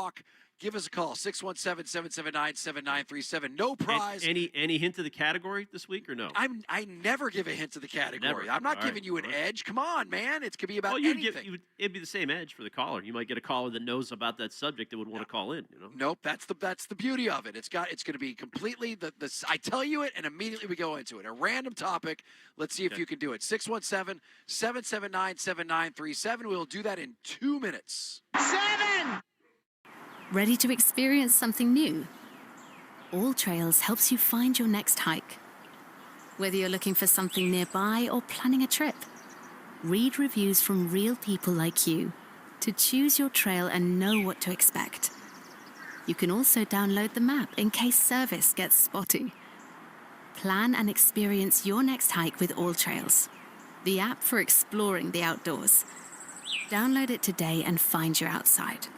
talk, give us a call, 617-779-7937. No prize. Any hint of the category this week or no? I never give a hint to the category. Never. I'm not giving you an edge. Come on, man. It could be about anything. It'd be the same edge for the caller. You might get a caller that knows about that subject that would want to call in. You know? Nope. That's the beauty of it. It's going to be completely I tell you it, and immediately we go into it. A random topic. Let's see if you can do it. 617-779-7937. We'll do that in 2 minutes. 7. Ready to experience something new? All Trails helps you find your next hike. Whether you're looking for something nearby or planning a trip, read reviews from real people like you to choose your trail and know what to expect. You can also download the map in case service gets spotty. Plan and experience your next hike with All Trails, the app for exploring the outdoors. Download it today and find your outside.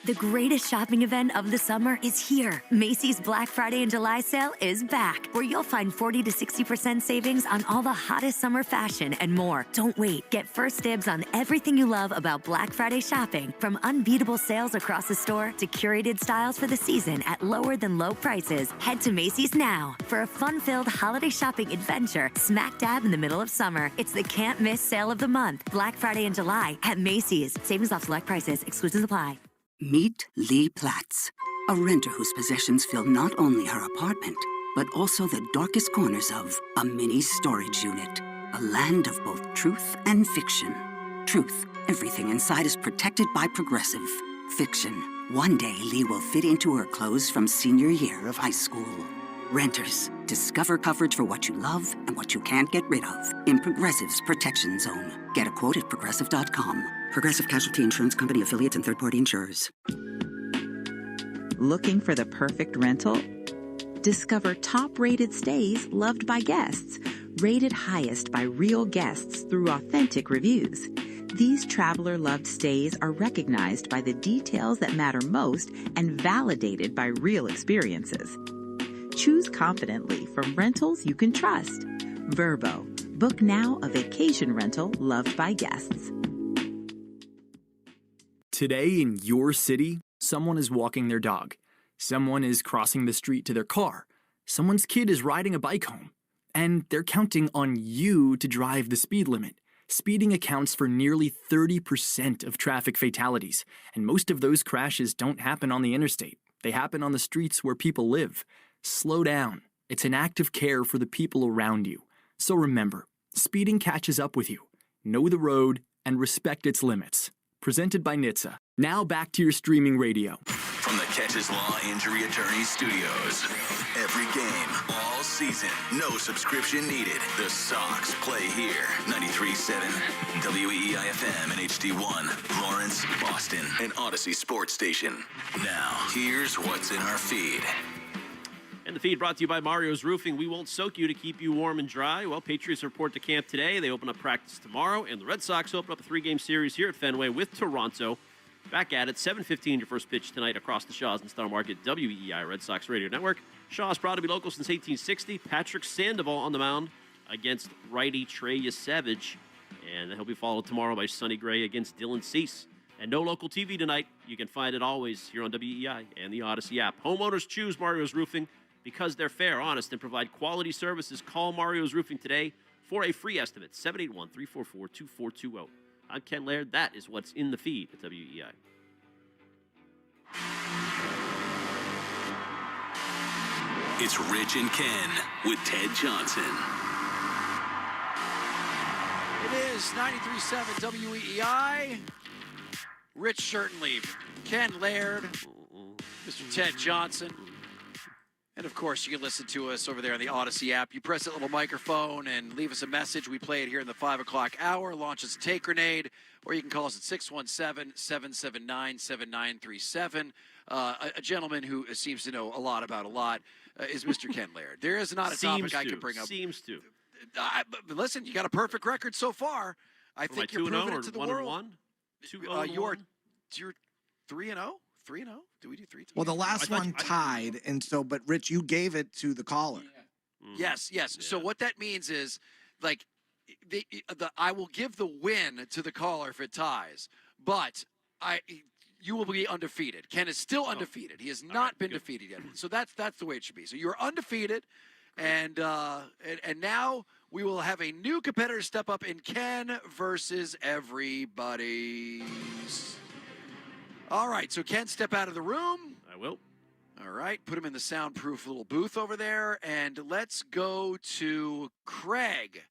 The greatest shopping event of the summer is here. Macy's Black Friday and July sale is back, where you'll find 40 to 60% savings on all the hottest summer fashion and more. Don't wait. Get first dibs on everything you love about Black Friday shopping, from unbeatable sales across the store to curated styles for the season at lower than low prices. Head to Macy's now for a fun-filled holiday shopping adventure smack dab in the middle of summer. It's the can't miss sale of the month, Black Friday and July at Macy's. Savings off select prices. Exclusions apply. Meet Lee Platts, a renter whose possessions fill not only her apartment, but also the darkest corners of a mini storage unit. A land of both truth and fiction. Truth, everything inside is protected by Progressive. Fiction, one day Lee will fit into her clothes from senior year of high school. Renters, discover coverage for what you love and what you can't get rid of in Progressive's Protection Zone. Get a quote at Progressive.com. Progressive Casualty Insurance Company affiliates and third-party insurers. Looking for the perfect rental? Discover top-rated stays loved by guests, rated highest by real guests through authentic reviews. These traveler-loved stays are recognized by the details that matter most and validated by real experiences. Choose confidently from rentals you can trust. Vrbo. Book now a vacation rental loved by guests. Today in your city, someone is walking their dog. Someone is crossing the street to their car. Someone's kid is riding a bike home. And they're counting on you to drive the speed limit. Speeding accounts for nearly 30% of traffic fatalities, and most of those crashes don't happen on the interstate. They happen on the streets where people live. Slow down. It's an act of care for the people around you. So remember, speeding catches up with you. Know the road and respect its limits. Presented by NHTSA. Now back to your streaming radio. From the Catches Law Injury Attorney Studios. Every game, all season, no subscription needed. The Sox play here. 93.7 WEEI-FM and HD1, Lawrence, Boston, and Odyssey Sports Station. Now, here's what's in our feed. And the feed brought to you by Mario's Roofing. We won't soak you to keep you warm and dry. Well, Patriots report to camp today. They open up practice tomorrow. And the Red Sox open up a 3-game series here at Fenway with Toronto. Back at it, 7:15 your first pitch tonight across the Shaws and Star Market, WEEI Red Sox Radio Network. Shaw's proud to be local since 1860. Patrick Sandoval on the mound against righty Trey Yasevich. And he'll be followed tomorrow by Sonny Gray against Dylan Cease. And no local TV tonight. You can find it always here on WEEI and the Odyssey app. Homeowners choose Mario's Roofing because they're fair, honest, and provide quality services. Call Mario's Roofing today for a free estimate, 781-344-2420. I'm Ken Laird. That is what's in the feed at WEEI. It's Rich and Ken with Ted Johnson. It is 93.7 WEEI. Rich Shirtenleaf, Ken Laird, Mr. Ted Johnson. And, of course, you can listen to us over there on the Odyssey app. You press that little microphone and leave us a message. We play it here in the 5 o'clock hour. Launch us a take grenade, or you can call us at 617-779-7937. A gentleman who seems to know a lot about a lot is Mr. Ken Laird. There is not a topic I can bring up. Seems to. But listen, you got a perfect record so far. I think you're proving it to the world. 2-0? You're 3-0? 3-0? Do we do 3-2? Well, the last one tied, and so, but Rich, you gave it to the caller. Yeah. Yes. Yeah. So what that means is, like, I will give the win to the caller if it ties, but you will be undefeated. Ken is still undefeated. He has not been defeated yet. So that's the way it should be. So you're undefeated, and now we will have a new competitor step up in Ken versus everybody's. All right, so Ken, step out of the room. I will. All right, put him in the soundproof little booth over there, and let's go to Craig.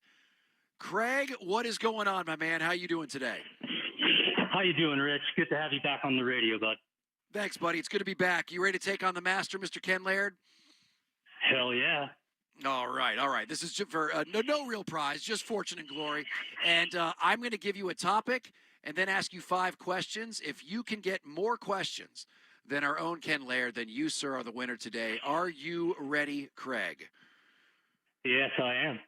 Craig, what is going on, my man? How you doing today? How you doing, Rich? Good to have you back on the radio, bud. Thanks, buddy. It's good to be back. You ready to take on the master, Mr. Ken Laird? Hell yeah. All right. This is for no real prize, just fortune and glory. And I'm going to give you a topic and then ask you 5 questions. If you can get more questions than our own Ken Laird, then you, sir, are the winner today. Are you ready, Craig? Yes, I am.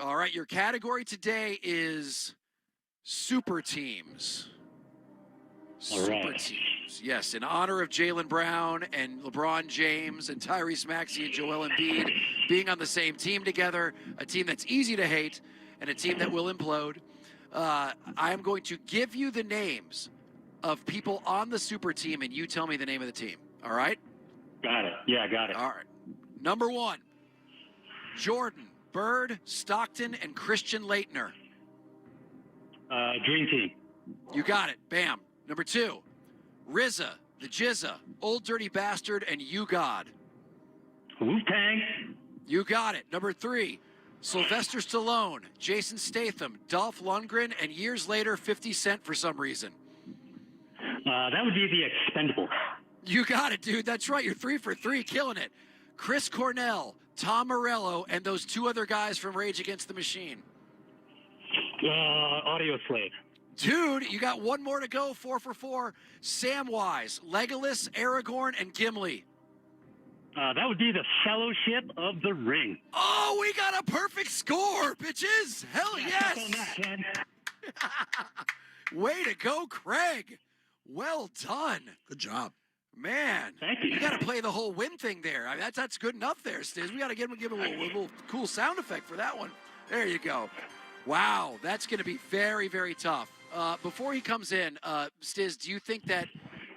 All right, your category today is super teams. All right. Super teams. Yes, in honor of Jaylen Brown and LeBron James and Tyrese Maxey and Joel Embiid being on the same team together, a team that's easy to hate and a team that will implode. I am going to give you the names of people on the super team, and you tell me the name of the team. All right? Got it. Yeah, got it. All right. Number 1, Jordan, Bird, Stockton, and Christian Laettner. Dream team. You got it. Bam. Number 2, RZA, the Jizza, Old Dirty Bastard, and You God. Wu-Tang. You got it. Number 3, Sylvester Stallone, Jason Statham, Dolph Lundgren, and years later, 50 Cent for some reason. That would be the Expendables. You got it, dude. That's right. You're 3 for 3, killing it. Chris Cornell, Tom Morello, and those 2 other guys from Rage Against the Machine. Audio Slave. Dude, you got 1 more to go. 4 for 4. Samwise, Legolas, Aragorn, and Gimli. That would be the Fellowship of the Ring. Oh, we got a perfect score, bitches. Hell yes. On that, Ken. Way to go, Craig. Well done. Good job. Man, Thank you. You got to play the whole win thing there. I mean, that's good enough there, Stiz. We got to give him a little cool sound effect for that one. There you go. Wow, that's going to be very, very tough. Before he comes in, Stiz, do you think that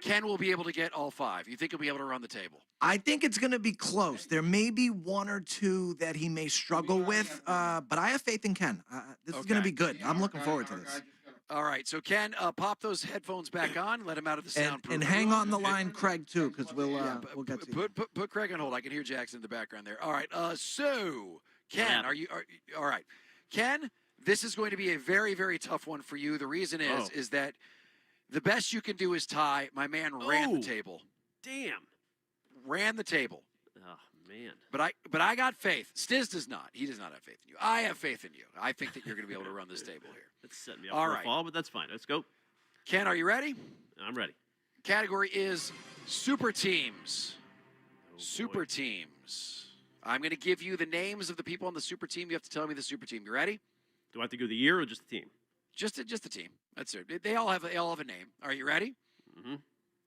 Ken will be able to get all 5? You think he'll be able to run the table? I think it's going to be close. There may be 1 or 2 that he may struggle with, but I have faith in Ken. This is going to be good. I'm looking forward to this. All right, so Ken, pop those headphones back on. Let him out of the soundproof. And hang on the line, Craig, too, because we'll get to you. Put Craig on hold. I can hear Jackson in the background there. All right, so Ken, are all right? Ken, this is going to be a very, very tough one for you. The reason is that the best you can do is tie. My man ran the table. Damn. Ran the table. Oh, man. But I got faith. Stiz does not. He does not have faith in you. I have faith in you. I think that you're going to be able to run this table here. That's setting me up for a fall, but that's fine. Let's go. Ken, are you ready? I'm ready. Category is super teams. Super teams. I'm going to give you the names of the people on the super team. You have to tell me the super team. You ready? Do I have to go the year or just the team? Just the team. That's it. They all have a name. Are you ready? Mm-hmm.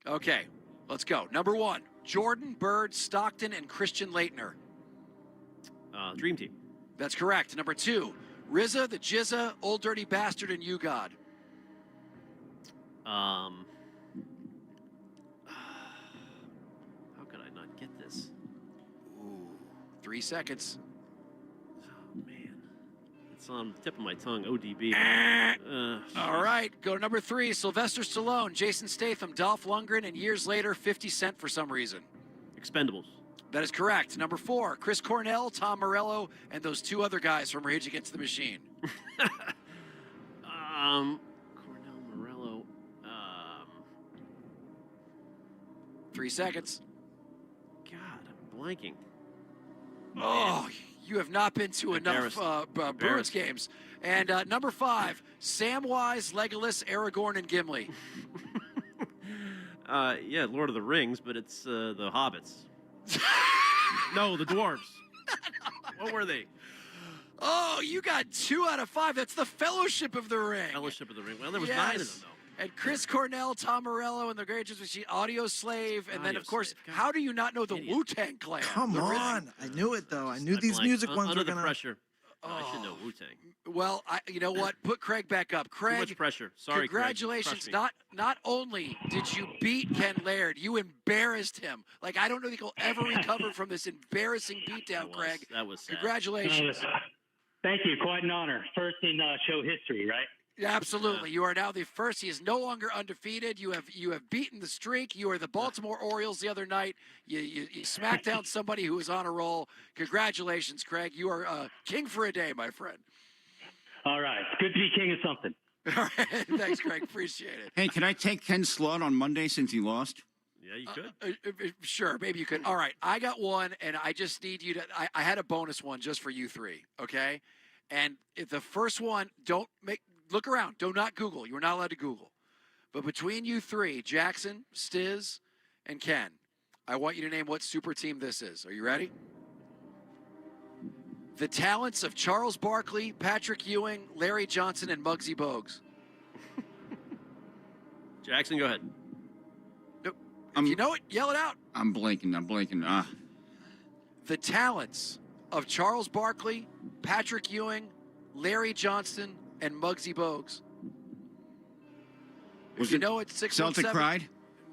Okay, let's go. Number 1, Jordan, Bird, Stockton, and Christian Laettner. Dream team. That's correct. Number 2, RZA, the Jizza, Old Dirty Bastard, and You God. How could I not get this? Ooh, 3 seconds. Oh, man. It's on the tip of my tongue, ODB. All right, go to number 3, Sylvester Stallone, Jason Statham, Dolph Lundgren, and years later, 50 Cent for some reason. Expendables. That is correct. Number 4, Chris Cornell, Tom Morello, and those 2 other guys from Rage Against the Machine. Cornell, Morello. 3 seconds. God, I'm blanking. Oh, you have not been to enough Bruins games. And number 5, Samwise, Legolas, Aragorn, and Gimli. Yeah, Lord of the Rings, but it's the Hobbits. No, the dwarves. What were they? Oh, you got 2 out of 5. That's the Fellowship of the Ring. Fellowship of the Ring. Well, there was 9 of them, though. And Chris Cornell, Tom Morello, and the Great Machine, Audio Slave, and then, of course, how do you not know the Wu-Tang Clan? Come on. I knew it, though. I knew these music ones under were the going to... pressure. I should know Wu-Tang. Well, you know what? Put Craig back up. Craig, Too much pressure. Sorry, congratulations. Craig. Not only did you beat Ken Laird, you embarrassed him. Like, I don't know if he'll ever recover from this embarrassing beatdown, Craig. That was sad. Congratulations. Thank you. Quite an honor. First in show history, right? Yeah, absolutely. You are now the first. He is no longer undefeated. You have beaten the streak. You are the Baltimore Orioles the other night. You smacked down somebody who was on a roll. Congratulations, Craig. You are king for a day, my friend. All right. Good to be king of something. All right. Thanks, Craig. Appreciate it. Hey, can I take Ken's slot on Monday since he lost? Yeah, you could. Sure, maybe you could. All right. I got one, and I just need you to – I had a bonus one just for you three, okay? And if the first one, look around. Do not Google. You're not allowed to Google. But between you three, Jackson, Stiz, and Ken, I want you to name what super team this is. Are you ready? The talents of Charles Barkley, Patrick Ewing, Larry Johnson, and Muggsy Bogues. Jackson, go ahead. Nope. If you know it, yell it out. I'm blanking. The talents of Charles Barkley, Patrick Ewing, Larry Johnson, and Muggsy Bogues. If you know it, 617. Celtic Pride?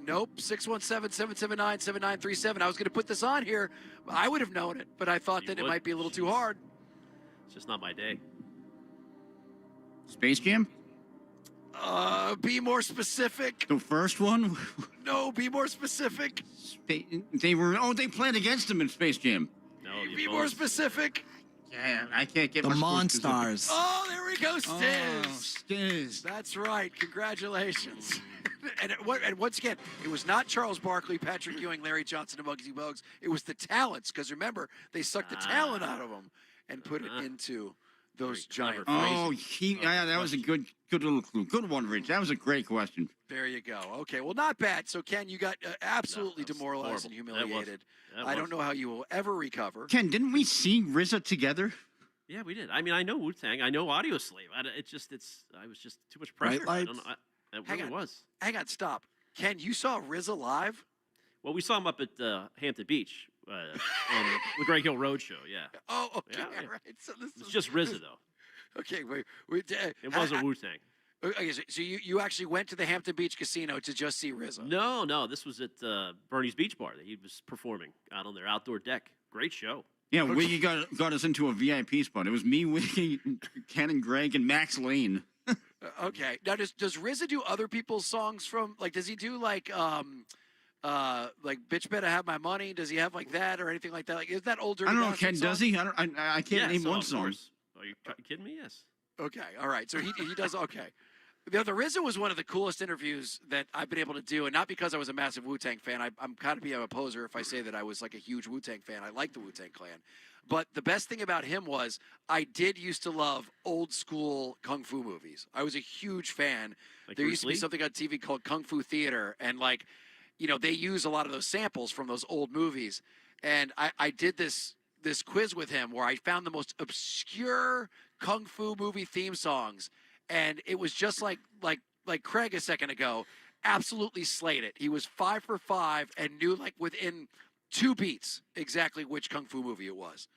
Nope, 617-779-7937. I was going to put this on here. I would have known it, but I thought that it might be a little too hard. It's just not my day. Space Jam? Be more specific. The first one? No, be more specific. They played against him in Space Jam. No, be more specific. Yeah, I can't get The much more specific. Monstars. Oh, there we go, Stiz. Oh, Stiz. That's right. Congratulations. And once again, it was not Charles Barkley, Patrick Ewing, Larry Johnson, and Muggsy Bogues. It was the talents, because remember, they sucked the talent out of them and put it into those giant. Oh, that was a good little clue. Good one, Rich. That was a great question. There you go. Okay, well, not bad. So, Ken, you got absolutely demoralized and humiliated. I don't know how you will ever recover. Ken, didn't we see RZA together? Yeah, we did. I mean, I know Wu-Tang. I know Audio Slave. I was just too much pressure. Bright I don't know. It really was. Hang on, stop. Ken, you saw RZA live? Well, we saw him up at Hampton Beach on the Greg Hill Road Show. Yeah. Oh, okay, Yeah. right. So this It's is just RZA though. Okay, wait. It wasn't Wu-Tang. Okay, so you actually went to the Hampton Beach Casino to just see RZA? No. This was at Bernie's Beach Bar that he was performing out on their outdoor deck. Great show. Yeah, Wiggy got us into a VIP spot. It was me, Wiggy, Ken, and Greg, and Max Lane. Okay. Now, does RZA do other people's songs from, like, does he do, like Bitch Better Have My Money? Does he have, like, that or anything like that? Like, is that older? I don't know, Ken, does he? I can't name one song. Are you kidding me? Yes. Okay, all right. So he does, okay. The RZA was one of the coolest interviews that I've been able to do, and not because I was a massive Wu-Tang fan. I'm kind of being a poser if I say that I was like a huge Wu-Tang fan. I like the Wu-Tang Clan. But the best thing about him was I did used to love old school kung fu movies. I was a huge fan. Like there Bruce used to be Lee? something on TV called Kung Fu Theater, and like, they use a lot of those samples from those old movies. And I did this quiz with him where I found the most obscure kung fu movie theme songs, and it was just like Craig a second ago, absolutely slayed it. He was 5 for 5 and knew like within 2 beats exactly which kung fu movie it was.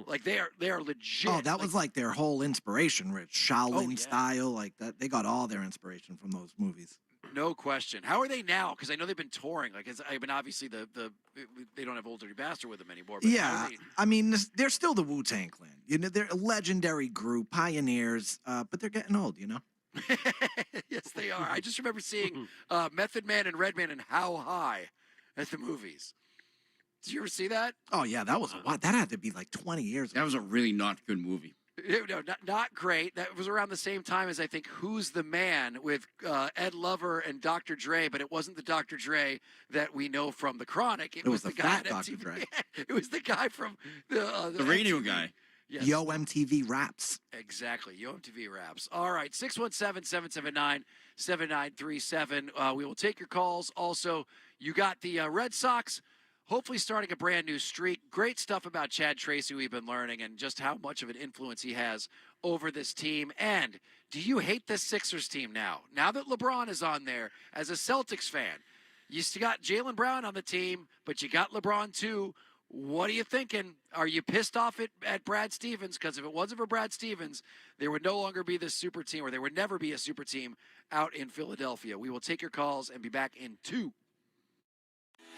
Like they are legit. Oh, that was like their whole inspiration, Rich. Shaolin yeah. style, like that. They got all their inspiration from those movies. No question. How are they now? Because I know they've been touring. Like, obviously they don't have Old Dirty Bastard with them anymore. But Yeah, I mean, they're still the Wu-Tang Clan. They're a legendary group, pioneers, but they're getting old. Yes, they are. I just remember seeing Method Man and Redman and How High at the movies. Did you ever see that? Oh yeah, that was that had to be like 20 years ago. That was a really not good movie. No, not great. That was around the same time as I think Who's the Man with Ed Lover and Dr. Dre, but it wasn't the Dr. Dre that we know from The Chronic. It was the guy fat at Dr. MTV. Dre. It was the guy from the radio MTV. guy. Yes. Yo MTV Raps. Exactly. Yo MTV Raps. All right. 617-779-7937. We will take your calls. Also, you got the Red Sox hopefully starting a brand new streak. Great stuff about Chad Tracy we've been learning and just how much of an influence he has over this team. And do you hate this Sixers team now? Now that LeBron is on there, as a Celtics fan, you still got Jaylen Brown on the team, but you got LeBron too. What are you thinking? Are you pissed off at Brad Stevens? Because if it wasn't for Brad Stevens, there would no longer be this super team, or there would never be a super team out in Philadelphia. We will take your calls and be back in 2.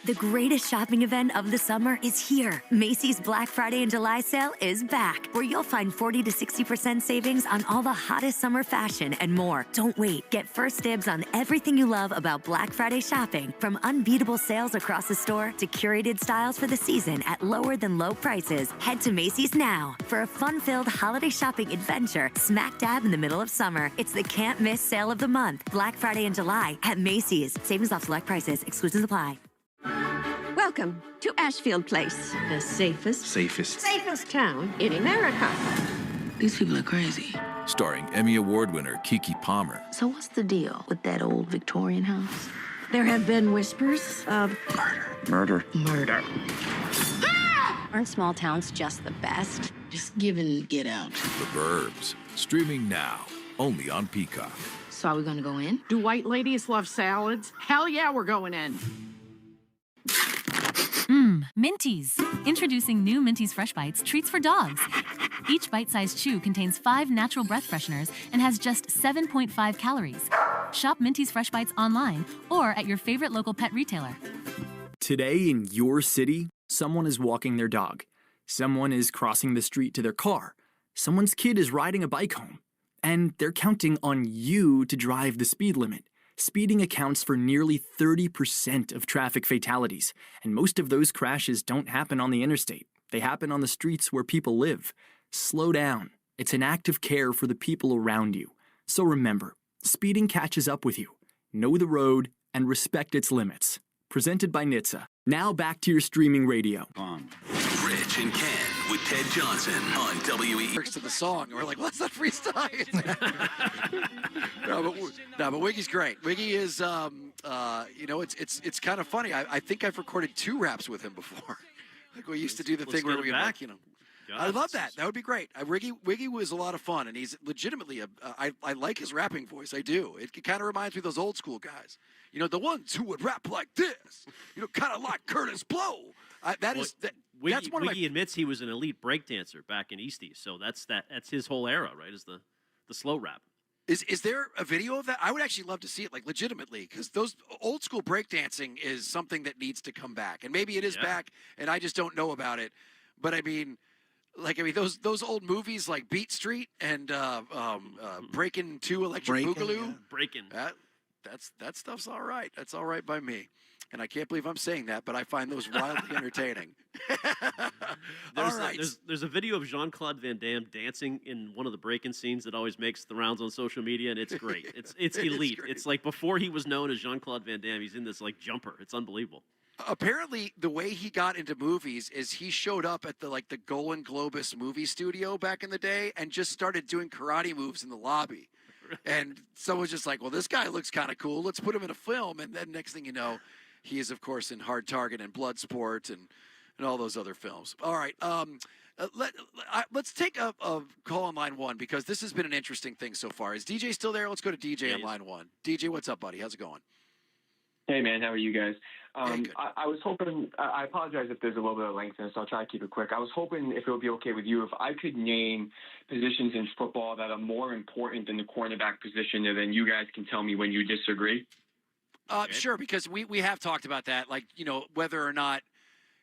The greatest shopping event of the summer is here. Macy's Black Friday and July sale is back, where you'll find 40 to 60% savings on all the hottest summer fashion and more. Don't wait. Get first dibs on everything you love about Black Friday shopping, from unbeatable sales across the store to curated styles for the season at lower than low prices. Head to Macy's now for a fun-filled holiday shopping adventure smack dab in the middle of summer. It's the can't miss sale of the month, Black Friday and July at Macy's. Savings off select prices. Exclusions apply. Welcome to Ashfield Place, the safest town in America. These people are crazy. Starring Emmy Award winner Kiki Palmer. So what's the deal with that old Victorian house? There have been whispers of Murder. Aren't small towns just the best? Just give and get out. The Burbs. Streaming now. Only on Peacock. So are we gonna go in? Do white ladies love salads? Hell yeah, we're going in. Minties. Introducing new Minties Fresh Bites treats for dogs. Each bite-sized chew contains 5 natural breath fresheners and has just 7.5 calories. Shop Minties Fresh Bites online or at your favorite local pet retailer. Today in your city, someone is walking their dog. Someone is crossing the street to their car. Someone's kid is riding a bike home. And they're counting on you to drive the speed limit. Speeding accounts for nearly 30% of traffic fatalities, and most of those crashes don't happen on the interstate. They happen on the streets where people live. Slow down. It's an act of care for the people around you. So remember, speeding catches up with you. Know the road and respect its limits. Presented by NHTSA. Now back to your streaming radio. Rich and Ken with Ted Johnson on WE. Lyrics to the song. We're like, what's that freestyle? but Wiggy's great. Wiggy is, it's kind of funny. I think I've recorded 2 raps with him before. Like we used to do the thing where we back. I love that. That would be great. Wiggy was a lot of fun, and he's legitimately I like his rapping voice. I do. It kind of reminds me of those old school guys. You know, the ones who would rap like this. You know, kind of like Curtis Blow. That's one of my. Wiggy admits he was an elite breakdancer back in Eastie, so that's his whole era, right? Is the slow rap. Is there a video of that? I would actually love to see it, like legitimately, because those old school breakdancing is something that needs to come back, and maybe it is back, and I just don't know about it. But I mean, those old movies like Beat Street and Breakin' 2 Electric Boogaloo. Yeah. Breakin'. That stuff's all right. That's all right by me. And I can't believe I'm saying that, but I find those wildly entertaining. There's a video of Jean-Claude Van Damme dancing in one of the break-in scenes that always makes the rounds on social media, and it's great. It's elite. It's like before he was known as Jean-Claude Van Damme, he's in this like jumper. It's unbelievable. Apparently, the way he got into movies is he showed up at the Golan Globus movie studio back in the day and just started doing karate moves in the lobby. And someone's just like, well, this guy looks kind of cool. Let's put him in a film. And then next thing you know, he is, of course, in Hard Target and Bloodsport and all those other films. All right. Let's take a call on line 1 because this has been an interesting thing so far. Is DJ still there? Let's go to DJ on line 1. DJ, what's up, buddy? How's it going? Hey, man. How are you guys? Good. I was hoping, I apologize if there's a little bit of length in this, so I'll try to keep it quick. I was hoping if it would be okay with you if I could name positions in football that are more important than the cornerback position, and then you guys can tell me when you disagree. Sure, because we have talked about that, like, you know, whether or not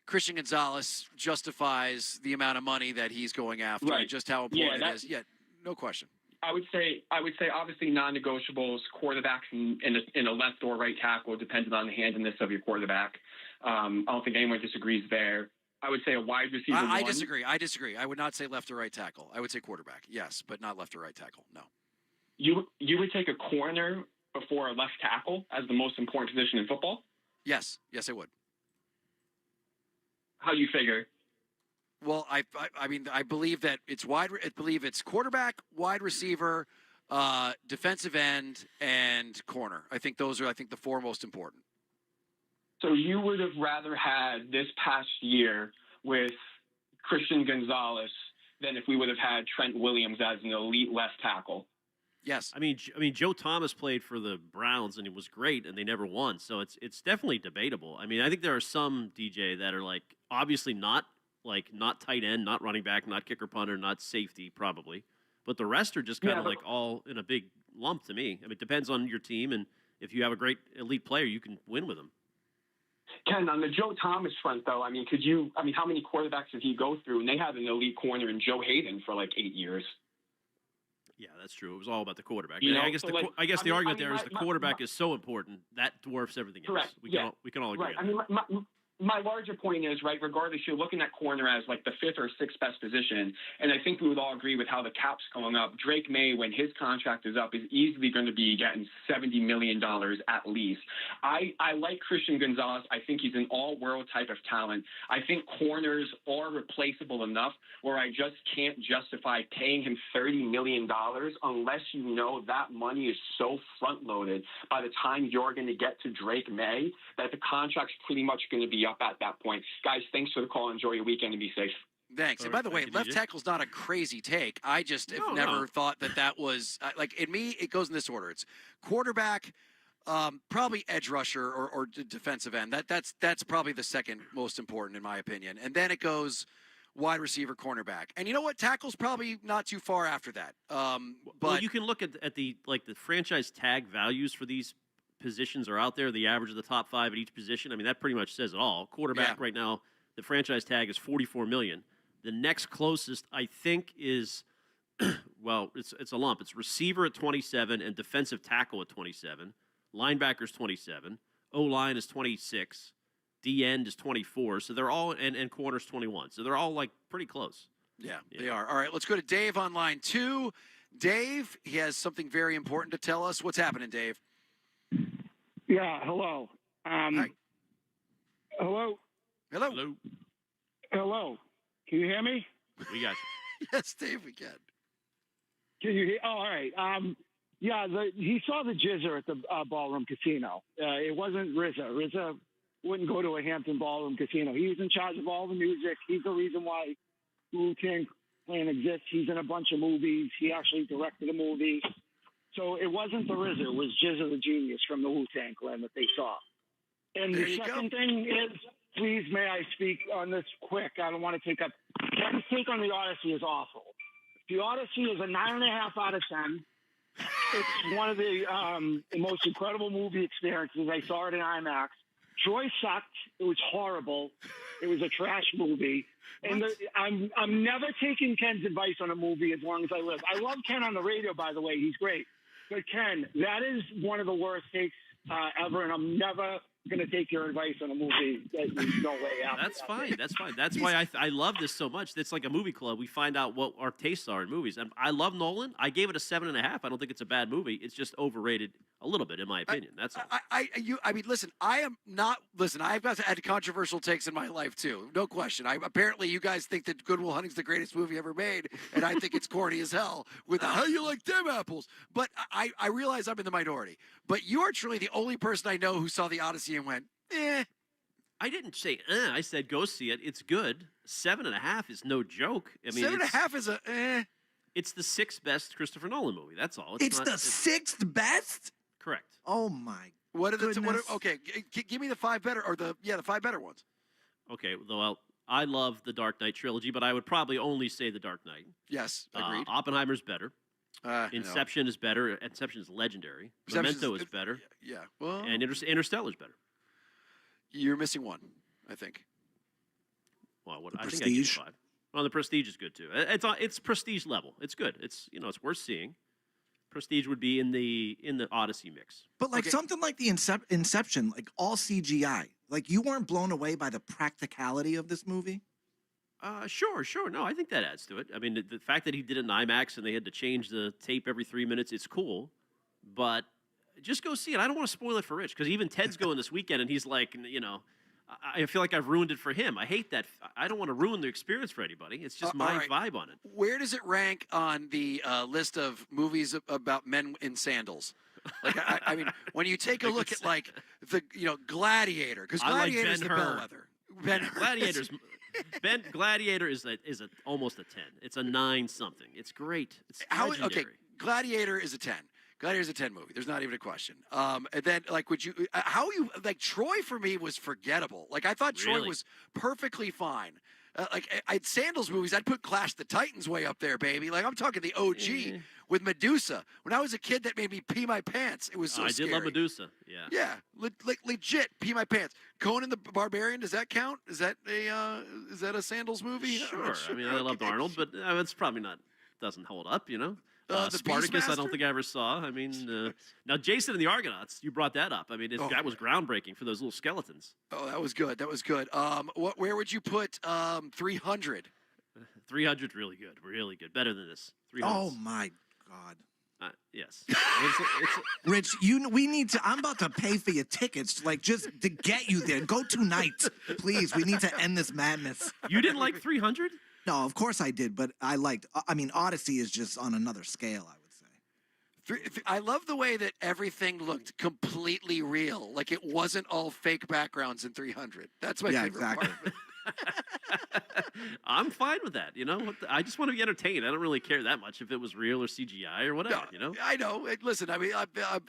Christian Gonzalez justifies the amount of money that he's going after and just how important it is. Yeah, no question. I would say obviously non-negotiables, quarterbacks in a left or right tackle, depending on the handedness of your quarterback. I don't think anyone disagrees there. I would say a wide receiver. I disagree. I would not say left or right tackle. I would say quarterback, yes, but not left or right tackle, no. You would take a corner before a left tackle as the most important position in football? Yes, I would. How do you figure? Well, I mean, I believe that it's I believe it's quarterback, wide receiver, defensive end, and corner. I think those are the 4 most important. So you would have rather had this past year with Christian Gonzalez than if we would have had Trent Williams as an elite left tackle? Yes. I mean, Joe Thomas played for the Browns and it was great, and they never won. So it's definitely debatable. I mean, I think there are some DJ that are like obviously not tight end, not running back, not kicker punter, not safety probably. But the rest are just kind of like all in a big lump to me. I mean, it depends on your team, and if you have a great elite player, you can win with them. Ken, on the Joe Thomas front, though, how many quarterbacks did he go through? And they had an elite corner in Joe Hayden for like 8 years. Yeah, that's true. It was all about the quarterback. You know, I guess the argument there is the quarterback is so important that dwarfs everything else. We can all agree on that. My larger point is, right, regardless, you're looking at corner as like the 5th or 6th best position. And I think we would all agree with how the cap's going up. Drake May, when his contract is up, is easily going to be getting $70 million at least. I like Christian Gonzalez. I think he's an all-world type of talent. I think corners are replaceable enough where I just can't justify paying him $30 million unless you know that money is so front-loaded by the time you're going to get to Drake May that the contract's pretty much going to be up at that point. Guys, thanks for the call. Enjoy your weekend and be safe. Thanks. And by the way, left tackle's not a crazy take. I just have never thought that was in me. It goes in this order. It's quarterback, probably edge rusher or defensive end. That's probably the second most important in my opinion. And then it goes wide receiver, cornerback. And you know what? Tackle's probably not too far after that. But you can look at the franchise tag values for these positions are out there, the average of the top 5 at each position. I mean, that pretty much says it all. Quarterback right now, the franchise tag is $44 million. The next closest, I think, is, well, it's a lump. It's receiver at 27 and defensive tackle at 27. Linebackers 27. O-line is 26. D-end is 24. So they're all, and corners 21. So they're all, like, pretty close. Yeah, they are. All right, let's go to Dave on line 2. Dave, he has something very important to tell us. What's happening, Dave? Yeah, hello. Hi. Hello? Hello? Hello. Can you hear me? We got you. Yes, Dave, we can. Can you hear? Oh, all right. He saw the jizzer at the Ballroom Casino. It wasn't RZA. RZA wouldn't go to a Hampton Ballroom Casino. He was in charge of all the music. He's the reason why Wu-Tang Clan exists. He's in a bunch of movies. He actually directed a movie. So it wasn't the RZA, it was Jizza the Genius from the Wu-Tang Clan that they saw. And the second thing is, please may I speak on this quick? I don't want to take up. Ken's take on the Odyssey is awful. The Odyssey is a 9.5 out of 10. It's one of the most incredible movie experiences. I saw it in IMAX. Troy sucked. It was horrible. It was a trash movie. And I'm never taking Ken's advice on a movie as long as I live. I love Ken on the radio, by the way. He's great. But Ken, that is one of the worst takes ever, and I'm never going to take your advice on a movie. There's no way out. That's fine. That's fine. That's why I love this so much. It's like a movie club. We find out what our tastes are in movies. And I love Nolan. I gave it a 7.5. I don't think it's a bad movie. It's just overrated a little bit, in my opinion. That's all. Listen, I've had controversial takes in my life too. No question. Apparently you guys think that Good Will Hunting's the greatest movie ever made, and I think it's corny as hell with how you like them apples. But I realize I'm in the minority. But you are truly the only person I know who saw the Odyssey and went, eh. I didn't say I said go see it. It's good. 7.5 is no joke. I mean, 7.5 is a eh. It's the 6th best Christopher Nolan movie. That's all. It's the 6th best? Correct. Oh my What are the goodness. okay, give me the 5 better the 5 better ones. Okay, well, I love the Dark Knight trilogy, but I would probably only say the Dark Knight. Yes, agreed. Oppenheimer's better. Inception is better. Inception is legendary. Memento is better. Yeah. Well, and Interstellar's better. You're missing one, I think. Well, I think I give it 5. Well, the Prestige is good too. It's Prestige level. It's good. It's it's worth seeing. Prestige would be in the Odyssey mix. But like something like the Inception, like all CGI. Like you weren't blown away by the practicality of this movie? Sure. No, I think that adds to it. I mean, the fact that he did it in IMAX and they had to change the tape every 3 minutes, it's cool. But just go see it. I don't want to spoil it for Rich because even Ted's going this weekend and he's like, I feel like I've ruined it for him. I hate that. I don't want to ruin the experience for anybody. It's just my vibe on it. Where does it rank on the list of movies about men in sandals? Like, I mean, when you take a look at like the Gladiator, because Gladiator's the bellwether. Gladiator is almost a 10. It's a 9 something. It's great. It's legendary. Okay, Gladiator is a 10. Gladiator's a 10 movie. There's not even a question. And then, like, Troy for me was forgettable. Like, I thought Troy Really? was perfectly fine. I'd Sandals movies, I'd put Clash the Titans way up there, baby. Like, I'm talking the OG with Medusa. When I was a kid, that made me pee my pants. It was so I scary. did love Medusa. Yeah. Yeah, legit pee my pants. Conan the Barbarian, does that count? Is that a Sandals movie? Sure. I mean, I loved Arnold, but it's probably not. Doesn't hold up, you know. The Spartacus, I Beastmaster? don't think I ever saw. I mean, now Jason and the Argonauts, you brought that up. I mean, that was groundbreaking for those little skeletons. Oh, that was good. That was good. Where would you put 300? 300, really good. Really good. Better than this. 300. Oh my God. Yes. Rich, we need to. I'm about to pay for your tickets, like just to get you there. Go tonight, please. We need to end this madness. You didn't like 300? No, of course I did, but I liked. I mean, Odyssey is just on another scale, I would say. I love the way that everything looked completely real. Like it wasn't all fake backgrounds in 300. That's my favorite part. I'm fine with that. You know, I just want to be entertained. I don't really care that much if it was real or CGI or whatever. No, you know. I know. Listen, I mean,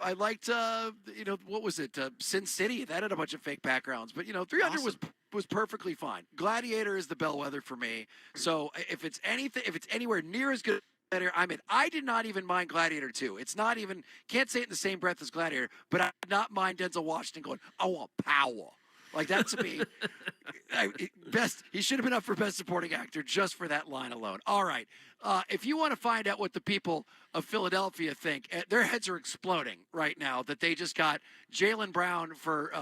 I liked, what was it? Sin City. That had a bunch of fake backgrounds, but 300 was perfectly fine. Gladiator is the bellwether for me. So if it's anywhere near as good. I'm in. I did not even mind Gladiator 2. It's not even, can't say it in the same breath as Gladiator, but I did not mind Denzel Washington going, I want power. Like that to me, he should have been up for Best Supporting Actor just for that line alone. All right. If you want to find out what the people of Philadelphia think, their heads are exploding right now that they just got Jaylen Brown for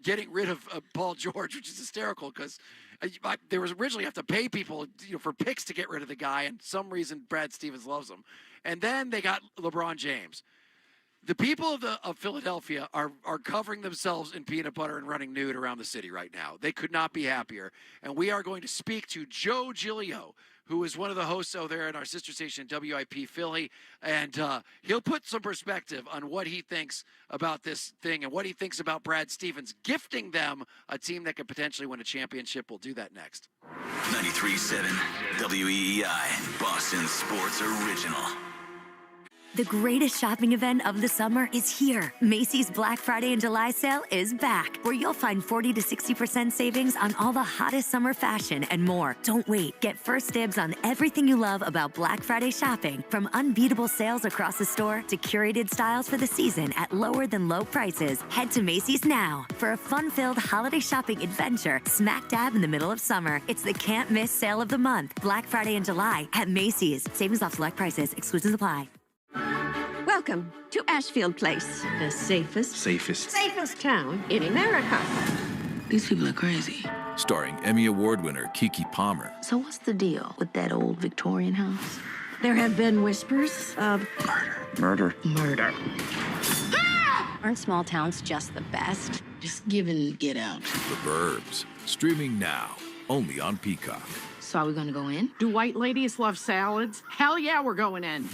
getting rid of Paul George, which is hysterical because they was originally have to pay people for picks to get rid of the guy, and some reason Brad Stevens loves him. And then they got LeBron James. The people of Philadelphia are covering themselves in peanut butter and running nude around the city right now. They could not be happier. And we are going to speak to Joe Giglio, who is one of the hosts over there in our sister station, WIP Philly. And he'll put some perspective on what he thinks about this thing and what he thinks about Brad Stevens gifting them a team that could potentially win a championship. We'll do that next. 93.7 WEEI, Boston Sports Original. The greatest shopping event of the summer is here. Macy's Black Friday and July sale is back, where you'll find 40 to 60% savings on all the hottest summer fashion and more. Don't wait. Get first dibs on everything you love about Black Friday shopping, from unbeatable sales across the store to curated styles for the season at lower than low prices. Head to Macy's now for a fun-filled holiday shopping adventure smack dab in the middle of summer. It's the can't miss sale of the month, Black Friday and July at Macy's. Savings off select prices. Exclusions apply. Welcome to Ashfield Place, the safest town in America. These people are crazy. Starring Emmy Award winner Keke Palmer. So what's the deal with that old Victorian house? There have been whispers of Murder. Aren't small towns just the best? Just give and get out. The Burbs. Streaming now. Only on Peacock. So are we gonna go in? Do white ladies love salads? Hell yeah, we're going in.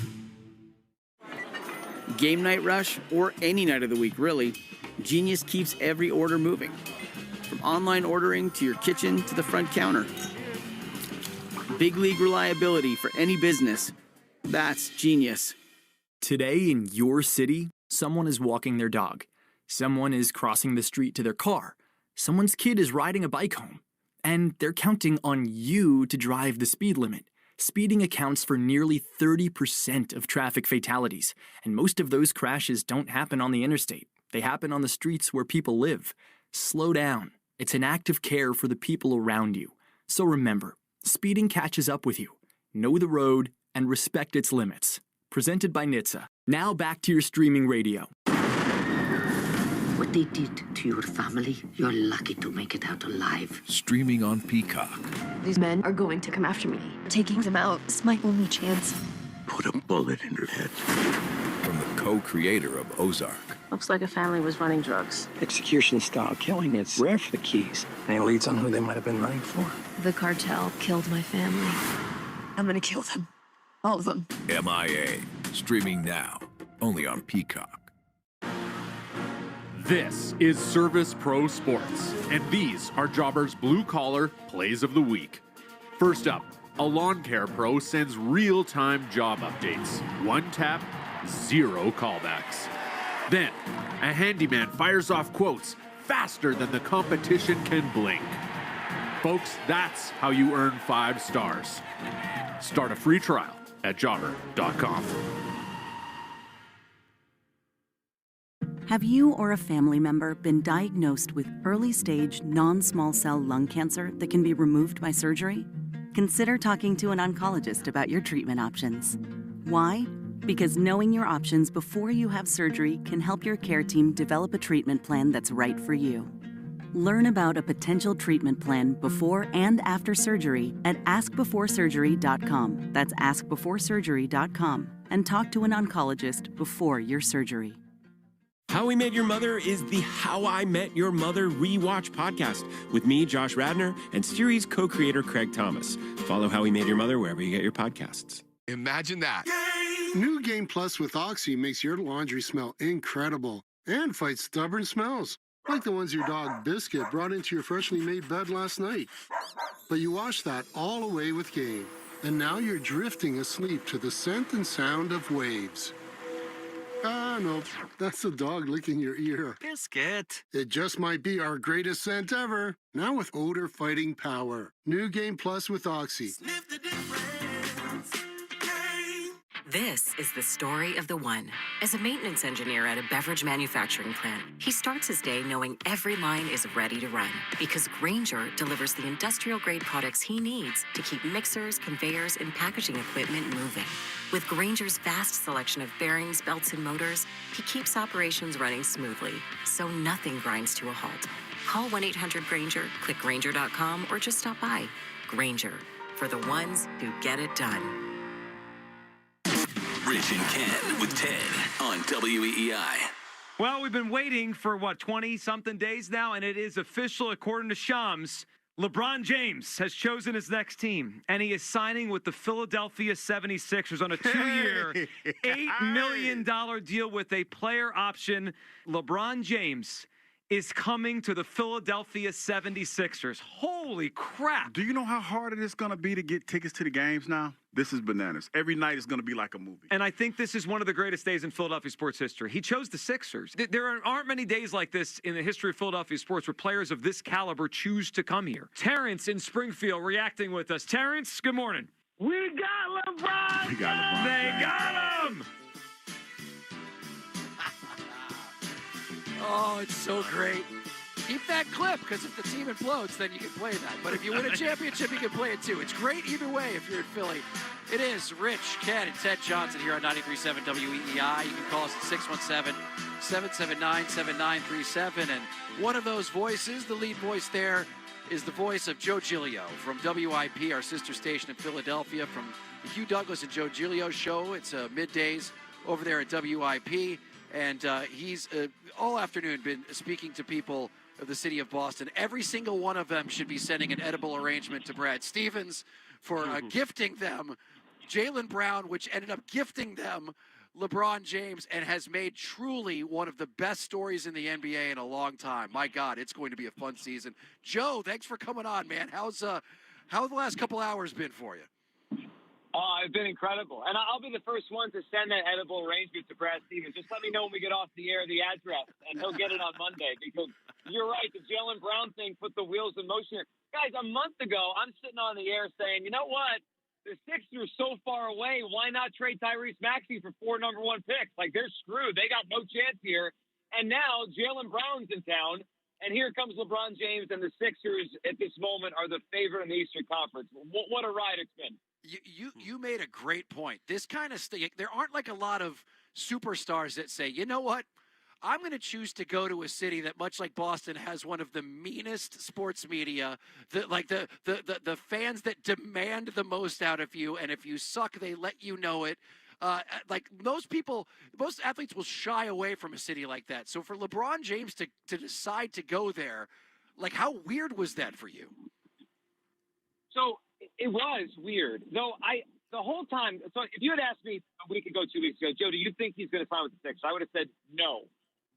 Game night rush, or any night of the week, really, Genius keeps every order moving. From online ordering to your kitchen to the front counter. Big league reliability for any business. That's Genius. Today in your city, someone is walking their dog. Someone is crossing the street to their car. Someone's kid is riding a bike home. And they're counting on you to drive the speed limit. Speeding accounts for nearly 30% of traffic fatalities, and most of those crashes don't happen on the interstate. They happen on the streets where people live. Slow down. It's an act of care for the people around you. So remember, speeding catches up with you. Know the road and respect its limits. Presented by NHTSA. Now back to your streaming radio. What they did to your family, you're lucky to make it out alive. Streaming on Peacock. These men are going to come after me. Taking them out is my only chance. Put a bullet in her head. From the co-creator of Ozark. Looks like a family was running drugs. Execution-style killing is rare for the Keys. Any leads on who they might have been running for? The cartel killed my family. I'm gonna kill them. All of them. MIA. Streaming now. Only on Peacock. This is Service Pro Sports, and these are Jobber's blue-collar plays of the week. First up, a lawn care pro sends real-time job updates. One tap, 0 callbacks. Then, a handyman fires off quotes faster than the competition can blink. Folks, that's how you earn 5 stars. Start a free trial at jobber.com. Have you or a family member been diagnosed with early-stage non-small cell lung cancer that can be removed by surgery? Consider talking to an oncologist about your treatment options. Why? Because knowing your options before you have surgery can help your care team develop a treatment plan that's right for you. Learn about a potential treatment plan before and after surgery at askbeforesurgery.com. That's askbeforesurgery.com. And talk to an oncologist before your surgery. How We Met Your Mother is the How I Met Your Mother rewatch podcast with me, Josh Radnor, and series co-creator Craig Thomas. Follow How We Met Your Mother wherever you get your podcasts. Imagine that. New Game Plus with Oxy makes your laundry smell incredible and fights stubborn smells, like the ones your dog Biscuit brought into your freshly made bed last night. But you wash that all away with Game, and now you're drifting asleep to the scent and sound of waves. Ah, no, that's the dog licking your ear. Biscuit. It just might be our greatest scent ever, now with odor-fighting power. New Game Plus with Oxy. This is the story of the one. As a maintenance engineer at a beverage manufacturing plant, he starts his day knowing every line is ready to run because Grainger delivers the industrial-grade products he needs to keep mixers, conveyors, and packaging equipment moving. With Grainger's vast selection of bearings, belts, and motors, he keeps operations running smoothly, so nothing grinds to a halt. Call 1-800-GRAINGER, click Grainger.com, or just stop by. Grainger, for the ones who get it done. Rich and Ken with Ted on WEEI. Well, we've been waiting for, 20-something days now, and it is official according to Shams. LeBron James has chosen his next team, and he is signing with the Philadelphia 76ers on a 2-year, $8 million deal with a player option. LeBron James is coming to the Philadelphia 76ers. Holy crap. Do you know how hard it is going to be to get tickets to the games now? This is bananas. Every night is going to be like a movie. And I think this is one of the greatest days in Philadelphia sports history. He chose the Sixers. There aren't many days like this in the history of Philadelphia sports where players of this caliber choose to come here. Terrence in Springfield reacting with us. Terrence, good morning. We got LeBron! We got LeBron. They got him! Oh, it's so great. Keep that clip, because if the team implodes, then you can play that. But if you win a championship, you can play it too. It's great either way if you're in Philly. It is Rich, Ken, and Ted Johnson here on 93.7 WEEI. You can call us at 617-779-7937. And one of those voices, the lead voice there, is the voice of Joe Giglio from WIP, our sister station in Philadelphia, from the Hugh Douglas and Joe Giglio show. It's middays over there at WIP. And he's all afternoon been speaking to people of the city of Boston. Every single one of them should be sending an edible arrangement to Brad Stevens for gifting them Jaylen Brown, which ended up gifting them LeBron James, and has made truly one of the best stories in the NBA in a long time. My God, it's going to be a fun season. Joe, thanks for coming on, man. How's the last couple hours been for you? Oh, it's been incredible. And I'll be the first one to send that edible arrangement to Brad Stevens. Just let me know when we get off the air the address, and he'll get it on Monday. Because you're right, the Jaylen Brown thing put the wheels in motion. Guys, a month ago, I'm sitting on the air saying, you know what? The Sixers so far away, why not trade Tyrese Maxey for 4 number 1 picks? Like, they're screwed. They got no chance here. And now Jaylen Brown's in town, and here comes LeBron James, and the Sixers at this moment are the favorite in the Eastern Conference. What a ride it's been. You made a great point. This kind of thing, there aren't like a lot of superstars that say, you know what? I'm going to choose to go to a city that, much like Boston, has one of the meanest sports media, the fans that demand the most out of you, and if you suck, they let you know it. Like most athletes will shy away from a city like that. So for LeBron James to decide to go there, like, how weird was that for you? So it was weird, though. The whole time. So if you had asked me a week ago, 2 weeks ago, Joe, do you think he's going to sign with the Sixers? I would have said no.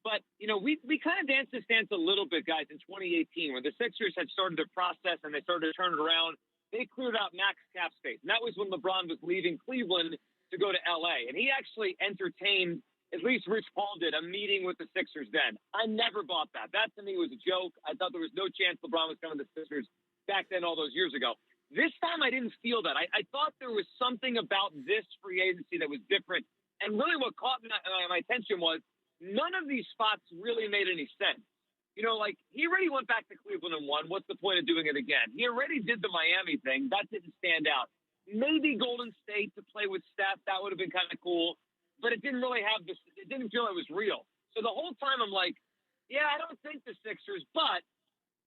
But we kind of danced this dance a little bit, guys, in 2018 when the Sixers had started their process and they started to turn it around. They cleared out max cap space, and that was when LeBron was leaving Cleveland. to go to L.A. And he actually entertained, at least Rich Paul did, a meeting with the Sixers then. I never bought that. That, to me, was a joke. I thought there was no chance LeBron was coming to the Sixers back then all those years ago. This time, I didn't feel that. I thought there was something about this free agency that was different. And really what caught my attention was none of these spots really made any sense. You know, like, he already went back to Cleveland and won. What's the point of doing it again? He already did the Miami thing. That didn't stand out. Maybe Golden State to play with Steph. That would have been kind of cool. But it didn't really have this. It didn't feel it was real. So the whole time I'm like, yeah, I don't think the Sixers. But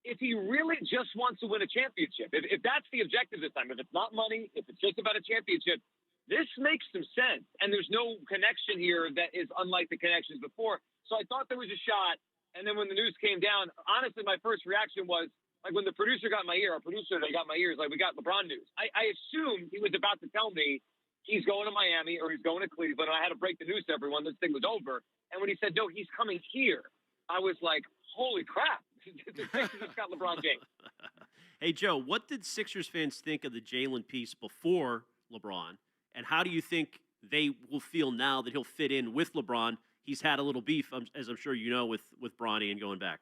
if he really just wants to win a championship, if that's the objective this time, if it's not money, if it's just about a championship, this makes some sense. And there's no connection here that is unlike the connections before. So I thought there was a shot. And then when the news came down, honestly, my first reaction was, like, when the producer got my ear, our producer that got my ears, like, we got LeBron news. I assumed he was about to tell me he's going to Miami or he's going to Cleveland. And I had to break the news to everyone. This thing was over. And when he said, no, he's coming here, I was like, holy crap. The Sixers just got LeBron James. Hey, Joe, what did Sixers fans think of the Jalen piece before LeBron? And how do you think they will feel now that he'll fit in with LeBron? He's had a little beef, as I'm sure you know, with Bronny and going back.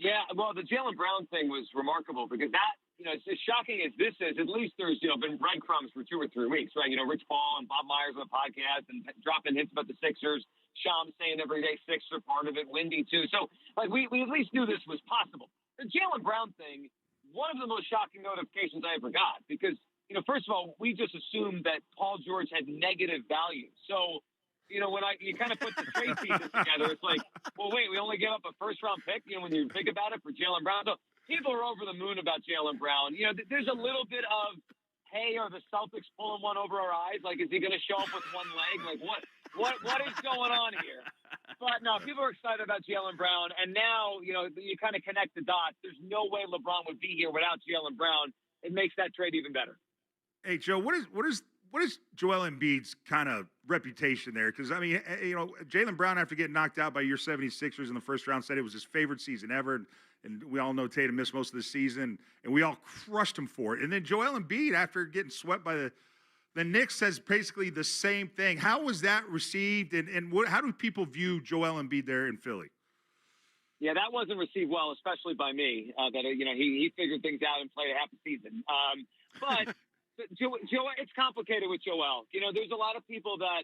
Yeah, well, the Jaylen Brown thing was remarkable because that, you know, it's as shocking as this is, at least there's, you know, been breadcrumbs for 2 or 3 weeks, right? You know, Rich Paul and Bob Myers on the podcast and dropping hints about the Sixers. Sham saying everyday Sixers are part of it, Windy too. So, like, we at least knew this was possible. The Jaylen Brown thing, one of the most shocking notifications I ever got because, you know, first of all, we just assumed that Paul George had negative value. So, you know, when you kind of put the trade pieces together, it's like, well, wait, we only gave up a first-round pick, you know, when you think about it for Jaylen Brown. So people are over the moon about Jaylen Brown. You know, there's a little bit of, hey, are the Celtics pulling one over our eyes? Like, is he going to show up with one leg? Like, what is going on here? But no, people are excited about Jaylen Brown. And now, you know, you kind of connect the dots. There's no way LeBron would be here without Jaylen Brown. It makes that trade even better. Hey, Joe, what is Joel Embiid's kind of reputation there? Because, I mean, you know, Jaylen Brown, after getting knocked out by your 76ers in the first round, said it was his favorite season ever. And we all know Tatum missed most of the season, and we all crushed him for it. And then Joel Embiid, after getting swept by the Knicks, says basically the same thing. How was that received, and how do people view Joel Embiid there in Philly? Yeah, that wasn't received well, especially by me. That you know, he figured things out and played half a season. But Joel, it's complicated with Joel. You know, there's a lot of people that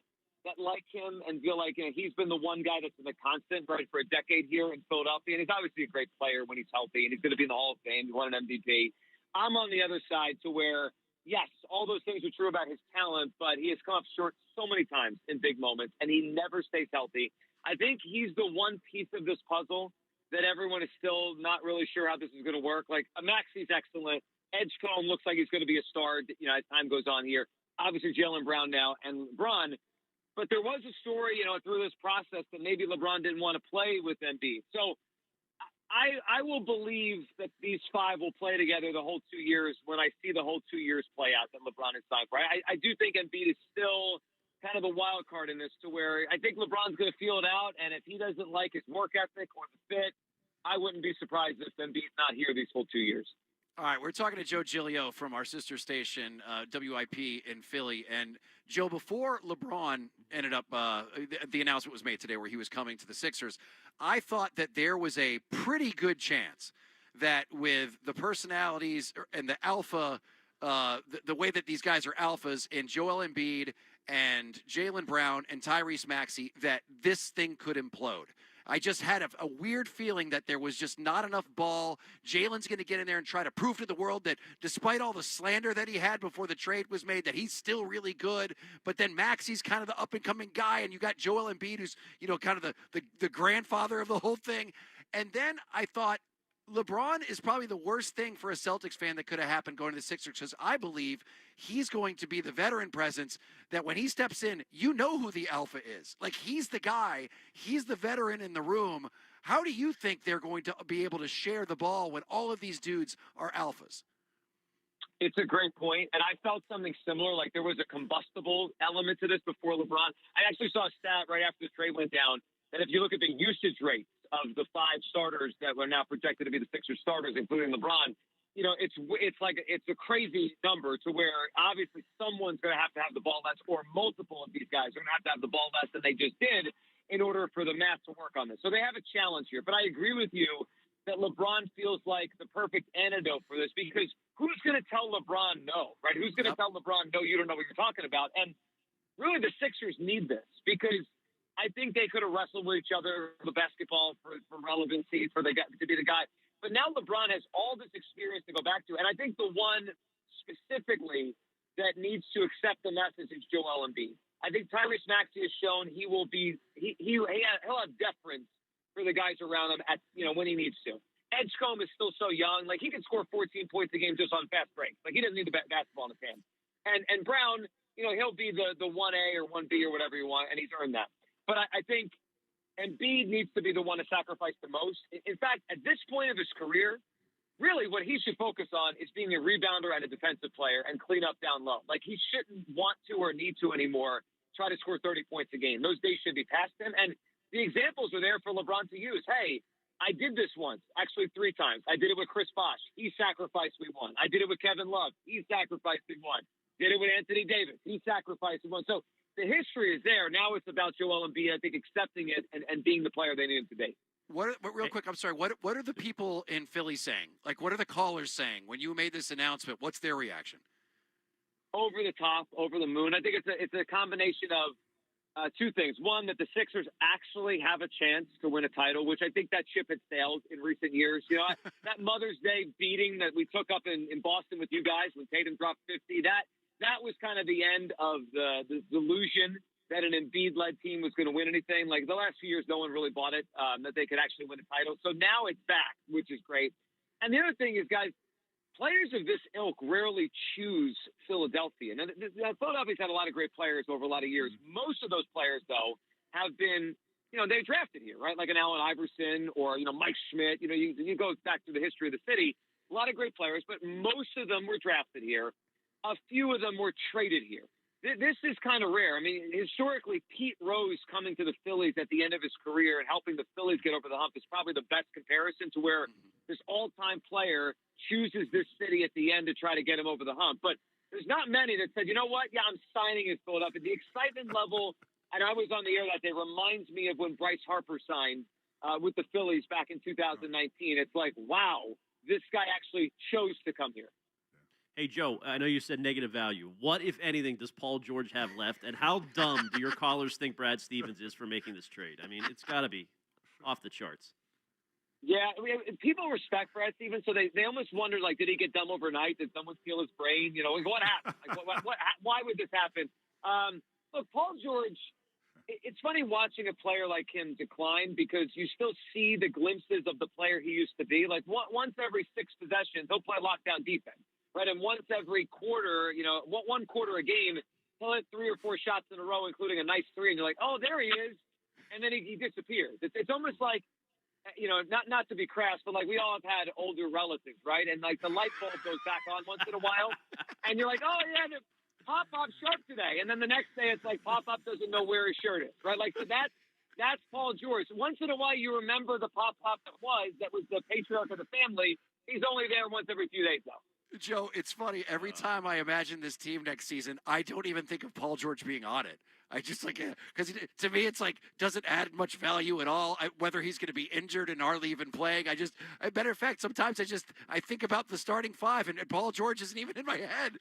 like him and feel like, you know, he's been the one guy that's been the constant, right, for a decade here in Philadelphia. And he's obviously a great player when he's healthy, and he's going to be in the Hall of Fame. He won an MVP. I'm on the other side to where, yes, all those things are true about his talent, but he has come up short so many times in big moments, and he never stays healthy. I think he's the one piece of this puzzle that everyone is still not really sure how this is going to work. Like, Maxi's excellent. Edgecombe looks like he's going to be a star, you know, as time goes on here. Obviously, Jaylen Brown now and LeBron. But there was a story, you know, through this process that maybe LeBron didn't want to play with Embiid. So I will believe that these 5 will play together the whole 2 years when I see the whole 2 years play out that LeBron is signed for. I do think Embiid is still kind of a wild card in this, to where I think LeBron's going to feel it out. And if he doesn't like his work ethic or the fit, I wouldn't be surprised if Embiid's not here these full 2 years. All right, we're talking to Joe Giglio from our sister station, WIP in Philly. And, Joe, before LeBron ended up, the announcement was made today where he was coming to the Sixers, I thought that there was a pretty good chance that with the personalities and the alpha, the way that these guys are alphas in Joel Embiid and Jaylen Brown and Tyrese Maxey, that this thing could implode. I just had a weird feeling that there was just not enough ball. Jalen's going to get in there and try to prove to the world that despite all the slander that he had before the trade was made, that he's still really good. But then Maxey's kind of the up-and-coming guy, and you got Joel Embiid, who's, you know, kind of the grandfather of the whole thing. And then I thought, LeBron is probably the worst thing for a Celtics fan that could have happened going to the Sixers, because I believe he's going to be the veteran presence that when he steps in, you know who the alpha is. Like, he's the guy. He's the veteran in the room. How do you think they're going to be able to share the ball when all of these dudes are alphas? It's a great point, and I felt something similar. Like, there was a combustible element to this before LeBron. I actually saw a stat right after the trade went down that if you look at the usage rates of the 5 starters that were now projected to be the Sixers starters, including LeBron, it's a crazy number to where obviously someone's going to have the ball less, or multiple of these guys are going to have the ball less than they just did in order for the math to work on this. So they have a challenge here. But I agree with you that LeBron feels like the perfect antidote for this, because who's going to tell LeBron no, right? Who's going to tell LeBron, no, you don't know what you're talking about? And really the Sixers need this, because I think they could have wrestled with each other for the basketball for relevancy, for the guy to be the guy. But now LeBron has all this experience to go back to. And I think the one specifically that needs to accept the message is Joel Embiid. I think Tyrese Maxey has shown he'll have deference for the guys around him when he needs to. Edgecombe is still so young. Like, he can score 14 points a game just on fast breaks. Like, he doesn't need the basketball in his hand. And Brown, he'll be the 1A or 1B or whatever you want, and he's earned that. But I think Embiid needs to be the one to sacrifice the most. In fact, at this point of his career, really what he should focus on is being a rebounder and a defensive player and clean up down low. Like, he shouldn't want to or need to anymore try to score 30 points a game. Those days should be past him. And the examples are there for LeBron to use. Hey, I did this once, actually 3 times. I did it with Chris Bosh. He sacrificed, we won. I did it with Kevin Love. He sacrificed, we won. Did it with Anthony Davis. He sacrificed, we won. So the history is there. Now it's about Joel Embiid, I think, accepting it and being the player they need him to be. Real quick, I'm sorry. What are the people in Philly saying? Like, what are the callers saying when you made this announcement? What's their reaction? Over the top, over the moon. I think it's a combination of 2 things. One, that the Sixers actually have a chance to win a title, which I think that ship had sailed in recent years. That Mother's Day beating that we took up in Boston with you guys when Tatum dropped 50, that was kind of the end of the delusion that an Embiid-led team was going to win anything. Like, the last few years, no one really bought it, that they could actually win a title. So now it's back, which is great. And the other thing is, guys, players of this ilk rarely choose Philadelphia. And Philadelphia's had a lot of great players over a lot of years. Most of those players, though, have been, they're drafted here, right? Like an Allen Iverson or, Mike Schmidt. You go back to the history of the city, a lot of great players, but most of them were drafted here. A few of them were traded here. This is kind of rare. I mean, historically, Pete Rose coming to the Phillies at the end of his career and helping the Phillies get over the hump is probably the best comparison to where this all-time player chooses this city at the end to try to get him over the hump. But there's not many that said, you know what? Yeah, I'm signing in Philadelphia. The excitement level, and I was on the air that day, reminds me of when Bryce Harper signed with the Phillies back in 2019. It's like, wow, this guy actually chose to come here. Hey, Joe, I know you said negative value. What, if anything, does Paul George have left? And how dumb do your callers think Brad Stevens is for making this trade? I mean, it's got to be off the charts. Yeah, people respect Brad Stevens, so they almost wonder, like, did he get dumb overnight? Did someone steal his brain? What happened? Like, why would this happen? Look, Paul George, it's funny watching a player like him decline, because you still see the glimpses of the player he used to be. Like, once every 6 possessions, he'll play lockdown defense. Right, and once every quarter, 1 quarter a game, he'll hit 3 or 4 shots in a row, including a nice 3, and you're like, oh, there he is, and then he disappears. It's almost like, not to be crass, but like we all have had older relatives, right? And like the light bulb goes back on once in a while, and you're like, oh yeah, the Pop-Pop's sharp today, and then the next day it's like Pop-Pop doesn't know where his shirt is, right? Like, so that's Paul George. Once in a while you remember the Pop-Pop that was the patriarch of the family. He's only there once every few days, though. Joe, it's funny. Every time I imagine this team next season, I don't even think of Paul George being on it. I just because to me, it's like doesn't add much value at all. Whether he's going to be injured and hardly even playing, matter of fact, sometimes I think about the starting 5 and Paul George isn't even in my head.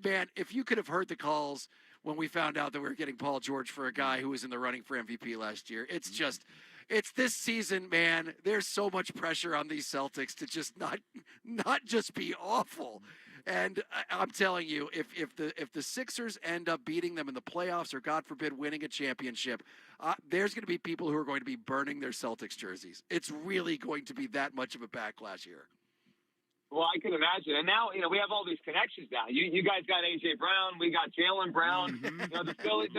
Man, if you could have heard the calls when we found out that we were getting Paul George for a guy who was in the running for MVP last year, it's just. It's this season, man. There's so much pressure on these Celtics to just not just be awful. And I'm telling you, if the Sixers end up beating them in the playoffs or, God forbid, winning a championship, there's going to be people who are going to be burning their Celtics jerseys. It's really going to be that much of a backlash here. Well, I can imagine. And now, we have all these connections now. You guys got A.J. Brown. We got Jaylen Brown. The Phillies.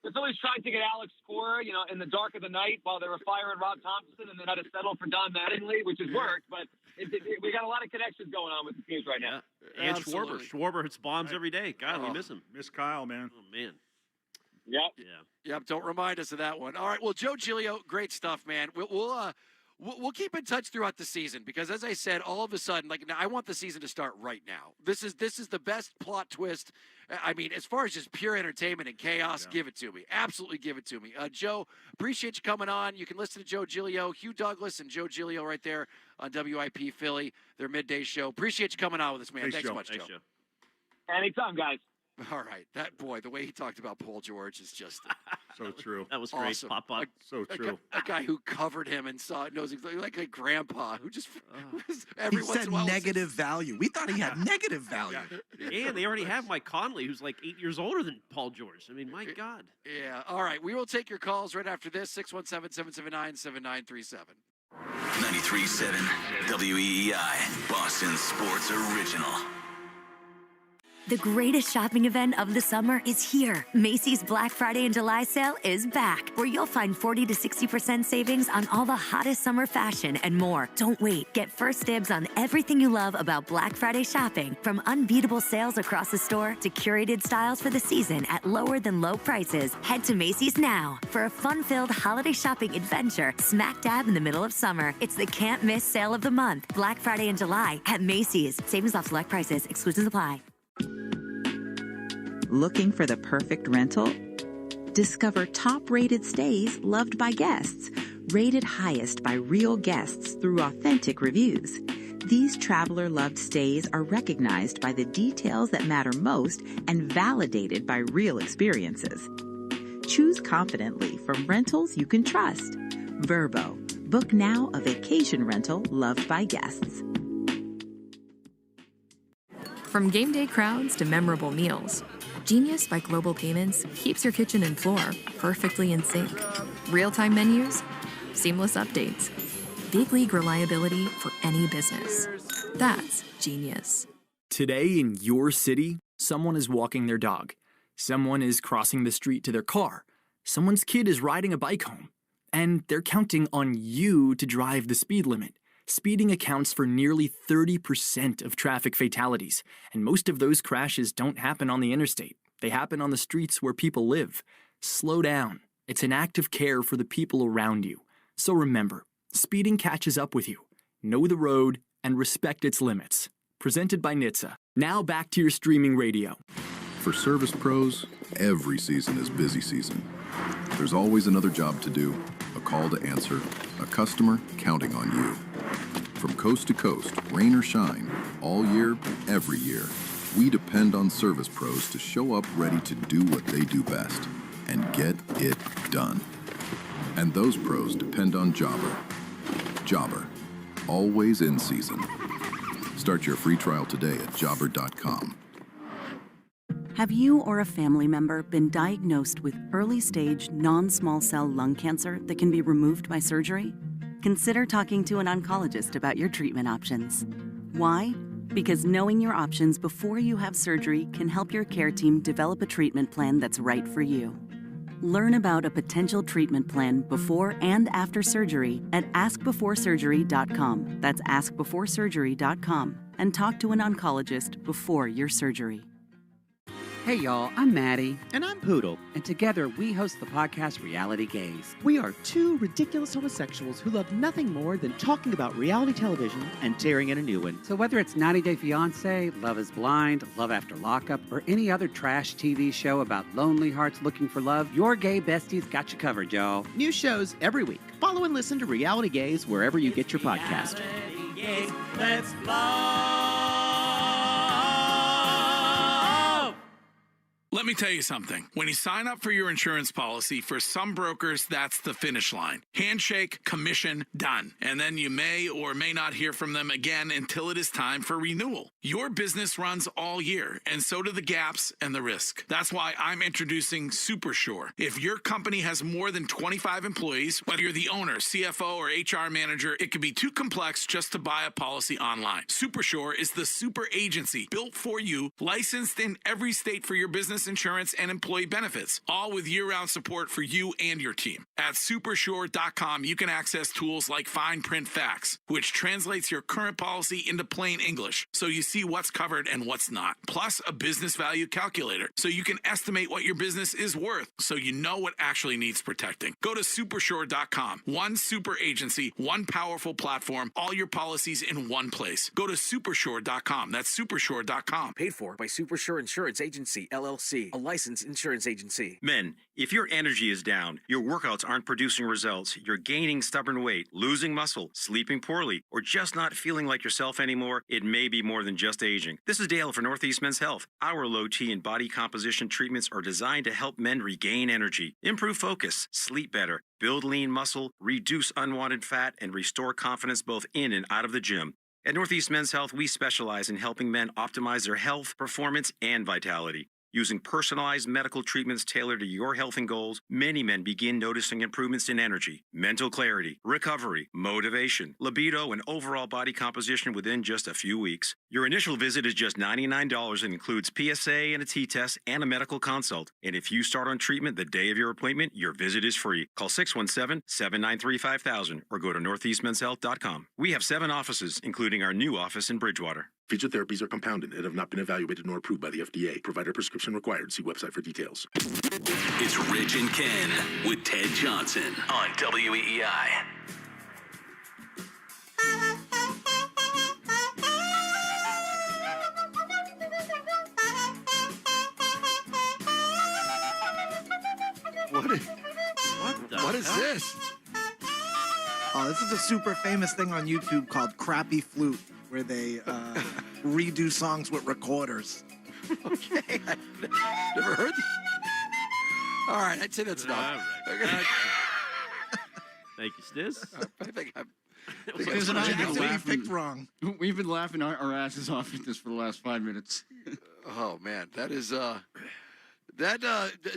The Phillies tried to get Alex Cora, in the dark of the night while they were firing Rob Thompson, and then had to settle for Don Mattingly, which has worked. But we got a lot of connections going on with the teams right now. Yeah. And Schwarber hits bombs every day. God, we miss him. Miss Kyle, man. Oh, man. Yep. Yeah. Yep. Don't remind us of that one. All right. Well, Joe Giglio, great stuff, man. we'll keep in touch throughout the season because, as I said, all of a sudden, like now, I want the season to start right now. This is the best plot twist. I mean, as far as just pure entertainment and chaos, give it to me. Absolutely give it to me. Joe, appreciate you coming on. You can listen to Joe Giglio, Hugh Douglas, and Joe Giglio right there on WIP Philly, their midday show. appreciate you coming on with us, man. Thanks so much, Joe. Anytime, guys. All right. That boy, the way he talked about Paul George is just so true. That was great. Awesome. Pop. So true. A guy who covered him and knows exactly, like a grandpa who just He said negative value. We thought he had negative value. And they already have Mike Conley, who's like 8 years older than Paul George. I mean, my God. Yeah. All right. We will take your calls right after this. 617-779-7937. 93.7 WEEI, Boston Sports Original. The greatest shopping event of the summer is here. Macy's Black Friday and July sale is back, where you'll find 40 to 60% savings on all the hottest summer fashion and more. Don't wait. Get first dibs on everything you love about Black Friday shopping, from unbeatable sales across the store to curated styles for the season at lower than low prices. Head to Macy's now for a fun-filled holiday shopping adventure smack dab in the middle of summer. It's the can't miss sale of the month. Black Friday and July at Macy's. Savings off select prices. Exclusions apply. Looking for the perfect rental? Discover top-rated stays loved by guests, rated highest by real guests through authentic reviews. These traveler-loved stays are recognized by the details that matter most and validated by real experiences. Choose confidently from rentals you can trust. Vrbo. Book now a vacation rental loved by guests. From game day crowds to memorable meals, Genius by Global Payments keeps your kitchen and floor perfectly in sync. Real-time menus, seamless updates, big league reliability for any business. That's genius. Today in your city, someone is walking their dog. Someone is crossing the street to their car. Someone's kid is riding a bike home. And they're counting on you to drive the speed limit. Speeding accounts for nearly 30% of traffic fatalities, and most of those crashes don't happen on the interstate. They happen on the streets where people live. Slow down. It's an act of care for the people around you. So remember, speeding catches up with you. Know the road and respect its limits. Presented by NHTSA. Now back to your streaming radio. For service pros, every season is busy season. There's always another job to do, a call to answer, a customer counting on you. From coast to coast, rain or shine, all year, every year, we depend on service pros to show up ready to do what they do best and get it done. And those pros depend on Jobber. Jobber, always in season. Start your free trial today at jobber.com. Have you or a family member been diagnosed with early-stage non-small cell lung cancer that can be removed by surgery? Consider talking to an oncologist about your treatment options. Why? Because knowing your options before you have surgery can help your care team develop a treatment plan that's right for you. Learn about a potential treatment plan before and after surgery at askbeforesurgery.com. That's askbeforesurgery.com. And talk to an oncologist before your surgery. Hey y'all, I'm Maddie. And I'm Poodle. And together we host the podcast Reality Gaze. We are two ridiculous homosexuals who love nothing more than talking about reality television and tearing in a new one. So whether it's 90 Day Fiancé, Love is Blind, Love After Lockup, or any other trash TV show about lonely hearts looking for love, your gay besties got you covered, y'all. New shows every week. Follow and listen to Reality Gaze wherever you get your podcast. Let's love. Let me tell you something. When you sign up for your insurance policy, for some brokers, that's the finish line. Handshake, commission, done. And then you may or may not hear from them again until it is time for renewal. Your business runs all year, and so do the gaps and the risk. That's why I'm introducing SuperSure. If your company has more than 25 employees, whether you're the owner, CFO, or HR manager, it could be too complex just to buy a policy online. SuperSure is the super agency built for you, licensed in every state for your business insurance, insurance, and employee benefits, all with year-round support for you and your team. At Supersure.com, you can access tools like Fine Print Facts, which translates your current policy into plain English, so you see what's covered and what's not. Plus, a business value calculator, so you can estimate what your business is worth, so you know what actually needs protecting. Go to Supersure.com. One super agency, one powerful platform, all your policies in one place. Go to Supersure.com. That's Supersure.com. Paid for by Supersure Insurance Agency, LLC, a licensed insurance agency. Men, if your energy is down, your workouts aren't producing results, you're gaining stubborn weight, losing muscle, sleeping poorly, or just not feeling like yourself anymore, it may be more than just aging. This is Dale for Northeast Men's Health. Our low T and body composition treatments are designed to help men regain energy, improve focus, sleep better, build lean muscle, reduce unwanted fat, and restore confidence both in and out of the gym. At Northeast Men's Health, we specialize in helping men optimize their health, performance, and vitality. Using personalized medical treatments tailored to your health and goals, many men begin noticing improvements in energy, mental clarity, recovery, motivation, libido, and overall body composition within just a few weeks. Your initial visit is just $99 and includes PSA and a T-test and a medical consult. And if you start on treatment the day of your appointment, your visit is free. Call 617-793-5000 or go to northeastmenshealth.com. We have 7 offices, including our new office in Bridgewater. Future therapies are compounded and have not been evaluated nor approved by the FDA. Provider prescription required. See website for details. It's Rich and Ken with Ted Johnson on WEEI. What is this? Oh, this is a super famous thing on YouTube called Crappy Flute, where they redo songs with recorders. Okay, I've never heard that. All right, I'd say that's enough. All right. Thank you, Stiz. I think I'm... Stiz and I accidentally picked wrong. We've been laughing our asses off at this for the last 5 minutes. Oh, man, that is... That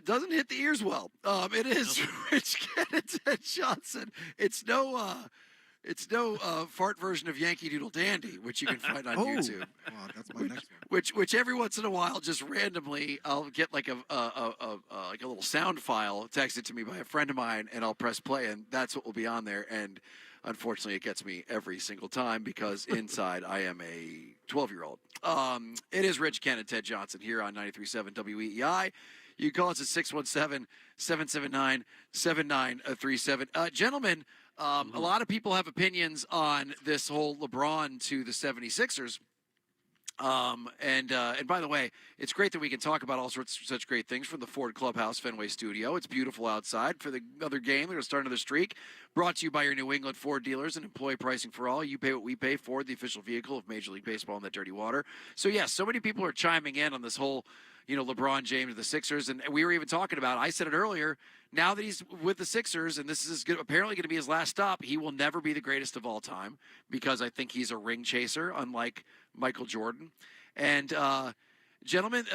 doesn't hit the ears well. It is Rich Ken Johnson. It's no fart version of Yankee Doodle Dandy, which you can find on YouTube. Wow, that's my next one. Which every once in a while, just randomly, I'll get like a little sound file texted to me by a friend of mine, and I'll press play, and that's what will be on there. And unfortunately, it gets me every single time because inside I am a 12-year-old. It is Rich Ken and Ted Johnson here on 93.7 WEEI. You can call us at 617-779-7937. Gentlemen, a lot of people have opinions on this whole LeBron to the 76ers. And by the way, it's great that we can talk about all sorts of such great things from the Ford Clubhouse Fenway Studio. It's beautiful outside. For the other game, they're going to start another streak. Brought to you by your New England Ford dealers and employee pricing for all. You pay what we pay. Ford, the official vehicle of Major League Baseball in that dirty water. So yes, so many people are chiming in on this whole, LeBron James and the Sixers, and we were even talking about, I said it earlier, now that he's with the Sixers, and this is apparently going to be his last stop, he will never be the greatest of all time because I think he's a ring chaser, unlike Michael Jordan. And, gentlemen,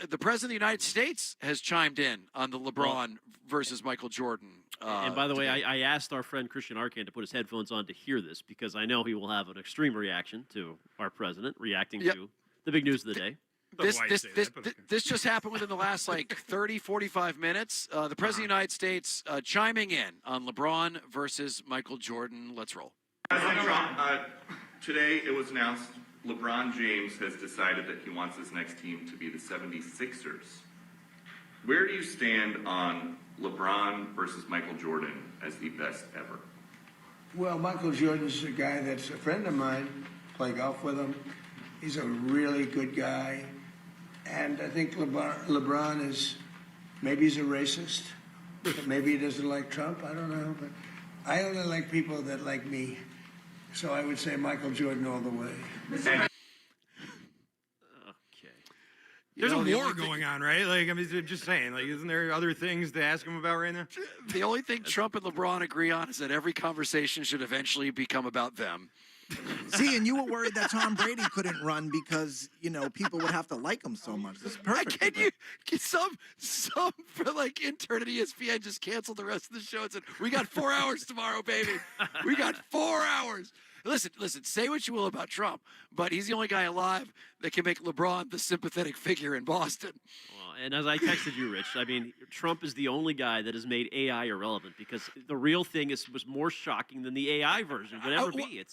the President of the United States has chimed in on the LeBron versus Michael Jordan. And by the way, I asked our friend Christian Arcand to put his headphones on to hear this because I know he will have an extreme reaction to our president reacting to the big news of the day. This just happened within the last 30, 45 minutes. The President of the United States chiming in on LeBron versus Michael Jordan. Let's roll. Today it was announced LeBron James has decided that he wants his next team to be the 76ers. Where do you stand on LeBron versus Michael Jordan as the best ever? Well, Michael Jordan's a guy that's a friend of mine. Play golf with him. He's a really good guy. And I think LeBron is, maybe he's a racist. Maybe he doesn't like Trump. I don't know. But I only like people that like me. So I would say Michael Jordan all the way. There's a war going on, right? I'm just saying. Isn't there other things to ask him about right now? The only thing Trump and LeBron agree on is that every conversation should eventually become about them. See, and you were worried that Tom Brady couldn't run because, people would have to like him so much. This is perfect. Some for intern at ESPN just canceled the rest of the show and said, we got 4 hours tomorrow, baby. We got 4 hours. listen, say what you will about Trump, but he's the only guy alive that can make LeBron the sympathetic figure in Boston. Well, and as I texted you, Rich, I mean, Trump is the only guy that has made AI irrelevant because the real thing was more shocking than the AI version would ever be.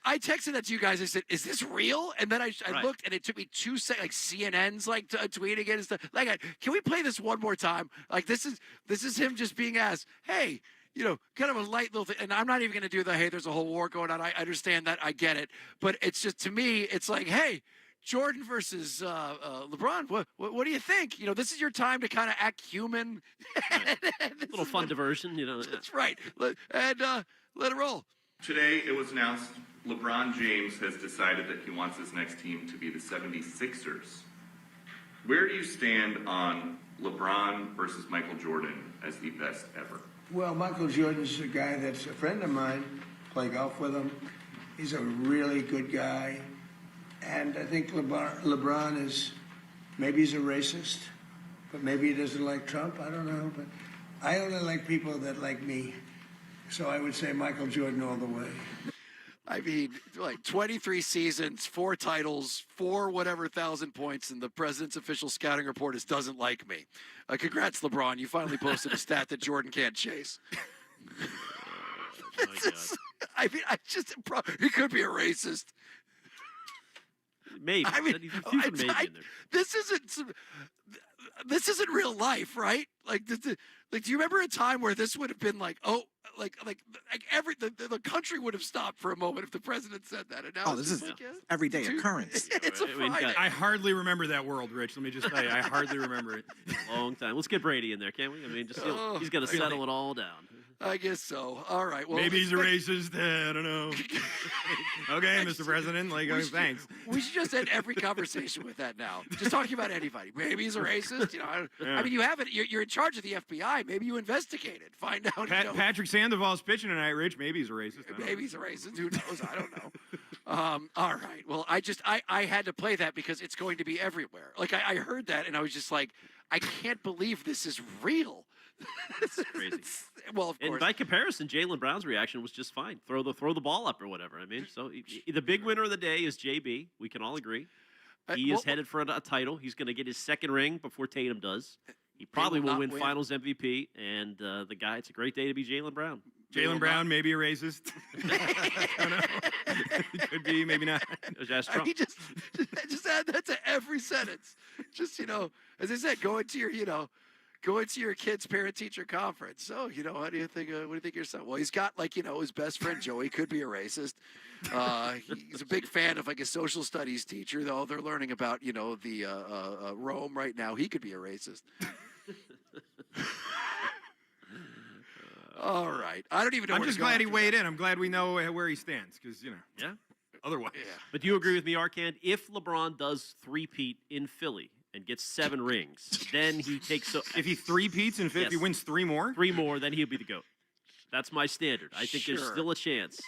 I texted that to you guys. I said, "Is this real?" And then I looked, and it took me 2 seconds. Like CNN's tweeting it and stuff. Can we play this one more time? Like this is him just being asked, "Hey." Kind of a light little thing. And I'm not even going to do hey, there's a whole war going on. I understand that. I get it. But it's just, to me, it's like, hey, Jordan versus LeBron, what do you think? This is your time to kind of act human. Little fun diversion, That's right. And let it roll. Today, it was announced LeBron James has decided that he wants his next team to be the 76ers. Where do you stand on LeBron versus Michael Jordan as the best ever? Well, Michael Jordan's a guy that's a friend of mine. Play golf with him. He's a really good guy. And I think LeBron is, maybe he's a racist, but maybe he doesn't like Trump. I don't know. But I only like people that like me. So I would say Michael Jordan all the way. I mean, 23 seasons, 4 titles, 4 whatever thousand points, and the president's official scouting report is doesn't like me. Congrats, LeBron. You finally posted a stat that Jordan can't chase. He could be a racist. Maybe. I mean, this isn't real life, right? Do you remember a time where this would have been the country would have stopped for a moment if the president said that? And now this is everyday occurrence. It's a Friday. I hardly remember that world, Rich. Let me just tell you, I hardly remember it. Long time. Let's get Brady in there, can't we? I mean, he's going to settle it all down. I guess so. All right. Well, maybe he's a racist. I don't know. Okay, Mr. President. Thanks. We should just end every conversation with that now. Just talking about anybody. Maybe he's a racist. I mean, you have it. You're in charge of the FBI. Maybe you investigate it. Find out. Patrick Sandoval's pitching tonight, Rich. Maybe he's a racist. Maybe he's a racist. Who knows? I don't know. All right. Well, I had to play that because it's going to be everywhere. I heard that and I was just like, I can't believe this is real. It's crazy. Well, of course. And by comparison, Jaylen Brown's reaction was just fine. Throw the ball up or whatever. I mean, so the big winner of the day is JB. We can all agree. He is headed for a title. He's going to get his second ring before Tatum does. He probably will win Finals MVP. And the guy, it's a great day to be Jaylen Brown. Jaylen Brown, maybe a racist. I don't know. Could be, maybe not. I mean, just add that to every sentence. Just, as I said, go into your kid's parent-teacher conference. So, what do you think of your son? Well, he's got, his best friend, Joey, could be a racist. He's a big fan of, a social studies teacher, though they're learning about, the Rome right now. He could be a racist. All right. I don't even know I'm just glad he weighed in. I'm glad we know where he stands, because, Yeah. Otherwise. Yeah. But do you agree with me, Arcand? If LeBron does three-peat in Philly and gets 7 rings, then he takes... If he three-peats in Philly, he wins 3 more? 3 more, then he'll be the GOAT. That's my standard. I think there's still a chance.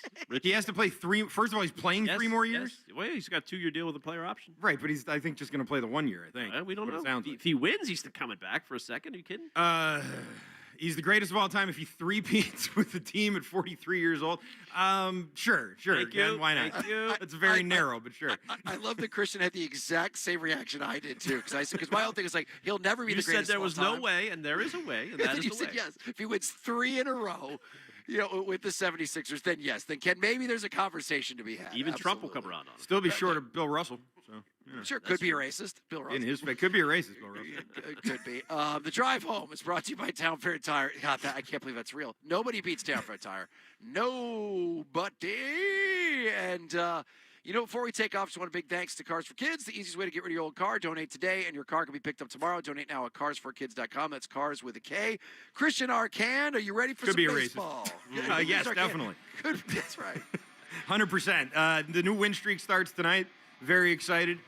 He has to play 3... First of all, he's playing 3 more years? Yes. Well, he's got a 2-year deal with a player option. Right, but he's, I think, just going to play the 1 year, I think. We don't know. If he wins, he's coming back for a second. Are you kidding? He's the greatest of all time if he three-peats with the team at 43 years old. Sure. Thank you. Why not? Thank you. It's very narrow, but sure. I love that Christian had the exact same reaction I did, too. Because my whole thing is he'll never be the greatest You said there of was all time. no way, and there is a way, and that is you the said way. yes. If he wins 3 in a row, with the 76ers, then yes. Then maybe there's a conversation to be had. Even Trump will come around on it. Still be short of Bill Russell. So, Sure, could be a racist. Bill Russell. In his face, could be a racist, Bill Russell. Could be. The drive home is brought to you by Town Fair Tire. God, I can't believe that's real. Nobody beats Town Fair Tire. Nobody. And, before we take off, just want a big thanks to Cars for Kids, the easiest way to get rid of your old car. Donate today, and your car can be picked up tomorrow. Donate now at carsforkids.com. That's cars with a K. Christian Arcand, are you ready for some baseball? Yes, definitely. That's right. 100%. The new win streak starts tonight. Very excited.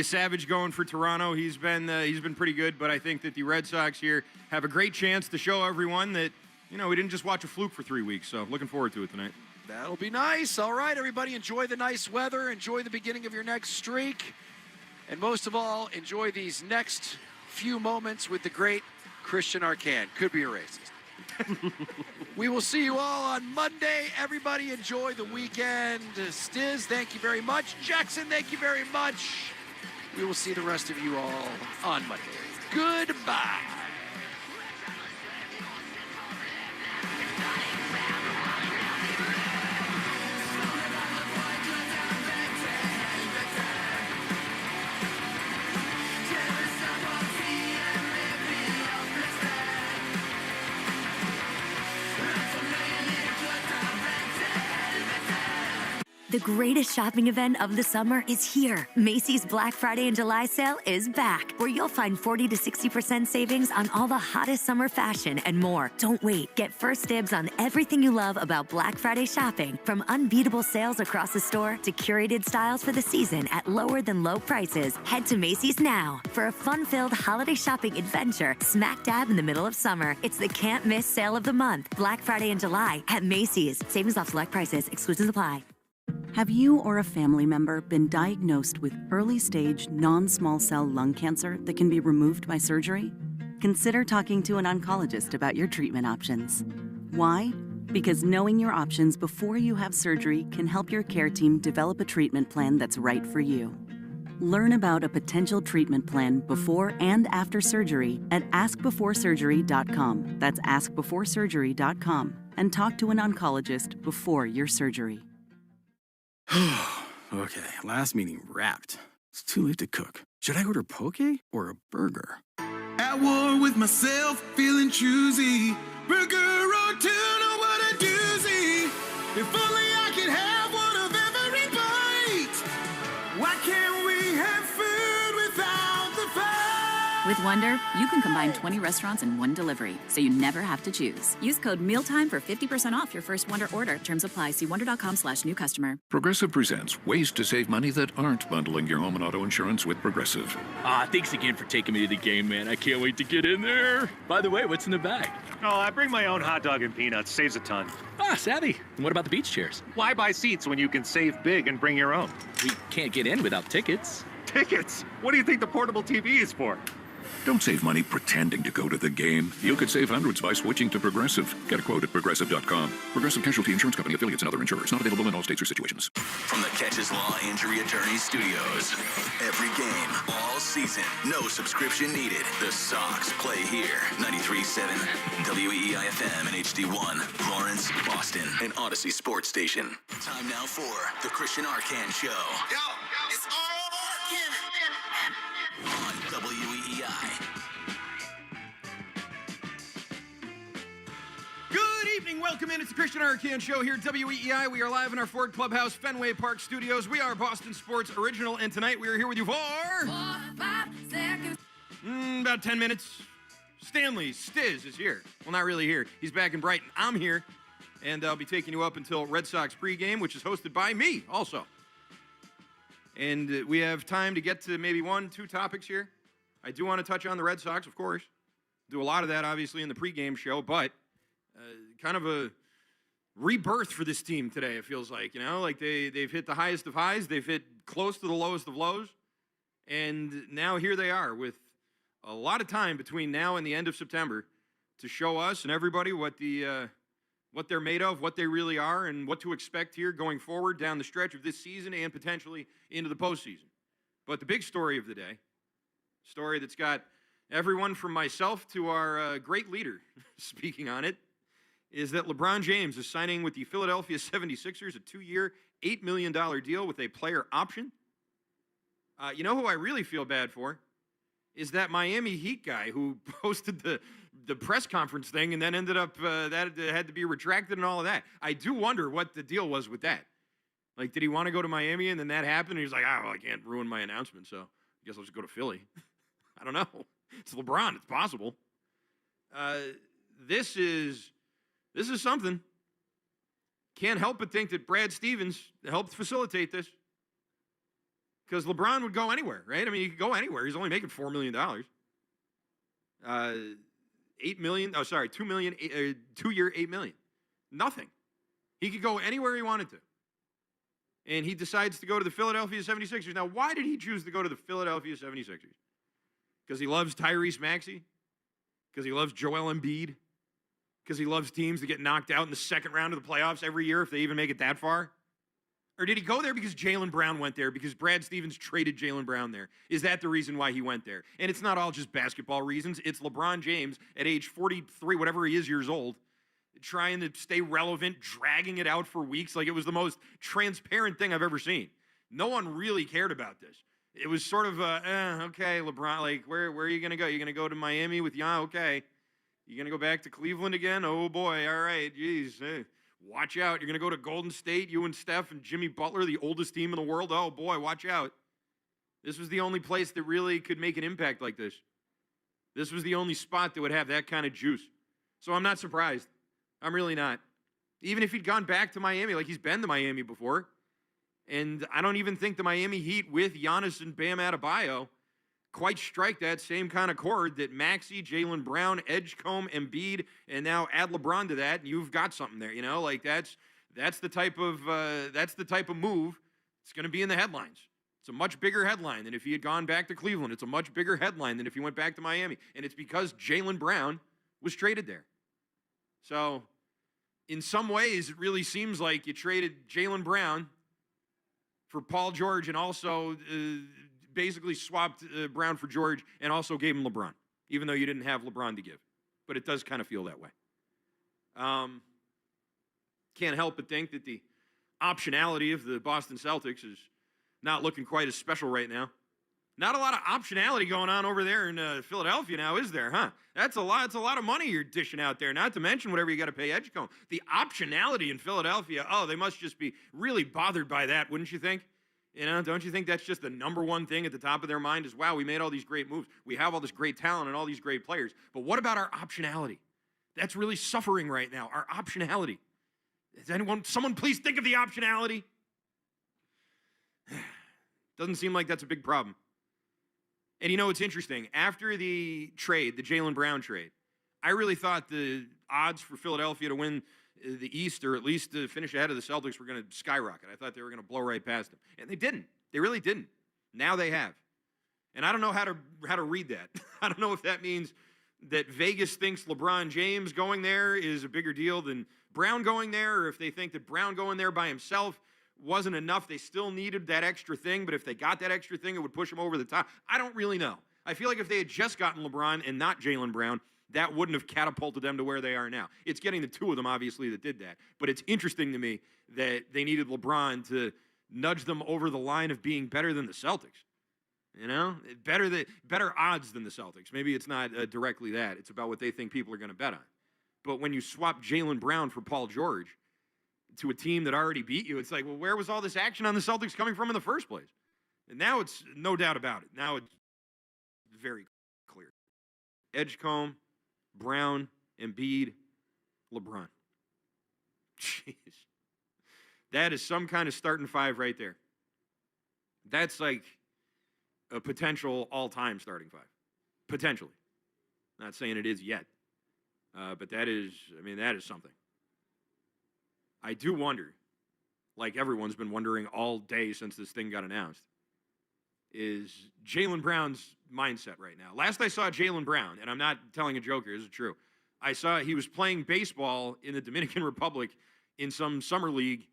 Savage going for Toronto. He's been pretty good, but I think that the Red Sox here have a great chance to show everyone that, we didn't just watch a fluke for 3 weeks. So looking forward to it tonight. That'll be nice. All right, everybody, enjoy the nice weather. Enjoy the beginning of your next streak. And most of all, enjoy these next few moments with the great Christian Arcand. Could be a racist. We will see you all on Monday. Everybody enjoy the weekend. Stiz, thank you very much. Jackson, thank you very much. We will see the rest of you all on Monday. Goodbye. The greatest shopping event of the summer is here. Macy's Black Friday and July sale is back, where you'll find 40 to 60% savings on all the hottest summer fashion and more. Don't wait. Get first dibs on everything you love about Black Friday shopping, from unbeatable sales across the store to curated styles for the season at lower than low prices. Head to Macy's now for a fun-filled holiday shopping adventure smack dab in the middle of summer. It's the can't-miss sale of the month, Black Friday and July at Macy's. Savings off select prices. Exclusions apply. Have you or a family member been diagnosed with early-stage non-small cell lung cancer that can be removed by surgery? Consider talking to an oncologist about your treatment options. Why? Because knowing your options before you have surgery can help your care team develop a treatment plan that's right for you. Learn about a potential treatment plan before and after surgery at askbeforesurgery.com. That's askbeforesurgery.com. And talk to an oncologist before your surgery. Okay, last meeting wrapped. It's too late to cook. Should I order poke or a burger? At war with myself, feeling choosy. Burger or tuna, what a doozy. If only I could have one of every bite. Why can't we have food without the fight? With Wonder, you can combine 20 restaurants in one delivery, so you never have to choose. Use code MEALTIME for 50% off your first Wonder order. Terms apply. See wonder.com/new customer. Progressive presents ways to save money that aren't bundling your home and auto insurance with Progressive. Thanks again for taking me to the game, man. I can't wait to get in there. By the way, what's in the bag? Oh, I bring my own hot dog and peanuts. Saves a ton. Savvy. And what about the beach chairs? Why buy seats when you can save big and bring your own? We can't get in without tickets. Tickets? What do you think the portable TV is for? Don't save money pretending to go to the game. You could save hundreds by switching to Progressive. Get a quote at Progressive.com. Progressive Casualty Insurance Company, affiliates, and other insurers. Not available in all states or situations. From the Catches Law Injury Attorney Studios. Every game, all season, no subscription needed. The Sox play here. 93.7 WEEI-FM and HD1. Lawrence, Boston, and Odyssey Sports Station. Time now for the Christian Arcan Show. Yo, it's all Arcan. On WEEI. Good evening. Welcome in. It's the Christian Arcan Show here at WEEI. We are live in our Ford Clubhouse Fenway Park studios. We are Boston Sports Original, and tonight we are here with you for 5 seconds. About 10 minutes. Stanley Stiz is here. Well, not really here. He's back in Brighton. I'm here, and I'll be taking you up until Red Sox pregame, which is hosted by me also. And we have time to get to maybe 1-2 topics here. I do want to touch on the Red Sox, of course. Do a lot of that, obviously, in the pregame show, but kind of a rebirth for this team today, it feels like. You know, like they've hit the highest of highs. They've hit close to the lowest of lows. And now here they are with a lot of time between now and the end of September to show us and everybody what they're made of, what they really are, and what to expect here going forward down the stretch of this season and potentially into the postseason. But the big story of the day, story that's got everyone from myself to our great leader speaking on it, is that LeBron James is signing with the Philadelphia 76ers a 2-year, $8 million deal with a player option. You know who I really feel bad for? Is that Miami Heat guy who posted the press conference thing and then ended up that had to be retracted and all of that. I do wonder what the deal was with that. Like, did he want to go to Miami and then that happened? And he was like, well, I can't ruin my announcement, so I guess I'll just go to Philly. I don't know. It's LeBron. It's possible. This is something. Can't help but think that Brad Stevens helped facilitate this. Because LeBron would go anywhere, right? I mean, he could go anywhere. He's only making $4 million. $8 million. Oh, sorry, $2 million. 2-year, $8 million. Nothing. He could go anywhere he wanted to. And he decides to go to the Philadelphia 76ers. Now, why did he choose to go to the Philadelphia 76ers? Because he loves Tyrese Maxey? Because he loves Joel Embiid? because he loves teams that get knocked out in the second round of the playoffs every year if they even make it that far? Or did he go there because Jaylen Brown went there, because Brad Stevens traded Jaylen Brown there? Is that the reason why he went there? And it's not all just basketball reasons. It's LeBron James at age 43, whatever he is years old, trying to stay relevant, dragging it out for weeks. Like, it was the most transparent thing I've ever seen. No one really cared about this. It was sort of okay, LeBron, like, where are you going to go? You're going to go to Miami with okay. You going to go back to Cleveland again? Oh, boy, all right, geez. Watch out. You're going to go to Golden State, you and Steph and Jimmy Butler, the oldest team in the world? Oh, boy, watch out. This was the only place that really could make an impact like this. This was the only spot that would have that kind of juice. So I'm not surprised. I'm really not. Even if he'd gone back to Miami, like he's been to Miami before, and I don't even think the Miami Heat with Giannis and Bam Adebayo quite strike that same kind of chord that Maxey, Jaylen Brown, Edgecombe, Embiid, and now add LeBron to that, and you've got something there. You know, like that's the type of move. It's going to be in the headlines. It's a much bigger headline than if he had gone back to Cleveland. It's a much bigger headline than if he went back to Miami, and it's because Jaylen Brown was traded there. So, in some ways, it really seems like you traded Jaylen Brown for Paul George and also basically swapped Brown for George and also gave him LeBron, even though you didn't have LeBron to give. But it does kind of feel that way. Can't help but think that the optionality of the Boston Celtics is not looking quite as special right now. Not a lot of optionality going on over there in Philadelphia now, is there, huh? That's a lot. It's a lot of money you're dishing out there, not to mention whatever you got to pay Edgecombe. The optionality in Philadelphia, oh, they must just be really bothered by that, wouldn't you think? You know, don't you think that's just the number one thing at the top of their mind is, wow, we made all these great moves. We have all this great talent and all these great players. But what about our optionality? That's really suffering right now, our optionality. Someone please think of the optionality? Doesn't seem like that's a big problem. And you know, it's interesting. After the trade, the Jaylen Brown trade, I really thought the odds for Philadelphia to win the East, or at least to finish ahead of the Celtics, were going to skyrocket. I thought they were going to blow right past them. And they didn't. They really didn't. Now they have. And I don't know how to read that. I don't know if that means that Vegas thinks LeBron James going there is a bigger deal than Brown going there, or if they think that Brown going there by himself wasn't enough. They still needed that extra thing, but if they got that extra thing, it would push them over the top. I don't really know. I feel like if they had just gotten LeBron and not Jaylen Brown, that wouldn't have catapulted them to where they are now. It's getting the two of them, obviously, that did that. But it's interesting to me that they needed LeBron to nudge them over the line of being better than the Celtics. You know? Better odds than the Celtics. Maybe it's not directly that. It's about what they think people are going to bet on. But when you swap Jaylen Brown for Paul George to a team that already beat you, it's like, well, where was all this action on the Celtics coming from in the first place? And now it's no doubt about it. Now it's very clear. Edgecombe, Brown, Embiid, LeBron. Jeez. That is some kind of starting five right there. That's like a potential all-time starting five. Potentially. Not saying it is yet. But that is something. I do wonder, like everyone's been wondering all day since this thing got announced, is Jaylen Brown's mindset right now. Last I saw Jaylen Brown, and I'm not telling a joke here, this is true, I saw he was playing baseball in the Dominican Republic in some summer league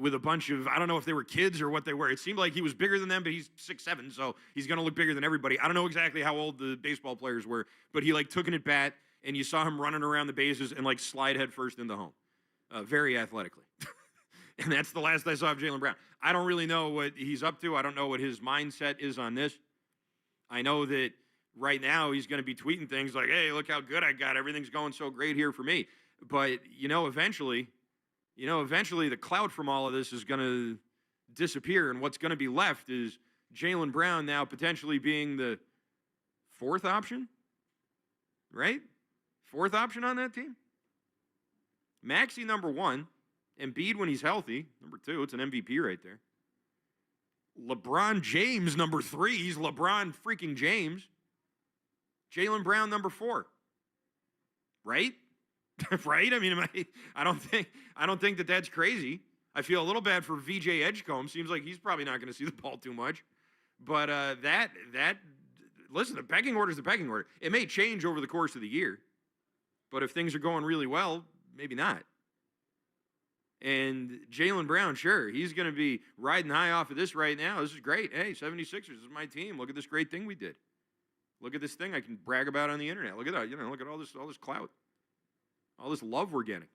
with a bunch of, I don't know if they were kids or what they were. It seemed like he was bigger than them, but he's 6'7", so he's going to look bigger than everybody. I don't know exactly how old the baseball players were, but he like took an at bat, and you saw him running around the bases and like slide head first into home. Very athletically. And that's the last I saw of Jaylen Brown. I don't really know what he's up to. I don't know what his mindset is on this. I know that right now he's going to be tweeting things like, hey, look how good I got. Everything's going so great here for me. But, eventually the clout from all of this is going to disappear. And what's going to be left is Jaylen Brown now potentially being the fourth option, right? Fourth option on that team. Maxey, number one. Embiid when he's healthy, number two. It's an MVP right there. LeBron James, number three. He's LeBron freaking James. Jaylen Brown, number four. Right? Right? I mean, I don't think that that's crazy. I feel a little bad for VJ Edgecombe. Seems like he's probably not going to see the ball too much. But listen, the pecking order is the pecking order. It may change over the course of the year. But if things are going really well, maybe not. And Jaylen Brown, sure, he's going to be riding high off of this right now. This is great. Hey, 76ers is my team. Look at this great thing we did. Look at this thing I can brag about on the internet. Look at that. Look at all this clout, all this love we're getting.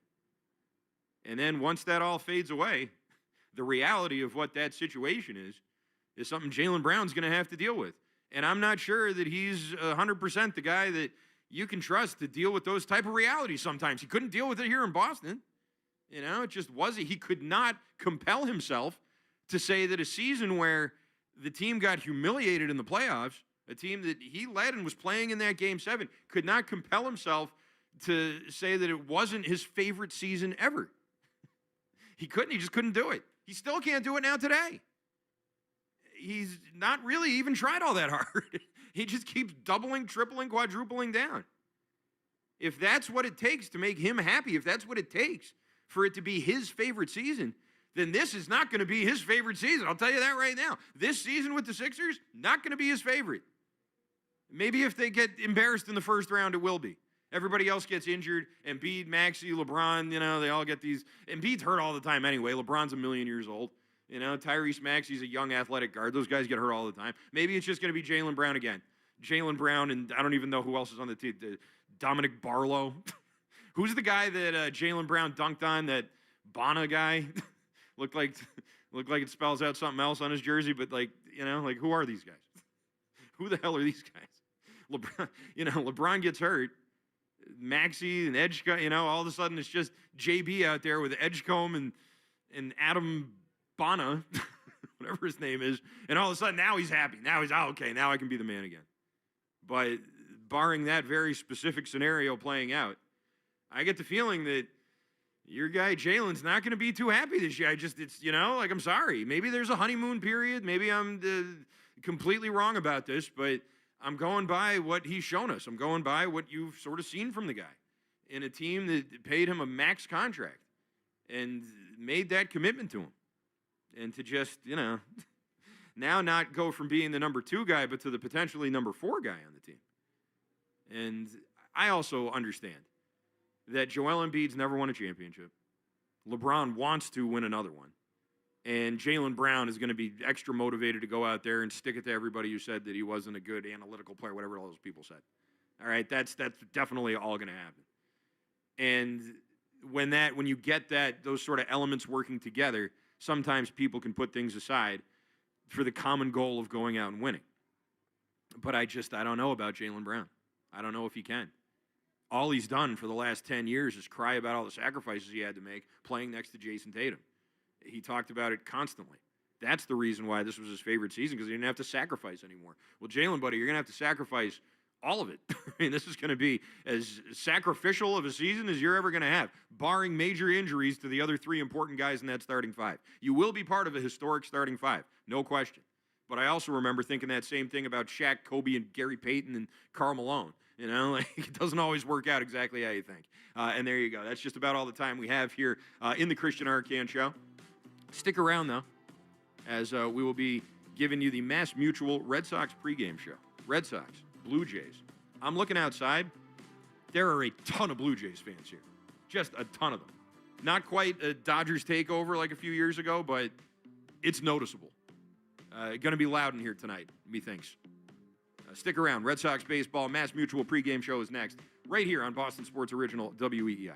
And then once that all fades away, the reality of what that situation is something Jaylen Brown's going to have to deal with. And I'm not sure that he's 100% the guy that you can trust to deal with those type of realities sometimes. He couldn't deal with it here in Boston. It just wasn't. He could not compel himself to say that a season where the team got humiliated in the playoffs, a team that he led and was playing in that Game 7, could not compel himself to say that it wasn't his favorite season ever. He couldn't. He just couldn't do it. He still can't do it now today. He's not really even tried all that hard. He just keeps doubling, tripling, quadrupling down. If that's what it takes to make him happy, if that's what it takes for it to be his favorite season, then this is not going to be his favorite season. I'll tell you that right now. This season with the Sixers, not going to be his favorite. Maybe if they get embarrassed in the first round, it will be. Everybody else gets injured. Embiid, Maxey, LeBron, they all get these. Embiid's hurt all the time anyway. LeBron's a million years old. Tyrese Maxey's a young athletic guard. Those guys get hurt all the time. Maybe it's just going to be Jaylen Brown again. Jaylen Brown, and I don't even know who else is on the team. Dominic Barlow. Who's the guy that Jaylen Brown dunked on? That Bana guy? looked like it spells out something else on his jersey, but who are these guys? Who the hell are these guys? LeBron gets hurt. Maxey and Edgecomb, all of a sudden it's just JB out there with Edgecomb and Adam Bana, whatever his name is, and all of a sudden now he's happy. Now he's, okay, now I can be the man again. But barring that very specific scenario playing out, I get the feeling that your guy Jaylen's not going to be too happy this year. I'm sorry. Maybe there's a honeymoon period. Maybe I'm completely wrong about this, but I'm going by what he's shown us. I'm going by what you've sort of seen from the guy in a team that paid him a max contract and made that commitment to him. And to just, now not go from being the number 2 guy, but to the potentially number 4 guy on the team. And I also understand that Joel Embiid's never won a championship. LeBron wants to win another one. And Jaylen Brown is going to be extra motivated to go out there and stick it to everybody who said that he wasn't a good analytical player, whatever all those people said. All right, that's definitely all going to happen. And when you get those sort of elements working together, sometimes people can put things aside for the common goal of going out and winning. But I don't know about Jaylen Brown. I don't know if he can. All he's done for the last 10 years is cry about all the sacrifices he had to make playing next to Jason Tatum. He talked about it constantly. That's the reason why this was his favorite season, because he didn't have to sacrifice anymore. Well, Jaylen, buddy, you're going to have to sacrifice all of it. I mean, this is going to be as sacrificial of a season as you're ever going to have, barring major injuries to the other 3 important guys in that starting 5. You will be part of a historic starting 5, no question. But I also remember thinking that same thing about Shaq, Kobe, and Gary Payton and Karl Malone. It doesn't always work out exactly how you think. And there you go. That's just about all the time we have here in the Christian Arcand Show. Stick around, though, as we will be giving you the Mass Mutual Red Sox pregame show. Red Sox, Blue Jays. I'm looking outside. There are a ton of Blue Jays fans here. Just a ton of them. Not quite a Dodgers takeover like a few years ago, but it's noticeable. Going to be loud in here tonight, methinks. Stick around. Red Sox baseball, Mass Mutual pregame show is next, right here on Boston Sports Original WEEI.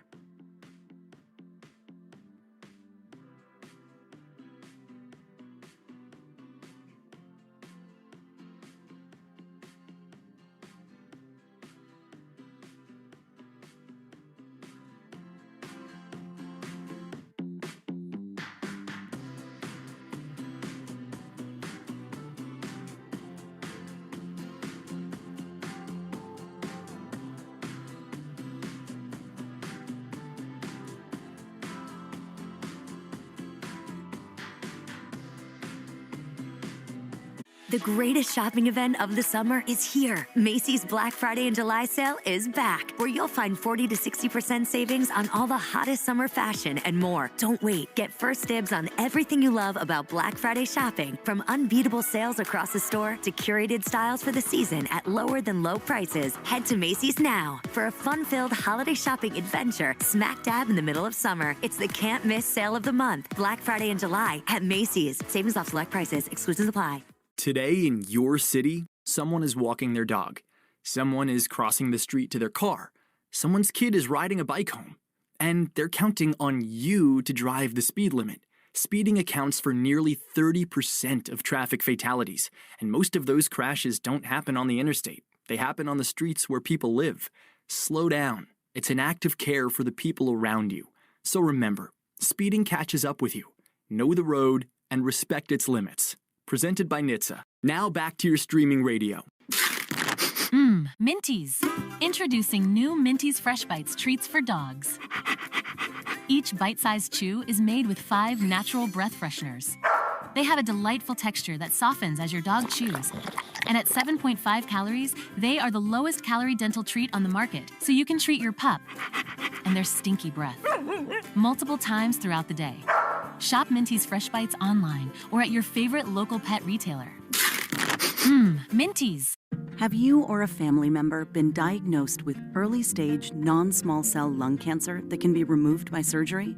The greatest shopping event of the summer is here. Macy's Black Friday and July sale is back, where you'll find 40 to 60% savings on all the hottest summer fashion and more. Don't wait. Get first dibs on everything you love about Black Friday shopping, from unbeatable sales across the store to curated styles for the season at lower than low prices. Head to Macy's now for a fun-filled holiday shopping adventure smack dab in the middle of summer. It's the can't miss sale of the month, Black Friday and July at Macy's. Savings off select prices. Exclusions apply. Today in your city, someone is walking their dog. Someone is crossing the street to their car. Someone's kid is riding a bike home. And they're counting on you to drive the speed limit. Speeding accounts for nearly 30% of traffic fatalities, and most of those crashes don't happen on the interstate. They happen on the streets where people live. Slow down. It's an act of care for the people around you. So remember, speeding catches up with you. Know the road and respect its limits. Presented by NHTSA. Now back to your streaming radio. Minties. Introducing new Minties Fresh Bites treats for dogs. Each bite-sized chew is made with 5 natural breath fresheners. They have a delightful texture that softens as your dog chews. And at 7.5 calories, they are the lowest calorie dental treat on the market, so you can treat your pup and their stinky breath multiple times throughout the day. Shop Minties Fresh Bites online or at your favorite local pet retailer. Minties. Have you or a family member been diagnosed with early-stage non-small cell lung cancer that can be removed by surgery?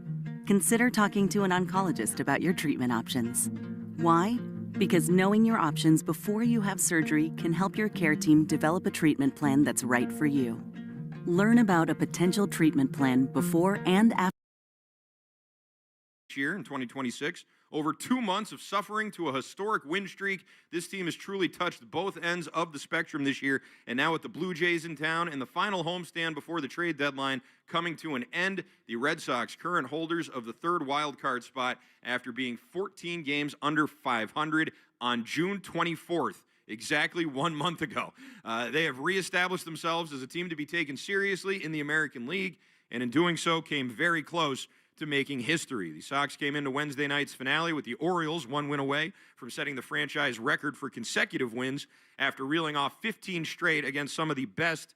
Consider talking to an oncologist about your treatment options. Why? Because knowing your options before you have surgery can help your care team develop a treatment plan that's right for you. Learn about a potential treatment plan before and after year in 2026. Over 2 months of suffering to a historic win streak, this team has truly touched both ends of the spectrum this year. And now with the Blue Jays in town and the final homestand before the trade deadline coming to an end, the Red Sox, current holders of the 3rd wild card spot after being 14 games under 500 on June 24th. Exactly 1 month ago. They have reestablished themselves as a team to be taken seriously in the American League, and in doing so came very close to making history. The Sox came into Wednesday night's finale with the Orioles 1 win away from setting the franchise record for consecutive wins after reeling off 15 straight against some of the best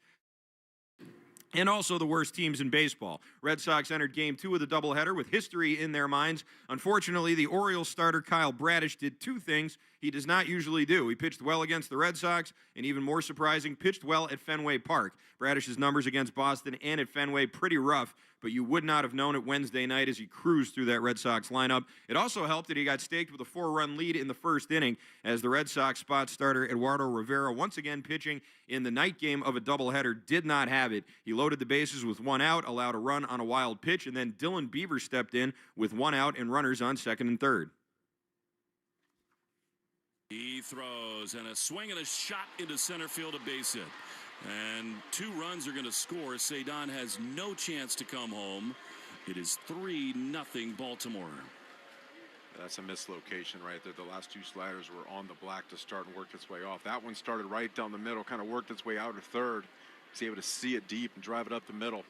and also the worst teams in baseball. Red Sox entered Game 2 of the doubleheader with history in their minds. Unfortunately, the Orioles starter Kyle Bradish did 2 things he does not usually do. He pitched well against the Red Sox, and even more surprising, pitched well at Fenway Park. Bradish's numbers against Boston and at Fenway pretty rough, but you would not have known it Wednesday night as he cruised through that Red Sox lineup. It also helped that he got staked with a 4-run lead in the first inning as the Red Sox spot starter Eduardo Rivera, once again pitching in the night game of a doubleheader, did not have it. He loaded the bases with 1 out, allowed a run on a wild pitch, and then Dylan Beaver stepped in with 1 out and runners on 2nd and 3rd. He throws, and a swing and a shot into center field, a base hit. And 2 runs are going to score. Cedon has no chance to come home. It is 3-0 Baltimore. That's a mislocation right there. The last 2 sliders were on the black to start and worked its way off. That one started right down the middle, kind of worked its way out to third. Was able to see it deep and drive it up the middle.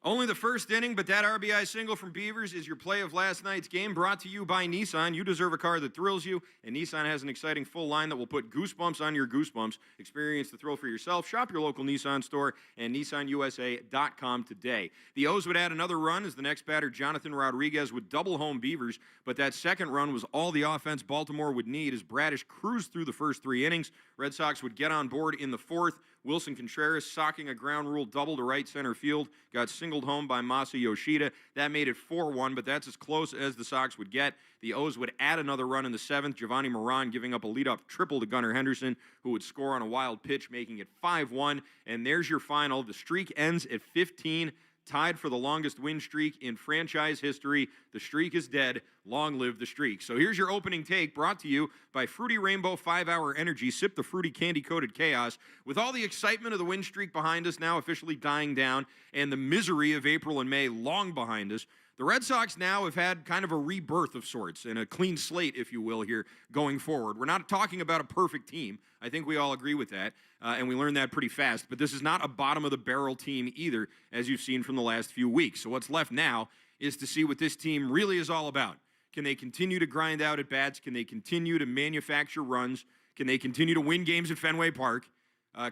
Only the first inning, but that RBI single from Beavers is your play of last night's game, brought to you by Nissan. You deserve a car that thrills you, and Nissan has an exciting full line that will put goosebumps on your goosebumps. Experience the thrill for yourself. Shop your local Nissan store and nissanusa.com today. The O's would add another run as the next batter, Jonathan Rodriguez, would double home Beavers, but that second run was all the offense Baltimore would need as Bradish cruised through the first 3 innings. Red Sox would get on board in the 4th. Wilson Contreras socking a ground rule double to right center field, got singled home by Masa Yoshida. That made it 4-1, but that's as close as the Sox would get. The O's would add another run in the 7th, Giovanni Moran giving up a leadoff triple to Gunnar Henderson, who would score on a wild pitch, making it 5-1. And there's your final. The streak ends at 15. Tied for the longest win streak in franchise history. The streak is dead. Long live the streak. So here's your opening take, brought to you by Fruity Rainbow 5-Hour Energy. Sip the fruity candy-coated chaos. With all the excitement of the win streak behind us now officially dying down and the misery of April and May long behind us, the Red Sox now have had kind of a rebirth of sorts and a clean slate, if you will, here going forward. We're not talking about a perfect team. I think we all agree with that, and we learned that pretty fast. But this is not a bottom-of-the-barrel team either, as you've seen from the last few weeks. So what's left now is to see what this team really is all about. Can they continue to grind out at bats? Can they continue to manufacture runs? Can they continue to win games at Fenway Park?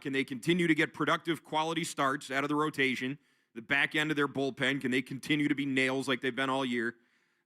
Can they continue to get productive quality starts out of the rotation? The back end of their bullpen, can they continue to be nails like they've been all year?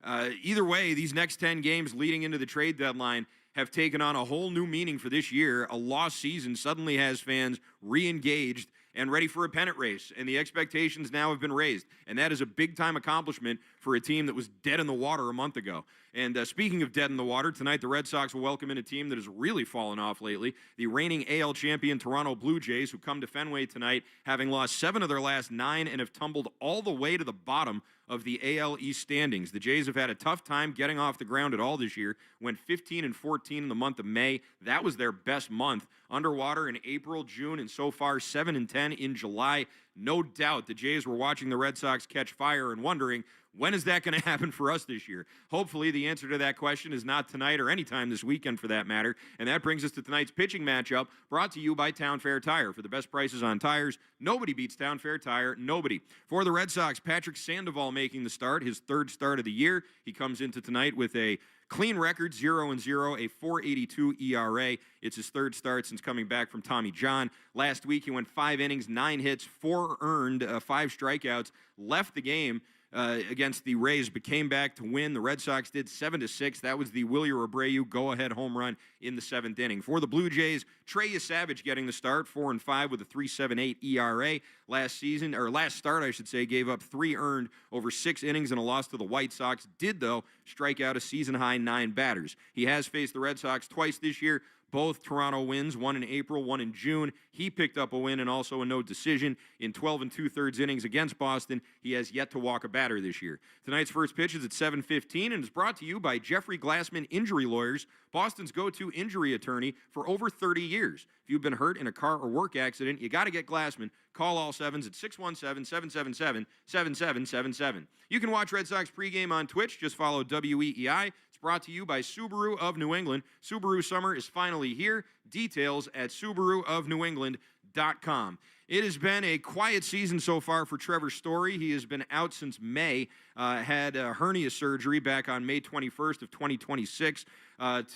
Either way, these next 10 games leading into the trade deadline have taken on a whole new meaning for this year. A lost season suddenly has fans re-engaged and ready for a pennant race, and the expectations now have been raised. And that is a big-time accomplishment for a team that was dead in the water a month ago. And speaking of dead in the water, tonight the Red Sox will welcome in a team that has really fallen off lately, the reigning AL champion Toronto Blue Jays, who come to Fenway tonight having lost 7 of their last 9 and have tumbled all the way to the bottom of the AL East standings. The Jays have had a tough time getting off the ground at all this year. Went 15-14 in the month of May. That was their best month. Underwater in April, June, and so far 7-10 in July. No doubt the Jays were watching the Red Sox catch fire and wondering, when is that going to happen for us this year? Hopefully the answer to that question is not tonight or anytime this weekend for that matter. And that brings us to tonight's pitching matchup, brought to you by Town Fair Tire. For the best prices on tires, nobody beats Town Fair Tire. Nobody. For the Red Sox, Patrick Sandoval making the start, his 3rd start of the year. He comes into tonight with a clean record, 0-0, a 4.82 ERA. It's his 3rd start since coming back from Tommy John. Last week, he went 5 innings, 9 hits, 4 earned, 5 strikeouts, left the game against the Rays, but came back to win. The Red Sox did 7-6. That was the Wilyer Abreu go-ahead home run in the 7th inning. For the Blue Jays, Trey Savage getting the start, 4-5 with a 3.78 ERA. Last start, I should say, gave up 3 earned over 6 innings and a loss to the White Sox. Did, though, strike out a season-high 9 batters. He has faced the Red Sox twice this year. Both Toronto wins, one in April, one in June. He picked up a win and also a no decision in 12 2/3 innings against Boston. He has yet to walk a batter this year. Tonight's first pitch is at 7:15 and is brought to you by Jeffrey Glassman Injury Lawyers, Boston's go-to injury attorney for over 30 years. If you've been hurt in a car or work accident, you got to get Glassman. Call all sevens at 617-777-7777. You can watch Red Sox pregame on Twitch. Just follow WEEI. It's brought to you by Subaru of New England. Subaru summer is finally here. Details at SubaruofNewEngland.com. It has been a quiet season so far for Trevor Story. He has been out since May, had hernia surgery back on May 21st of 2026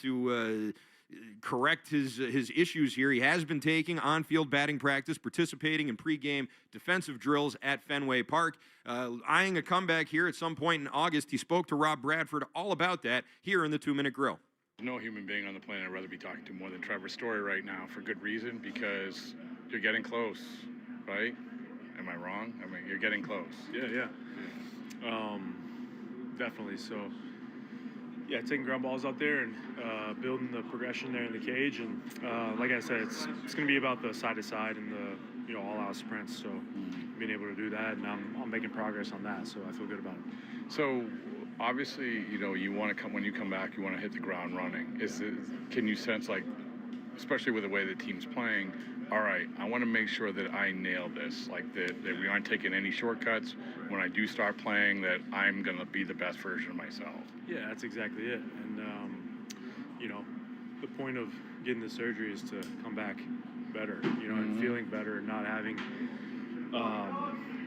to correct his issues here. He has been taking on-field batting practice, participating in pregame defensive drills at Fenway Park, eyeing a comeback here at some point in August. He spoke to Rob Bradford all about that here in the 2-Minute Grill. No human being on the planet I'd rather be talking to more than Trevor Story right now, for good reason, because you're getting close, right? Am I wrong? I mean, you're getting close. Yeah. Definitely. So, yeah, taking ground balls out there and building the progression there in the cage. And like I said, it's going to be about the side-to-side and the all-out sprints. So being able to do that, and I'm making progress on that. So I feel good about it. So obviously, you want to when you come back, you want to hit the ground running. Can you sense, like, especially with the way the team's playing, all right, I want to make sure that I nail this, like that we aren't taking any shortcuts when I do start playing, that I'm going to be the best version of myself? Yeah, that's exactly it. And, the point of getting the surgery is to come back better, and feeling better and not having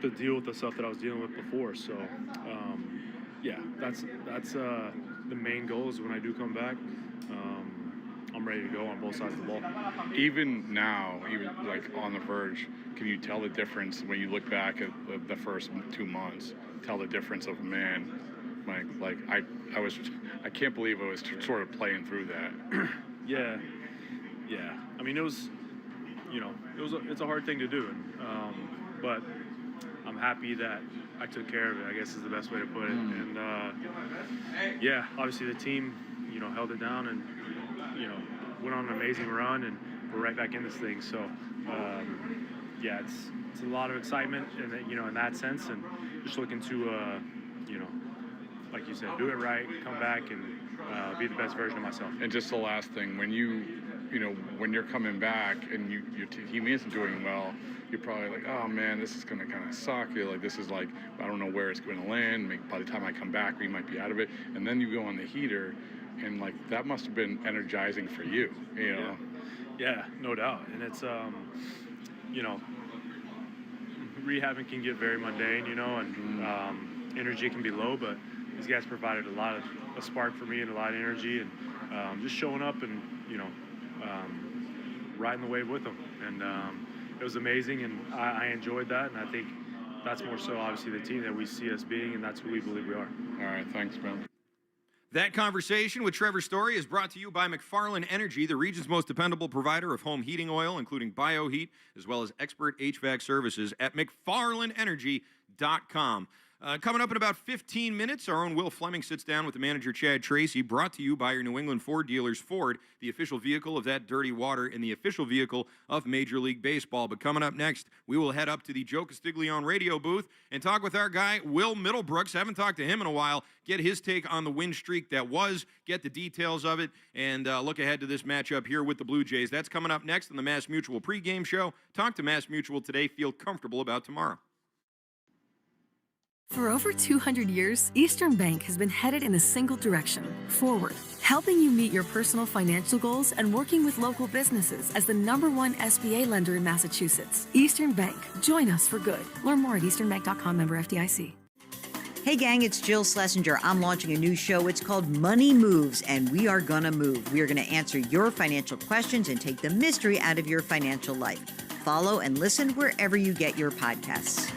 to deal with the stuff that I was dealing with before. So, that's the main goal is when I do come back, I'm ready to go on both sides of the ball. Even now, even like on the verge, can you tell the difference when you look back at the first 2 months? Tell the difference of, man, I can't believe I was sort of playing through that. Yeah. I mean, it's a hard thing to do, but I'm happy that I took care of it, I guess is the best way to put it. And obviously the team, held it down and, went on an amazing run, and we're right back in this thing. So, it's a lot of excitement in that sense, and just looking to, like you said, do it right, come back, and be the best version of myself. And just the last thing, when when you're coming back and your team isn't doing well, you're probably like, oh man, this is going to kind of suck. You're like, this is like, I don't know where it's going to land. By the time I come back, we might be out of it. And then you go on the heater, and like that must have been energizing for you, Yeah, no doubt. And it's, rehabbing can get very mundane, and energy can be low, but these guys provided a spark for me and a lot of energy, and just showing up and, riding the wave with them. And it was amazing, and I enjoyed that, and I think that's more so obviously the team that we see us being, and that's who we believe we are. All right, thanks, man. That conversation with Trevor Story is brought to you by McFarland Energy, the region's most dependable provider of home heating oil, including BioHeat, as well as expert HVAC services at McFarlandEnergy.com. Coming up in about 15 minutes, our own Will Fleming sits down with the manager, Chad Tracy, brought to you by your New England Ford dealers. Ford, the official vehicle of that dirty water and the official vehicle of Major League Baseball. But coming up next, we will head up to the Joe Castiglione radio booth and talk with our guy, Will Middlebrooks. Haven't talked to him in a while. Get his take on the win streak that was, get the details of it, and look ahead to this matchup here with the Blue Jays. That's coming up next on the Mass Mutual pregame show. Talk to Mass Mutual today. Feel comfortable about tomorrow. For over 200 years, Eastern Bank has been headed in a single direction, forward, helping you meet your personal financial goals and working with local businesses as the #1 SBA lender in Massachusetts. Eastern Bank. Join us for good. Learn more at easternbank.com, member FDIC. Hey gang, it's Jill Schlesinger. I'm launching a new show. It's called Money Moves, and we are gonna move. We are gonna answer your financial questions and take the mystery out of your financial life. Follow and listen wherever you get your podcasts.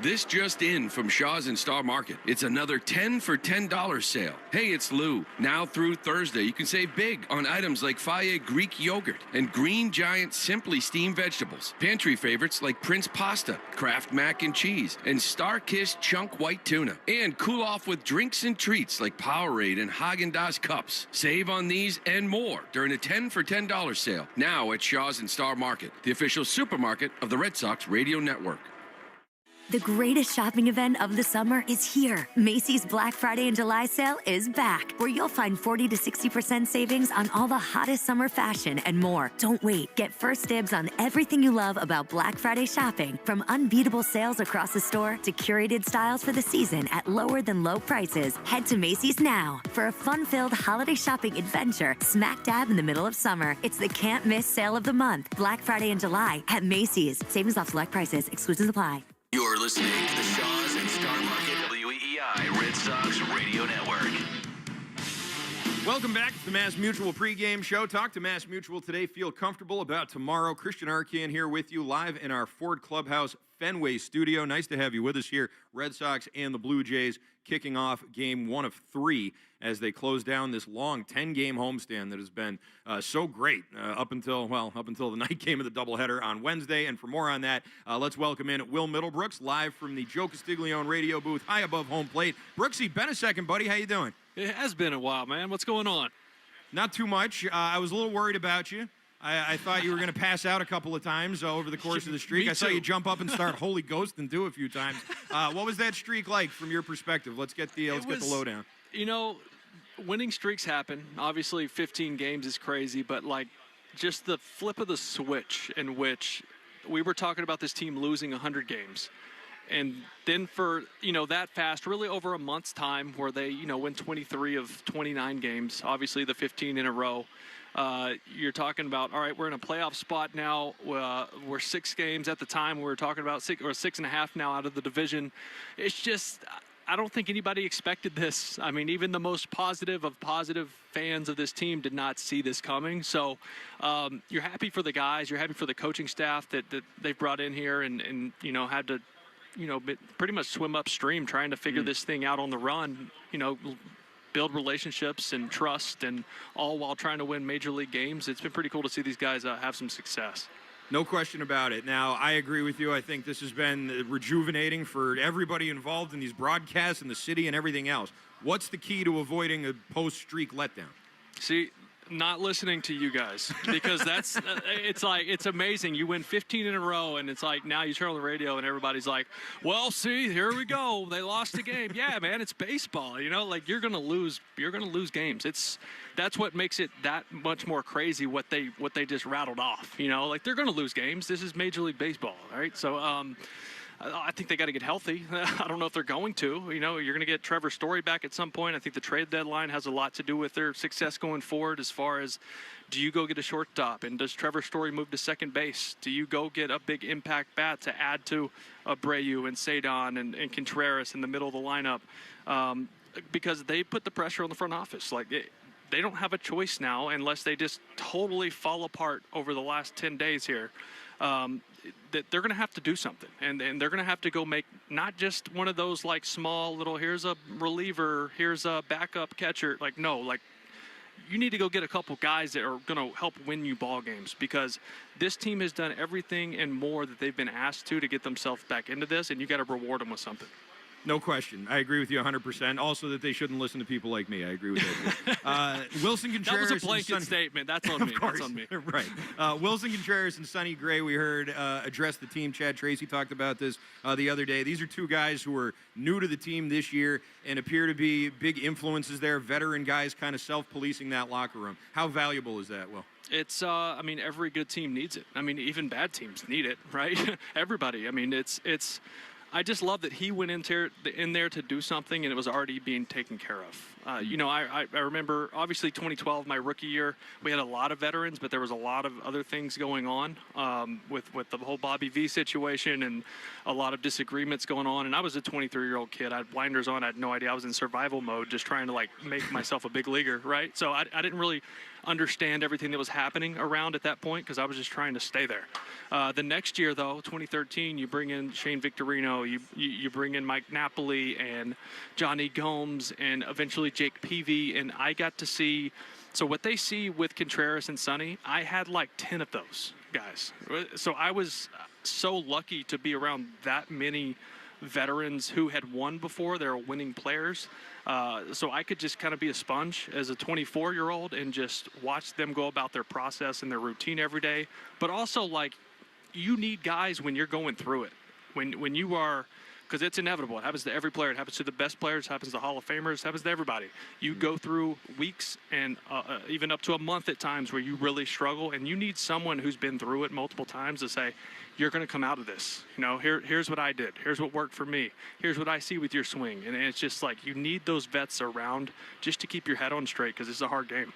This just in from Shaw's and Star Market. It's another 10 for $10 sale. Hey, it's Lou. Now through Thursday, you can save big on items like Faye Greek yogurt and Green Giant Simply Steamed vegetables. Pantry favorites like Prince Pasta, Kraft Mac and Cheese, and Star Kiss Chunk White Tuna. And cool off with drinks and treats like Powerade and Haagen-Dazs cups. Save on these and more during a 10 for $10 sale. Now at Shaw's and Star Market, the official supermarket of the Red Sox Radio Network. The greatest shopping event of the summer is here. Macy's Black Friday and July sale is back, where you'll find 40 to 60% savings on all the hottest summer fashion and more. Don't wait. Get first dibs on everything you love about Black Friday shopping, from unbeatable sales across the store to curated styles for the season at lower than low prices. Head to Macy's now for a fun-filled holiday shopping adventure smack dab in the middle of summer. It's the can't miss sale of the month. Black Friday and July at Macy's. Savings off select prices. Exclusions apply. You're listening to the Shaw's and Star Market WEEI Red Sox Radio Network. Welcome back to the Mass Mutual pregame show. Talk to Mass Mutual today. Feel comfortable about tomorrow. Christian Arcand here with you live in our Ford Clubhouse Fenway studio. Nice to have you with us here. Red Sox and the Blue Jays kicking off game 1 of 3 as they close down this long 10-game homestand that has been so great up until the night game of the doubleheader on Wednesday. And for more on that, let's welcome in Will Middlebrooks live from the Joe Castiglione radio booth high above home plate. Brooksy, been a second, buddy. How you doing? It has been a while, man. What's going on? Not too much. I was a little worried about you. I thought you were going to pass out a couple of times over the course of the streak. I saw you jump up and start Holy Ghost and do a few times. What was that streak like from your perspective? Let's get the lowdown. You know, winning streaks happen. Obviously, 15 games is crazy, but like just the flip of the switch in which we were talking about this team losing 100 games. And then for, that fast, really over a month's time where they, win 23 of 29 games, obviously the 15 in a row. You're talking about, all right, we're in a playoff spot now. We're 6 games at the time. We were talking about 6.5 now out of the division. It's just, I don't think anybody expected this. I mean, even the most positive of positive fans of this team did not see this coming. So you're happy for the guys. You're happy for the coaching staff that they've brought in here and had to, pretty much swim upstream trying to figure this thing out on the run, build relationships and trust, and all while trying to win major league games. It's been pretty cool to see these guys have some success. No question about it. Now, I agree with you. I think this has been rejuvenating for everybody involved in these broadcasts and the city and everything else. What's the key to avoiding a post-streak letdown? See, not listening to you guys, because that's it's amazing. You win 15 in a row, and it's like now you turn on the radio and everybody's like, well, see, here we go, they lost the game. Yeah, man, it's baseball. Like you're gonna lose games. That's what makes it that much more crazy what they just rattled off. Like they're gonna lose games. This is Major League Baseball, right? So I think they got to get healthy. I don't know if they're going to. You're going to get Trevor Story back at some point. I think the trade deadline has a lot to do with their success going forward as far as, do you go get a shortstop? And does Trevor Story move to second base? Do you go get a big impact bat to add to Abreu and Cedon and Contreras in the middle of the lineup? Because they put the pressure on the front office. Like, they don't have a choice now unless they just totally fall apart over the last 10 days here. That they're going to have to do something, and they're going to have to go make not just one of those like small little, here's a reliever, here's a backup catcher. Like, no, like you need to go get a couple guys that are going to help win you ball games, because this team has done everything and more that they've been asked to get themselves back into this, and you got to reward them with something. No question. I agree with you 100%. Also, that they shouldn't listen to people like me. I agree with that. Wilson Contreras. That was a blanket statement. That's on me. Of course. That's on me. Right. Wilson Contreras and Sonny Gray, we heard address the team. Chad Tracy talked about this the other day. These are two guys who are new to the team this year and appear to be big influences there, veteran guys kind of self-policing that locker room. How valuable is that, Will? It's, I mean, every good team needs it. I mean, even bad teams need it, right? Everybody. I mean, it's. I just love that he went in there to do something, and it was already being taken care of. You know, I remember, obviously, 2012, my rookie year, we had a lot of veterans, but there was a lot of other things going on with the whole Bobby V situation and a lot of disagreements going on. And I was a 23-year-old kid. I had blinders on. I had no idea. I was in survival mode, just trying to, like, make myself a big leaguer, right? So I didn't really understand everything that was happening around at that point because I was just trying to stay there. The next year, though, 2013, you bring in Shane Victorino, you bring in Mike Napoli and Johnny Gomes and eventually Jake Peavy, and I got to see. So what they see with Contreras and Sonny, I had like 10 of those guys. So I was so lucky to be around that many veterans who had won before. They're winning players. So I could just kind of be a sponge as a 24-year-old and just watch them go about their process and their routine every day. But also, like, you need guys when you're going through it. When you are, because it's inevitable. It happens to every player. It happens to the best players. It happens to Hall of Famers. It happens to everybody. You go through weeks and even up to a month at times where you really struggle, and you need someone who's been through it multiple times to say, you're going to come out of this. You know, here's what I did. Here's what worked for me. Here's what I see with your swing. And it's just like you need those vets around just to keep your head on straight because it's a hard game.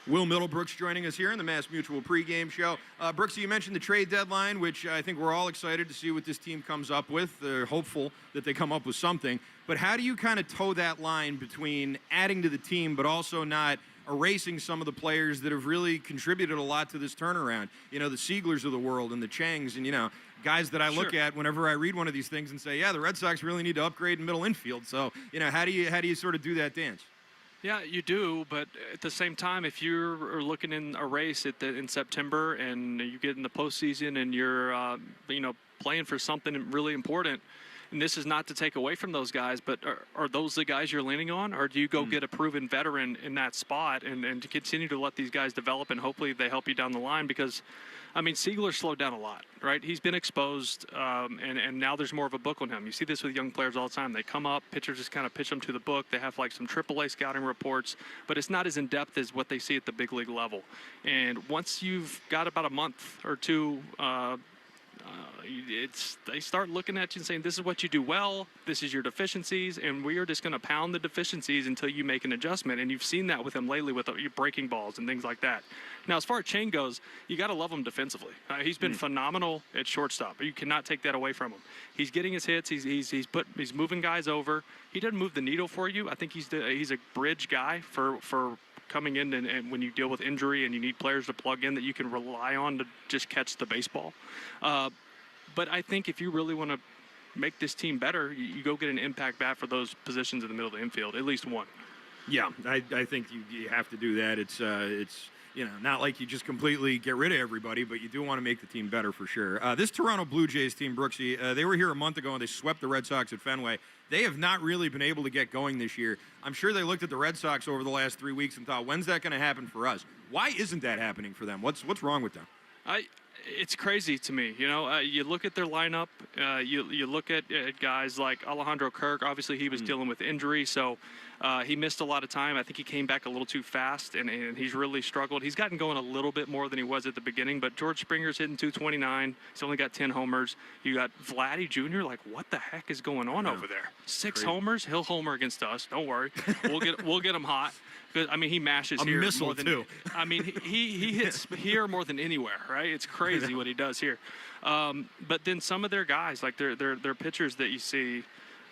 Will Middlebrooks joining us here in the Mass Mutual pregame show. Brooksy, you mentioned the trade deadline, which I think we're all excited to see what this team comes up with. They're hopeful that they come up with something. But how do you kind of toe that line between adding to the team but also not erasing some of the players that have really contributed a lot to this turnaround? You know, the Sieglers of the world and the Changs and, you know, guys that I look at whenever I read one of these things and say, yeah, the Red Sox really need to upgrade in middle infield. So, you know, how do you sort of do that dance? Yeah, you do, but at the same time, if you're looking in a race in September and you get in the postseason and you're, you know, playing for something really important, and this is not to take away from those guys, but are those the guys you're leaning on, or do you go get a proven veteran in that spot and to continue to let these guys develop and hopefully they help you down the line? Because, I mean, Siegler slowed down a lot, right? He's been exposed, and now there's more of a book on him. You see this with young players all the time. They come up, pitchers just kind of pitch them to the book. They have like some AAA scouting reports, but it's not as in-depth as what they see at the big league level. And once you've got about a month or two, they start looking at you and saying, this is what you do well, this is your deficiencies, and we are just going to pound the deficiencies until you make an adjustment. And you've seen that with him lately with your breaking balls and things like that. Now, as far as Chang goes, you got to love him defensively. He's been phenomenal at shortstop. You cannot take that away from him. He's getting his hits. He's moving guys over. He doesn't move the needle for you. I think he's a bridge guy for coming in and when you deal with injury and you need players to plug in that you can rely on to just catch the baseball. But I think if you really want to make this team better, you go get an impact bat for those positions in the middle of the infield, at least one. Yeah, I think you have to do that. It's you know, not like you just completely get rid of everybody, but you do want to make the team better for sure. This Toronto Blue Jays team, Brooksy, they were here a month ago and they swept the Red Sox at Fenway. They have not really been able to get going this year. I'm sure they looked at the Red Sox over the last 3 weeks and thought, when's that going to happen for us? Why isn't that happening for them? What's wrong with them? It's crazy to me. You know, you look at their lineup, you look at guys like Alejandro Kirk. Obviously, he was dealing with injury, so he missed a lot of time. I think he came back a little too fast, and he's really struggled. He's gotten going a little bit more than he was at the beginning, but George Springer's hitting 229. He's only got 10 homers. You got Vladdy Jr. Like, what the heck is going on over there? 6 homers? He'll homer against us. Don't worry. We'll get him hot. I mean, he mashes here more than too. I mean, he hits here more than anywhere, right? It's crazy what he does here. But then some of their guys, like their pitchers that you see,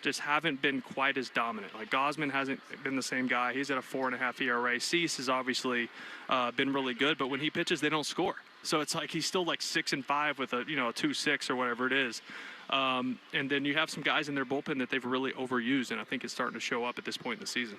just haven't been quite as dominant. Like Gosman hasn't been the same guy. He's at a 4.5 ERA. Cease has obviously been really good, but when he pitches, they don't score. So it's like he's still like 6-5 with a 2.6 or whatever it is. And then you have some guys in their bullpen that they've really overused, and I think it's starting to show up at this point in the season.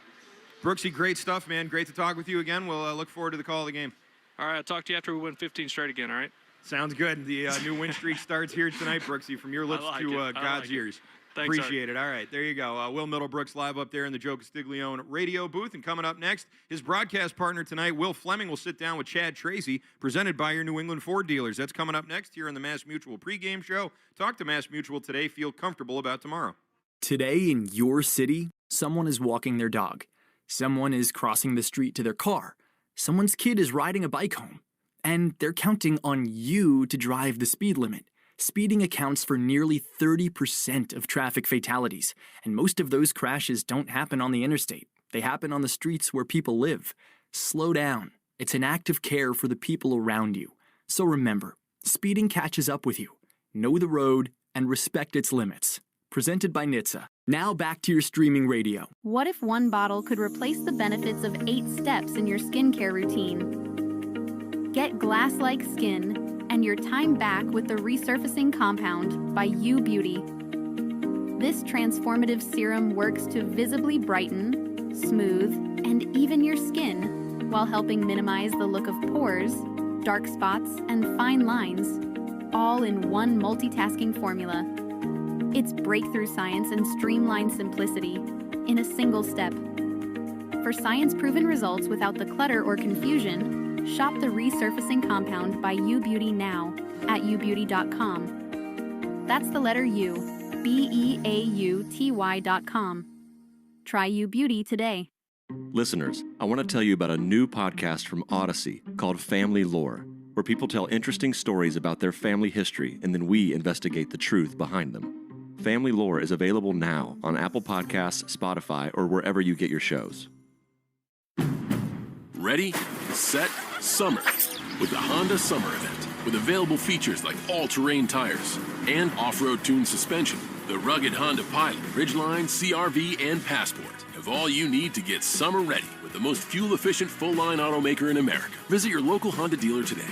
Brooksy, great stuff, man. Great to talk with you again. We'll look forward to the call of the game. All right, I'll talk to you after we win 15 straight again, all right? Sounds good. The new win streak starts here tonight, Brooksy, from your lips to God's ears. Thanks, Appreciate it. All right, there you go. Will Middlebrooks live up there in the Joe Castiglione radio booth. And coming up next, his broadcast partner tonight, Will Fleming, will sit down with Chad Tracy, presented by your New England Ford dealers. That's coming up next here on the Mass Mutual pregame show. Talk to Mass Mutual today. Feel comfortable about tomorrow. Today in your city, someone is walking their dog. Someone is crossing the street to their car. Someone's kid is riding a bike home. And they're counting on you to drive the speed limit. Speeding accounts for nearly 30% of traffic fatalities, and most of those crashes don't happen on the interstate. They happen on the streets where people live. Slow down. It's an act of care for the people around you. So remember, speeding catches up with you. Know the road and respect its limits. Presented by NHTSA. Now back to your streaming radio. What if one bottle could replace the benefits of 8 steps in your skincare routine? Get glass-like skin and your time back with the resurfacing compound by U Beauty. This transformative serum works to visibly brighten, smooth, and even your skin while helping minimize the look of pores, dark spots, and fine lines, all in one multitasking formula. It's breakthrough science and streamlined simplicity in a single step. For science-proven results without the clutter or confusion, shop the resurfacing compound by U Beauty now at ubeauty.com. That's the letter U, BEAUTY.com. Try U Beauty today. Listeners, I want to tell you about a new podcast from Odyssey called Family Lore, where people tell interesting stories about their family history and then we investigate the truth behind them. Family Lore is available now on Apple Podcasts, Spotify, or wherever you get your shows. Ready, set, summer with the Honda Summer Event. With available features like all-terrain tires and off-road tuned suspension, the rugged Honda Pilot, Ridgeline, CR-V, and Passport have all you need to get summer ready with the most fuel-efficient full-line automaker in America. Visit your local Honda dealer today.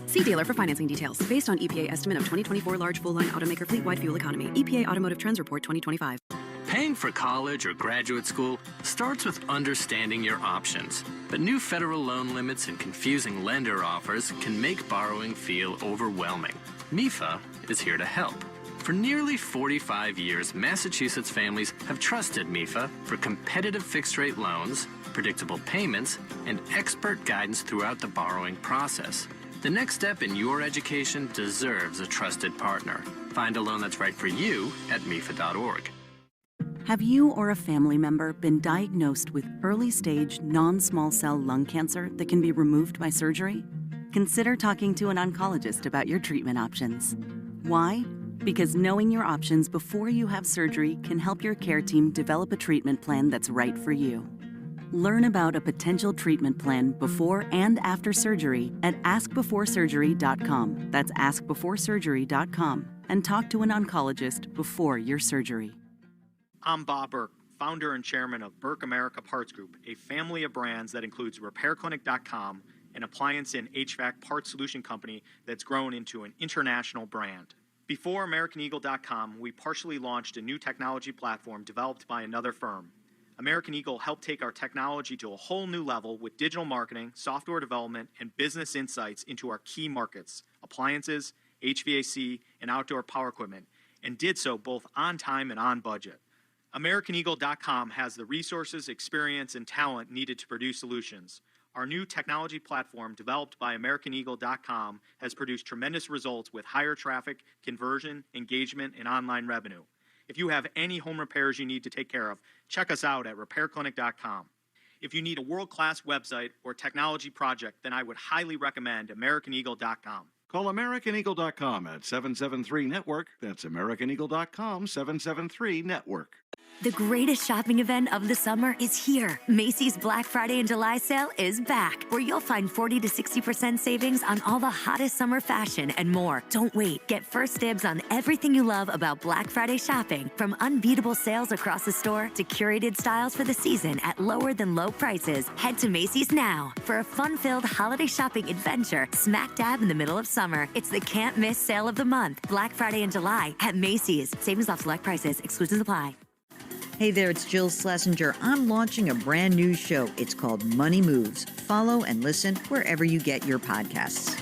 See dealer for financing details. Based on EPA estimate of 2024 large full-line automaker fleet-wide fuel economy. EPA Automotive Trends Report 2025. Paying for college or graduate school starts with understanding your options. But new federal loan limits and confusing lender offers can make borrowing feel overwhelming. MIFA is here to help. For nearly 45 years, Massachusetts families have trusted MIFA for competitive fixed-rate loans, predictable payments, and expert guidance throughout the borrowing process. The next step in your education deserves a trusted partner. Find a loan that's right for you at MIFA.org. Have you or a family member been diagnosed with early-stage non-small cell lung cancer that can be removed by surgery? Consider talking to an oncologist about your treatment options. Why? Because knowing your options before you have surgery can help your care team develop a treatment plan that's right for you. Learn about a potential treatment plan before and after surgery at askbeforesurgery.com. That's askbeforesurgery.com. And talk to an oncologist before your surgery. I'm Bob Burke, founder and chairman of Burke America Parts Group, a family of brands that includes RepairClinic.com, an appliance and HVAC parts solution company that's grown into an international brand. Before AmericanEagle.com, we partially launched a new technology platform developed by another firm. American Eagle helped take our technology to a whole new level with digital marketing, software development, and business insights into our key markets, appliances, HVAC, and outdoor power equipment, and did so both on time and on budget. AmericanEagle.com has the resources, experience, and talent needed to produce solutions. Our new technology platform, developed by AmericanEagle.com, has produced tremendous results with higher traffic, conversion, engagement, and online revenue. If you have any home repairs you need to take care of, check us out at RepairClinic.com. If you need a world-class website or technology project, then I would highly recommend AmericanEagle.com. Call AmericanEagle.com at 773-NETWORK. That's AmericanEagle.com, 773-NETWORK. The greatest shopping event of the summer is here. Macy's Black Friday and July sale is back, where you'll find 40 to 60% savings on all the hottest summer fashion and more. Don't wait. Get first dibs on everything you love about Black Friday shopping, from unbeatable sales across the store to curated styles for the season at lower than low prices. Head to Macy's now for a fun-filled holiday shopping adventure smack dab in the middle of summer. It's the can't-miss sale of the month, Black Friday and July at Macy's. Savings off select prices. Exclusions apply. Hey there, it's Jill Schlesinger. I'm launching a brand new show. It's called Money Moves. Follow and listen wherever you get your podcasts.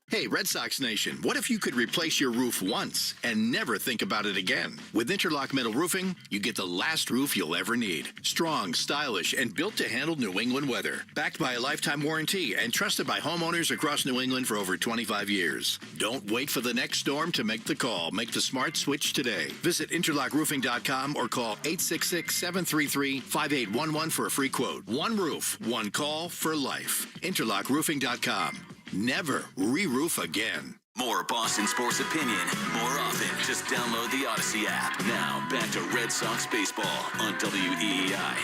Hey, Red Sox Nation, what if you could replace your roof once and never think about it again? With Interlock Metal Roofing, you get the last roof you'll ever need. Strong, stylish, and built to handle New England weather. Backed by a lifetime warranty and trusted by homeowners across New England for over 25 years. Don't wait for the next storm to make the call. Make the smart switch today. Visit interlockroofing.com or call 866-733-5811 for a free quote. One roof, one call for life. Interlockroofing.com. Never re-roof again. More Boston sports opinion, more often. Just download the Odyssey app. Now, back to Red Sox baseball on WEEI.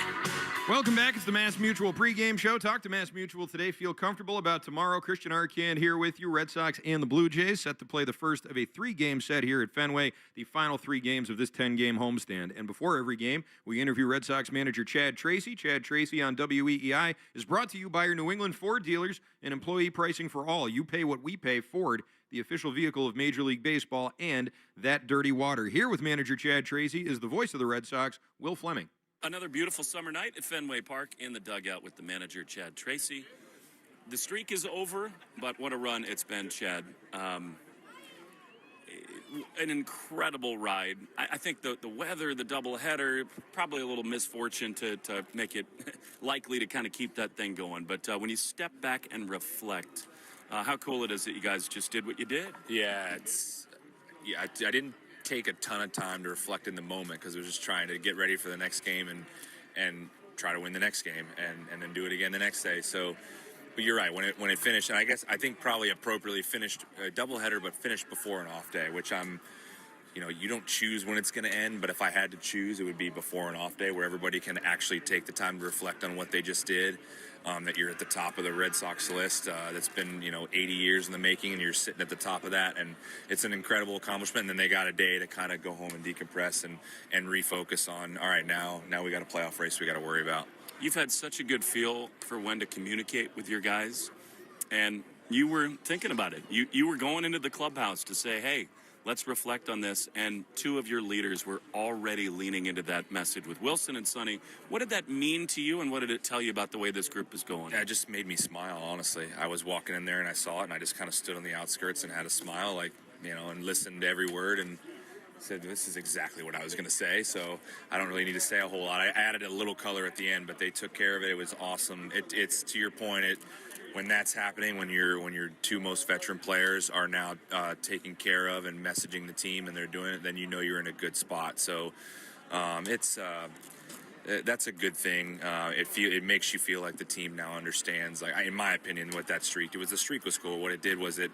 Welcome back. It's the Mass Mutual pregame show. Talk to Mass Mutual today. Feel comfortable about tomorrow. Christian Arcand here with you. Red Sox and the Blue Jays set to play the first of a 3-game set here at Fenway, the final 3 games of this 10-game homestand. And before every game, we interview Red Sox manager Chad Tracy. Chad Tracy on WEEI is brought to you by your New England Ford dealers and employee pricing for all. You pay what we pay. Ford, the official vehicle of Major League Baseball, and that dirty water. Here with manager Chad Tracy is the voice of the Red Sox, Will Fleming. Another beautiful summer night at Fenway Park in the dugout with the manager, Chad Tracy. The streak is over, but what a run it's been, Chad. An incredible ride. I think the weather, the doubleheader, probably a little misfortune to make it likely to kind of keep that thing going. But when you step back and reflect, how cool it is that you guys just did what you did. Yeah, I didn't take a ton of time to reflect in the moment because I was just trying to get ready for the next game and try to win the next game and then do it again the next day. So, but you're right, when it finished, and I think probably appropriately finished a doubleheader, but finished before an off day, which you don't choose when it's going to end, but if I had to choose, it would be before an off day where everybody can actually take the time to reflect on what they just did. That you're at the top of the Red Sox list that's been 80 years in the making, and you're sitting at the top of that, and it's an incredible accomplishment. And then they got a day to kind of go home and decompress and refocus on, all right, now we got a playoff race we got to worry about. You've had such a good feel for when to communicate with your guys, and you were thinking about it. You were going into the clubhouse to say, hey, let's reflect on this, and 2 of your leaders were already leaning into that message with Wilson and Sonny. What did that mean to you, and what did it tell you about the way this group is going? Yeah, it just made me smile, honestly. I was walking in there, and I saw it, and I just kind of stood on the outskirts and had a smile, and listened to every word, and said, this is exactly what I was going to say, so I don't really need to say a whole lot. I added a little color at the end, but they took care of it. It was awesome. It's to your point, when that's happening, when your 2 most veteran players are now taken care of and messaging the team and they're doing it, then you're in a good spot. So that's a good thing. It makes you feel like the team now understands. In my opinion, what that streak, the streak was cool. What it did was it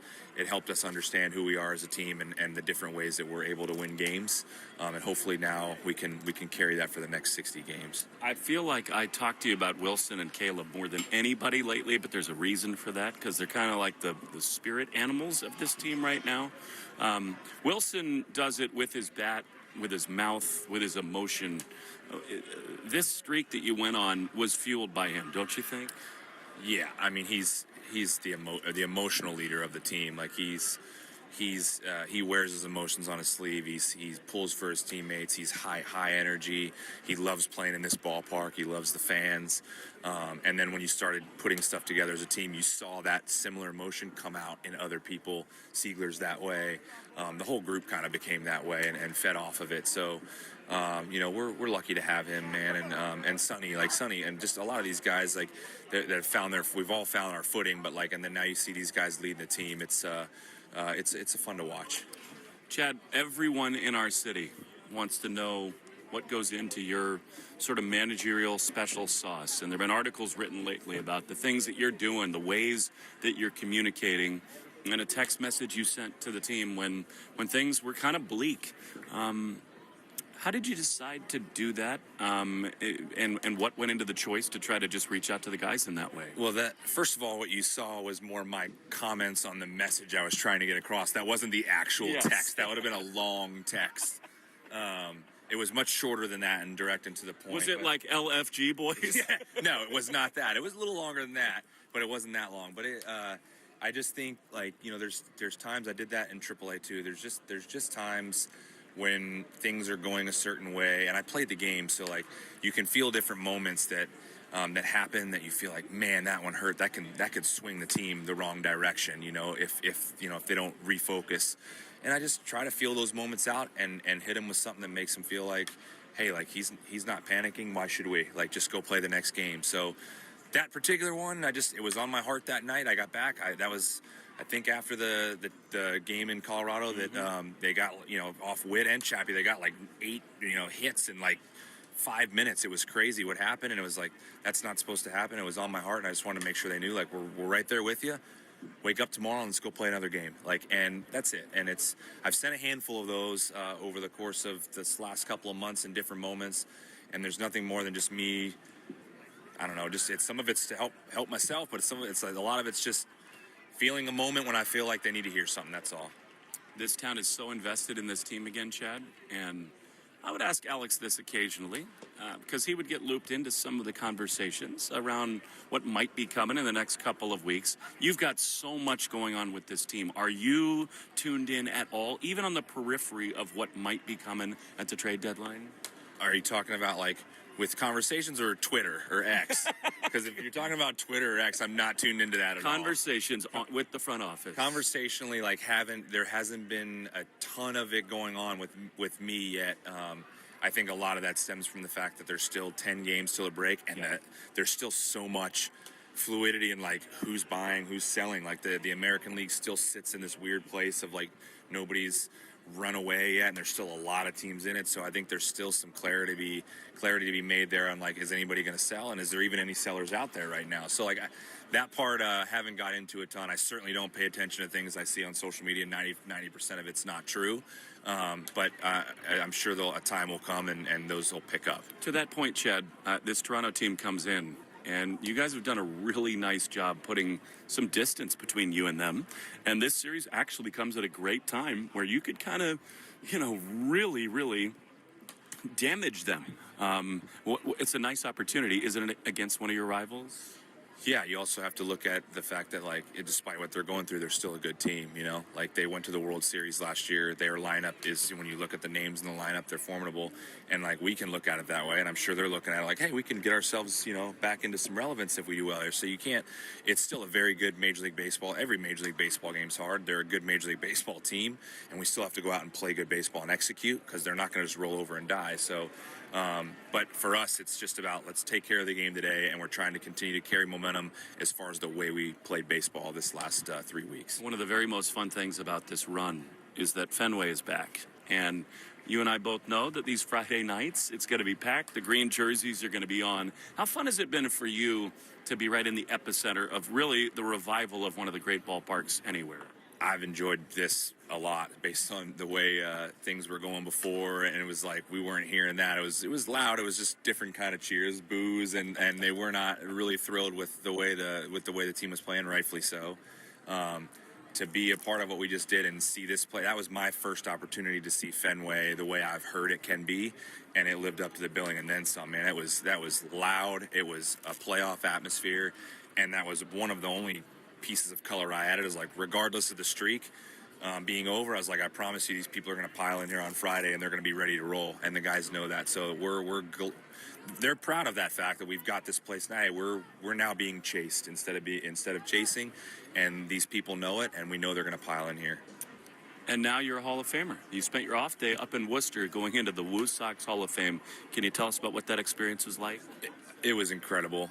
helped us understand who we are as a team and the different ways that we're able to win games. And hopefully now we can carry that for the next 60 games. I feel like I talked to you about Wilson and Caleb more than anybody lately, but there's a reason for that because they're kind of like the spirit animals of this team right now. Wilson does it with his bat, with his mouth, with his emotion. This streak that you went on was fueled by him, don't you think? Yeah, I mean he's the emotional leader of the team. He wears his emotions on his sleeve. He pulls for his teammates. He's high energy. He loves playing in this ballpark. He loves the fans. And then when you started putting stuff together as a team, you saw that similar emotion come out in other people. Siegler's that way. The whole group kind of became that way and fed off of it. So, we're lucky to have him, man, and Sonny, and just a lot of these guys, that have found we've all found our footing, but and then now you see these guys leading the team. It's fun to watch. Chad, everyone in our city wants to know what goes into your sort of managerial special sauce. And there have been articles written lately about the things that you're doing, the ways that you're communicating, and a text message you sent to the team when things were kind of bleak. How did you decide to do that, and what went into the choice to try to just reach out to the guys in that way? Well, that first of all, what you saw was more my comments on the message I was trying to get across. That wasn't the actual text. That would have been a long text. It was much shorter than that and direct and to the point. Was it like LFG boys? Yeah, no, it was not that. It was a little longer than that, but it wasn't that long. But I just think, like, you know, there's times I did that in AAA too. There's just times when things are going a certain way, and I played the game, so like you can feel different moments that happen that you feel like, man, that one hurt. That could swing the team the wrong direction, you know, if they don't refocus. And I just try to feel those moments out and hit him with something that makes him feel like, hey, like he's not panicking. Why should we? Like, just go play the next game. So that particular one, it was on my heart that night. I got back. I think after the game in Colorado that they got, you know, off Witt and Chappie, they got like 8, you know, hits in like 5 minutes. It was crazy what happened, and it was like, that's not supposed to happen. It was on my heart, and I just wanted to make sure they knew, like, we're right there with you. Wake up tomorrow and let's go play another game. Like, and that's it. And I've sent a handful of those over the course of this last couple of months in different moments, and there's nothing more than just me. I don't know. Some of it's to help myself, but it's like a lot of it's just feeling a moment when I feel like they need to hear something. That's all. This town is so invested in this team again, Chad, and I would ask Alex this occasionally because he would get looped into some of the conversations around what might be coming in the next couple of weeks. You've got so much going on with this team. Are you tuned in at all, even on the periphery of what might be coming at the trade deadline? Are you talking about like with conversations or Twitter or X? Because if you're talking about Twitter or X, I'm not tuned into that at all. Conversations with the front office. Conversationally, like there hasn't been a ton of it going on with me yet. I think a lot of that stems from the fact that there's still 10 games till a break, and that there's still so much fluidity in like who's buying, who's selling. Like the American League still sits in this weird place of like nobody's run away yet, and there's still a lot of teams in it. So I think there's still some clarity to be made there on like, is anybody going to sell, and is there even any sellers out there right now? So like that part haven't got into a ton. I certainly don't pay attention to things I see on social media. 90% of it's not true, but I'm sure a time will come and those will pick up. To that point, Chad, this Toronto team comes in, and you guys have done a really nice job putting some distance between you and them. And this series actually comes at a great time where you could kind of, you know, really, really damage them. It's a nice opportunity, isn't it, against one of your rivals? Yeah, you also have to look at the fact that, like, despite what they're going through, they're still a good team, you know? Like, they went to the World Series last year. Their lineup is, when you look at the names in the lineup, they're formidable. And, like, we can look at it that way. And I'm sure they're looking at it like, hey, we can get ourselves, you know, back into some relevance if we do well here. So you can't – it's still a very good Major League Baseball. Every Major League Baseball game's hard. They're a good Major League Baseball team. And we still have to go out and play good baseball and execute because they're not going to just roll over and die. So – but for us, it's just about let's take care of the game today, and we're trying to continue to carry momentum as far as the way we played baseball this last 3 weeks. One of the very most fun things about this run is that Fenway is back. And you and I both know that these Friday nights, it's going to be packed. The green jerseys are going to be on. How fun has it been for you to be right in the epicenter of really the revival of one of the great ballparks anywhere? I've enjoyed this a lot based on the way things were going before, and it was like we weren't hearing that. It was loud. It was just different kind of cheers, boos, and they were not really thrilled with the way the team was playing, rightfully so. To be a part of what we just did and see this play, that was my first opportunity to see Fenway the way I've heard it can be, and it lived up to the billing and then some. Man, that was loud. It was a playoff atmosphere, and that was one of the only pieces of color I added. Is like, regardless of the streak being over, I was like, I promise you, these people are going to pile in here on Friday and they're going to be ready to roll, and the guys know that. So they're proud of that fact that we've got this place now. We're now being chased instead of chasing, and these people know it, and we know they're going to pile in here. And now you're a Hall of Famer. You spent your off day up in Worcester going into the Woo Sox Hall of Fame. Can you tell us about what that experience was like? It was incredible.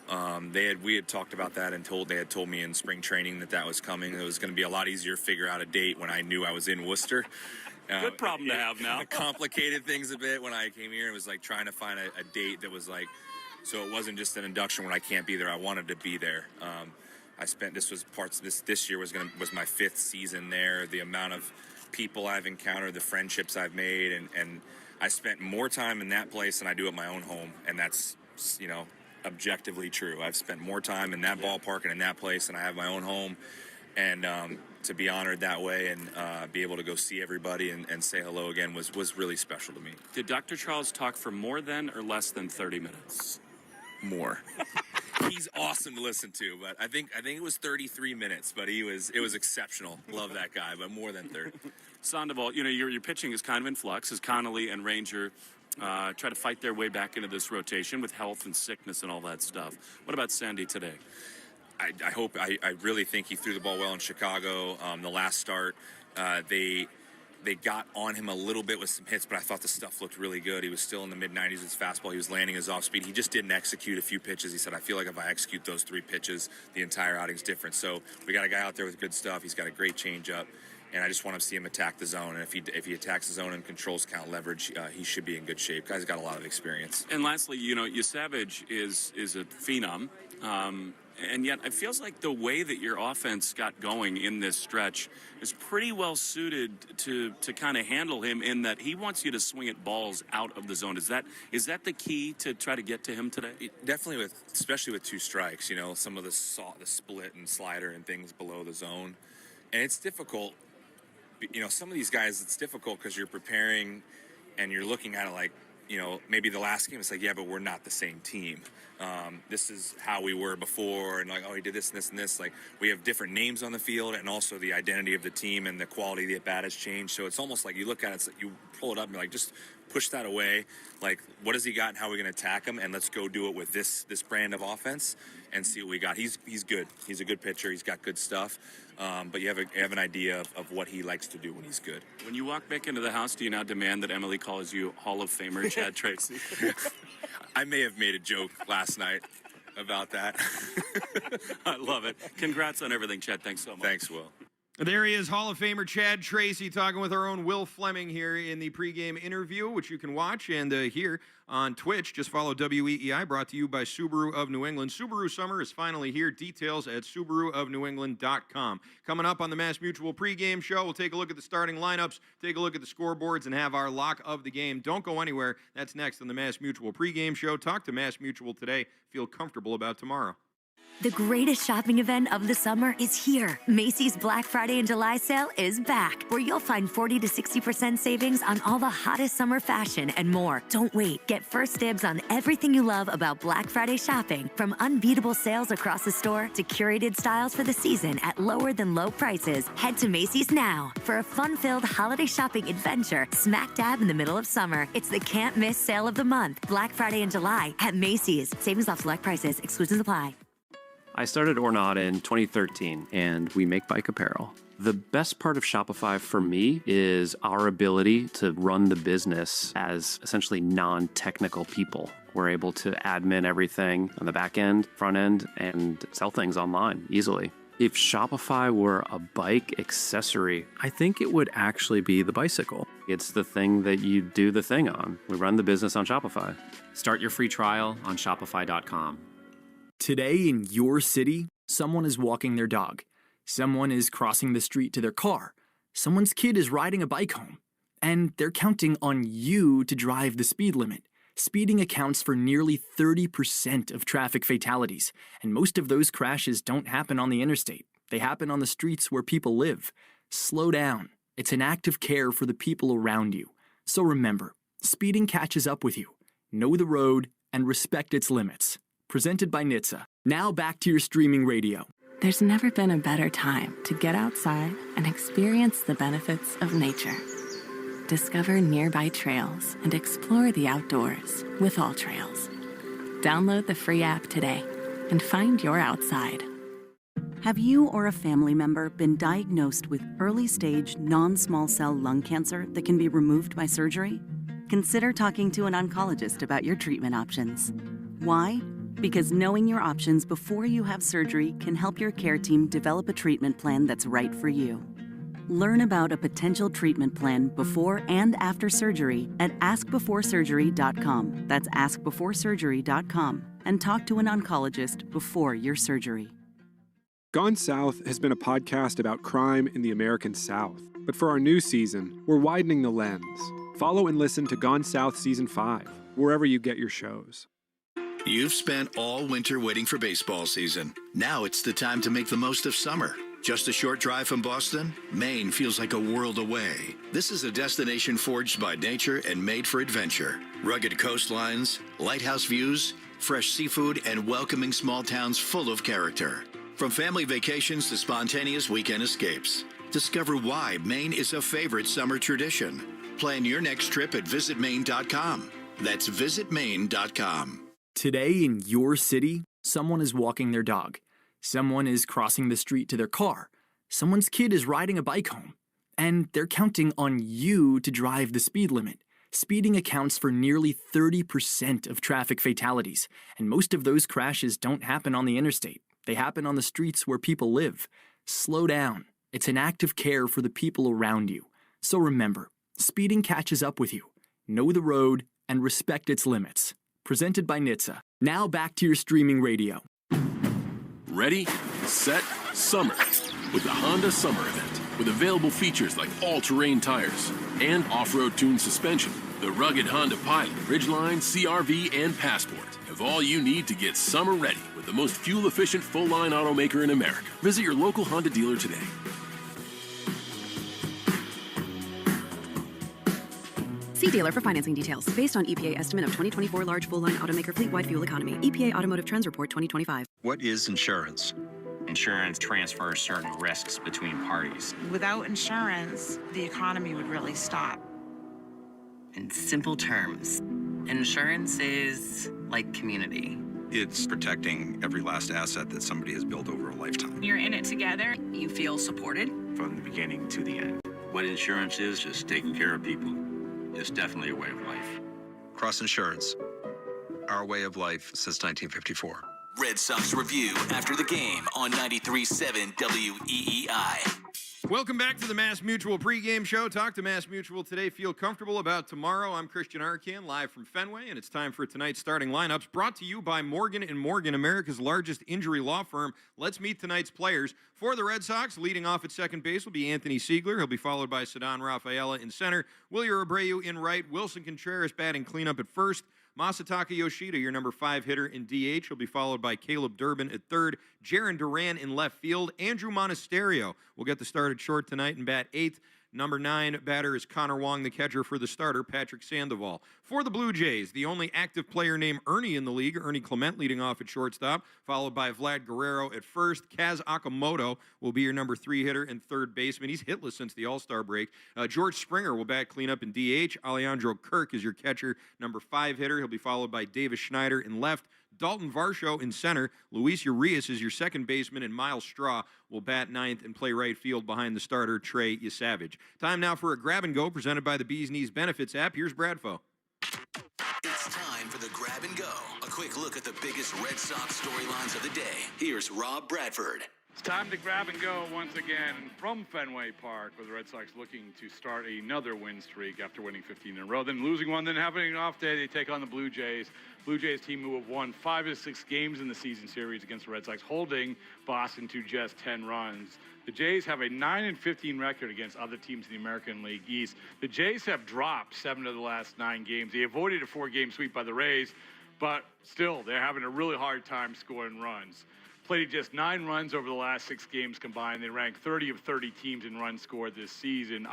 We had talked about that, and they had told me in spring training that was coming. It was going to be a lot easier to figure out a date when I knew I was in Worcester. Good problem to have now. It complicated things a bit when I came here. It was like trying to find a date that was like, so it wasn't just an induction when I can't be there. I wanted to be there. I spent, this year was my 5th season there. The amount of people I've encountered, the friendships I've made, and I spent more time in that place than I do at my own home. And that's, objectively true. I've spent more time in that ballpark and in that place than I have my own home. And to be honored that way and be able to go see everybody and say hello again was really special to me. Did Dr. Charles talk for more than or less than 30 minutes? More. He's awesome to listen to, but I think it was 33 minutes, but it was exceptional. Love that guy, but more than 30. Sandoval, your pitching is kind of in flux as Connolly and Ranger try to fight their way back into this rotation with health and sickness and all that stuff. What about Sandy today? I really think he threw the ball well in Chicago. The last start, they got on him a little bit with some hits, but I thought the stuff looked really good. He was still in the mid-90s with his fastball. He was landing his off-speed. He just didn't execute a few pitches. He said, I feel like if I execute those 3 pitches, the entire outing's different. So we got a guy out there with good stuff. He's got a great changeup, and I just want to see him attack the zone. And if he attacks the zone and controls count leverage, he should be in good shape. Guy's got a lot of experience. And lastly, Savage is a phenom. And yet it feels like the way that your offense got going in this stretch is pretty well suited to kind of handle him in that he wants you to swing at balls out of the zone. Is that the key to try to get to him today? Definitely, especially with 2 strikes, some of the split and slider and things below the zone. And it's difficult. Some of these guys, it's difficult because you're preparing and you're looking at it like, maybe the last game, it's like, yeah, but we're not the same team. This is how we were before, and like, oh, he did this and this and this. Like, we have different names on the field, and also the identity of the team and the quality of the at-bat has changed. So it's almost like you look at it, you pull it up and you're like, just push that away. Like, what has he got and how are we going to attack him? And let's go do it with this brand of offense and see what we got. He's good. He's a good pitcher. He's got good stuff. But you have an idea of what he likes to do when he's good. When you walk back into the house, do you now demand that Emily calls you Hall of Famer Chad Tracy? I may have made a joke last night about that. I love it. Congrats on everything, Chad. Thanks so much. Thanks, Will. There he is, Hall of Famer Chad Tracy, talking with our own Will Fleming here in the pregame interview, which you can watch and hear on Twitch. Just follow WEEI, brought to you by Subaru of New England. Subaru summer is finally here. Details at SubaruofNewEngland.com. Coming up on the Mass Mutual pregame show, we'll take a look at the starting lineups, take a look at the scoreboards, and have our lock of the game. Don't go anywhere. That's next on the Mass Mutual pregame show. Talk to Mass Mutual today. Feel comfortable about tomorrow. The greatest shopping event of the summer is here. Macy's Black Friday and July sale is back, where you'll find 40 to 60% savings on all the hottest summer fashion and more. Don't wait. Get first dibs on everything you love about Black Friday shopping, from unbeatable sales across the store to curated styles for the season at lower than low prices. Head to Macy's now for a fun-filled holiday shopping adventure smack dab in the middle of summer. It's the can't-miss sale of the month, Black Friday and July at Macy's. Savings off select prices. Exclusions apply. I started Ornaut in 2013, and we make bike apparel. The best part of Shopify for me is our ability to run the business as essentially non-technical people. We're able to admin everything on the back end, front end, and sell things online easily. If Shopify were a bike accessory, I think it would actually be the bicycle. It's the thing that you do the thing on. We run the business on Shopify. Start your free trial on Shopify.com. Today in your city, someone is walking their dog. Someone is crossing the street to their car. Someone's kid is riding a bike home. And they're counting on you to drive the speed limit. Speeding accounts for nearly 30% of traffic fatalities, and most of those crashes don't happen on the interstate. They happen on the streets where people live. Slow down. It's an act of care for the people around you. So remember, speeding catches up with you. Know the road and respect its limits. Presented by NHTSA. Now back to your streaming radio. There's never been a better time to get outside and experience the benefits of nature. Discover nearby trails and explore the outdoors with All Trails. Download the free app today and find your outside. Have you or a family member been diagnosed with early-stage non-small cell lung cancer that can be removed by surgery? Consider talking to an oncologist about your treatment options. Why? Because knowing your options before you have surgery can help your care team develop a treatment plan that's right for you. Learn about a potential treatment plan before and after surgery at askbeforesurgery.com. That's askbeforesurgery.com. And talk to an oncologist before your surgery. Gone South has been a podcast about crime in the American South. But for our new season, we're widening the lens. Follow and listen to Gone South Season 5, wherever you get your shows. You've spent all winter waiting for baseball season. Now it's the time to make the most of summer. Just a short drive from Boston, Maine feels like a world away. This is a destination forged by nature and made for adventure. Rugged coastlines, lighthouse views, fresh seafood, and welcoming small towns full of character. From family vacations to spontaneous weekend escapes. Discover why Maine is a favorite summer tradition. Plan your next trip at visitmaine.com. That's visitmaine.com. Today in your city, someone is walking their dog. Someone is crossing the street to their car. Someone's kid is riding a bike home. And they're counting on you to drive the speed limit. Speeding accounts for nearly 30% of traffic fatalities, and most of those crashes don't happen on the interstate. They happen on the streets where people live. Slow down. It's an act of care for the people around you. So remember, speeding catches up with you. Know the road and respect its limits. Presented by NHTSA. Now back to your streaming radio. Ready, set, summer with the Honda Summer Event. With available features like all-terrain tires and off-road tuned suspension, the rugged Honda Pilot, Ridgeline, CR-V, and Passport have all you need to get summer ready with the most fuel-efficient full-line automaker in America. Visit your local Honda dealer today. See dealer for financing details. Based on EPA estimate of 2024 large full-line automaker fleet-wide fuel economy. EPA Automotive Trends Report 2025. What is insurance? Insurance transfers certain risks between parties. Without insurance, the economy would really stop. In simple terms, insurance is like community. It's protecting every last asset that somebody has built over a lifetime. You're in it together. You feel supported. From the beginning to the end. What insurance is just taking care of people. It's definitely a way of life. Cross Insurance. Our way of life since 1954. Red Sox Review after the game on 93.7 WEEI. Welcome back to the Mass Mutual pregame show. Talk to Mass Mutual today. Feel comfortable about tomorrow. I'm Christian Arcan, live from Fenway, and it's time for tonight's starting lineups, brought to you by Morgan & Morgan, America's largest injury law firm. Let's meet tonight's players. For the Red Sox, leading off at second base will be Anthony Siegler. He'll be followed by Ceddanne Rafaela in center, Wilyer Abreu in right, Wilson Contreras batting cleanup at first, Masataka Yoshida, your number 5 hitter in DH. He'll be followed by Caleb Durbin at third, Jaron Duran in left field, Andrew Monasterio will get the start at short tonight and bat 8th. Number 9 batter is Connor Wong, the catcher for the starter, Patrick Sandoval. For the Blue Jays, the only active player named Ernie in the league, Ernie Clement leading off at shortstop, followed by Vlad Guerrero at first. Kaz Akamoto will be your number 3 hitter and third baseman. He's hitless since the All-Star break. George Springer will bat cleanup in DH. Alejandro Kirk is your catcher, number 5 hitter. He'll be followed by Davis Schneider in left. Dalton Varsho in center. Luis Urias is your second baseman, and Miles Straw will bat 9th and play right field behind the starter, Trey Yesavage. Time now for a grab and go presented by the Bees Knees Benefits app. Here's Bradfo. It's time for the grab and go. A quick look at the biggest Red Sox storylines of the day. Here's Rob Bradford. It's time to grab and go once again from Fenway Park, where the Red Sox looking to start another win streak after winning 15 in a row, then losing one, then having an off day. They take on the Blue Jays. Blue Jays team who have won 5 of 6 games in the season series against the Red Sox, holding Boston to just 10 runs. The Jays have a 9-15 record against other teams in the American League East. The Jays have dropped 7 of the last 9 games. They avoided a 4-game sweep by the Rays, but still, they're having a really hard time scoring runs. Played just 9 runs over the last 6 games combined. They rank 30 of 30 teams in runs scored this season.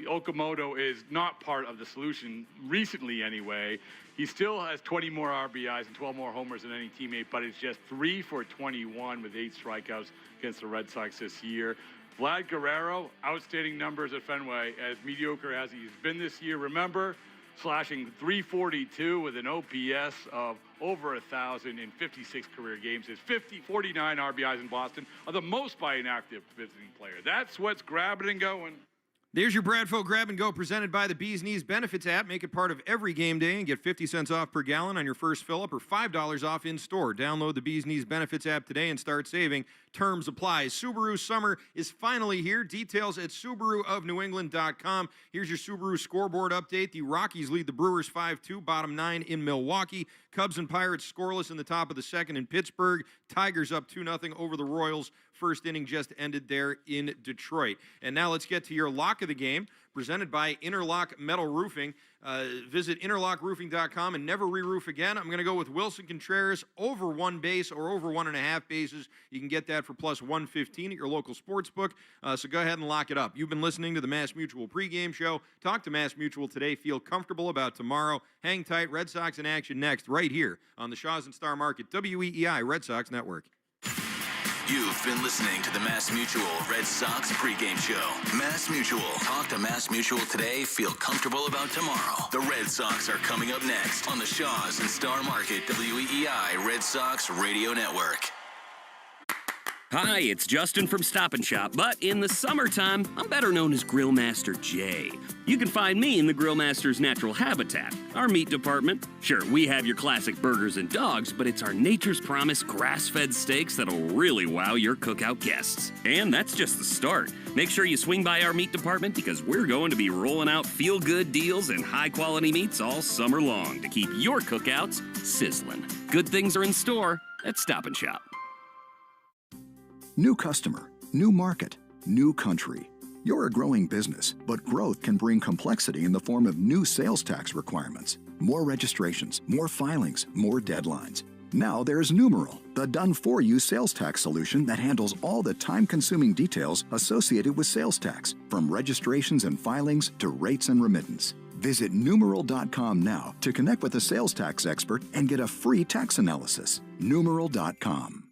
Okamoto is not part of the solution, recently anyway. He still has 20 more RBIs and 12 more homers than any teammate, but it's just 3 for 21 with 8 strikeouts against the Red Sox this year. Vlad Guerrero, outstanding numbers at Fenway, as mediocre as he's been this year. Remember, slashing .342 with an OPS of over 1,000 in 56 career games. His 49 RBIs in Boston are the most by an active visiting player. That's what's grabbing and going. There's your Bradfo Grab and Go presented by the Bees Knees Benefits app. Make it part of every game day and get 50 cents off per gallon on your first fill-up or $5 off in-store. Download the Bees Knees Benefits app today and start saving. Terms apply. Subaru summer is finally here. Details at SubaruofNewEngland.com. Here's your Subaru scoreboard update. The Rockies lead the Brewers 5-2, bottom 9 in Milwaukee. Cubs and Pirates scoreless in the top of the second in Pittsburgh. Tigers up 2-0 over the Royals. First inning just ended there in Detroit. And now let's get to your lock of the game, presented by Interlock Metal Roofing. Visit interlockroofing.com and never re-roof again. I'm going to go with Wilson Contreras over 1 base or over 1.5 bases. You can get that for plus 115 at your local sports book. So go ahead and lock it up. You've been listening to the Mass Mutual pregame show. Talk to Mass Mutual today. Feel comfortable about tomorrow. Hang tight. Red Sox in action next, right here on the Shaws and Star Market, WEEI Red Sox Network. You've been listening to the Mass Mutual Red Sox pregame show. Mass Mutual. Talk to Mass Mutual today. Feel comfortable about tomorrow. The Red Sox are coming up next on the Shaws and Star Market WEEI Red Sox Radio Network. Hi, it's Justin from Stop & Shop, but in the summertime, I'm better known as Grill Master Jay. You can find me in the Grill Master's natural habitat, our meat department. Sure, we have your classic burgers and dogs, but it's our Nature's Promise grass-fed steaks that'll really wow your cookout guests. And that's just the start. Make sure you swing by our meat department because we're going to be rolling out feel-good deals and high-quality meats all summer long to keep your cookouts sizzling. Good things are in store at Stop & Shop. New customer, new market, new country. You're a growing business, but growth can bring complexity in the form of new sales tax requirements, more registrations, more filings, more deadlines. Now there's Numeral, the done-for-you sales tax solution that handles all the time-consuming details associated with sales tax, from registrations and filings to rates and remittance. Visit Numeral.com now to connect with a sales tax expert and get a free tax analysis. Numeral.com.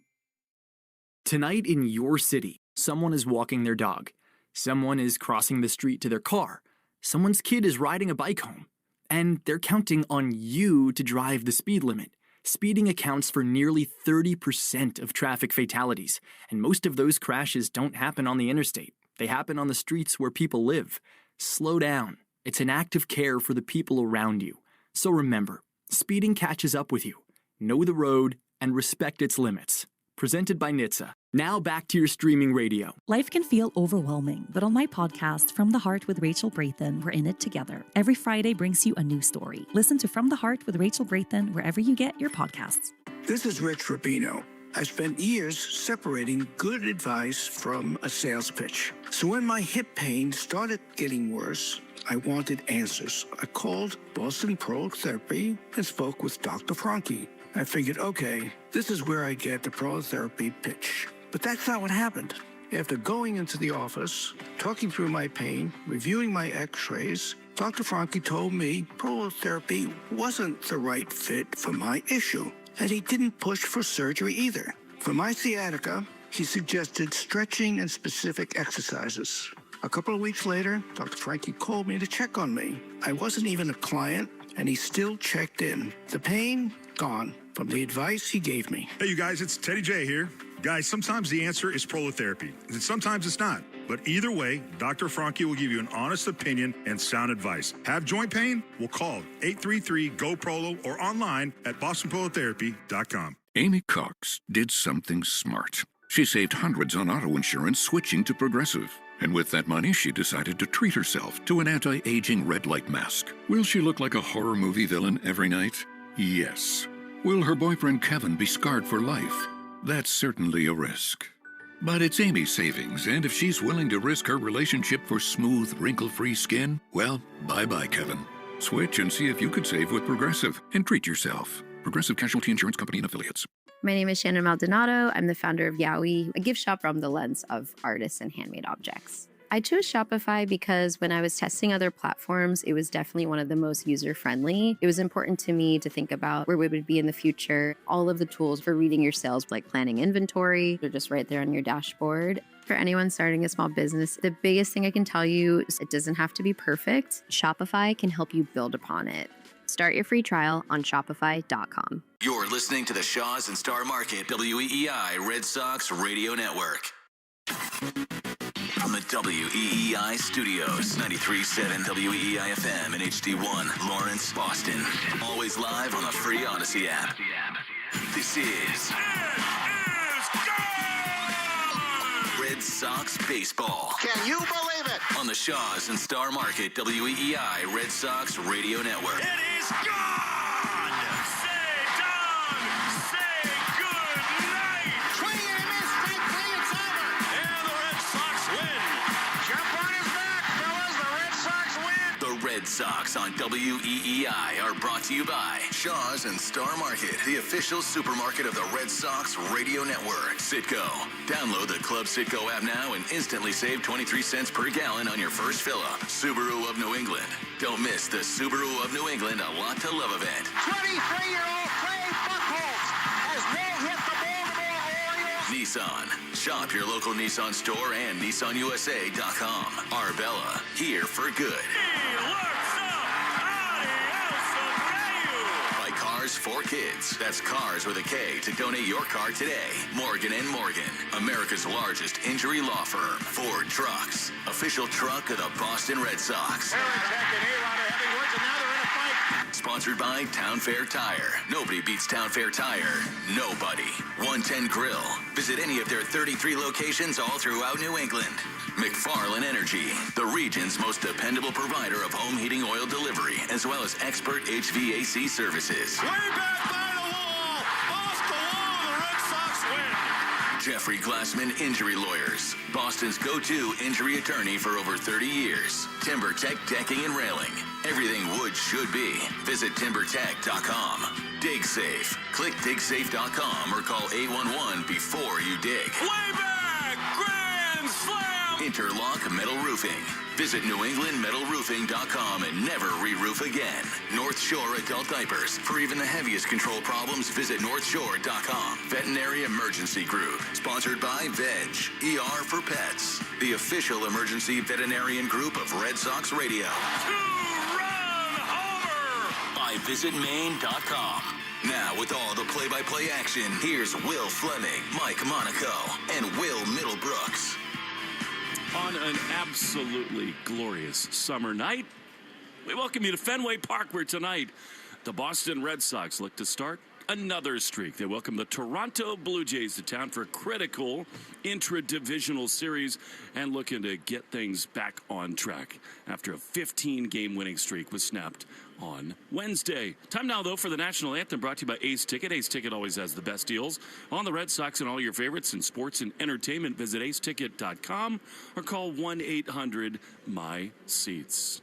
Tonight in your city, someone is walking their dog. Someone is crossing the street to their car. Someone's kid is riding a bike home. And they're counting on you to drive the speed limit. Speeding accounts for nearly 30% of traffic fatalities, and most of those crashes don't happen on the interstate. They happen on the streets where people live. Slow down. It's an act of care for the people around you. So remember, speeding catches up with you. Know the road and respect its limits. Presented by NHTSA. Now back to your streaming radio. Life can feel overwhelming, but on my podcast, From the Heart with Rachel Brathen, we're in it together. Every Friday brings you a new story. Listen to From the Heart with Rachel Brathen wherever you get your podcasts. This is Rich Rubino. I spent years separating good advice from a sales pitch. So when my hip pain started getting worse, I wanted answers. I called Boston Prolotherapy and spoke with Dr. Franke. I figured, okay, this is where I get the prolotherapy pitch. But that's not what happened. After going into the office, talking through my pain, reviewing my x-rays, Dr. Franke told me prolotherapy wasn't the right fit for my issue, and he didn't push for surgery either. For my sciatica, he suggested stretching and specific exercises. A couple of weeks later, Dr. Franke called me to check on me. I wasn't even a client, and he still checked in. The pain, gone from the advice he gave me. Hey, you guys, it's Teddy J here. Guys, sometimes the answer is prolotherapy, and sometimes it's not. But either way, Dr. Franke will give you an honest opinion and sound advice. Have joint pain? Well, call 833-GO-PROLO or online at bostonprolotherapy.com. Amy Cox did something smart. She saved hundreds on auto insurance switching to Progressive. And with that money, she decided to treat herself to an anti-aging red light mask. Will she look like a horror movie villain every night? Yes. Will her boyfriend Kevin be scarred for life? That's certainly a risk. But it's Amy's savings, and if she's willing to risk her relationship for smooth, wrinkle-free skin, well, bye-bye, Kevin. Switch and see if you could save with Progressive and treat yourself. Progressive Casualty Insurance Company and Affiliates. My name is Shannon Maldonado. I'm the founder of Yowie, a gift shop from the lens of artists and handmade objects. I chose Shopify because when I was testing other platforms, it was definitely one of the most user-friendly. It was important to me to think about where we would be in the future. All of the tools for reading your sales, like planning inventory, are just right there on your dashboard. For anyone starting a small business, the biggest thing I can tell you is it doesn't have to be perfect. Shopify can help you build upon it. Start your free trial on Shopify.com. You're listening to the Shaws and Star Market WEEI Red Sox Radio Network. From the WEEI studios. 93.7 WEEI FM and HD1, Lawrence, Boston. Always live on the free Odyssey app. This is Red Sox baseball. Can you believe it? On the Shaws and Star Market WEEI Red Sox Radio Network. It is gone! Say done! Say good night! Swing and a miss, strike three, it's over! And the Red Sox win! Jump on his back, fellas, the Red Sox win! The Red Sox on WEEI are brought to you by Shaws and Star Market, the official supermarket of the Red Sox Radio Network. Citgo. Download the Club Citgo app now and instantly save 23 cents per gallon on your first fill-up. Subaru of New England. Don't miss the Subaru of New England A Lot to Love event. 23-year-old Clay Buchholz has no-hit the Baltimore Orioles. Nissan. Shop your local Nissan store and NissanUSA.com. Arbella. Here for good. By Cars for Kids. That's Cars with a K to donate your car today. Morgan & Morgan. America's largest injury law firm. Ford Trucks. Official truck of the Boston Red Sox. Sponsored by Town Fair Tire. Nobody beats Town Fair Tire. Nobody. 110 Grill. Visit any of their 33 locations all throughout New England. McFarland Energy, the region's most dependable provider of home heating oil delivery, as well as expert HVAC services. Way back by the wall! Off the wall, the Red Sox win! Jeffrey Glassman Injury Lawyers, Boston's go-to injury attorney for over 30 years. Timber Tech Decking and Railing. Everything wood should be. Visit timbertech.com. Dig Safe. Click digsafe.com or call 811 before you dig. Way back! Grand slam! Interlock Metal Roofing. Visit NewEnglandMetalRoofing.com and never re-roof again. North Shore Adult Diapers. For even the heaviest control problems, visit NorthShore.com. Veterinary Emergency Group. Sponsored by Veg. ER for Pets. The official emergency veterinarian group of Red Sox Radio. Two-run homer! By VisitMaine.com. Now, with all the play-by-play action, here's Will Fleming, Mike Monaco, and Will Middlebrooks. On an absolutely glorious summer night, we welcome you to Fenway Park, where tonight the Boston Red Sox look to start another streak. They welcome the Toronto Blue Jays to town for a critical intra-divisional series and looking to get things back on track after a 15-game winning streak was snapped on Wednesday. Time now, though, for the national anthem, brought to you by Ace Ticket. Ace Ticket always has the best deals on the Red Sox and all your favorites in sports and entertainment. Visit aceticket.com or call 1-800-MY-SEATS.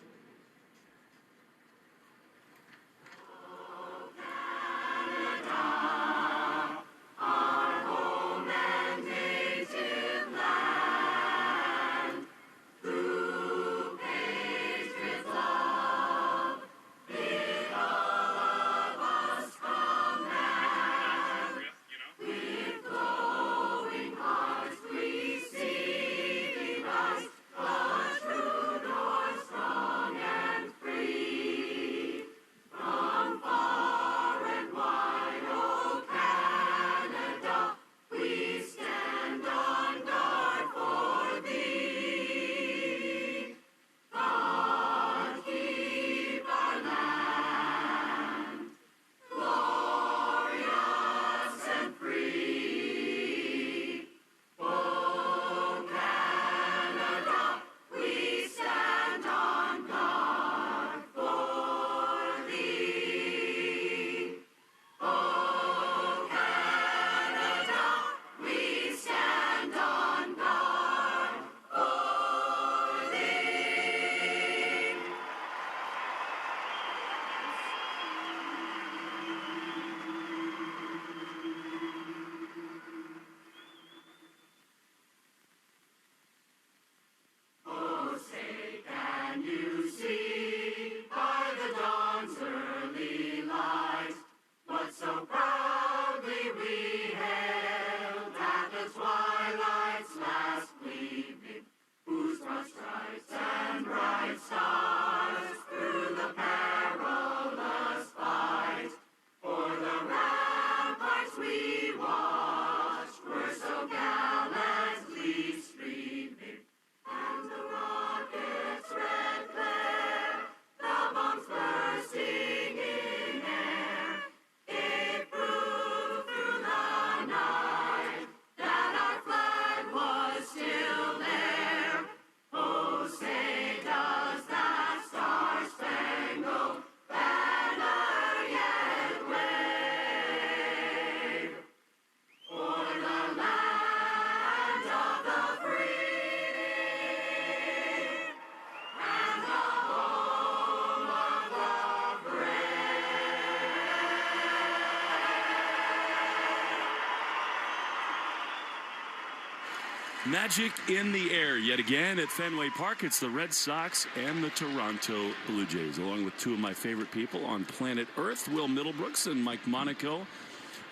Magic in the air yet again at Fenway Park. It's the Red Sox and the Toronto Blue Jays, along with two of my favorite people on planet Earth, Will Middlebrooks and Mike Monaco.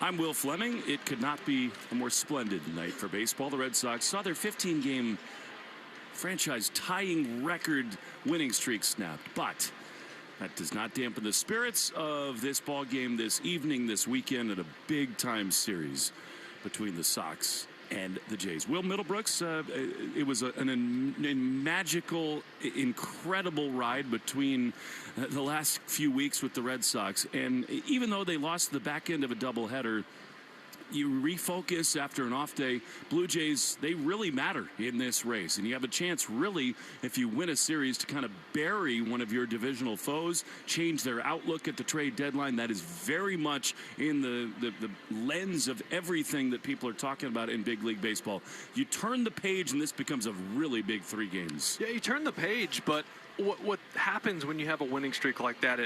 I'm Will Fleming. It could not be a more splendid night for baseball. The Red Sox saw their 15-game franchise-tying record winning streak snapped, but that does not dampen the spirits of this ball game this evening, this weekend, at a big-time series between the Sox and the Jays. Will Middlebrooks, it was a magical, incredible ride between the last few weeks with the Red Sox. And even though they lost the back end of a doubleheader, you refocus after an off day. Blue Jays, they really matter in this race. And you have a chance, really, if you win a series, to kind of bury one of your divisional foes, change their outlook at the trade deadline. That is very much in the lens of everything that people are talking about in big league baseball. You turn the page, and this becomes a really big 3 games. Yeah, you turn the page, but what happens when you have a winning streak like that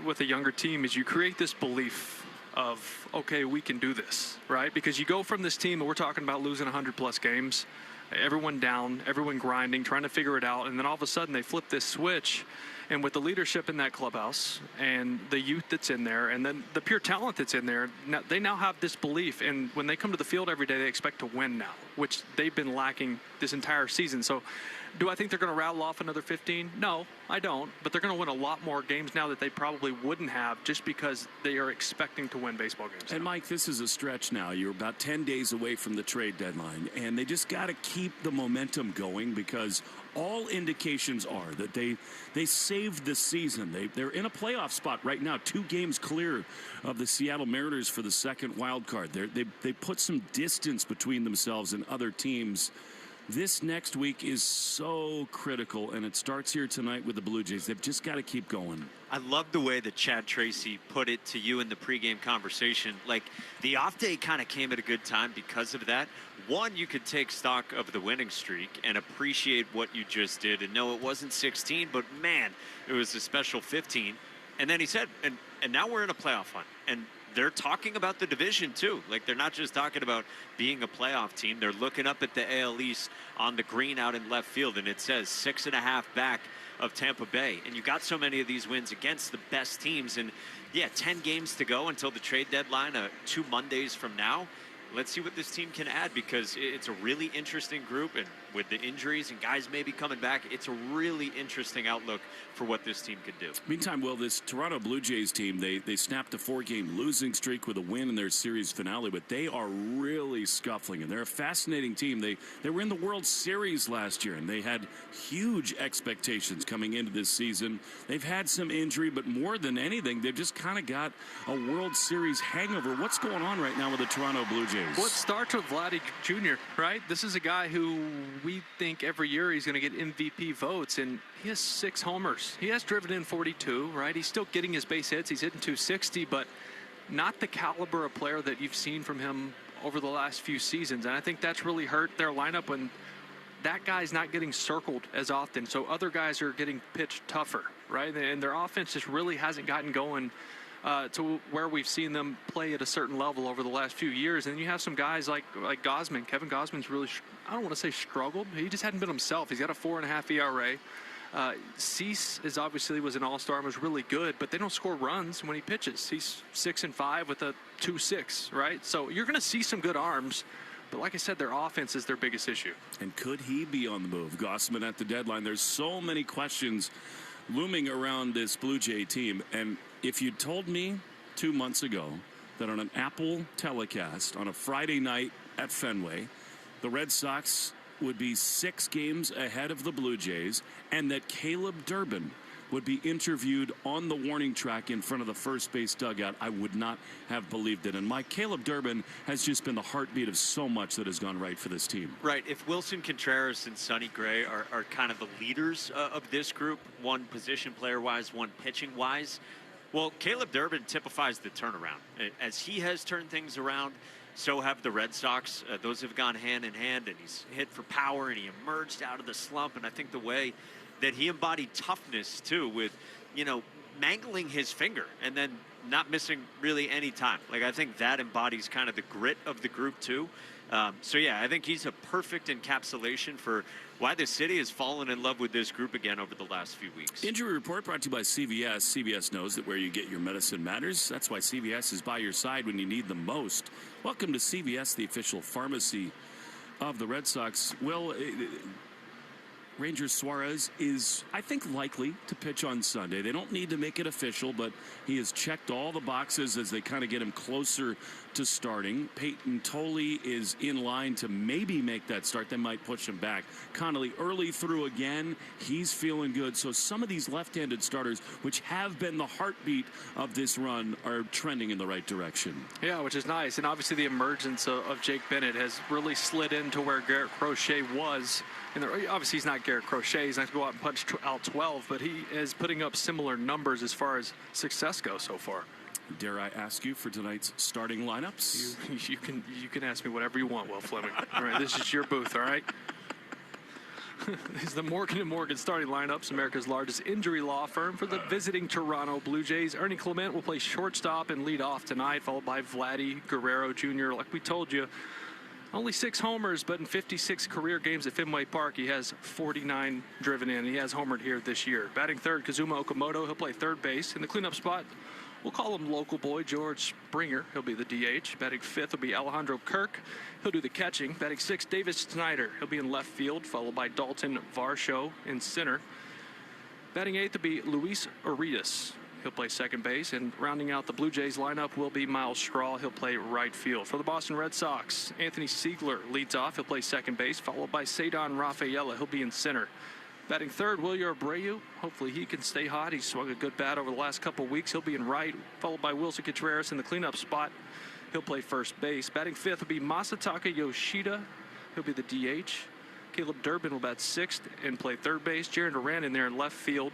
with a younger team is you create this belief of, okay, we can do this, right? Because you go from this team, and we're talking about losing 100-plus games, everyone down, everyone grinding, trying to figure it out, and then all of a sudden they flip this switch, and with the leadership in that clubhouse and the youth that's in there and then the pure talent that's in there, they now have this belief, and when they come to the field every day, they expect to win now, which they've been lacking this entire season. So do I think they're going to rattle off another 15? No, I don't. But they're going to win a lot more games now that they probably wouldn't have, just because they are expecting to win baseball games. And, Mike, this is a stretch now. You're about 10 days away from the trade deadline, and they just got to keep the momentum going, because all indications are that they saved the season. They're in a playoff spot right now, 2 games clear of the Seattle Mariners for the second wild card. They put some distance between themselves and other teams. This next week is so critical, and it starts here tonight with the Blue Jays. They've just got to keep going. I love the way that Chad Tracy put it to you in the pregame conversation. Like, the off day kind of came at a good time because of that. One, you could take stock of the winning streak and appreciate what you just did. And no, it wasn't 16, but man, it was a special 15. And then he said, and now we're in a playoff hunt. And they're talking about the division too. Like, they're not just talking about being a playoff team. They're looking up at the AL East on the green out in left field, and it says 6.5 back of Tampa Bay. And you got so many of these wins against the best teams. And yeah, 10 games to go until the trade deadline, 2 Mondays from now. Let's see what this team can add, because it's a really interesting group, and with the injuries and guys maybe coming back, it's a really interesting outlook for what this team could do. Meantime, Will, this Toronto Blue Jays team, they snapped a 4-game losing streak with a win in their series finale, but they are really scuffling, and they're a fascinating team. They were in the World Series last year, and they had huge expectations coming into this season. They've had some injury, but more than anything, they've just kind of got a World Series hangover. What's going on right now with the Toronto Blue Jays? Well, it starts with Vladdy Jr., right? This is a guy who we think every year he's going to get MVP votes, and he has 6 homers. He has driven in 42, right? He's still getting his base hits. He's hitting 260, but not the caliber of player that you've seen from him over the last few seasons. And I think that's really hurt their lineup when that guy's not getting circled as often. So other guys are getting pitched tougher, right? And their offense just really hasn't gotten going to where we've seen them play at a certain level over the last few years. And you have some guys like Gausman. Kevin Gausman's really, I don't want to say struggled. He just hadn't been himself. He's got a 4.5 ERA. Cease was an all-star and was really good, but they don't score runs when he pitches. He's 6-5 with a 2.6, right? So you're going to see some good arms. But like I said, their offense is their biggest issue. And could he be on the move? Gausman at the deadline. There's so many questions looming around this Blue Jay team. And if you told me 2 months ago that on an Apple telecast on a Friday night at Fenway, the Red Sox would be 6 games ahead of the Blue Jays, and that Caleb Durbin would be interviewed on the warning track in front of the first base dugout, I would not have believed it. And Mike, Caleb Durbin has just been the heartbeat of so much that has gone right for this team. Right. If Wilson Contreras and Sonny Gray are kind of the leaders of this group, one position player-wise, one pitching-wise, well, Caleb Durbin typifies the turnaround. As he has turned things around, so have the Red Sox. Those have gone hand in hand, and he's hit for power, and he emerged out of the slump. And I think the way that he embodied toughness, too, with, mangling his finger and then not missing really any time. Like, I think that embodies kind of the grit of the group too. So yeah, I think he's a perfect encapsulation for why the city has fallen in love with this group again over the last few weeks. Injury report brought to you by CVS. CVS knows that where you get your medicine matters. That's why CVS is by your side when you need them most. Welcome to CVS, the official pharmacy of the Red Sox. Well, Ranger Suarez is, I think, likely to pitch on Sunday. They don't need to make it official, but he has checked all the boxes as they kind of get him closer to starting. Peyton Tolley is in line to maybe make that start. They might push him back. Connolly early through again. He's feeling good. So some of these left-handed starters, which have been the heartbeat of this run, are trending in the right direction. Yeah, which is nice. And obviously the emergence of Jake Bennett has really slid into where Garrett Crochet was. Obviously, he's not Garrett Crochet. He's not going to go out and punch out 12, but he is putting up similar numbers as far as success goes so far. Dare I ask you for tonight's starting lineups? You can ask me whatever you want, Will Fleming. All right, this is your booth, all right? This is the Morgan & Morgan starting lineups, America's largest injury law firm for the visiting Toronto Blue Jays. Ernie Clement will play shortstop and lead off tonight, followed by Vladdy Guerrero Jr. Like we told you, only 6 homers, but in 56 career games at Fenway Park, he has 49 driven in. He has homered here this year. Batting third, Kazuma Okamoto. He'll play third base. In the cleanup spot, we'll call him local boy George Springer. He'll be the DH. Batting fifth will be Alejandro Kirk. He'll do the catching. Batting sixth, Davis Snyder. He'll be in left field, followed by Dalton Varsho in center. Batting eighth will be Luis Urias. He'll play second base, and rounding out the Blue Jays lineup will be Miles Straw. He'll play right field. For the Boston Red Sox, Anthony Siegler leads off. He'll play second base, followed by Cedon Rafaela. He'll be in center. Batting third, Wilyer Abreu. Hopefully he can stay hot. He's swung a good bat over the last couple of weeks. He'll be in right, followed by Wilson Contreras in the cleanup spot. He'll play first base. Batting fifth will be Masataka Yoshida. He'll be the DH. Caleb Durbin will bat sixth and play third base. Jaron Duran in there in left field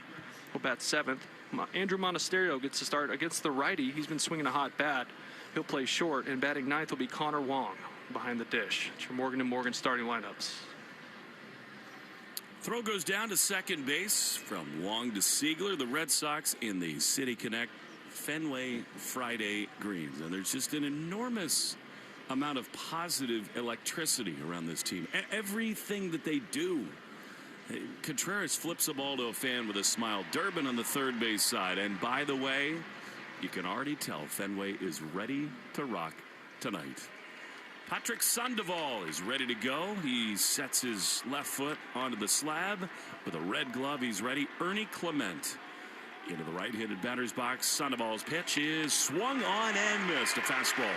will bat seventh. Andrew Monasterio gets to start against the righty. He's been swinging a hot bat. He'll play short, and batting ninth will be Connor Wong behind the dish. It's your Morgan & Morgan starting lineups. Throw goes down to second base from Wong to Siegler. The Red Sox in the City Connect Fenway Friday greens. And there's just an enormous amount of positive electricity around this team. Everything that they do. Contreras flips the ball to a fan with a smile. Durbin on the third base side. And by the way, you can already tell Fenway is ready to rock tonight. Patrick Sandoval is ready to go. He sets his left foot onto the slab with a red glove. He's ready. Ernie Clement into the right-handed batter's box. Sandoval's pitch is swung on and missed. A fastball.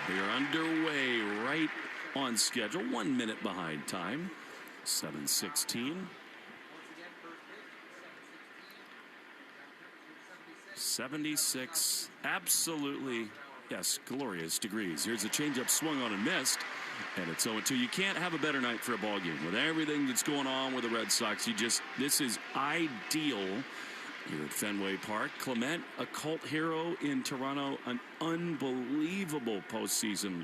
We are underway right on schedule. 1 minute behind time. 7:16. 76. Absolutely, yes, glorious degrees. Here's a changeup swung on and missed, and it's 0-2. You can't have a better night for a ball game with everything that's going on with the Red Sox. This is ideal here at Fenway Park. Clement, a cult hero in Toronto, an unbelievable postseason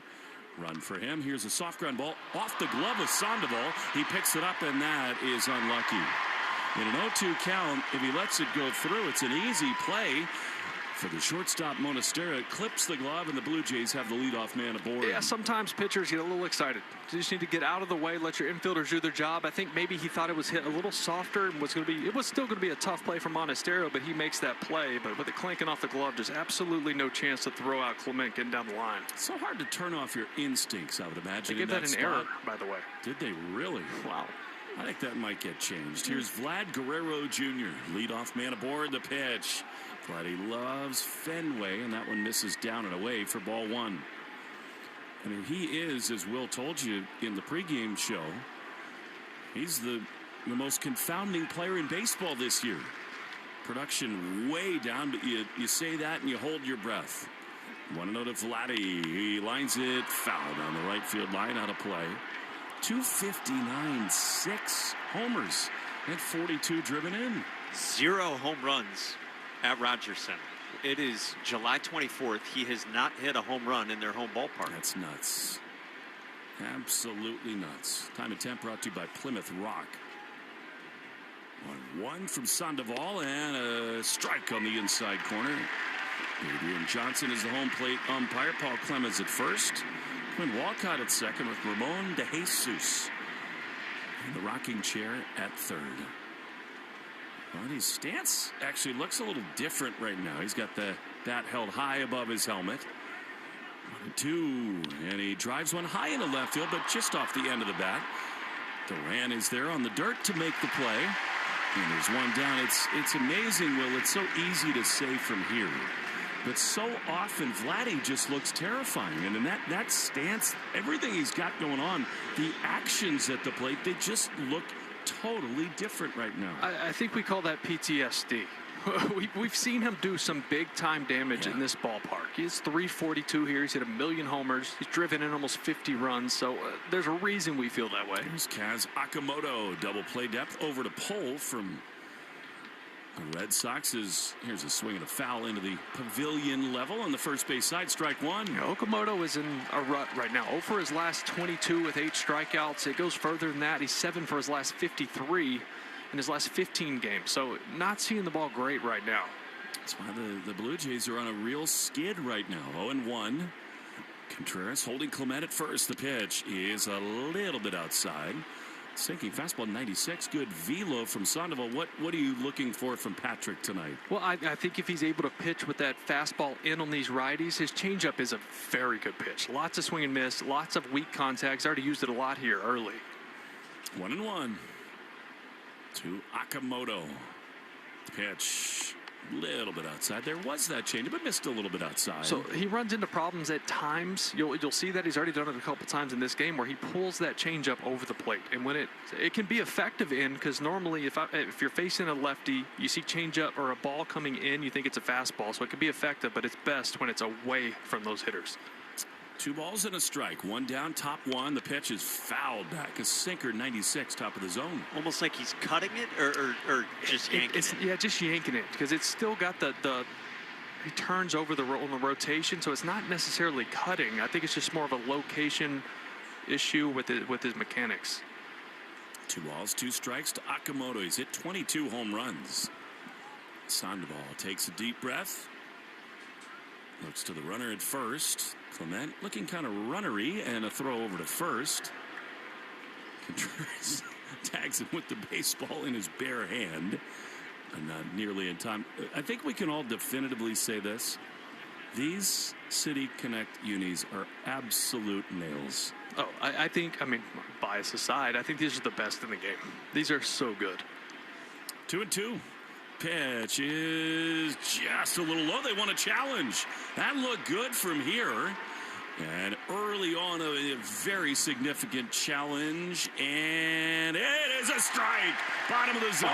run for him. Here's a soft ground ball off the glove of Sandoval. He picks it up, and that is unlucky. In an 0-2 count, if he lets it go through, it's an easy play for the shortstop Monasterio. It clips the glove, and the Blue Jays have the leadoff man aboard. Yeah, sometimes pitchers get a little excited. You just need to get out of the way, let your infielders do their job. I think maybe he thought it was hit a little softer and it was still going to be a tough play for Monasterio, but he makes that play. But with it clanking off the glove, there's absolutely no chance to throw out Clement getting down the line. It's so hard to turn off your instincts, I would imagine. They gave that an error, by the way. Did they really? Wow. I think that might get changed. Here's Vlad Guerrero Jr., leadoff man aboard the pitch. Vladdy loves Fenway, and that one misses down and away for ball one. I mean, he is, as Will told you in the pregame show, he's the most confounding player in baseball this year. Production way down, but you say that and you hold your breath. 1-0 to Vladdy. He lines it foul down the right field line, out of play. 259, 6 homers, and 42 driven in. 0 home runs at Rogers Center. It is July 24th. He has not hit a home run in their home ballpark. That's nuts. Absolutely nuts. Time and temp brought to you by Plymouth Rock. 1-1 from Sandoval, and a strike on the inside corner. Adrian Johnson is the home plate umpire. Paul Clemens at first. Quinn Walcott at second with Ramon De Jesus in the rocking chair at third. Well, his stance actually looks a little different right now. He's got the bat held high above his helmet. 1-2, and he drives one high into left field, but just off the end of the bat. Duran is there on the dirt to make the play. And there's one down. It's amazing, Will. It's so easy to say from here. But so often, Vladdy just looks terrifying. And in that stance, everything he's got going on, the actions at the plate, they just look totally different right now. I think we call that PTSD. We've seen him do some big-time damage in this ballpark. He's 342 here. He's hit 1 million homers. He's driven in almost 50 runs. So there's a reason we feel that way. Here's Kaz Akamoto. Double play depth over to Pole from the Red Sox. Here's a swing and a foul into the pavilion level on the first base side. Strike one. Okamoto is in a rut right now. 0 for his last 22 with 8 strikeouts. It goes further than that. He's 7 for his last 53. In his last 15 games, so not seeing the ball great right now. That's why the Blue Jays are on a real skid right now. 0-1. Contreras holding Clement at first. The pitch is a little bit outside. Sinking fastball 96. Good velo from Sandoval. What are you looking for from Patrick tonight? Well, I think if he's able to pitch with that fastball in on these righties, his changeup is a very good pitch. Lots of swing and miss, lots of weak contacts. Already used it a lot here early. 1-1. To Akamoto. Pitch a little bit outside. There was that change, but missed a little bit outside. So he runs into problems at times. You'll see that he's already done it a couple times in this game where he pulls that changeup over the plate, and when it can be effective in, because normally if you're facing a lefty, you see changeup or a ball coming in, you think it's a fastball, so it can be effective, but it's best when it's away from those hitters. 2 balls and a strike. One down, top one. The pitch is fouled back. A sinker, 96, top of the zone. Almost like he's cutting it or just yanking it. Yeah, just yanking it, because it's still got he turns over on the rotation, so it's not necessarily cutting. I think it's just more of a location issue with his mechanics. 2 balls, 2 strikes to Akamoto. He's hit 22 home runs. Sandoval takes a deep breath. Looks to the runner at first. Clement looking kind of runnery, and a throw over to first. Contreras tags him with the baseball in his bare hand. And not nearly in time. I think we can all definitively say this. These City Connect unis are absolute nails. Oh, I think, bias aside, I think these are the best in the game. These are so good. 2-2. Pitch is just a little low. They want a challenge. That looked good from here. And early on, a very significant challenge. And it is a strike. Bottom of the zone.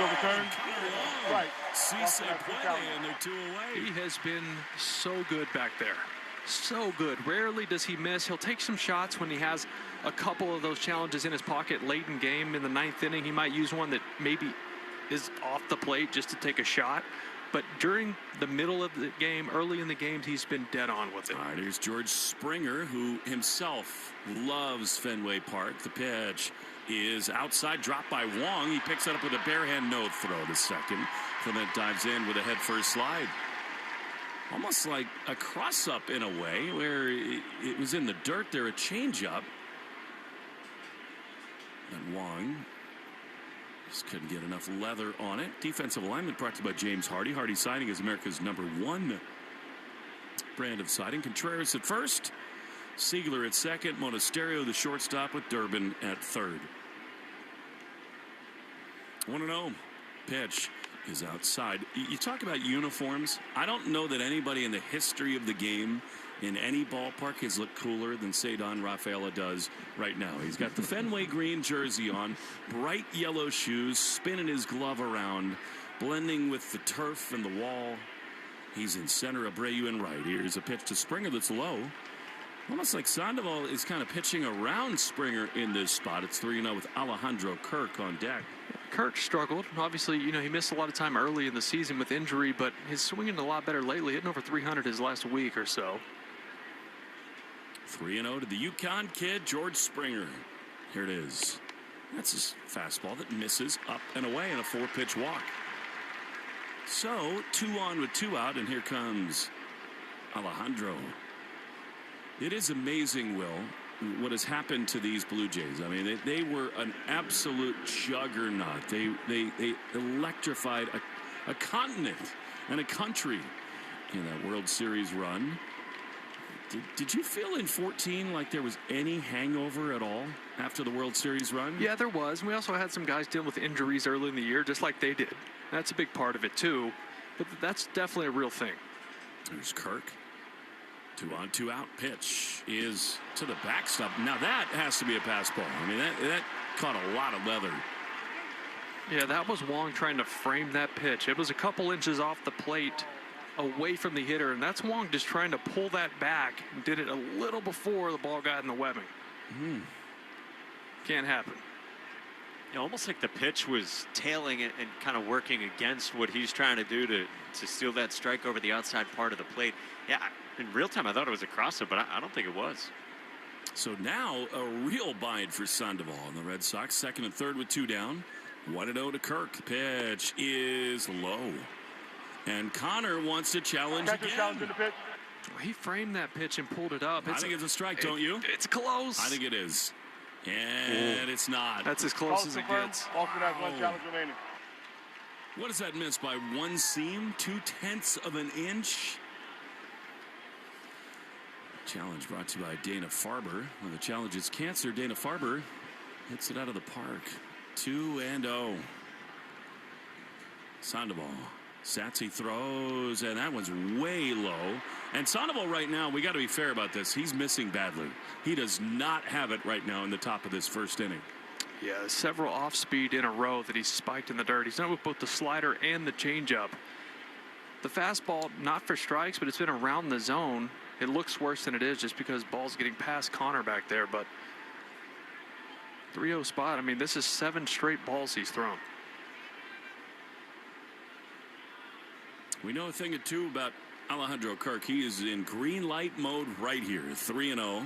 Right. Cisse Puede, and they're 2 away. He has been so good back there. So good. Rarely does he miss. He'll take some shots when he has a couple of those challenges in his pocket late in game. In the 9th inning, he might use one that maybe is off the plate just to take a shot. But during the middle of the game, early in the games, he's been dead on with it. All right, here's George Springer, who himself loves Fenway Park. The pitch is outside, dropped by Wong. He picks it up with a bare hand no throw to second. Clement dives in with a head first slide. Almost like a cross-up in a way, where it was in the dirt there, a changeup. And Wong just couldn't get enough leather on it. Defensive alignment brought to you by James Hardy. Hardy Siding is America's #1 brand of siding. Contreras at first. Siegler at second. Monasterio, the shortstop, with Durbin at third. 1-0. Pitch is outside. You talk about uniforms. I don't know that anybody in the history of the game in any ballpark has looked cooler than Cedon Rafaela does right now. He's got the Fenway green jersey on, bright yellow shoes, spinning his glove around, blending with the turf and the wall. He's in center, Abreu in right. Here's a pitch to Springer that's low. Almost like Sandoval is kind of pitching around Springer in this spot. It's 3-0 with Alejandro Kirk on deck. Kirk struggled. Obviously, he missed a lot of time early in the season with injury, but he's swinging a lot better lately, hitting over 300 his last week or so. 3-0 to the Yukon kid, George Springer. Here it is. That's his fastball that misses up and away in a 4-pitch walk. So 2 on with 2 out, and here comes Alejandro. It is amazing, Will, what has happened to these Blue Jays. I mean, they were an absolute juggernaut. They electrified a continent and a country in that World Series run. Did you feel in 14 like there was any hangover at all after the World Series run? Yeah, there was. And we also had some guys dealing with injuries early in the year, just like they did. That's a big part of it, too. But that's definitely a real thing. There's Kirk. 2 on, 2 out. Pitch is to the backstop. Now that has to be a pass ball. I mean, that caught a lot of leather. Yeah, that was Wong trying to frame that pitch. It was a couple inches off the plate away from the hitter, and that's Wong just trying to pull that back and did it a little before the ball got in the webbing. Can't happen. You know, almost like the pitch was tailing it and kind of working against what he's trying to do to steal that strike over the outside part of the plate. Yeah, in real time, I thought it was a crossover, but I don't think it was. So now a real bind for Sandoval and the Red Sox. 2nd and 3rd with 2 down. 1-0 to Kirk. Pitch is low. And Connor wants to challenge again. He framed that pitch and pulled it up. I think it's a strike, don't you? It's close. I think it is. And it's not. That's as close as it gets. What does that miss by 1 seam? 0.2 of an inch? Challenge brought to you by Dana-Farber. When the challenge is cancer, Dana-Farber hits it out of the park. 2-0. Sandoval. Satsy throws, and that one's way low. And Sandoval right now, we got to be fair about this. He's missing badly. He does not have it right now in the top of this 1st inning. Yeah, several off-speed in a row that he's spiked in the dirt. He's done it with both the slider and the changeup. The fastball, not for strikes, but it's been around the zone. It looks worse than it is just because ball's getting past Connor back there. But 3-0 spot, I mean, this is 7 straight balls he's thrown. We know a thing or two about Alejandro Kirk. He is in green light mode right here. 3-0.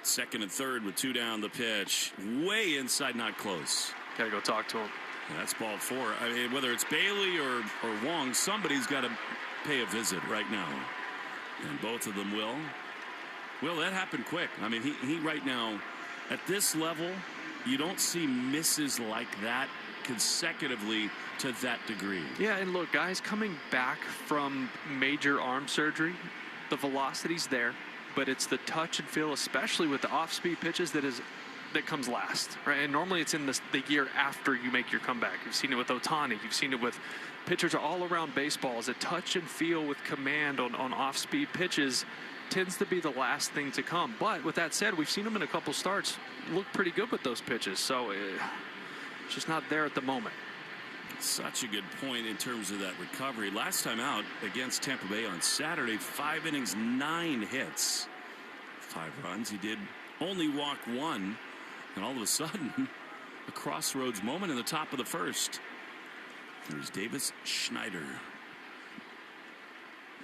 2nd and 3rd with 2 down. The pitch way inside, not close. Gotta go talk to him. Yeah, that's ball 4. I mean, whether it's Bailey or Wong, somebody's got to pay a visit right now. And both of them will. Well, that happened quick. I mean, he right now, at this level, you don't see misses like that consecutively to that degree. Yeah, and look, guys coming back from major arm surgery, the velocity's there, but it's the touch and feel, especially with the off-speed pitches, that comes last, right? And normally it's in the year after you make your comeback. You've seen it with Ohtani. You've seen it with pitchers all around baseball. As a touch and feel with command on off-speed pitches tends to be the last thing to come. But with that said, we've seen him in a couple starts look pretty good with those pitches. So it's just not there at the moment. Such a good point in terms of that recovery. Last time out against Tampa Bay on Saturday, 5 innings, 9 hits, 5 runs. He did only walk 1, and all of a sudden, a crossroads moment in the top of the 1st. There's Davis Schneider,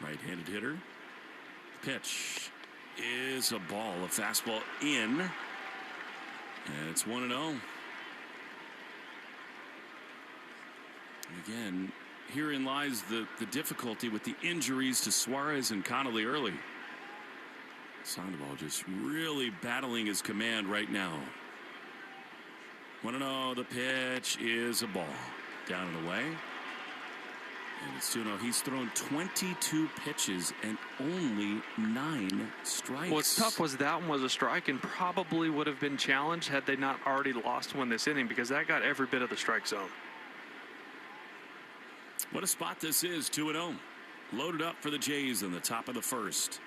right-handed hitter. Pitch is a ball, a fastball in, and it's 1-0. Again, herein lies the difficulty with the injuries to Suarez and Connolly early. Sandoval just really battling his command right now. 1-0, the pitch is a ball. Down and away. And it's 2-0. He's thrown 22 pitches and only 9 strikes. What's tough was that one was a strike and probably would have been challenged had they not already lost one this inning, because that got every bit of the strike zone. What a spot this is. 2-0. Loaded up for the Jays in the top of the 1st.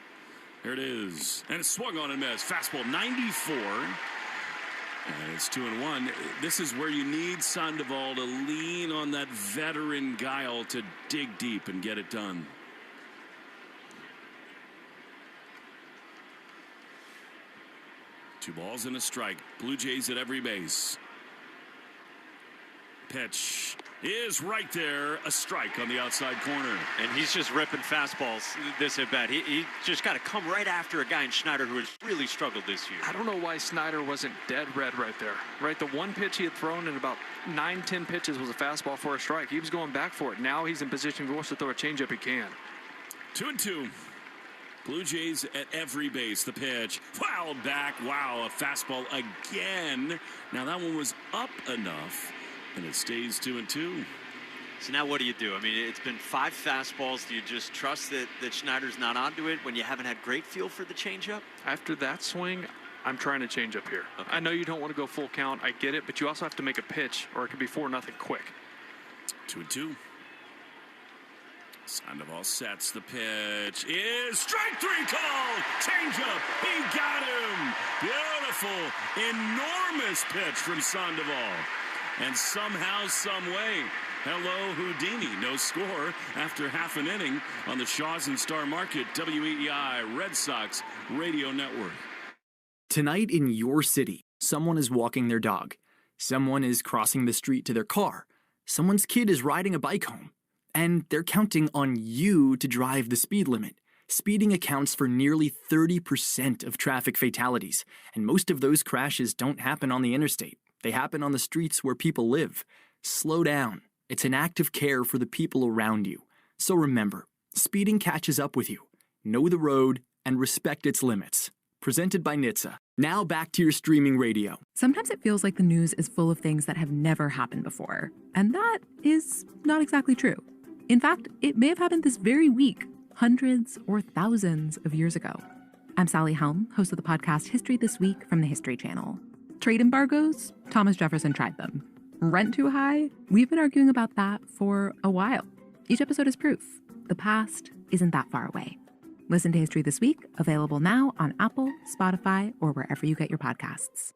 There it is. And it's swung on and missed. Fastball 94. And it's 2-1. This is where you need Sandoval to lean on that veteran guile to dig deep and get it done. Two balls and a strike. Blue Jays at every base. Pitch is right there. A strike on the outside corner. And he's just ripping fastballs this at bat. He just got to come right after a guy in Schneider who has really struggled this year. I don't know why Schneider wasn't dead red right there. Right, the one pitch he had thrown in about 9-10 pitches was a fastball for a strike. He was going back for it. Now he's in position if he wants to throw a changeup, he can. 2-2. Blue Jays at every base. The pitch. Fouled back. Wow, a fastball again. Now that one was up enough, and it stays 2-2. So now what do you do? I mean, it's been 5 fastballs. Do you just trust that Schneider's not onto it when you haven't had great feel for the changeup? After that swing, I'm trying to change up here. Okay. I know you don't want to go full count. I get it, but you also have to make a pitch, or it could be 4-0 quick. 2-2. Sandoval sets the pitch. Is strike 3 call. Changeup. He got him. Beautiful, enormous pitch from Sandoval. And somehow, some way, hello, Houdini. No score after half an inning on the Shaws and Star Market WEEI Red Sox Radio Network. Tonight in your city, someone is walking their dog. Someone is crossing the street to their car. Someone's kid is riding a bike home. And they're counting on you to drive the speed limit. Speeding accounts for nearly 30% of traffic fatalities, and most of those crashes don't happen on the interstate. They happen on the streets where people live. Slow down. It's an act of care for the people around you. So remember, speeding catches up with you. Know the road and respect its limits. Presented by NHTSA. Now back to your streaming radio. Sometimes it feels like the news is full of things that have never happened before. And that is not exactly true. In fact, it may have happened this very week, hundreds or thousands of years ago. I'm Sally Helm, host of the podcast History This Week from the History Channel. Trade embargoes? Thomas Jefferson tried them. Rent too high? We've been arguing about that for a while. Each episode is proof. The past isn't that far away. Listen to History This Week, available now on Apple, Spotify, or wherever you get your podcasts.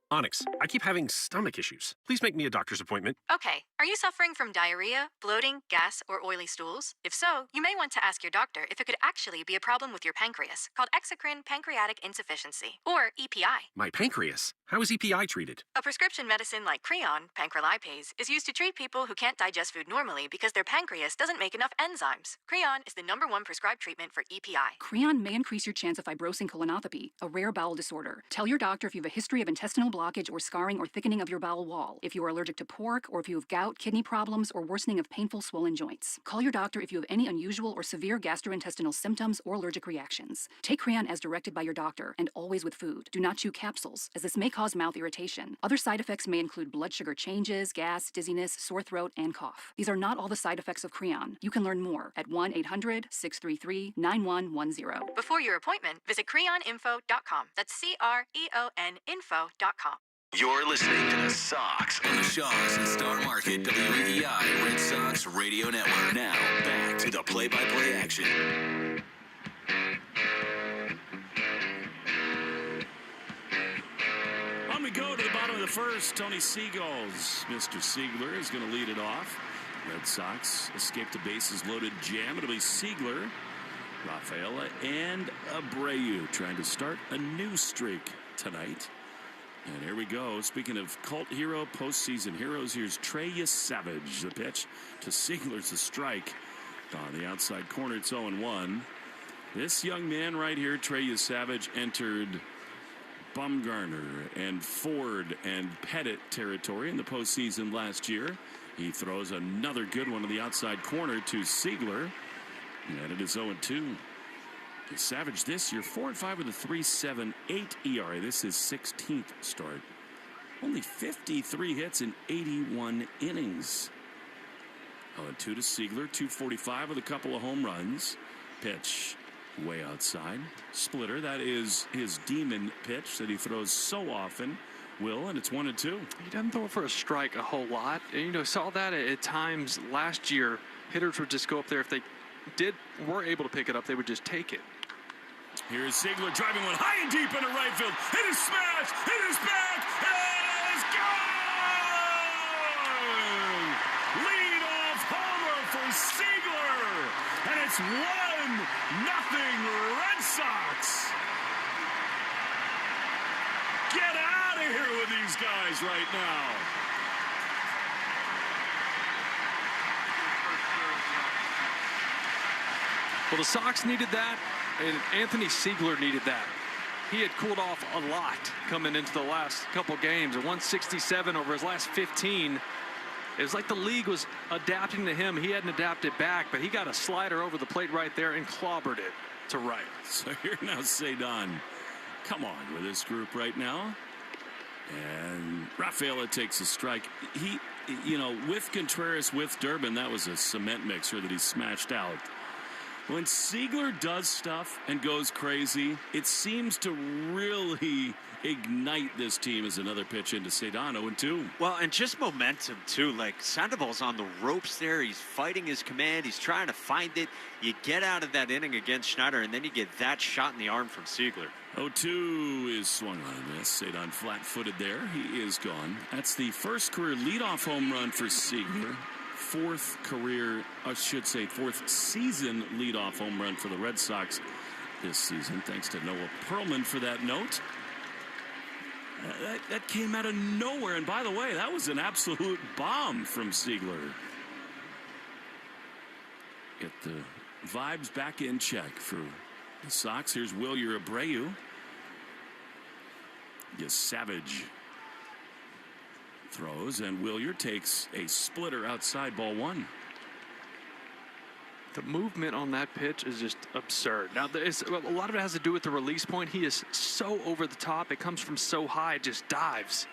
Onyx, I keep having stomach issues. Please make me a doctor's appointment. Okay, are you suffering from diarrhea, bloating, gas, or oily stools? If so, you may want to ask your doctor if it could actually be a problem with your pancreas, called exocrine pancreatic insufficiency, or EPI. My pancreas? How is EPI treated? A prescription medicine like Creon, pancrelipase, is used to treat people who can't digest food normally because their pancreas doesn't make enough enzymes. Creon is the #1 prescribed treatment for EPI. Creon may increase your chance of fibrosing colonopathy, a rare bowel disorder. Tell your doctor if you have a history of intestinal blockage or scarring or thickening of your bowel wall, if you are allergic to pork, or if you have gout, kidney problems, or worsening of painful swollen joints. Call your doctor if you have any unusual or severe gastrointestinal symptoms or allergic reactions. Take Creon as directed by your doctor, and always with food. Do not chew capsules, as this may cause mouth irritation. Other side effects may include blood sugar changes, gas, dizziness, sore throat, and cough. These are not all the side effects of Creon. You can learn more at 1-800-633-9110. Before your appointment, visit creoninfo.com. That's CREON info.com. You're listening to the Sox on the Shaws and Star Market WEEI Red Sox Radio Network. Now, back to the play-by-play action. On we go to the bottom of the first. Tony Seagulls. Mr. Siegler is going to lead it off. Red Sox escape the bases loaded jam. It'll be Siegler, Rafaela, and Abreu trying to start a new streak tonight. And here we go. Speaking of cult hero, postseason heroes, here's Trey Savage. The pitch to Siegler's the strike. On the outside corner, it's 0-1. This young man right here, Trey Savage, entered Bumgarner and Ford and Pettit territory in the postseason last year. He throws another good one to the outside corner to Siegler. And it is 0-2. Savage this year, 4-5 with a 3.78 ERA. This is 16th start. Only 53 hits in 81 innings. 0-2 to Siegler, 245 with a couple of home runs. Pitch way outside. Splitter, that is his demon pitch that he throws so often. And it's 1-2. He doesn't throw for a strike a whole lot. And, saw that at times last year. Hitters would just go up there. If they were able to pick it up, they would just take it. Here's Siegler driving one high and deep into right field. It is smashed. It is back. It is gone. Lead-off homer for Siegler. And it's 1-0 Red Sox. Get out of here with these guys right now. Well, the Sox needed that, and Anthony Siegler needed that. He had cooled off a lot coming into the last couple games. A 167 over his last 15. It was like the league was adapting to him. He hadn't adapted back, but he got a slider over the plate right there and clobbered it. to right. So here now Cedon. Come on with this group right now. And Rafaela takes a strike. He, with Contreras, with Durbin, that was a cement mixer that he smashed out. When Seigler does stuff and goes crazy, it seems to really ignite this team as another pitch into Cedon, 0-2. Well, and just momentum, too. Like, Sandoval's on the ropes there. He's fighting his command. He's trying to find it. You get out of that inning against Schneider, and then you get that shot in the arm from Seigler. 0-2 is swung on a miss. Cedon flat-footed there. He is gone. That's the first career leadoff home run for Seigler. Fourth season leadoff home run for the Red Sox this season. Thanks to Noah Perlman for that note. That came out of nowhere. And by the way, that was an absolute bomb from Seigler. Get the vibes back in check for the Sox. Here's Wilyer Abreu. Yes, Savage throws, and Wilyer takes a splitter outside, ball one. The movement on that pitch is just absurd. Now, a lot of it has to do with the release point. He is so over the top. It comes from so high, it just dives.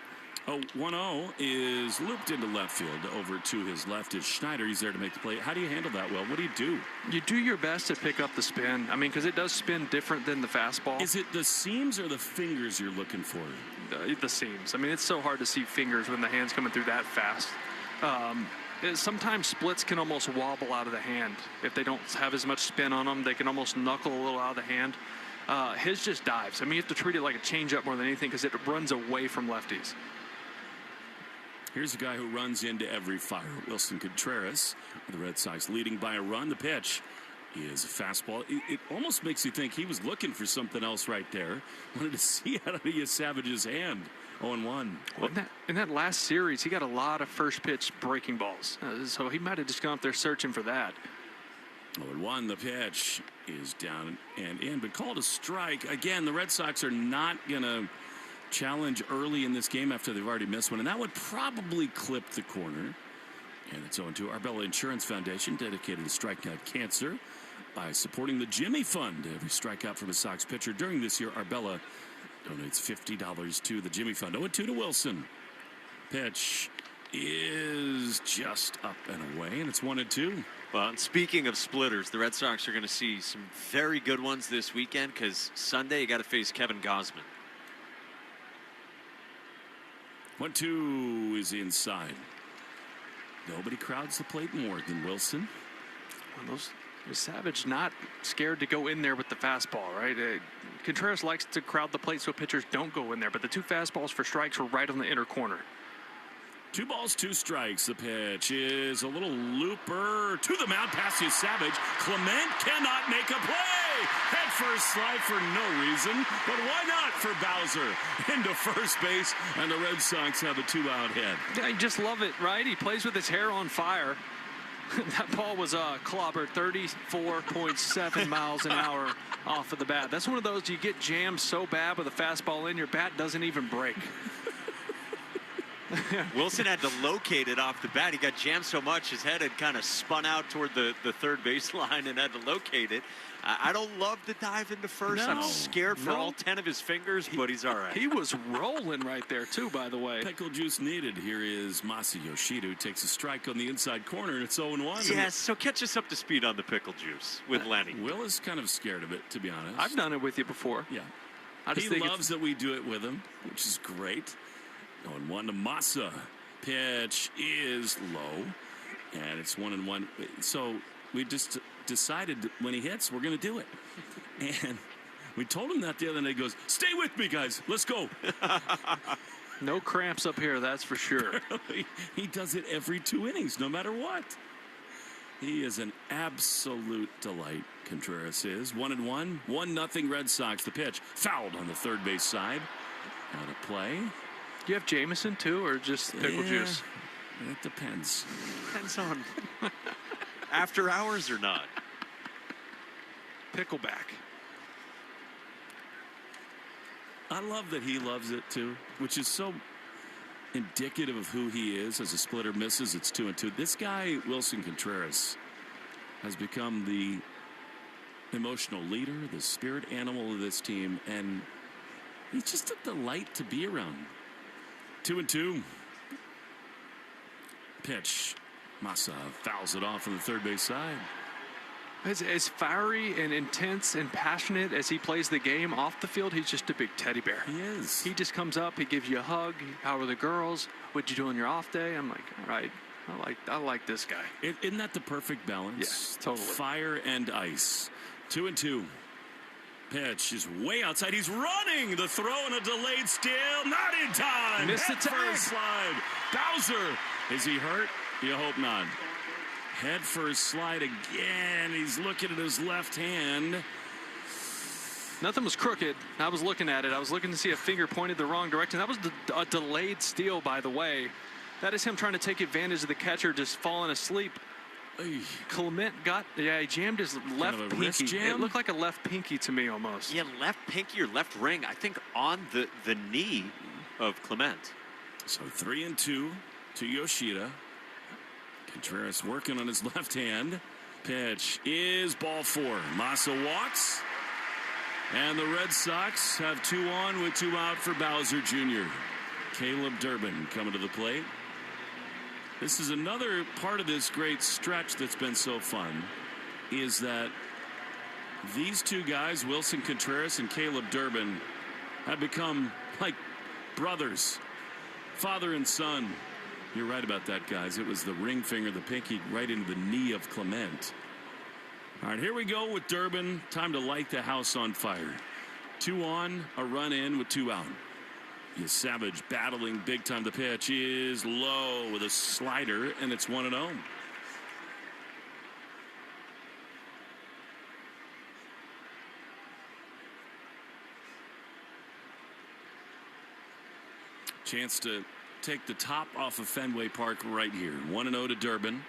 1-0 is looped into left field. Over to his left is Schneider. He's there to make the play. How do you handle that well? What do? You do your best to pick up the spin. I mean, because it does spin different than the fastball. Is it the seams or the fingers you're looking for? The seams. I mean, it's so hard to see fingers when the hand's coming through that fast. Sometimes splits can almost wobble out of the hand. If they don't have as much spin on them, they can almost knuckle a little out of the hand. His just dives. I mean, you have to treat it like a changeup more than anything because it runs away from lefties. Here's a guy who runs into every fire. Wilson Contreras, the Red Sox leading by a run. The pitch is a fastball. It almost makes you think he was looking for something else right there. Wanted to see out of Savage's hand. 0-1. Well, in that last series, he got a lot of first pitch breaking balls. So he might have just gone up there searching for that. 0-1. The pitch is down and in, but called a strike. Again, the Red Sox are not going to challenge early in this game after they've already missed one, and that would probably clip the corner. And it's 0-2. Arbella Insurance Foundation, dedicated to striking out cancer by supporting the Jimmy Fund. Every strikeout from a Sox pitcher during this year, Arbella donates $50 to the Jimmy Fund. 0-2 to Wilson. Pitch is just up and away, and it's 1-2. Well, and speaking of splitters, the Red Sox are going to see some very good ones this weekend because Sunday you got to face Kevin Gausman. 1-2 is inside. Nobody crowds the plate more than Wilson. Well, Savage not scared to go in there with the fastball, right? Contreras likes to crowd the plate so pitchers don't go in there, but the two fastballs for strikes were right on the inner corner. 2 balls, 2 strikes. The pitch is a little looper to the mound past you, Savage. Clement cannot make a play. Head first slide for no reason, but why not for Bowser into first base, and the Red Sox have a 2-out head. Yeah, I just love it, right? He plays with his hair on fire. That ball was clobbered 34.7 miles an hour off of the bat. That's one of those you get jammed so bad with a fastball in, your bat doesn't even break. Wilson had to locate it off the bat. He got jammed so much his head had kind of spun out toward the third baseline and had to locate it. I don't love the dive into first. I'm scared for all 10 of his fingers, but he's all right. He was rolling right there, too, by the way. Pickle juice needed. Here is Masa Yoshida, takes a strike on the inside corner, and it's 0-1. Yes, so catch us up to speed on the pickle juice with Lenny. Will is kind of scared of it, to be honest. I've done it with you before. Yeah. He loves that we do it with him, which is great. 0-1 to Masa. Pitch is low, and it's 1-1. So we just decided when he hits, we're going to do it. And we told him that the other night. He goes, stay with me, guys. Let's go. No cramps up here, that's for sure. He does it every 2 innings, no matter what. He is an absolute delight, Contreras is. 1-1, 1-0 Red Sox. The pitch fouled on the third base side. Out of play. Do you have Jameson, too, or just pickle juice? It depends. Depends on after hours or not. Pickleback. I love that he loves it, too, which is so indicative of who he is. As a splitter misses, it's 2-2. This guy, Wilson Contreras, has become the emotional leader, the spirit animal of this team, and he's just a delight to be around. 2-2. Pitch. Massa fouls it off on the third base side. As fiery and intense and passionate as he plays the game off the field, he's just a big teddy bear. He is. He just comes up, he gives you a hug. How are the girls? What'd you do on your off day? I'm like, all right, I like this guy. Isn't that the perfect balance? Yes, totally. Fire and ice. 2-2. Pitch is way outside. He's running. The throw and a delayed steal. Not in time. Missed the tag. First slide. Bowser. Is he hurt? You hope not. Head first slide again. He's looking at his left hand. Nothing was crooked. I was looking at it. I was looking to see a finger pointed the wrong direction. That was a delayed steal, by the way. That is him trying to take advantage of the catcher just falling asleep. Clement he jammed his left pinky. It looked like a left pinky to me almost. Yeah, left pinky or left ring, I think on the knee of Clement. So 3-2 to Yoshida. Contreras working on his left hand. Pitch is ball 4. Massa walks. And the Red Sox have 2 on with 2 out for Bowser Jr. Caleb Durbin coming to the plate. This is another part of this great stretch that's been so fun, is that these 2 guys, Wilson Contreras and Caleb Durbin, have become like brothers, father and son. You're right about that, guys. It was the ring finger, the pinky, right into the knee of Clement. All right, here we go with Durbin. Time to light the house on fire. 2 on, a run in with 2 out. Savage battling big time. The pitch is low with a slider, and it's 1-0. Chance to take the top off of Fenway Park right here. 1-0 to Durbin.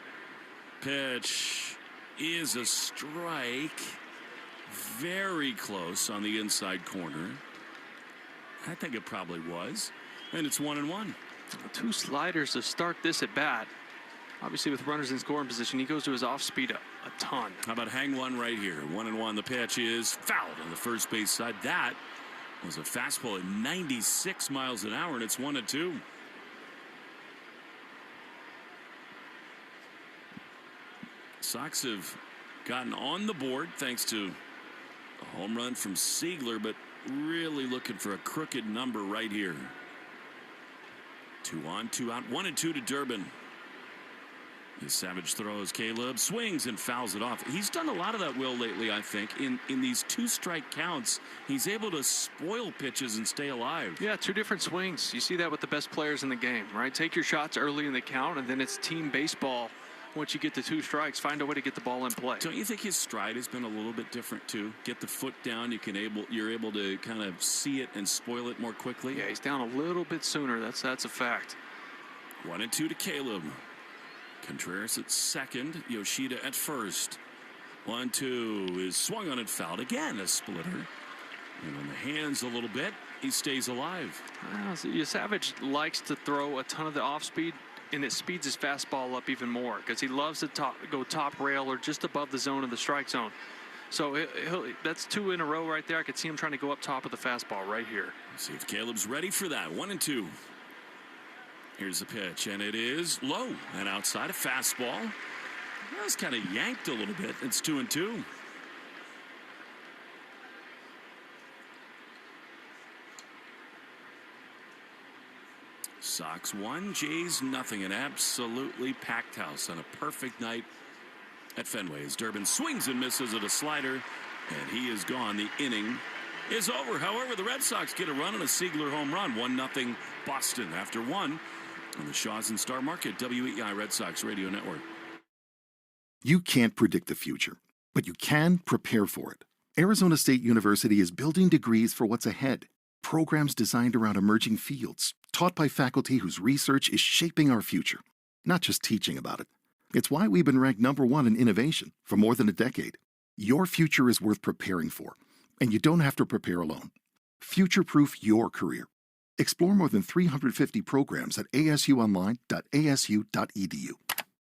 Pitch is a strike. Very close on the inside corner. I think it probably was. And it's 1-1. 2 sliders to start this at bat. Obviously, with runners in scoring position, he goes to his off speed a ton. How about hang one right here? 1-1. The pitch is fouled on the first base side. That was a fastball at 96 miles an hour, and it's 1-2. Sox have gotten on the board thanks to a home run from Siegler, but really looking for a crooked number right here. 2 on, 2 out, 1-2 to Durbin. The Savage throws. Caleb swings and fouls it off. He's done a lot of that, Will, lately, I think. In these 2-strike counts, he's able to spoil pitches and stay alive. Yeah, 2 different swings. You see that with the best players in the game, right? Take your shots early in the count, and then it's team baseball. Once you get the 2 strikes, find a way to get the ball in play. Don't you think his stride has been a little bit different too? Get the foot down, you're able to kind of see it and spoil it more quickly. Yeah, he's down a little bit sooner. That's a fact. 1-2 to Caleb. Contreras at second, Yoshida at first. 1-2 is swung on and fouled again. A splitter. And on the hands a little bit, he stays alive. Savage likes to throw a ton of the off speed, and it speeds his fastball up even more because he loves to go top rail or just above the zone of the strike zone. So that's 2 in a row right there. I could see him trying to go up top of the fastball right here. Let's see if Caleb's ready for that. 1-2. Here's the pitch, and it is low and outside. A fastball. That was kind of yanked a little bit. It's 2-2. Sox 1, Jays nothing. An absolutely packed house on a perfect night at Fenway as Durbin swings and misses at a slider, and he is gone. The inning is over. However, the Red Sox get a run on a Siegler home run. 1-0 Boston after 1 on the Shaws and Star Market WEI Red Sox Radio Network. You can't predict the future, but you can prepare for it. Arizona State University is building degrees for what's ahead. Programs designed around emerging fields, taught by faculty whose research is shaping our future, not just teaching about it. It's why we've been ranked #1 in innovation for more than a decade. Your future is worth preparing for, and you don't have to prepare alone. Future-proof your career. Explore more than 350 programs at asuonline.asu.edu.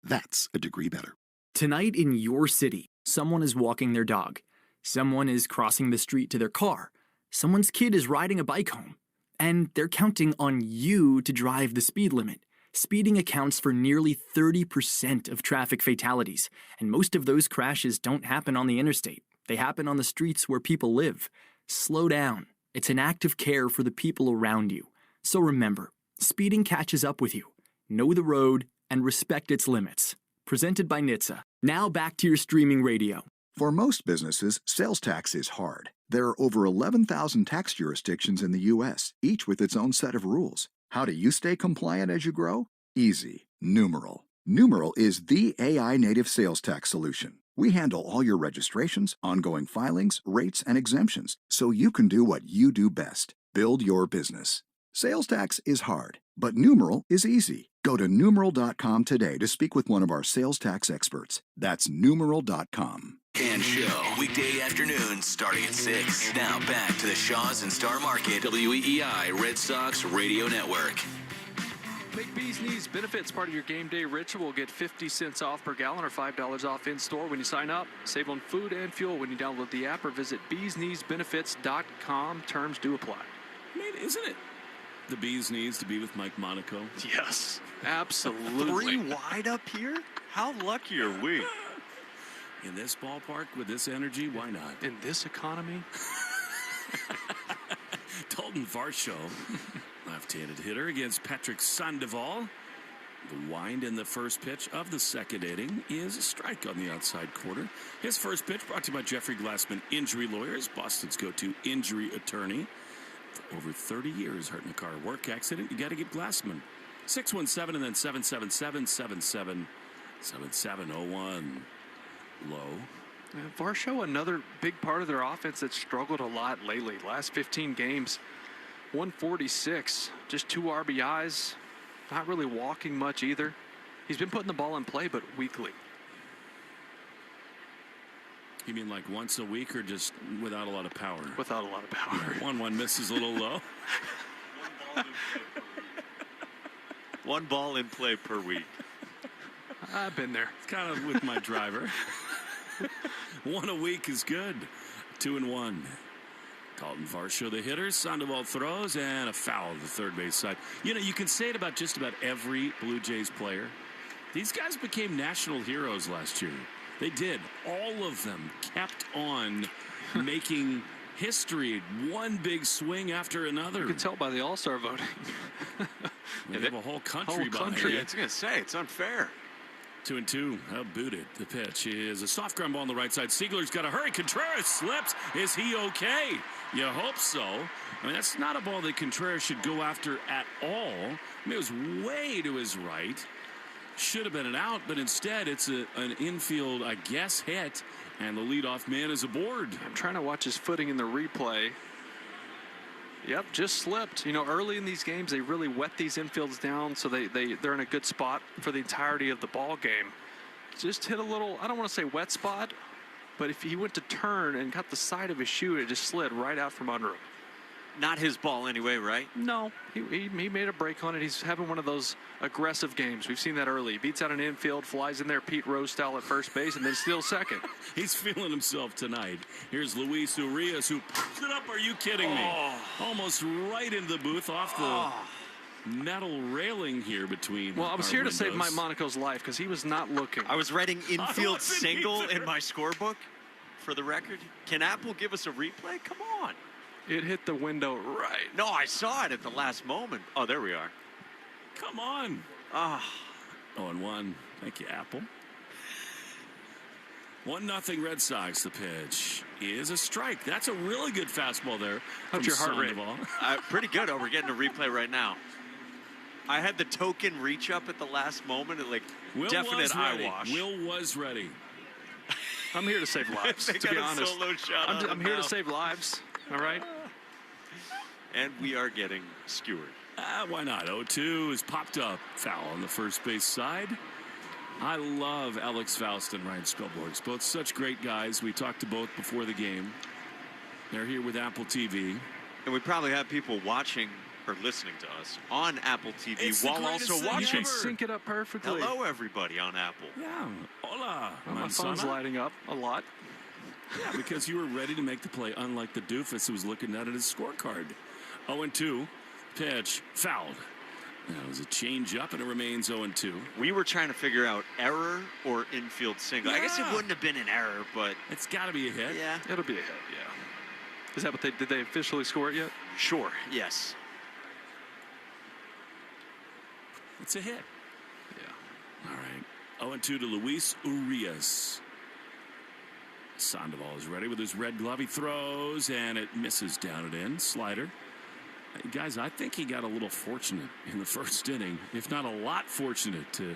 That's a degree better. Tonight in your city, someone is walking their dog. Someone is crossing the street to their car. Someone's kid is riding a bike home. And they're counting on you to drive the speed limit. Speeding accounts for nearly 30% of traffic fatalities, and most of those crashes don't happen on the interstate. They happen on the streets where people live. Slow down. It's an act of care for the people around you. So remember, speeding catches up with you. Know the road and respect its limits. Presented by NHTSA. Now back to your streaming radio. For most businesses, sales tax is hard. There are over 11,000 tax jurisdictions in the U.S., each with its own set of rules. How do you stay compliant as you grow? Easy. Numeral. Numeral is the AI-native sales tax solution. We handle all your registrations, ongoing filings, rates, and exemptions, so you can do what you do best. Build your business. Sales tax is hard, but Numeral is easy. Go to numeral.com today to speak with one of our sales tax experts. That's numeral.com. And Show, weekday afternoons starting at 6. Now back to the Shaws and Star Market, WEEI Red Sox Radio Network. Make Bees Knees Benefits part of your game day ritual. Get 50 cents off per gallon or $5 off in-store when you sign up. Save on food and fuel when you download the app or visit beeskneesbenefits.com. Terms do apply. I mean, isn't it the Bees Knees to be with Mike Monaco? Yes, absolutely. 3 wide up here? How lucky are we? In this ballpark with this energy, why not? In this economy? Dalton Varsho, left-handed hitter against Patrick Sandoval. The wind in the first pitch of the second inning is a strike on the outside corner. His first pitch brought to you by Jeffrey Glassman Injury Lawyers, Boston's go-to injury attorney. For over 30 years, hurt in a car work accident, you got to get Glassman. 617 and then 777-7701. Low. And Varsho, another big part of their offense that struggled a lot lately. Last 15 games, 146, just 2 RBIs, not really walking much either. He's been putting the ball in play, but weakly. You mean like once a week or just without a lot of power? Without a lot of power. 1-1 misses a little low. One ball in play per week. I've been there. It's kind of with my driver. 1 a week is good. 2-1. Dalton Varsho, the hitter. Sandoval throws and a foul to the third base side. You know, you can say it about just about every Blue Jays player. These guys became national heroes last year. They did. All of them kept on making history, one big swing after another. You can tell by the All-Star voting. They have a whole country behind it. I was going to say, it's unfair. 2-2. Booted. The pitch is a soft ground ball on the right side. Siegler's got to hurry. Contreras slips. Is he okay? You hope so. I mean, that's not a ball that Contreras should go after at all. I mean, it was way to his right. Should have been an out, but instead it's an infield, I guess, hit, and the leadoff man is aboard. I'm trying to watch his footing in the replay. Yep, just slipped. You know, early in these games, they really wet these infields down, so they're in a good spot for the entirety of the ball game. Just hit a little, I don't want to say wet spot, but if he went to turn and got the side of his shoe, it just slid right out from under him. Not his ball anyway, right? No, he made a break on it. He's having one of those aggressive games. We've seen that early. He beats out an infield, flies in there Pete Rose style at first base, and then steals second. He's feeling himself tonight. Here's Luis Urias, who pops it up. Are you kidding me? Almost right into the booth off the metal railing here between. Well, I was here to save Mike Monaco's life because he was not looking. I was writing infield single in my scorebook for the record. Can Apple give us a replay? Come on. It hit the window right. No, I saw it at the last moment. Oh, there we are. Come on. 0-1. Thank you, Apple. 1-0 Red Sox. The pitch is a strike. That's a really good fastball there. How's your heart rate? Pretty good. We're getting a replay right now. I had the token reach up at the last moment and Will definite eye wash. Will was ready. I'm here to save lives. To be honest, I'm here to save lives. All right. And we are getting skewered. Why not? 0-2 is popped up. Foul on the first base side. I love Alex Faust and Ryan Spilborghs. Both such great guys. We talked to both before the game. They're here with Apple TV. And we probably have people watching or listening to us on Apple TV while also watching. You sync it up perfectly. Hello, everybody on Apple. Yeah. Hola. My phone's lighting up a lot. Yeah, because you were ready to make the play, unlike the doofus who was looking at his scorecard. 0-2, pitch, fouled. That was a change-up, and it remains 0-2. We were trying to figure out error or infield single. I guess it wouldn't have been an error, but it's got to be a hit. Yeah, it'll be a hit. Yeah. Is that what did they officially score it yet? Sure. Yes. It's a hit. Yeah. All right. 0-2 to Luis Urias. Sandoval is ready with his red glove. He throws, and it misses down and in. Slider. Guys, I think he got a little fortunate in the first inning, if not a lot fortunate, to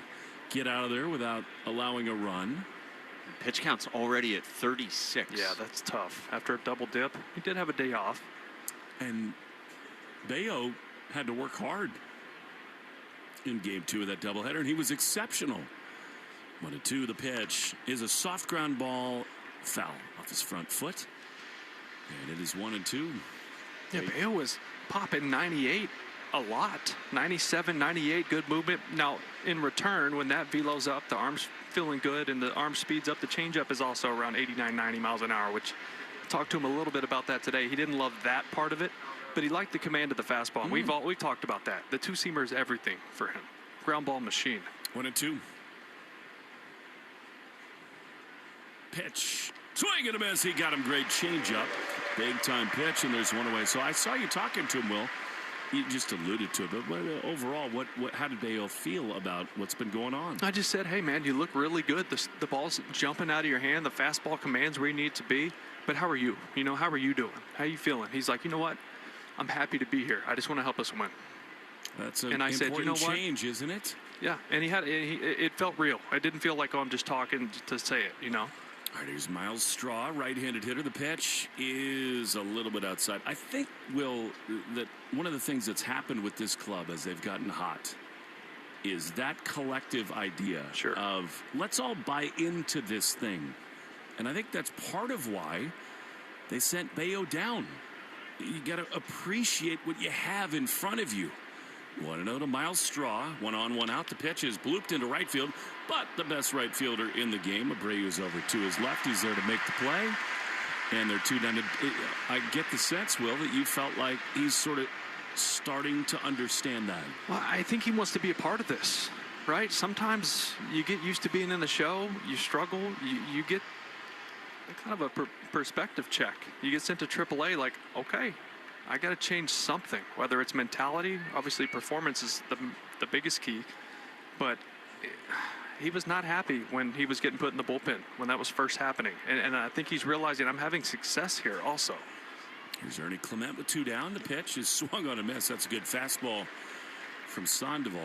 get out of there without allowing a run. Pitch count's already at 36. Yeah, that's tough. After a double dip, he did have a day off. And Bayo had to work hard in game 2 of that doubleheader, and he was exceptional. 1-2, the pitch is a soft ground ball, foul off his front foot. And it is 1-2. Yeah, Bayo was popping 98 a lot. 97, 98, good movement. Now, in return, when that velo's up, the arm's feeling good, and the arm speeds up. The changeup is also around 89, 90 miles an hour, which I talked to him a little bit about that today. He didn't love that part of it, but he liked the command of the fastball. And we've talked about that. The two-seamer is everything for him. Ground ball machine. 1-2. Pitch. Swing and a miss. He got him great changeup. Big time pitch, and there's one away. So I saw you talking to him, Will. You just alluded to it, but overall, how did Bayo feel about what's been going on? I just said, hey, man, you look really good. The ball's jumping out of your hand. The fastball commands where you need to be. But how are you? How are you doing? How are you feeling? He's like, you know what? I'm happy to be here. I just want to help us win. That's an important change, isn't it? Yeah, and it felt real. I didn't feel like, I'm just talking to say it, All right, here's Miles Straw, right-handed hitter. The pitch is a little bit outside. I think, Will, that one of the things that's happened with this club as they've gotten hot is that collective idea of let's all buy into this thing. And I think that's part of why they sent Bayo down. You got to appreciate what you have in front of you. 1-0 to Miles Straw. 1 on, 1 out. The pitch is blooped into right field, but the best right fielder in the game, Abreu's over to his left. He's there to make the play, and they're 2 down. I get the sense, Will, that you felt like he's sort of starting to understand that. Well, I think he wants to be a part of this, right? Sometimes you get used to being in the show, you struggle, you get kind of a perspective check. You get sent to AAA like, okay, I got to change something, whether it's mentality. Obviously, performance is the biggest key. But he was not happy when he was getting put in the bullpen, when that was first happening. And I think he's realizing I'm having success here also. Here's Ernie Clement with 2 down. The pitch is swung on a miss. That's a good fastball from Sandoval.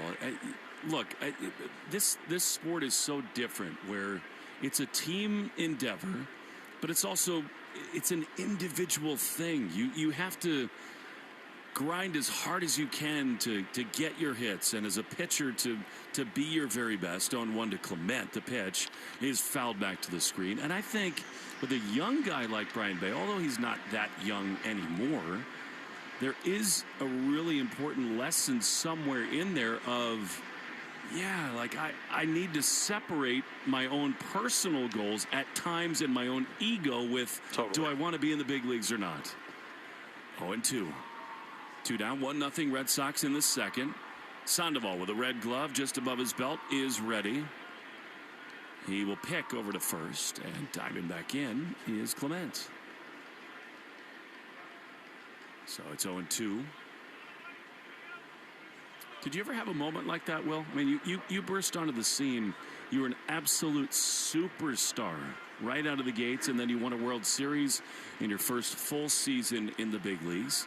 This sport is so different where it's a team endeavor, but it's an individual thing. You have to grind as hard as you can to get your hits, and as a pitcher to be your very best. 0-1 to Clement. The pitch is fouled back to the screen. And I think with a young guy like Brian Bayo, although he's not that young anymore, there is a really important lesson somewhere in there of, I need to separate my own personal goals at times and my own ego with, do I want to be in the big leagues or not? 0-2. 2 down, 1-0 Red Sox in the second. Sandoval with a red glove just above his belt is ready. He will pick over to first, and diving back in is Clement. So it's 0-2. Did you ever have a moment like that, Will? I mean, you burst onto the scene. You were an absolute superstar right out of the gates, and then you won a World Series in your first full season in the big leagues.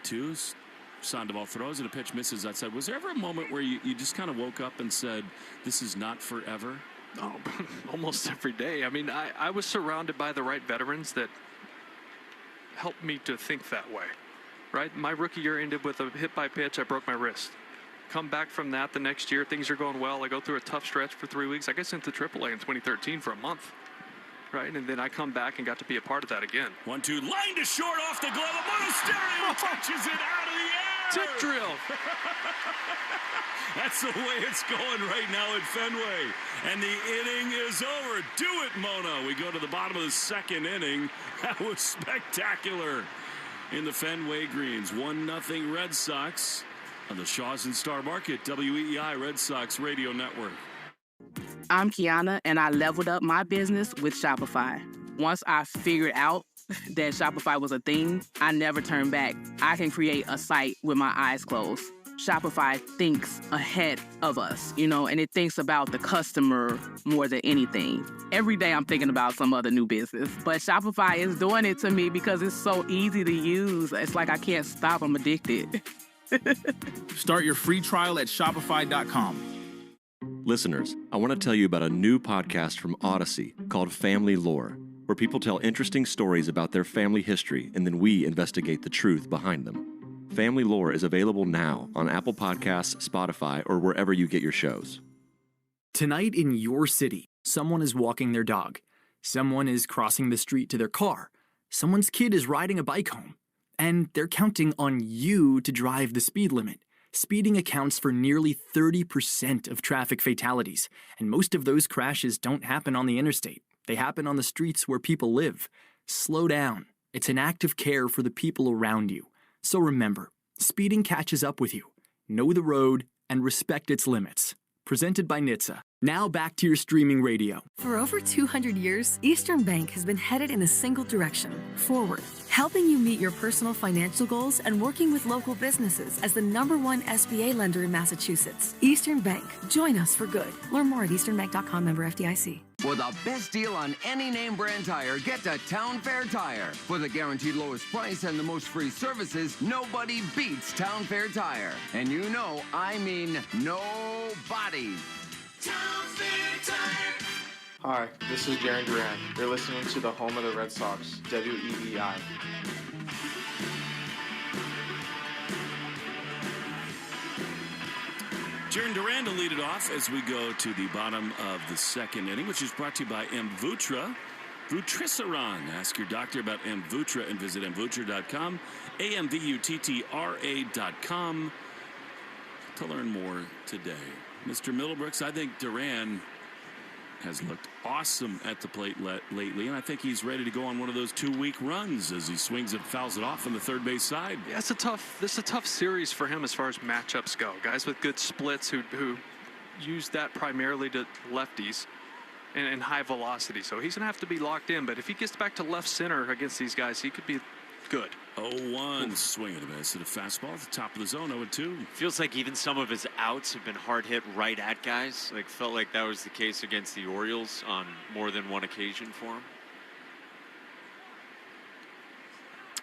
0-2. Sandoval throws, and a pitch misses outside. Was there ever a moment where you just kind of woke up and said, this is not forever? Oh, almost every day. I mean, I was surrounded by the right veterans that helped me to think that way, right? My rookie year ended with a hit by pitch. I broke my wrist. Come back from that the next year, things are going well. I go through a tough stretch for 3 weeks. I get sent to AAA in 2013 for a month, right? And then I come back and got to be a part of that again. 1-2, line to short off the glove. Monasterio catches it out of the air. Tip drill. That's That's the way it's going right now at Fenway. And the inning is over. Do it, Mona. We go to the bottom of the second inning. That was spectacular in the Fenway Greens. 1-0 Red Sox on the Shaws and Star Market, WEEI Red Sox Radio Network. I'm Kiana, and I leveled up my business with Shopify. Once I figured out that Shopify was a thing, I never turned back. I can create a site with my eyes closed. Shopify thinks ahead of us, and it thinks about the customer more than anything. Every day I'm thinking about some other new business, but Shopify is doing it to me because it's so easy to use. It's like I can't stop. I'm addicted. Start your free trial at shopify.com. Listeners, I want to tell you about a new podcast from Odyssey called Family Lore, where people tell interesting stories about their family history and then we investigate the truth behind them. Family Lore is available now on Apple Podcasts, Spotify, or wherever you get your shows. Tonight in your city, someone is walking their dog. Someone is crossing the street to their car. Someone's kid is riding a bike home. And they're counting on you to drive the speed limit. Speeding accounts for nearly 30% of traffic fatalities, and most of those crashes don't happen on the interstate. They happen on the streets where people live. Slow down. It's an act of care for the people around you. So remember, speeding catches up with you. Know the road and respect its limits. Presented by NHTSA. Now back to your streaming radio. For over 200 years, Eastern Bank has been headed in a single direction, forward, helping you meet your personal financial goals and working with local businesses as the #1 SBA lender in Massachusetts. Eastern Bank. Join us for good. Learn more at easternbank.com, member FDIC. For the best deal on any name brand tire, get to Town Fair Tire. For the guaranteed lowest price and the most free services, nobody beats Town Fair Tire. And I mean nobody. Town Fair Tire. Hi, this is Jarren Duran. You're listening to the home of the Red Sox, WEEI. Jarren Duran to lead it off as we go to the bottom of the second inning, which is brought to you by Mvutra. Vutrisiran. Ask your doctor about Mvutra and visit mvutra.com, AMVUTTRA.com to learn more today. Mr. Middlebrooks, I think Duran has looked awesome at the plate lately, and I think he's ready to go on one of those 2-week runs as he swings and fouls it off on the third base side. Yeah, this is a tough series for him as far as matchups go. Guys with good splits who use that primarily to lefties and high velocity. So he's going to have to be locked in, but if he gets back to left center against these guys, he could be good. 0-1, swing and a miss at a fastball at the top of the zone, 0-2. Feels like even some of his outs have been hard hit right at guys. Felt like that was the case against the Orioles on more than one occasion for him.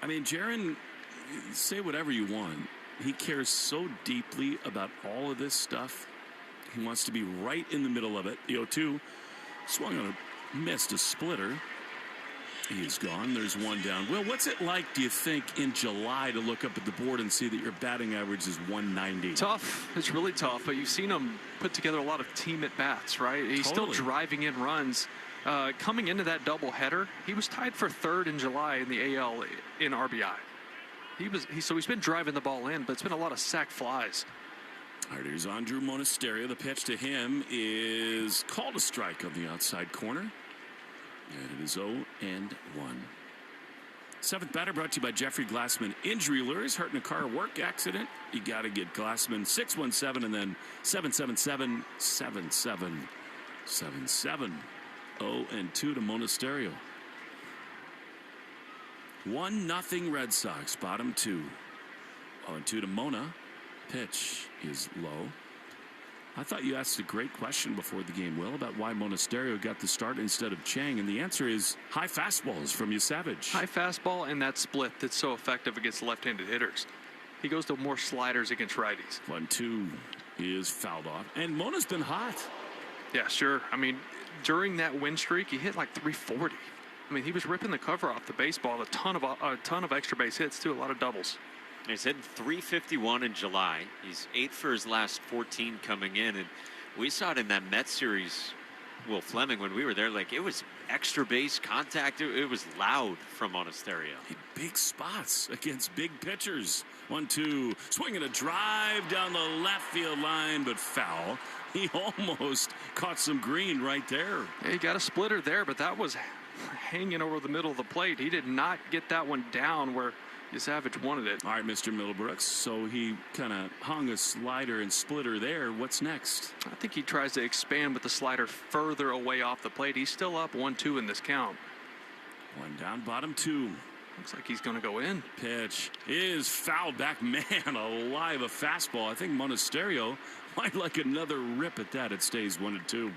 I mean, Jarren, say whatever you want. He cares so deeply about all of this stuff. He wants to be right in the middle of it. The 0-2 swung on a missed a splitter. He is gone. There's one down. Will, what's it like, do you think, in July to look up at the board and see that your batting average is 190? Tough. It's really tough, but you've seen him put together a lot of team at-bats, right? He's still driving in runs. Coming into that doubleheader, he was tied for third in July in the AL in RBI. So he's been driving the ball in, but it's been a lot of sac flies. All right, here's Andrew Monasterio. The pitch to him is called a strike on the outside corner. And it is 0-1. Seventh batter brought to you by Jeffrey Glassman. Injury lures, hurt in a car work accident. You got to get Glassman. 617 and then 777-7777. 0-2 to Monasterio. 1-0 Red Sox, bottom 2. 0-2 to Mona. Pitch is low. I thought you asked a great question before the game, Will, about why Monasterio got the start instead of Chang, and the answer is high fastballs from Savage. High fastball and that split that's so effective against left-handed hitters. He goes to more sliders against righties. 1-2 is fouled off, and Mona's been hot. Yeah, sure. I mean, during that win streak, he hit like 340. I mean, he was ripping the cover off the baseball. A ton of extra base hits too. A lot of doubles. He's hitting 351 in July. He's 8 for his last 14 coming in, and we saw it in that Mets series Will Fleming when we were there. Like, it was extra base contact. It was loud from Monasterio. Big spots against big pitchers. 1-2, swinging a drive down the left field line, but foul. He almost caught some green right there. He got a splitter there, but that was hanging over the middle of the plate. He did not get that one down where Savage wanted it. All right, Mr. Middlebrooks. So he kind of hung a slider and splitter there. What's next? I think he tries to expand with the slider further away off the plate. He's still up 1-2 in this count. One down, bottom two. Looks like he's going to go in. Pitch is fouled back. Man, alive, a fastball. I think Monasterio might like another rip at that. It stays 1-2.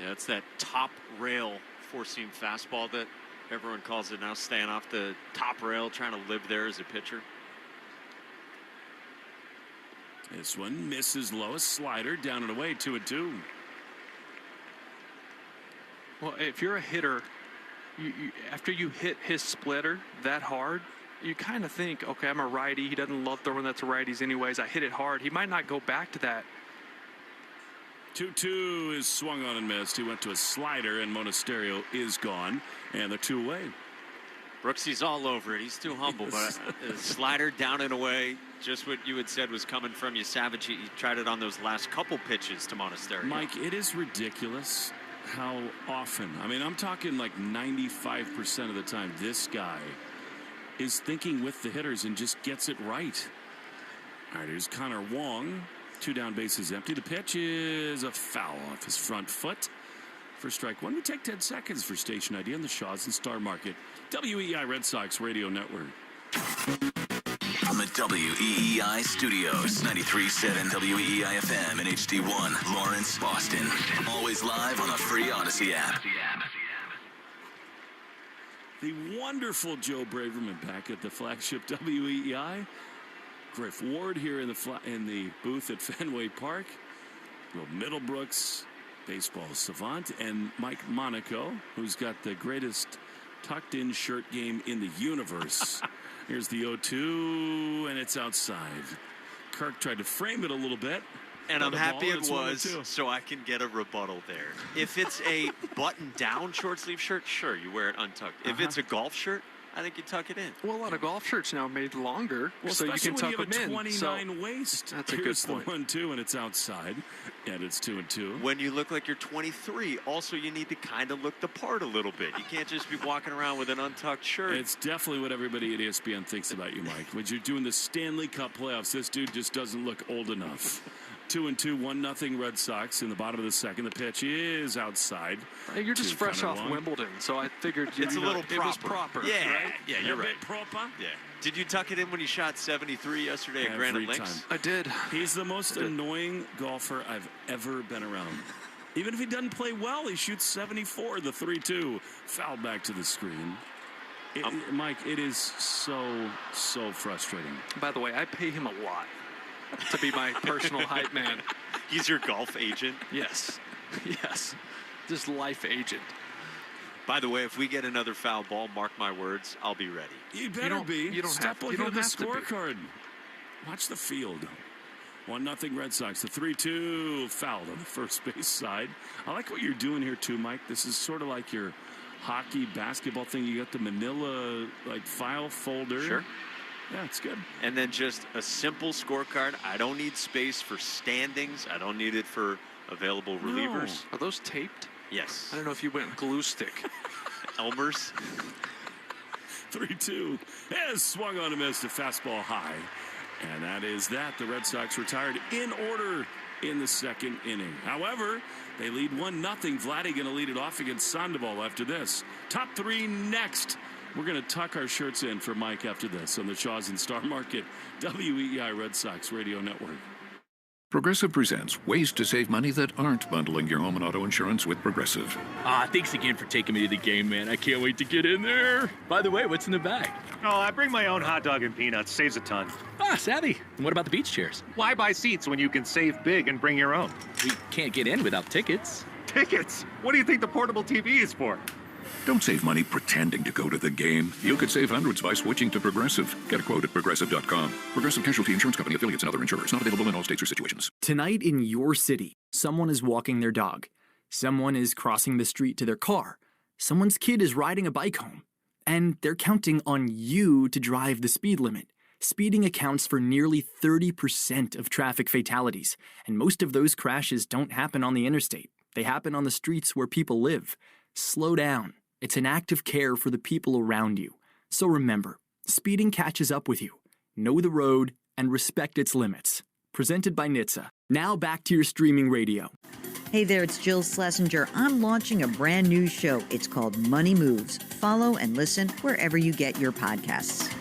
Yeah, it's that top rail four-seam fastball that everyone calls it now, staying off the top rail, trying to live there as a pitcher. This one misses low, a slider down and away, 2-2. Well, if you're a hitter, after you hit his splitter that hard, you kind of think, okay, I'm a righty. He doesn't love throwing that to righties anyways. I hit it hard. He might not go back to that. 2-2 is swung on and missed. He went to a slider, and Monasterio is gone, and they're 2 away. Brooksy's all over it. He's too humble, but a slider down and away, just what you had said was coming from you. Savage, he tried it on those last couple pitches to Monasterio. Mike, it is ridiculous how often, I mean, I'm talking like 95% of the time, this guy is thinking with the hitters and just gets it right. All right, here's Connor Wong. 2 down, bases empty. The pitch is a foul off his front foot. For strike one, we take 10 seconds for station ID on the Shaws and Star Market. WEI Red Sox Radio Network. From the WEEI studios, 93.7 WEEI FM and HD1, Lawrence, Boston. Always live on the free Odyssey app. The wonderful Joe Braverman back at the flagship WEEI. Griff Ward here in the booth at Fenway Park. Will Middlebrooks, baseball savant, and Mike Monaco, who's got the greatest tucked-in shirt game in the universe. Here's the 0-2, and it's outside. Kirk tried to frame it a little bit. And I'm happy it was, so I can get a rebuttal there. If it's a button-down short-sleeve shirt, sure, you wear it untucked. If it's a golf shirt, I think you tuck it in. Well, a lot of golf shirts now made longer, so you can tuck them in. When you have a 29 waist. That's a Here's good point. the 1-2, and it's outside, and it's 2-2. When you look like you're 23, also you need to kind of look the part a little bit. You can't just be walking around with an untucked shirt. It's definitely what everybody at ESPN thinks about you, Mike. When you're doing the Stanley Cup playoffs, this dude just doesn't look old enough. 2-2, 1-0 Red Sox in the bottom of the second. The pitch is outside. You're just fresh off Wimbledon, so I figured it's a little proper. It was proper. Yeah, right? Yeah, you're right. Proper. Yeah. Did you tuck it in when you shot 73 yesterday at Granite Links? I did. He's the most annoying golfer I've ever been around. Even if he doesn't play well, he shoots 74. The 3-2 foul back to the screen. Mike, it is so frustrating. By the way, I pay him a lot to be my personal hype man. He's your golf agent? Yes. Yes. Just life agent. By the way, if we get another foul ball, mark my words, I'll be ready. You better be. You don't Stop have to. looking at the scorecard. Watch the field. 1-0 Red Sox. The 3-2 fouled on the first base side. I like what you're doing here too, Mike. This is sort of like your hockey, basketball thing. You got the manila file folder. Sure. Yeah, it's good. And then just a simple scorecard. I don't need space for standings. I don't need it for available relievers. Are those taped? Yes. I don't know if you went glue stick. Elmer's. 3-2 has swung on a miss to fastball high. And that is that. The Red Sox retired in order in the second inning. However, they lead 1-0. Vladdy going to lead it off against Sandoval after this. Top 3 next. We're going to tuck our shirts in for Mike after this on the Shaws and Star Market WEI Red Sox Radio Network. Progressive presents ways to save money that aren't bundling your home and auto insurance with Progressive. Thanks again for taking me to the game, man. I can't wait to get in there. By the way, what's in the bag? Oh, I bring my own hot dog and peanuts. Saves a ton. Savvy. And what about the beach chairs? Why buy seats when you can save big and bring your own? We can't get in without tickets. Tickets? What do you think the portable TV is for? Don't save money pretending to go to the game. You could save hundreds by switching to Progressive. Get a quote at Progressive.com. Progressive Casualty Insurance Company, affiliates, and other insurers. Not available in all states or situations. Tonight in your city, someone is walking their dog. Someone is crossing the street to their car. Someone's kid is riding a bike home. And they're counting on you to drive the speed limit. Speeding accounts for nearly 30% of traffic fatalities, and most of those crashes don't happen on the interstate. They happen on the streets where people live. Slow down. It's an act of care for the people around you. So remember, speeding catches up with you. Know the road and respect its limits. Presented by NHTSA. Now back to your streaming radio. Hey there, it's Jill Schlesinger. I'm launching a brand new show. It's called Money Moves. Follow and listen wherever you get your podcasts.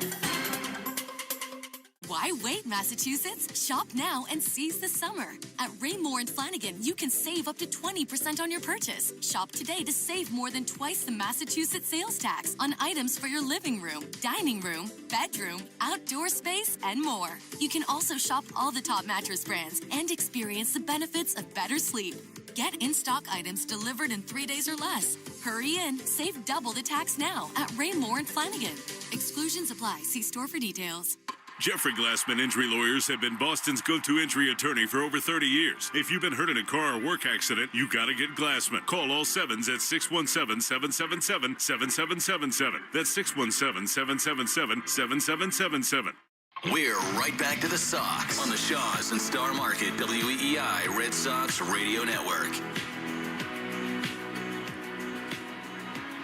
Why wait, Massachusetts? Shop now and seize the summer. At Raymore and Flanigan, you can save up to 20% on your purchase. Shop today to save more than twice the Massachusetts sales tax on items for your living room, dining room, bedroom, outdoor space, and more. You can also shop all the top mattress brands and experience the benefits of better sleep. Get in-stock items delivered in 3 days or less. Hurry in, save double the tax now at Raymore and Flanigan. Exclusions apply. See store for details. Jeffrey Glassman Injury Lawyers have been Boston's go-to injury attorney for over 30 years. If you've been hurt in a car or work accident, you gotta get Glassman. Call all sevens at 617-777-7777. That's 617-777-7777. We're right back to the Sox on the Shaws and Star Market WEEI Red Sox Radio Network.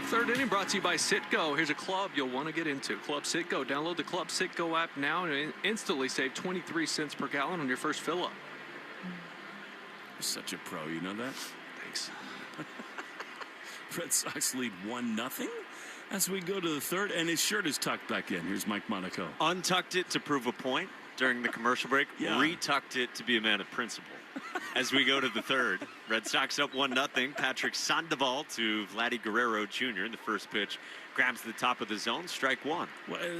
Third inning brought to you by Citgo. Here's a club you'll want to get into. Club Citgo. Download the Club Citgo app now and instantly save 23 cents per gallon on your first fill-up. You're such a pro, you know that? Thanks. Red Sox lead 1-0 as we go to the third, and his shirt is tucked back in. Here's Mike Monaco. Untucked it to prove a point during the commercial break. Yeah. Retucked it to be a man of principle. As we go to the third, Red Sox up 1-0. Patrick Sandoval to Vladdy Guerrero Jr. in the first pitch. Grabs the top of the zone, strike one.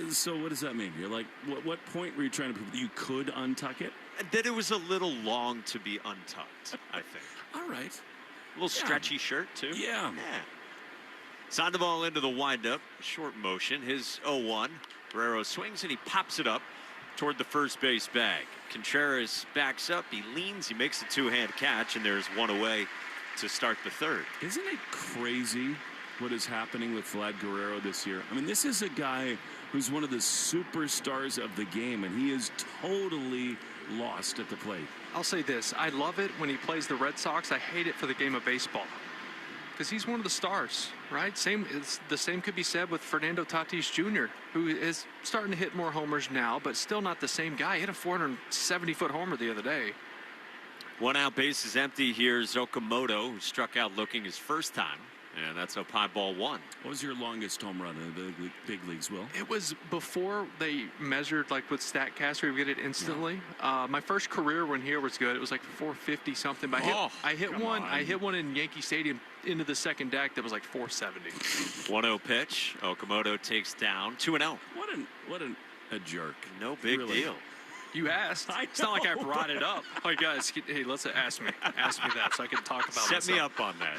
So what does that mean? You're like, what point were you trying to prove that you could untuck it? That it was a little long to be untucked, I think. All right. A little stretchy shirt, too. Yeah. Sandoval into the windup. Short motion. His 0-1. Guerrero swings and he pops it up toward the first base bag. Contreras backs up. He leans. He makes a two-hand catch, and there's one away to start the third. Isn't it crazy what is happening with Vlad Guerrero this year? I mean, this is a guy who's one of the superstars of the game, and he is totally lost at the plate. I'll say this. I love it when he plays the Red Sox. I hate it for the game of baseball because he's one of the stars, right? The same could be said with Fernando Tatis Jr., who is starting to hit more homers now, but still not the same guy. He hit a 470-foot homer the other day. One out, base is empty. Here's Okamoto, who struck out looking his first time. And that's up high, ball one. What was your longest home run in the big leagues, Will? It was before they measured, like with StatCast, where you get it instantly. Yeah. My first career one here was good. It was like 450 something. But I hit one in Yankee Stadium into the second deck that was like 470. 1-0 pitch. Okamoto takes down 2-0. What a jerk. No big deal. You asked. It's not like I brought it up. Oh, guys, hey, let's ask me that so I can talk about it. Set me up on that.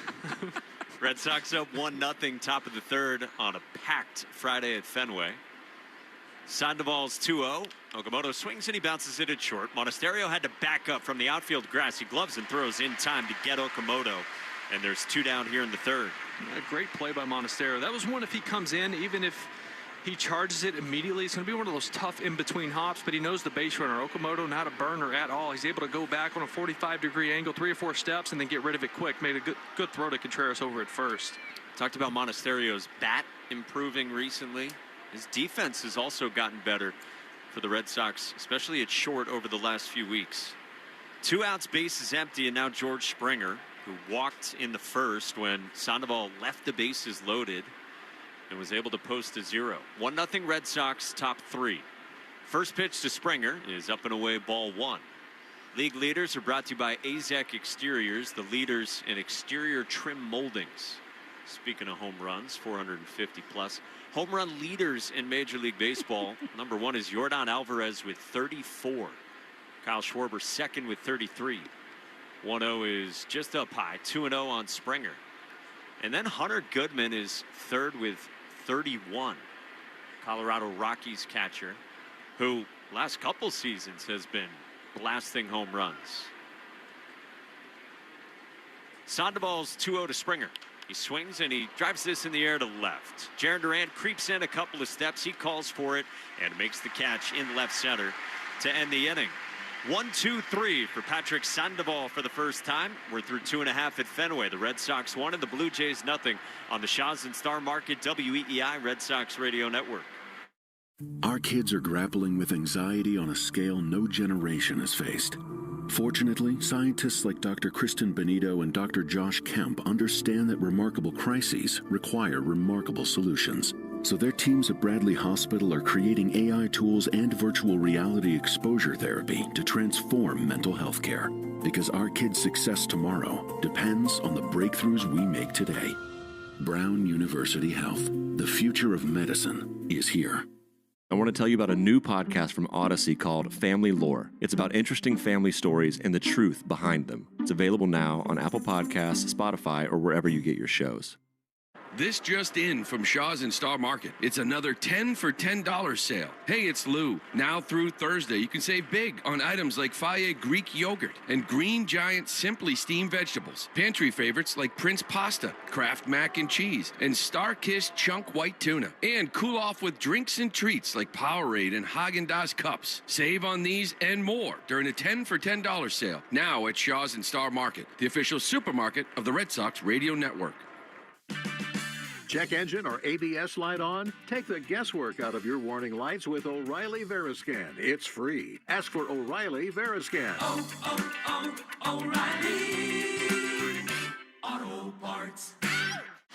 Red Sox up 1-0, top of the third on a packed Friday at Fenway. Sandoval's 2-0. Okamoto swings and he bounces it at short. Monasterio had to back up from the outfield grass. He gloves and throws in time to get Okamoto. And there's two down here in the third. A great play by Monasterio. That was one, if he comes in, even if he charges it immediately, it's going to be one of those tough in-between hops, but he knows the base runner. Okamoto, not a burner at all. He's able to go back on a 45-degree angle, 3 or 4 steps, and then get rid of it quick. Made a good throw to Contreras over at first. Talked about Monasterio's bat improving recently. His defense has also gotten better for the Red Sox, especially at short over the last few weeks. 2 outs, base is empty, and now George Springer, who walked in the first when Sandoval left the bases loaded and was able to post a 0. 1-0 Red Sox, top 3. First pitch to Springer is up and away, ball 1. League leaders are brought to you by AZEK Exteriors, the leaders in exterior trim moldings. Speaking of home runs, 450 plus. Home run leaders in Major League Baseball. Number 1 is Yordan Alvarez with 34. Kyle Schwarber second with 33. 1-0 is just up high, 2-0 on Springer. And then Hunter Goodman is third with 31. Colorado Rockies catcher, who last couple seasons has been blasting home runs. Sandoval's 2-0 to Springer. He swings and he drives this in the air to left. Jarren Duran creeps in a couple of steps. He calls for it and makes the catch in left center to end the inning. 1-2-3 for Patrick Sandoval for the first time. We're through 2.5 at Fenway. The Red Sox 1 and the Blue Jays nothing on the Shaw's and Star Market WEEI Red Sox Radio Network. Our kids are grappling with anxiety on a scale no generation has faced. Fortunately, scientists like Dr. Kristen Benito and Dr. Josh Kemp understand that remarkable crises require remarkable solutions. So their teams at Bradley Hospital are creating AI tools and virtual reality exposure therapy to transform mental health care. Because our kids' success tomorrow depends on the breakthroughs we make today. Brown University Health. The future of medicine is here. I want to tell you about a new podcast from Odyssey called Family Lore. It's about interesting family stories and the truth behind them. It's available now on Apple Podcasts, Spotify, or wherever you get your shows. This just in from Shaw's and Star Market. It's another 10 for $10 sale. Hey, it's Lou. Now through Thursday, you can save big on items like Faye Greek yogurt and Green Giant Simply Steamed vegetables. Pantry favorites like Prince Pasta, Kraft Mac and Cheese, and Star-Kissed Chunk White Tuna. And cool off with drinks and treats like Powerade and Haagen-Dazs cups. Save on these and more during a 10 for $10 sale. Now at Shaw's and Star Market, the official supermarket of the Red Sox Radio Network. Check engine or ABS light on? Take the guesswork out of your warning lights with O'Reilly Veriscan. It's free. Ask for O'Reilly Veriscan. O'Reilly Auto Parts.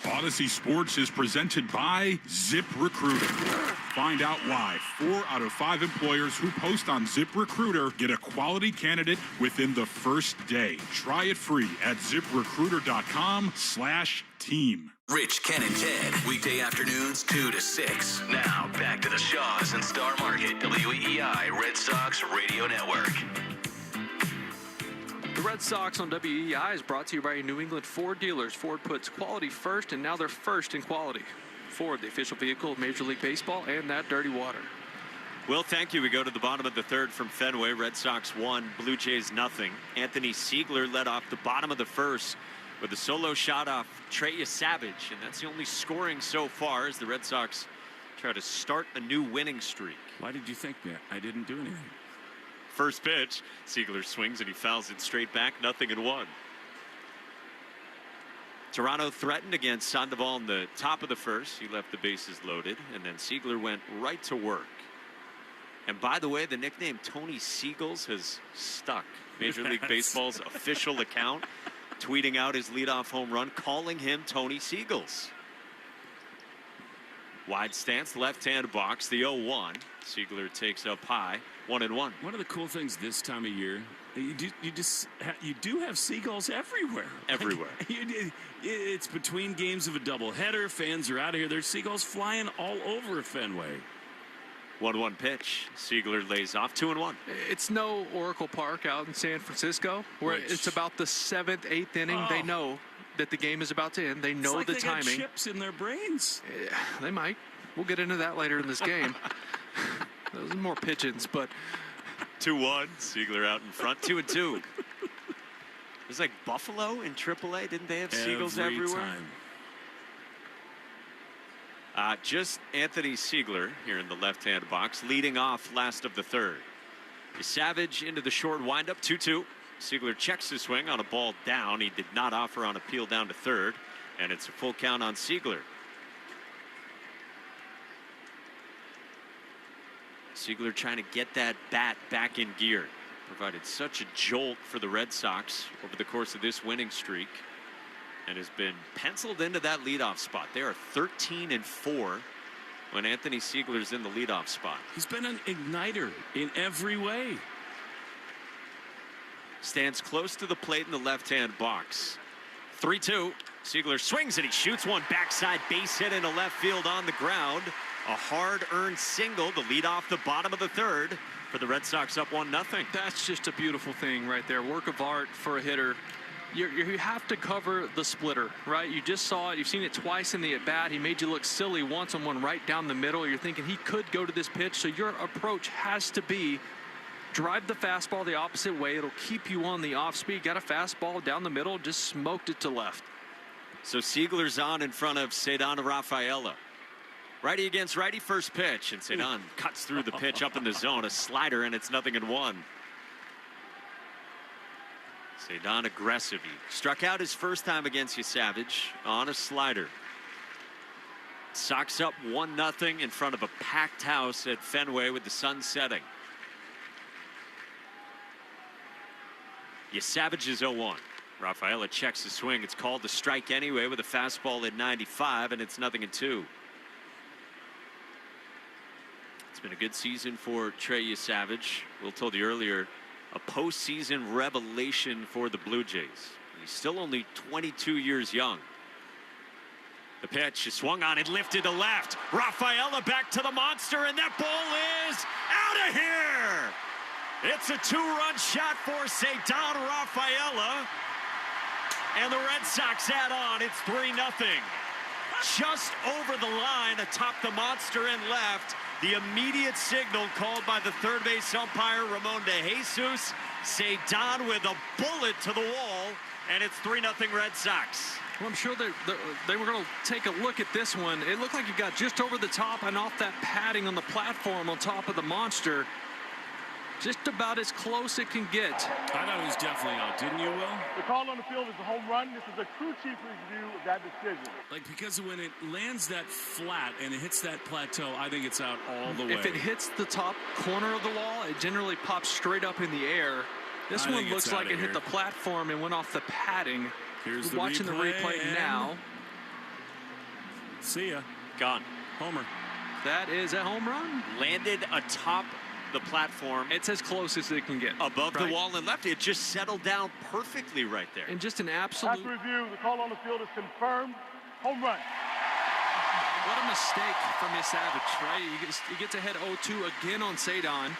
Odyssey Sports is presented by ZipRecruiter. Find out why 4 out of 5 employers who post on ZipRecruiter get a quality candidate within the first day. Try it free at ZipRecruiter.com/team. Rich, Ken, and Ted, weekday afternoons 2 to 6. Now, back to the Shaw's and Star Market, WEEI Red Sox Radio Network. The Red Sox on WEEI is brought to you by New England Ford dealers. Ford puts quality first, and now they're first in quality. Ford, the official vehicle of Major League Baseball and that dirty water. Well, thank you. We go to the bottom of the third from Fenway. Red Sox 1, Blue Jays nothing. Anthony Siegler led off the bottom of the first with a solo shot off Trey Savage, and that's the only scoring so far as the Red Sox try to start a new winning streak. Why did you think that? I didn't do anything. First pitch, Siegler swings and he fouls it straight back, 0-1. Toronto threatened against Sandoval in the top of the first. He left the bases loaded, and then Siegler went right to work. And by the way, the nickname Tony Seagulls has stuck. Major League Baseball's official account tweeting out his leadoff home run, calling him Tony Seagulls. Wide stance, left-hand box, the 0-1. Siegler takes up high, 1-1. One of the cool things this time of year, you do have seagulls everywhere. Everywhere. It's between games of a doubleheader. Fans are out of here. There's seagulls flying all over Fenway. 1-1 pitch. Siegler lays off, 2-1. It's no Oracle Park out in San Francisco where it's about the 7th, 8th inning. They know that the game is about to end. They know the timing. They got chips in their brains. Yeah, they might. We'll get into that later in this game. Those are more pigeons, but 2-1. Siegler out in front, 2-2. It was like Buffalo in AAA. Didn't they have seagulls everywhere? Time. Just Anthony Siegler here in the left-hand box, leading off last of the third. Savage into the short windup, 2-2. Siegler checks the swing on a ball down. He did not offer on appeal down to third, and it's a full count on Siegler. Siegler trying to get that bat back in gear. Provided such a jolt for the Red Sox over the course of this winning streak, and has been penciled into that leadoff spot. They are 13-4 when Anthony Siegler's in the leadoff spot. He's been an igniter in every way. Stands close to the plate in the left-hand box. 3-2. Siegler swings and he shoots one backside base hit into left field on the ground. A hard-earned single to lead off the bottom of the third for the Red Sox up 1-0. That's just a beautiful thing right there. Work of art for a hitter. You have to cover the splitter, right? You just saw it. You've seen it twice in the at-bat. He made you look silly once on one right down the middle. You're thinking he could go to this pitch, so your approach has to be drive the fastball the opposite way. It'll keep you on the off speed. Got a fastball down the middle, just smoked it to left. So Siegler's on in front of Cedon Rafaela. Righty against righty, first pitch, and Cedon cuts through the pitch up in the zone, a slider, and it's 0-1. Cedon aggressive. He struck out his first time against Savage on a slider. Sox up 1-0 in front of a packed house at Fenway with the sun setting. Savage is 0-1. Rafaela checks the swing. It's called the strike anyway with a fastball at 95, and it's 0-2. It's been a good season for Trey Savage. Will told you earlier, a postseason revelation for the Blue Jays. He's still only 22 years young. The pitch is swung on and lifted to left. Rafaela back to the monster, and that ball is out of here. It's a 2-run shot for Cedon Rafaela. And the Red Sox add on. It's 3-0. Just over the line atop the monster and left. The immediate signal called by the third base umpire, Ramon De Jesus. Cedon with a bullet to the wall, and it's 3-0 Red Sox. Well, I'm sure they were going to take a look at this one. It looked like it got just over the top and off that padding on the platform on top of the monster. Just about as close it can get. I thought it was definitely out, didn't you, Will? The call on the field is a home run. This is a crew chief review of that decision. Like, because when it lands that flat and it hits that plateau, I think it's out all the way. If it hits the top corner of the wall, it generally pops straight up in the air. This one looks like it hit the platform and went off the padding. Here's We're watching the replay now. See ya. Gone. Homer. That is a home run. Landed atop the platform. It's as close as it can get. Above the wall and left. It just settled down perfectly right there. And just an absolute... After review, the call on the field is confirmed. Home run. What a mistake from Savage, right? He gets ahead 0-2 again on Cedon.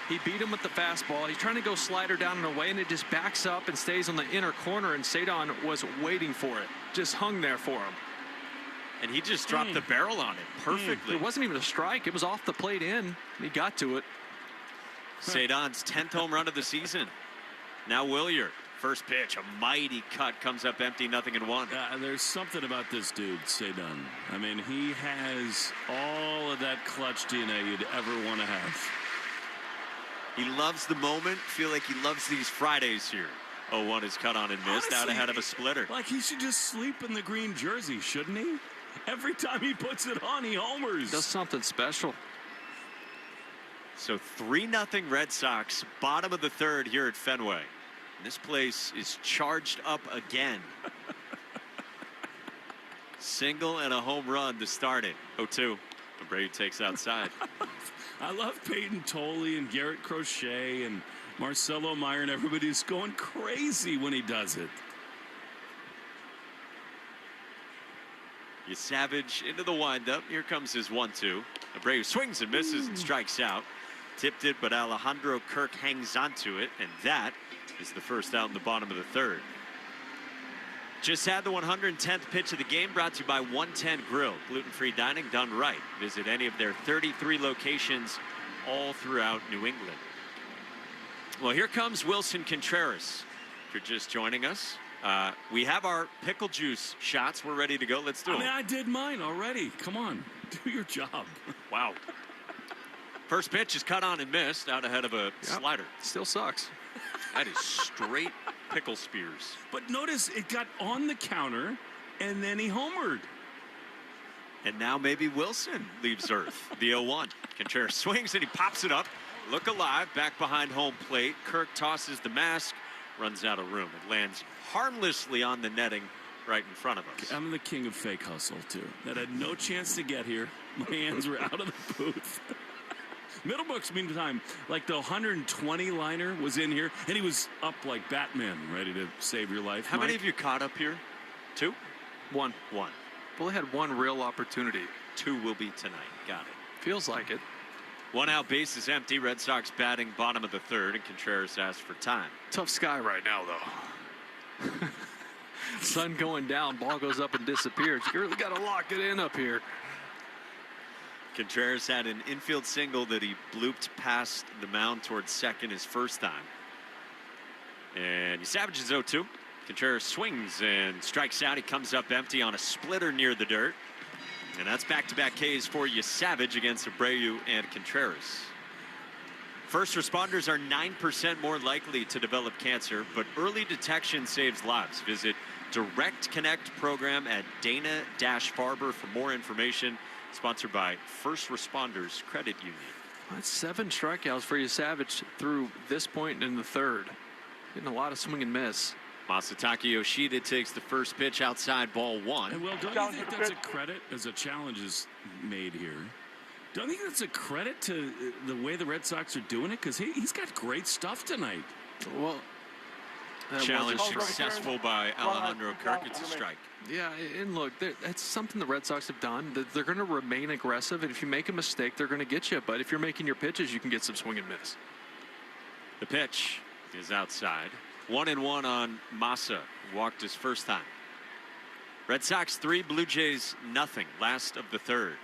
He beat him with the fastball. He's trying to go slider down and away, and it just backs up and stays on the inner corner, and Cedon was waiting for it. Just hung there for him. And he just dropped the barrel on it perfectly. It wasn't even a strike. It was off the plate in. He got to it. Cedon's 10th home run of the season. Now Willier. First pitch, a mighty cut, comes up empty, 0-1. There's something about this dude, Cedon. I mean, he has all of that clutch DNA you'd ever want to have. He loves the moment. Feel like he loves these Fridays here. 0-1 is cut on and missed. Honestly, out ahead of a splitter. Like, he should just sleep in the green jersey, shouldn't he? Every time he puts it on, he homers. Does something special. So 3-0 Red Sox, bottom of the third here at Fenway. And this place is charged up again. Single and a home run to start it. 0-2. Abreu takes outside. I love Peyton Tolley and Garrett Crochet and Marcelo Meyer, and everybody's going crazy when he does it. Savage into the windup. Here comes his 1-2. Abreu swings and misses and strikes out. Tipped it, but Alejandro Kirk hangs onto it, and that is the first out in the bottom of the third. Just had the 110th pitch of the game, brought to you by 110 Grill. Gluten-free dining done right. Visit any of their 33 locations all throughout New England. Well, here comes Wilson Contreras. If you're just joining us, we have our pickle juice shots. We're ready to go. Let's do it. I mean, I did mine already. Come on, do your job. Wow. First pitch is cut on and missed, out ahead of a slider. Still sucks. That is straight pickle spears. But notice it got on the counter, and then he homered. And now maybe Wilson leaves Earth. The 0-1. Contreras swings and he pops it up. Look alive, back behind home plate. Kirk tosses the mask, runs out of room. It lands harmlessly on the netting right in front of us. I'm the king of fake hustle, too. That had no chance to get here. My hands were out of the booth. Middlebrook's, meantime, like the 120 liner was in here, and he was up like Batman, ready to save your life. How many of you caught up here? 2? 1. 1. Well, they had one real opportunity. 2 will be tonight. Got it. Feels like it. 1 out, base is empty. Red Sox batting bottom of the third, and Contreras asks for time. Tough sky right now, though. Sun going down, ball goes up and disappears. You really got to lock it in up here. Contreras had an infield single that he blooped past the mound towards second his first time. And Savage is 0-2. Contreras swings and strikes out. He comes up empty on a splitter near the dirt. And that's back-to-back Ks for Savage against Abreu and Contreras. First responders are 9% more likely to develop cancer, but early detection saves lives. Visit Direct Connect program at Dana-Farber for more information. Sponsored by First Responders Credit Union. That's 7 strikeouts for Savage through this point in the third. Getting a lot of swing and miss. Masataka Yoshida takes the first pitch outside, ball 1. And well, don't you think that's a credit as a challenge is made here? Don't you think that's a credit to the way the Red Sox are doing it? Because he's got great stuff tonight. Well, challenge successful by Alejandro Kirk. It's a strike. Yeah, and look, that's something the Red Sox have done. They're going to remain aggressive, and if you make a mistake, they're going to get you. But if you're making your pitches, you can get some swing and miss. The pitch is outside. 1-1 on Massa, who walked his first time. Red Sox 3, Blue Jays nothing. Last of the third.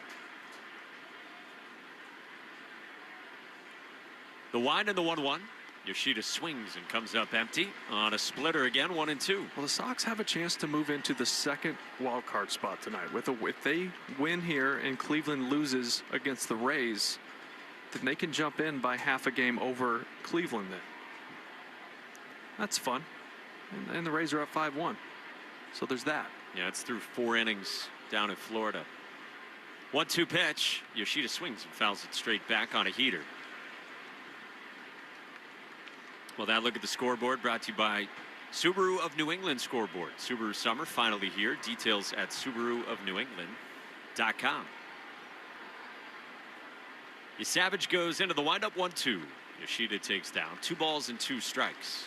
The wind and the 1-1. Yoshida swings and comes up empty on a splitter again, 1-2. Well, the Sox have a chance to move into the second wild card spot tonight. If they win here and Cleveland loses against the Rays, then they can jump in by half a game over Cleveland then. That's fun. And the Rays are up 5-1. So there's that. Yeah, it's through 4 innings down in Florida. 1-2 pitch. Yoshida swings and fouls it straight back on a heater. Well, that look at the scoreboard brought to you by Subaru of New England scoreboard. Subaru summer finally here. Details at SubaruofNewEngland.com. Savage goes into the windup, 1-2. Yoshida takes down 2 balls and 2 strikes.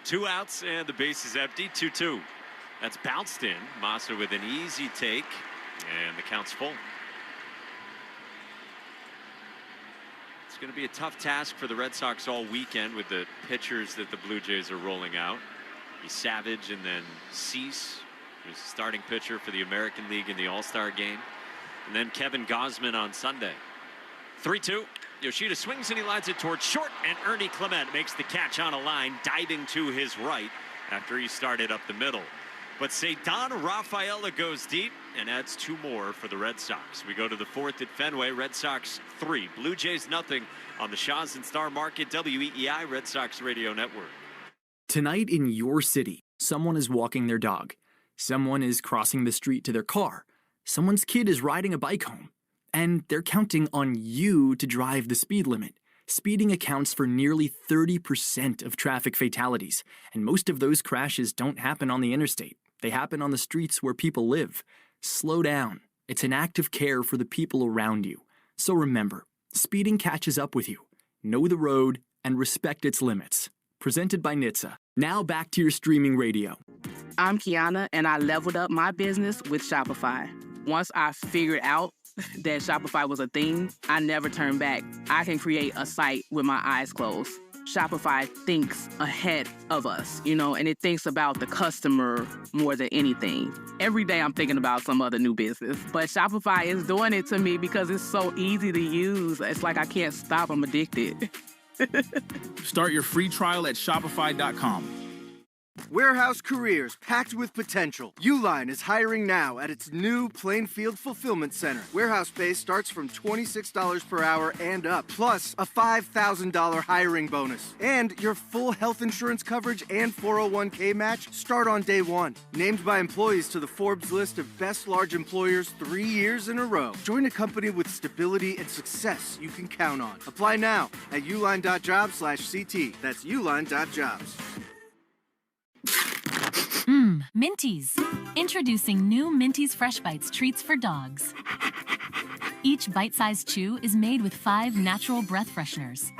Two outs and the base is empty. 2-2. That's bounced in. Massa with an easy take, and the count's full. It's going to be a tough task for the Red Sox all weekend with the pitchers that the Blue Jays are rolling out. Savage and then Cease, who's the starting pitcher for the American League in the All-Star game. And then Kevin Gausman on Sunday. 3-2. Yoshida swings and he lines it towards short, and Ernie Clement makes the catch on a line, diving to his right after he started up the middle. But Ceddanne Rafaela goes deep and adds 2 more for the Red Sox. We go to the 4th at Fenway. Red Sox 3, Blue Jays nothing on the Shaw's and Star Market WEEI Red Sox Radio Network. Tonight in your city, someone is walking their dog. Someone is crossing the street to their car. Someone's kid is riding a bike home. And they're counting on you to drive the speed limit. Speeding accounts for nearly 30% of traffic fatalities, and most of those crashes don't happen on the interstate. They happen on the streets where people live. Slow down. It's an act of care for the people around you. So remember, speeding catches up with you. Know the road and respect its limits. Presented by NHTSA. Now back to your streaming radio. I'm Kiana, and I leveled up my business with Shopify. Once I figured out that Shopify was a thing, I never turned back. I can create a site with my eyes closed. Shopify thinks ahead of us, and it thinks about the customer more than anything. Every day I'm thinking about some other new business, but Shopify is doing it to me because it's so easy to use. It's like I can't stop. I'm addicted. Start your free trial at Shopify.com. Warehouse careers packed with potential. Uline is hiring now at its new Plainfield Fulfillment Center. Warehouse pay starts from $26 per hour and up, plus a $5,000 hiring bonus. And your full health insurance coverage and 401k match start on day 1. Named by employees to the Forbes list of best large employers 3 years in a row. Join a company with stability and success you can count on. Apply now at uline.jobs/CT. That's uline.jobs. Minties. Introducing new Minties Fresh Bites treats for dogs. Each bite-sized chew is made with 5 natural breath fresheners.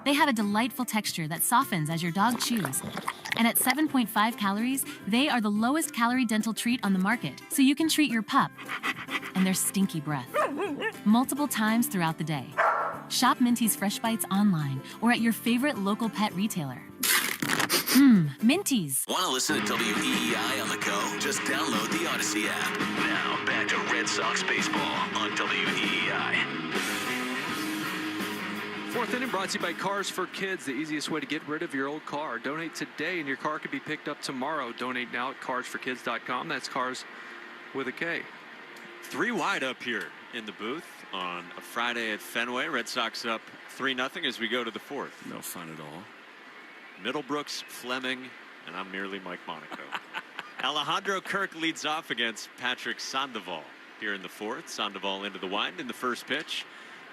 They have a delightful texture that softens as your dog chews. And at 7.5 calories, they are the lowest calorie dental treat on the market, so you can treat your pup and their stinky breath multiple times throughout the day. Shop Minty's Fresh Bites online or at your favorite local pet retailer. Minty's. Want to listen to WEEI on the go? Just download the Odyssey app. Now, back to Red Sox baseball on WEEI. Fourth inning brought to you by Cars for Kids, the easiest way to get rid of your old car. Donate today and your car could be picked up tomorrow. Donate now at carsforkids.com. That's cars with a K. 3 wide up here in the booth on a Friday at Fenway. Red Sox up 3-0 as we go to the fourth. No fun at all. Middlebrooks, Fleming, and I'm merely Mike Monaco. Alejandro Kirk leads off against Patrick Sandoval here in the fourth. Sandoval into the wind, and the first pitch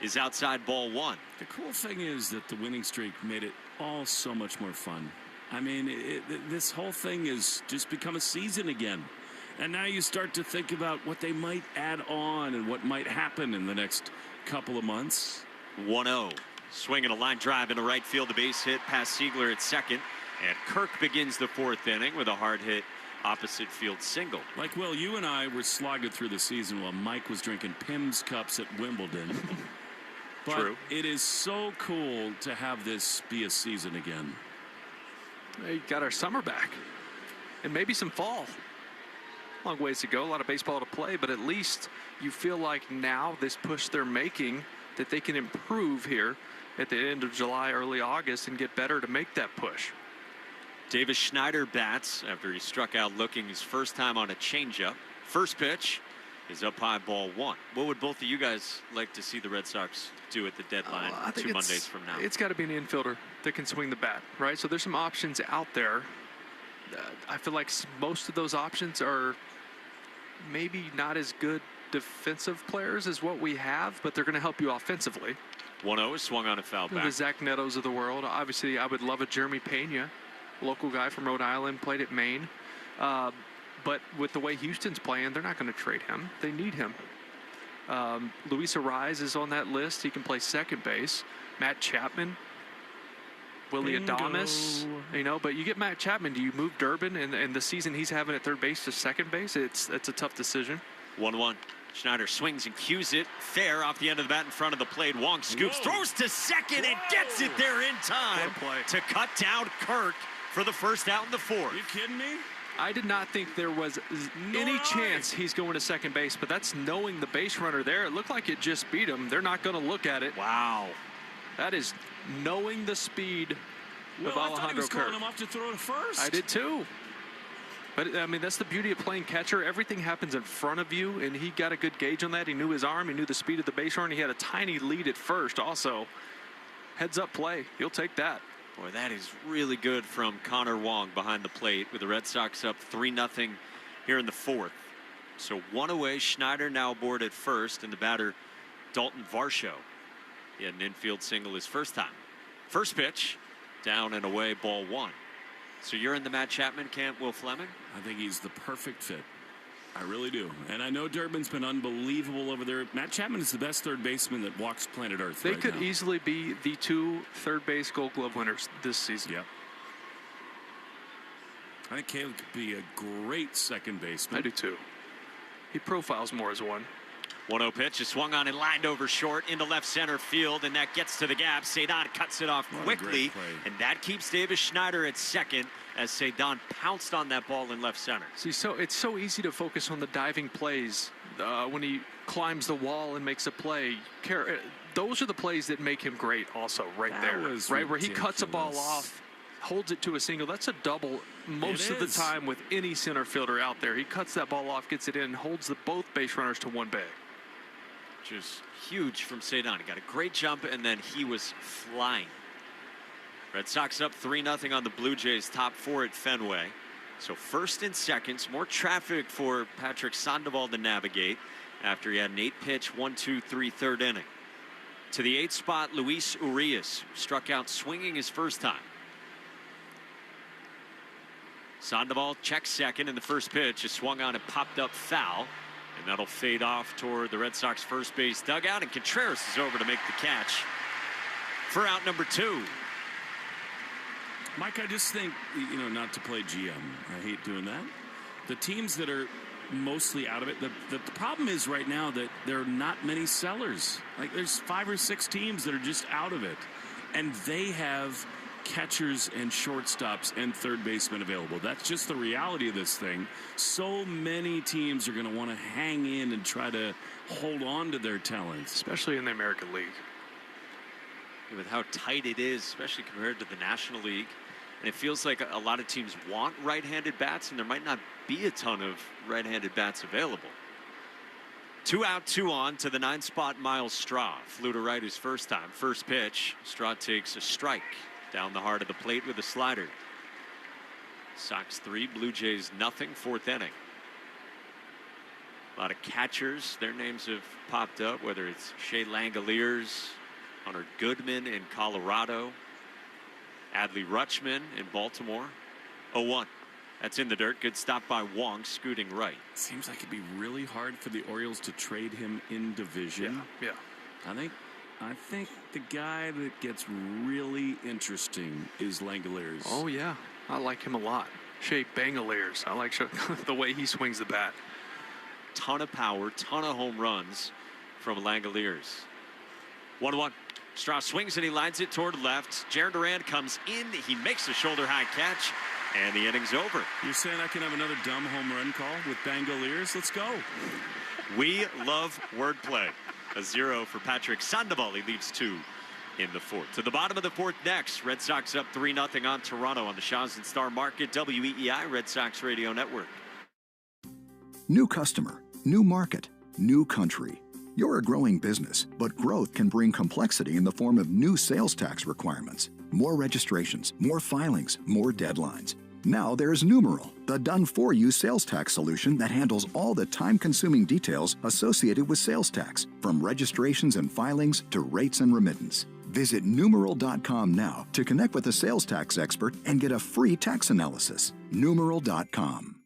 is outside ball 1. The cool thing is that the winning streak made it all so much more fun. I mean, this whole thing has just become a season again. And now you start to think about what they might add on and what might happen in the next couple of months. 1-0. Swinging a line drive into right field, a base hit past Siegler at second. And Kirk begins the fourth inning with a hard hit opposite field single. Like, Will, you and I were slogging through the season while Mike was drinking Pimm's cups at Wimbledon. But True. It is so cool to have this be a season again. We got our summer back. And maybe some fall. Long ways to go, a lot of baseball to play, but at least you feel like now this push they're making that they can improve here at the end of July, early August, and get better to make that push. Davis Schneider bats after he struck out looking his first time on a changeup. First pitch is up high, ball 1. What would both of you guys like to see the Red Sox do at the deadline 2 Mondays from now? It's got to be an infielder that can swing the bat, right? So there's some options out there. I feel like most of those options are maybe not as good defensive players as what we have, but they're going to help you offensively. 1-0 is swung on a foul back. The Zach Nettos of the world. Obviously, I would love a Jeremy Pena, local guy from Rhode Island, played at Maine. But with the way Houston's playing, they're not going to trade him. They need him. Luis Arraez is on that list. He can play second base. Matt Chapman, Willie Adames, but you get Matt Chapman. Do you move Durbin and the season he's having at third base to second base? It's a tough decision. 1-1. Schneider swings and cues it fair off the end of the bat in front of the plate. Wong scoops, throws to second, and gets it there in time to cut down Kirk for the first out in the fourth. You kidding me? I did not think there was any chance he's going to second base, but that's knowing the base runner there. It looked like it just beat him. They're not going to look at it. Wow. That is knowing the speed of I Alejandro thought he was Kirk. calling him off to throw to first. I did too. But, I mean, that's the beauty of playing catcher. Everything happens in front of you, and he got a good gauge on that. He knew his arm. He knew the speed of the base runner. He had a tiny lead at first also. Heads-up play. He'll take that. Boy, that is really good from Connor Wong behind the plate with the Red Sox up 3-0 here in the fourth. So 1 away. Schneider now aboard at first, and the batter, Dalton Varsho. He had an infield single his first time. First pitch, down and away, ball 1. So you're in the Matt Chapman camp, Will Fleming? I think he's the perfect fit. I really do. And I know Durbin's been unbelievable over there. Matt Chapman is the best third baseman that walks planet Earth They right could now. easily be the 2 third base Gold Glove winners this season. Yep. I think Caleb could be a great second baseman. I do too. He profiles more as one. 1-0 pitch is swung on and lined over short into left center field, and that gets to the gap. Cedon cuts it off quickly, and that keeps Davis Schneider at second as Cedon pounced on that ball in left center. See, so it's so easy to focus on the diving plays when he climbs the wall and makes a play. Those are the plays that make him great also right there, right? Where he cuts a ball off, holds it to a single. That's a double most of the time with any center fielder out there. He cuts that ball off, gets it in, holds both base runners to one bag. Just huge from Cedon. He got a great jump, and then he was flying. Red Sox up 3-0 on the Blue Jays, top 4 at Fenway. So first and seconds, more traffic for Patrick Sandoval to navigate after he had an 8-pitch, 1-2-3 third inning. To the 8th spot, Luis Urias struck out swinging his first time. Sandoval checks second, and the first pitch is swung on and popped up foul. And that'll fade off toward the Red Sox first base dugout, and Contreras is over to make the catch for out number 2. Mike, I just think, not to play GM. I hate doing that. The teams that are mostly out of it. The problem is right now that there are not many sellers. Like there's 5 or 6 teams that are just out of it. And they have catchers and shortstops and third basemen available. That's just the reality of this thing. So many teams are going to want to hang in and try to hold on to their talents. Especially in the American League. With how tight it is, especially compared to the National League. And it feels like a lot of teams want right-handed bats, and there might not be a ton of right-handed bats available. 2 out, 2 on to the 9-spot Miles Straw. Flew to right his first time. First pitch, Straw takes a strike down the heart of the plate with a slider. Sox 3, Blue Jays nothing, 4th inning. A lot of catchers, their names have popped up, whether it's Shea Langoliers, Hunter Goodman in Colorado, Adley Rutschman in Baltimore. 0-1. That's in the dirt. Good stop by Wong, scooting right. Seems like it'd be really hard for the Orioles to trade him in division. Yeah. I think the guy that gets really interesting is Langoliers. Oh, yeah. I like him a lot. Shea Langoliers. I like the way he swings the bat. Ton of power, ton of home runs from Langoliers. 1-1. Straw swings and he lines it toward left. Jaron Duran comes in. He makes a shoulder-high catch, and the inning's over. You're saying I can have another dumb home run call with Langoliers? Let's go. We love wordplay. A 0 for Patrick Sandoval. He leaves 2 in the 4th. To the bottom of the 4th next. Red Sox up 3-0 on Toronto on the Shaw's and Star Market, WEEI Red Sox Radio Network. New customer, new market, new country. You're a growing business, but growth can bring complexity in the form of new sales tax requirements, more registrations, more filings, more deadlines. Now there's Numeral, the done-for-you sales tax solution that handles all the time-consuming details associated with sales tax, from registrations and filings to rates and remittance. Visit Numeral.com now to connect with a sales tax expert and get a free tax analysis. Numeral.com.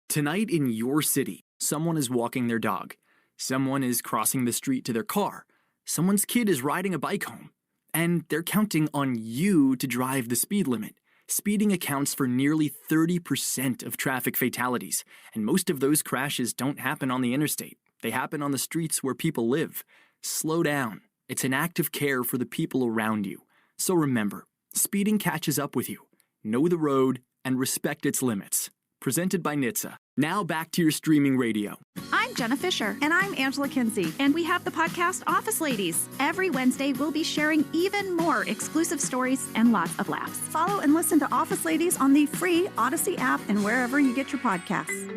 Tonight in your city, someone is walking their dog. Someone is crossing the street to their car. Someone's kid is riding a bike home. And they're counting on you to drive the speed limit. Speeding accounts for nearly 30% of traffic fatalities, and most of those crashes don't happen on the interstate. They happen on the streets where people live. Slow down. It's an act of care for the people around you. So remember, speeding catches up with you. Know the road and respect its limits. Presented by NHTSA. Now back to your streaming radio. I'm Jenna Fisher. And I'm Angela Kinsey. And we have the podcast Office Ladies. Every Wednesday, we'll be sharing even more exclusive stories and lots of laughs. Follow and listen to Office Ladies on the free Odyssey app and wherever you get your podcasts.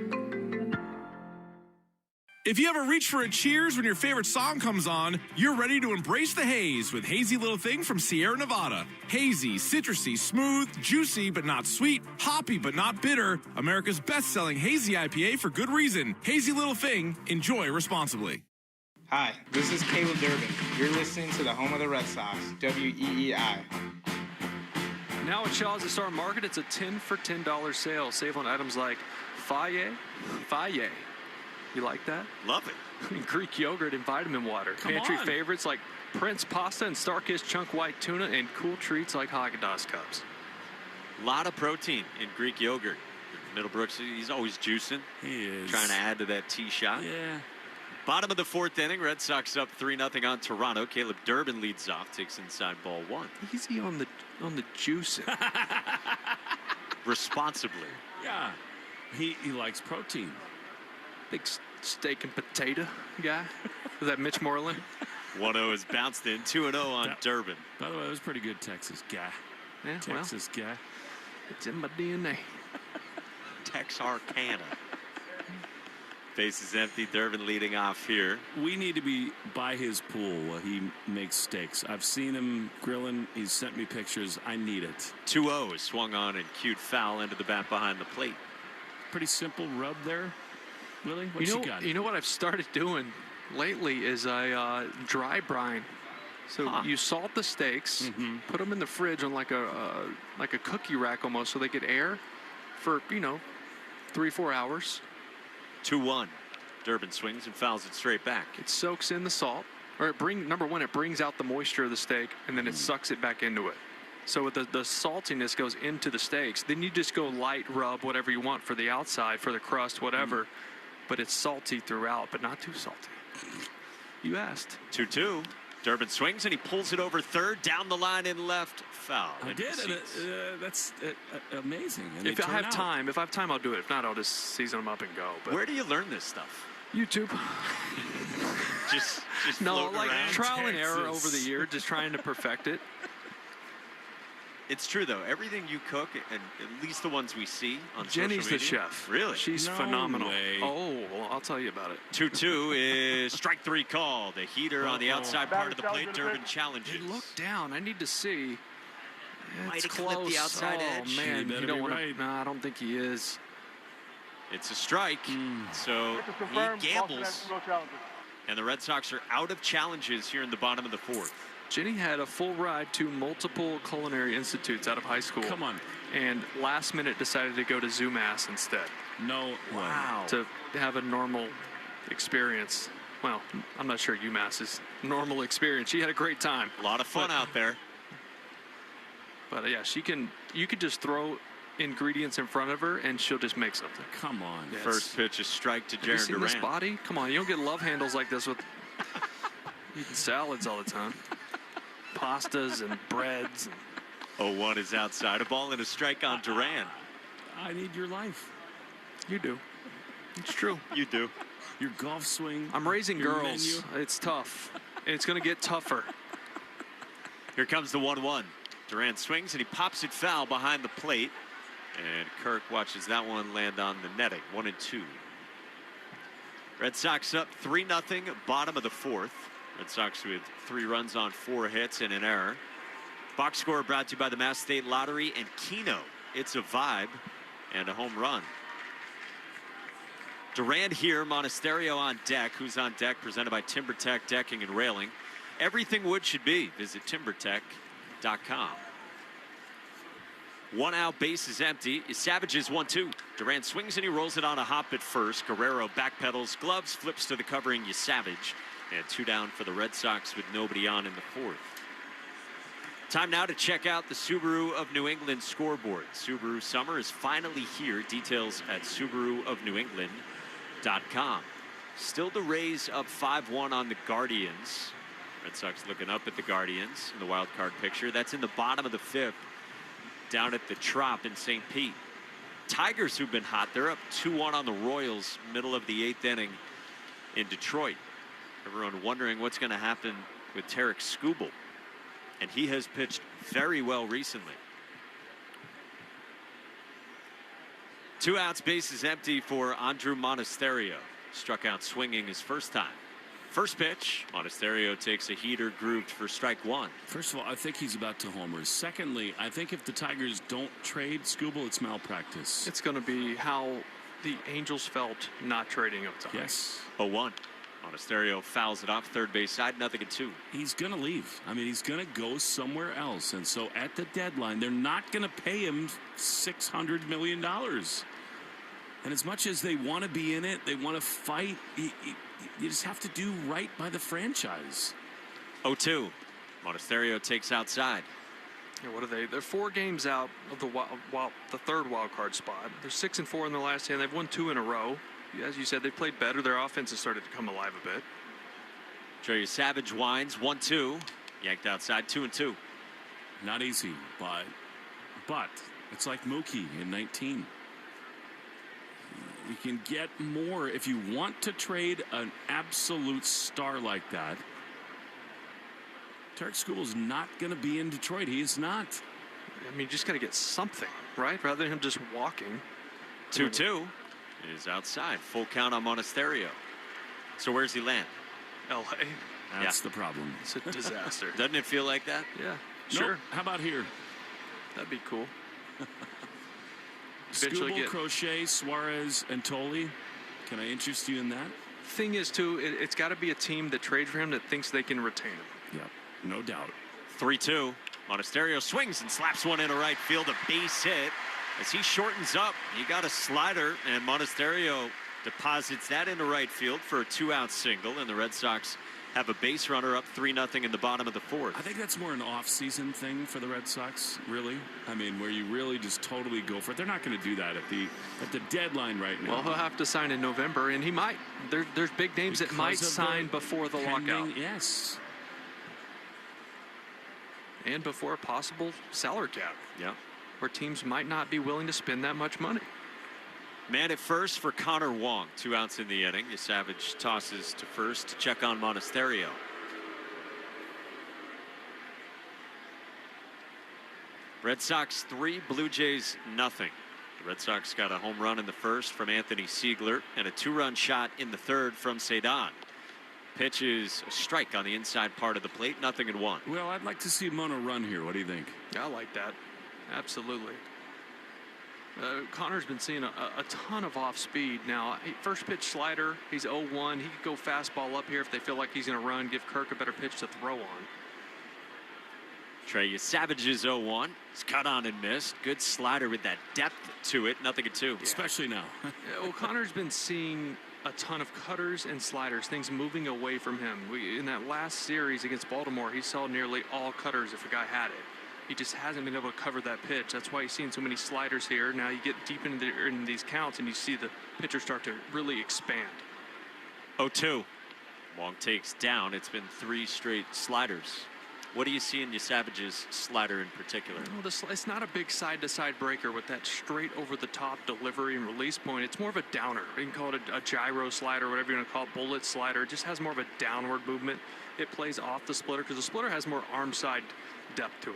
If you ever reach for a cheers when your favorite song comes on, you're ready to embrace the haze with Hazy Little Thing from Sierra Nevada. Hazy, citrusy, smooth, juicy but not sweet, hoppy but not bitter. America's best-selling hazy IPA for good reason. Hazy Little Thing. Enjoy responsibly. Hi, this is Caleb Durbin. You're listening to the home of the Red Sox, WEEI. Now at Shaw's and Star Market, it's a 10 for $10 sale. Save on items like Faye. You like that? Love it. Greek yogurt and vitamin water. Come Pantry on. favorites like Prince pasta and Starkist chunk white tuna, and cool treats like Haagen-Dazs cups. A lot of protein in Greek yogurt. Middlebrooks, he's always juicing. He is. Trying to add to that tee shot. Yeah. Bottom of the 4th inning. Red Sox up 3-0 on Toronto. Caleb Durbin leads off. Takes inside ball 1. Easy on the juicing. Responsibly. Yeah. He likes protein. Big steak and potato guy. Is that Mitch Moreland? 1-0 is bounced in. 2-0 on Durbin. By the way, it was pretty good Texas guy. Yeah, Texas guy. It's in my DNA. Texarkana. Base is empty. Durbin leading off here. We need to be by his pool while he makes steaks. I've seen him grilling. He's sent me pictures. I need it. 2-0 is swung on and cued foul into the bat behind the plate. Pretty simple rub there. Really? What you got? You know what I've started doing lately is I dry brine. So you salt the steaks, put them in the fridge on like a cookie rack almost, so they get air for 3-4 hours. 2-1. Durbin swings and fouls it straight back. It soaks in the salt, or it brings out the moisture of the steak, and then it sucks it back into it. So with the saltiness goes into the steaks. Then you just go light rub, whatever you want for the outside, for the crust, whatever. But it's salty throughout, but not too salty. You asked. 2-2. Durbin swings and he pulls it over third, down the line in left, foul. I did, and that's amazing. And If I have time, I'll do it. If not, I'll just season them up and go. But where do you learn this stuff? YouTube. just no, floating like around? trial and error over the year, just trying to perfect it. It's true, though. Everything you cook, and at least the ones we see on Jenny's social media. the chef. Really? She's No phenomenal. way. Oh, well, I'll tell you about it. 2-2 is strike three call. The heater on the outside part of the plate. Durbin challenges. Look down. I need to see. Might It's have clipped close. the outside oh, edge. man. You better You don't be want right. to. No, I don't think he is. It's a strike. So he gambles. And the Red Sox are out of challenges here in the bottom of the fourth. Jenny had a full ride to multiple culinary institutes out of high school. Come on. And last minute decided to go to ZooMass instead. No. Wow. To have a normal experience. Well, I'm not sure UMass is normal experience. She had a great time. A lot of fun out there. But yeah, you could just throw ingredients in front of her and she'll just make something. Come on. Yeah, First pitch is strike to Have you Jaron seen Duran. this body? Come on, you don't get love handles like this with eating salads all the time. Pastas and breads. 0-1 is outside. A ball and a strike on Duran. I need your life. You do. It's true. You do. Your golf swing. I'm raising your girls. menu. It's tough. It's going to get tougher. Here comes the 1-1. Duran swings and he pops it foul behind the plate. And Kirk watches that one land on the netting. 1-2. Red Sox up 3-0, bottom of the fourth. Red Sox with 3 runs on 4 hits and an error. Box score brought to you by the Mass State Lottery and Keno. It's a vibe and a home run. Durant here, Monasterio on deck. Who's on deck? Presented by TimberTech Decking and Railing. Everything wood should be. Visit timbertech.com. 1 out, base is empty. Savage is 1-2. Durant swings and he rolls it on a hop at first. Guerrero backpedals, gloves, flips to the covering Savage. And 2 down for the Red Sox with nobody on in the fourth. Time now to check out the Subaru of New England scoreboard. Subaru summer is finally here. Details at SubaruofNewEngland.com. Still the Rays up 5-1 on the Guardians. Red Sox looking up at the Guardians in the wild card picture. That's in the bottom of the fifth down at the Trop in St. Pete. Tigers, who've been hot, they're up 2-1 on the Royals, middle of the 8th inning in Detroit. Everyone wondering what's going to happen with Tarek Skubal. And he has pitched very well recently. 2 outs, bases empty for Andrew Monasterio. Struck out swinging his first time. First pitch, Monasterio takes a heater grooved for strike 1. First of all, I think he's about to homer. Secondly, I think if the Tigers don't trade Skubal, it's malpractice. It's going to be how the Angels felt not trading him. Yes. 0-1. Monasterio fouls it off third base side, 0-2. He's going to leave. I mean, he's going to go somewhere else. And so at the deadline, they're not going to pay him $600 million. And as much as they want to be in it, they want to fight, you just have to do right by the franchise. 0-2. Monasterio takes outside. Yeah, what are they? They're 4 games out of the third wild card spot. They're 6-4 in their last 10. They've won 2 in a row. As you said, they played better. Their offense has started to come alive a bit. Trey Savage winds 1-2. Yanked outside 2-2. Not easy, but it's like Mookie in 19. You can get more if you want to trade an absolute star like that. Tarek Skubal's not going to be in Detroit. He is not. I mean, you just got to get something, right? Rather than him just walking. 2-2 is outside. Full count on Monasterio. So where's he land? L.A. That's the problem. It's a disaster. Doesn't it feel like that? Yeah, Nope. sure. How about here? That'd be cool. Skubal, Crochet, Suarez, and Tolley. Can I interest you in that? Thing is, too, it's got to be a team that trades for him that thinks they can retain him. Yep, no doubt. 3-2. Monasterio swings and slaps one into right field. A base hit as he shortens up. He got a slider, and Monasterio deposits that into right field for a 2-out single, and the Red Sox have a base runner up 3-0 in the bottom of the fourth. I think that's more an off-season thing for the Red Sox, really. I mean, where you really just totally go for it. They're not going to do that at the deadline right now. Well, he'll have to sign in November, and he might. There's big names that might sign before the lockout. Yes. And before a possible salary cap. Yeah. Where teams might not be willing to spend that much money. Man at first for Connor Wong. 2 outs in the inning. Savage tosses to first to check on Monasterio. Red Sox 3, Blue Jays 0. The Red Sox got a home run in the first from Anthony Siegler and a 2-run shot in the third from Cedon. Pitch is a strike on the inside part of the plate, 0-1. Well, I'd like to see Mona run here. What do you think? I like that. Absolutely. Connor's been seeing a ton of off speed. Now, first pitch slider, he's 0-1. He could go fastball up here if they feel like he's going to run, give Kirk a better pitch to throw on. Trey Savage is 0-1. It's cut on and missed. Good slider with that depth to it, 0-2. Yeah. Especially now. Well, Connor's been seeing a ton of cutters and sliders, things moving away from him. In that last series against Baltimore, he saw nearly all cutters if a guy had it. He just hasn't been able to cover that pitch. That's why he's seeing so many sliders here. Now you get deep in these counts and you see the pitcher start to really expand. 0-2. Wong takes down. It's been 3 straight sliders. What do you see in Savage's slider in particular? Well, it's not a big side-to-side breaker with that straight over-the-top delivery and release point. It's more of a downer. You can call it a gyro slider, whatever you want to call it, bullet slider. It just has more of a downward movement. It plays off the splitter because the splitter has more arm side depth to it.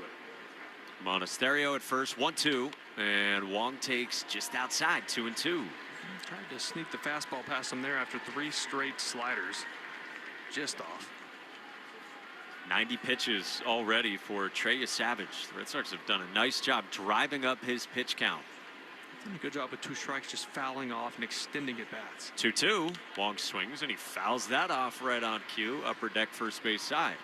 Monasterio at first, 1-2, and Wong takes just outside, 2-2. Tried to sneak the fastball past him there after 3 straight sliders. Just off. 90 pitches already for Trey Savage. The Red Sox have done a nice job driving up his pitch count. Done a good job with 2 strikes, just fouling off and extending at bats. 2-2. Wong swings and he fouls that off right on cue. Upper deck first base side.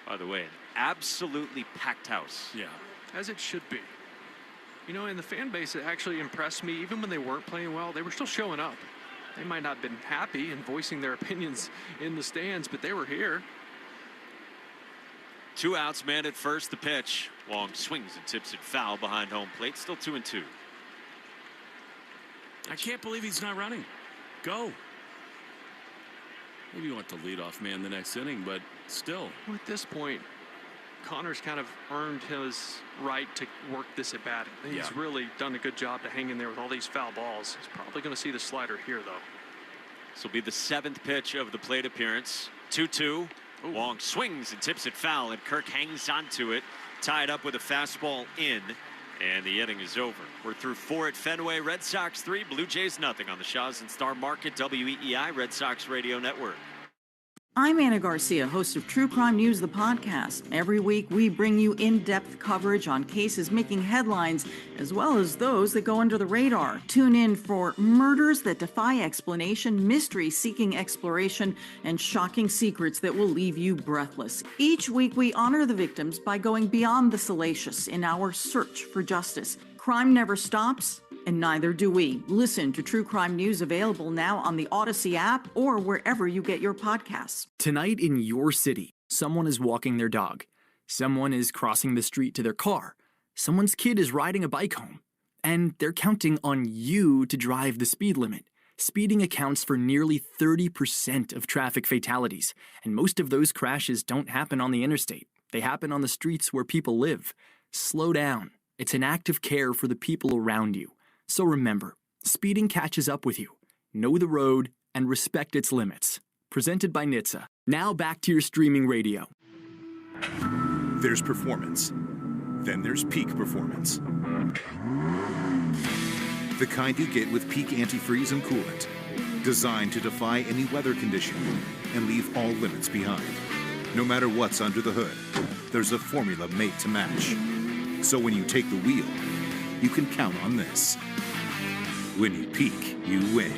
By the way, an absolutely packed house. Yeah. As it should be. You know, and the fan base, it actually impressed me. Even when they weren't playing well, they were still showing up. They might not have been happy and voicing their opinions in the stands, but they were here. 2 outs, man at first, the pitch. Wong swings and tips it foul behind home plate. Still 2-2. I can't believe he's not running. Go. Maybe you want the leadoff man the next inning, but still. Well, at this point, Connor's kind of earned his right to work this at bat. He's really done a good job to hang in there with all these foul balls. He's probably going to see the slider here, though. This will be the 7th pitch of the plate appearance. 2-2. Wong swings and tips it foul, and Kirk hangs onto it, tied up with a fastball in, and the inning is over. We're through 4 at Fenway. Red Sox 3, Blue Jays 0 on the Shaws and Star Market WEEI Red Sox Radio Network. I'm Anna Garcia, host of True Crime News, the podcast. Every week, we bring you in-depth coverage on cases making headlines, as well as those that go under the radar. Tune in for murders that defy explanation, mysteries seeking exploration, and shocking secrets that will leave you breathless. Each week, we honor the victims by going beyond the salacious in our search for justice. Crime never stops, and neither do we. Listen to True Crime News, available now on the Odyssey app or wherever you get your podcasts. Tonight in your city, someone is walking their dog. Someone is crossing the street to their car. Someone's kid is riding a bike home. And they're counting on you to drive the speed limit. Speeding accounts for nearly 30% of traffic fatalities, and most of those crashes don't happen on the interstate. They happen on the streets where people live. Slow down. It's an act of care for the people around you. So remember, speeding catches up with you. Know the road and respect its limits. Presented by NHTSA. Now back to your streaming radio. There's performance. Then there's peak performance. The kind you get with Peak Antifreeze and Coolant. Designed to defy any weather condition and leave all limits behind. No matter what's under the hood, there's a formula made to match. So when you take the wheel, you can count on this. When you peak, you win.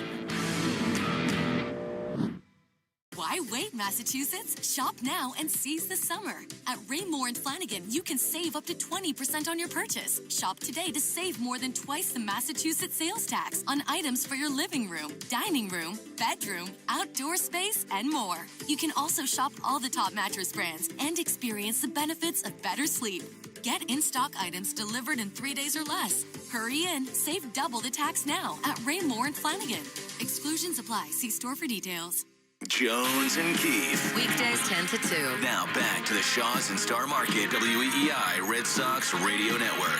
Why Why wait, Massachusetts? Shop now and seize the summer. At Raymore and Flanigan, you can save up to 20% on your purchase. Shop today to save more than twice the Massachusetts sales tax on items for your living room, dining room, bedroom, outdoor space, and more. You can also shop all the top mattress brands and experience the benefits of better sleep. Get in-stock items delivered in 3 days or less. Hurry in, save double the tax now at Raymore and Flanigan. Exclusions apply. See store for details. Jones and Keith. Weekdays 10 to 2. Now back to the Shaws and Star Market WEEI Red Sox Radio Network.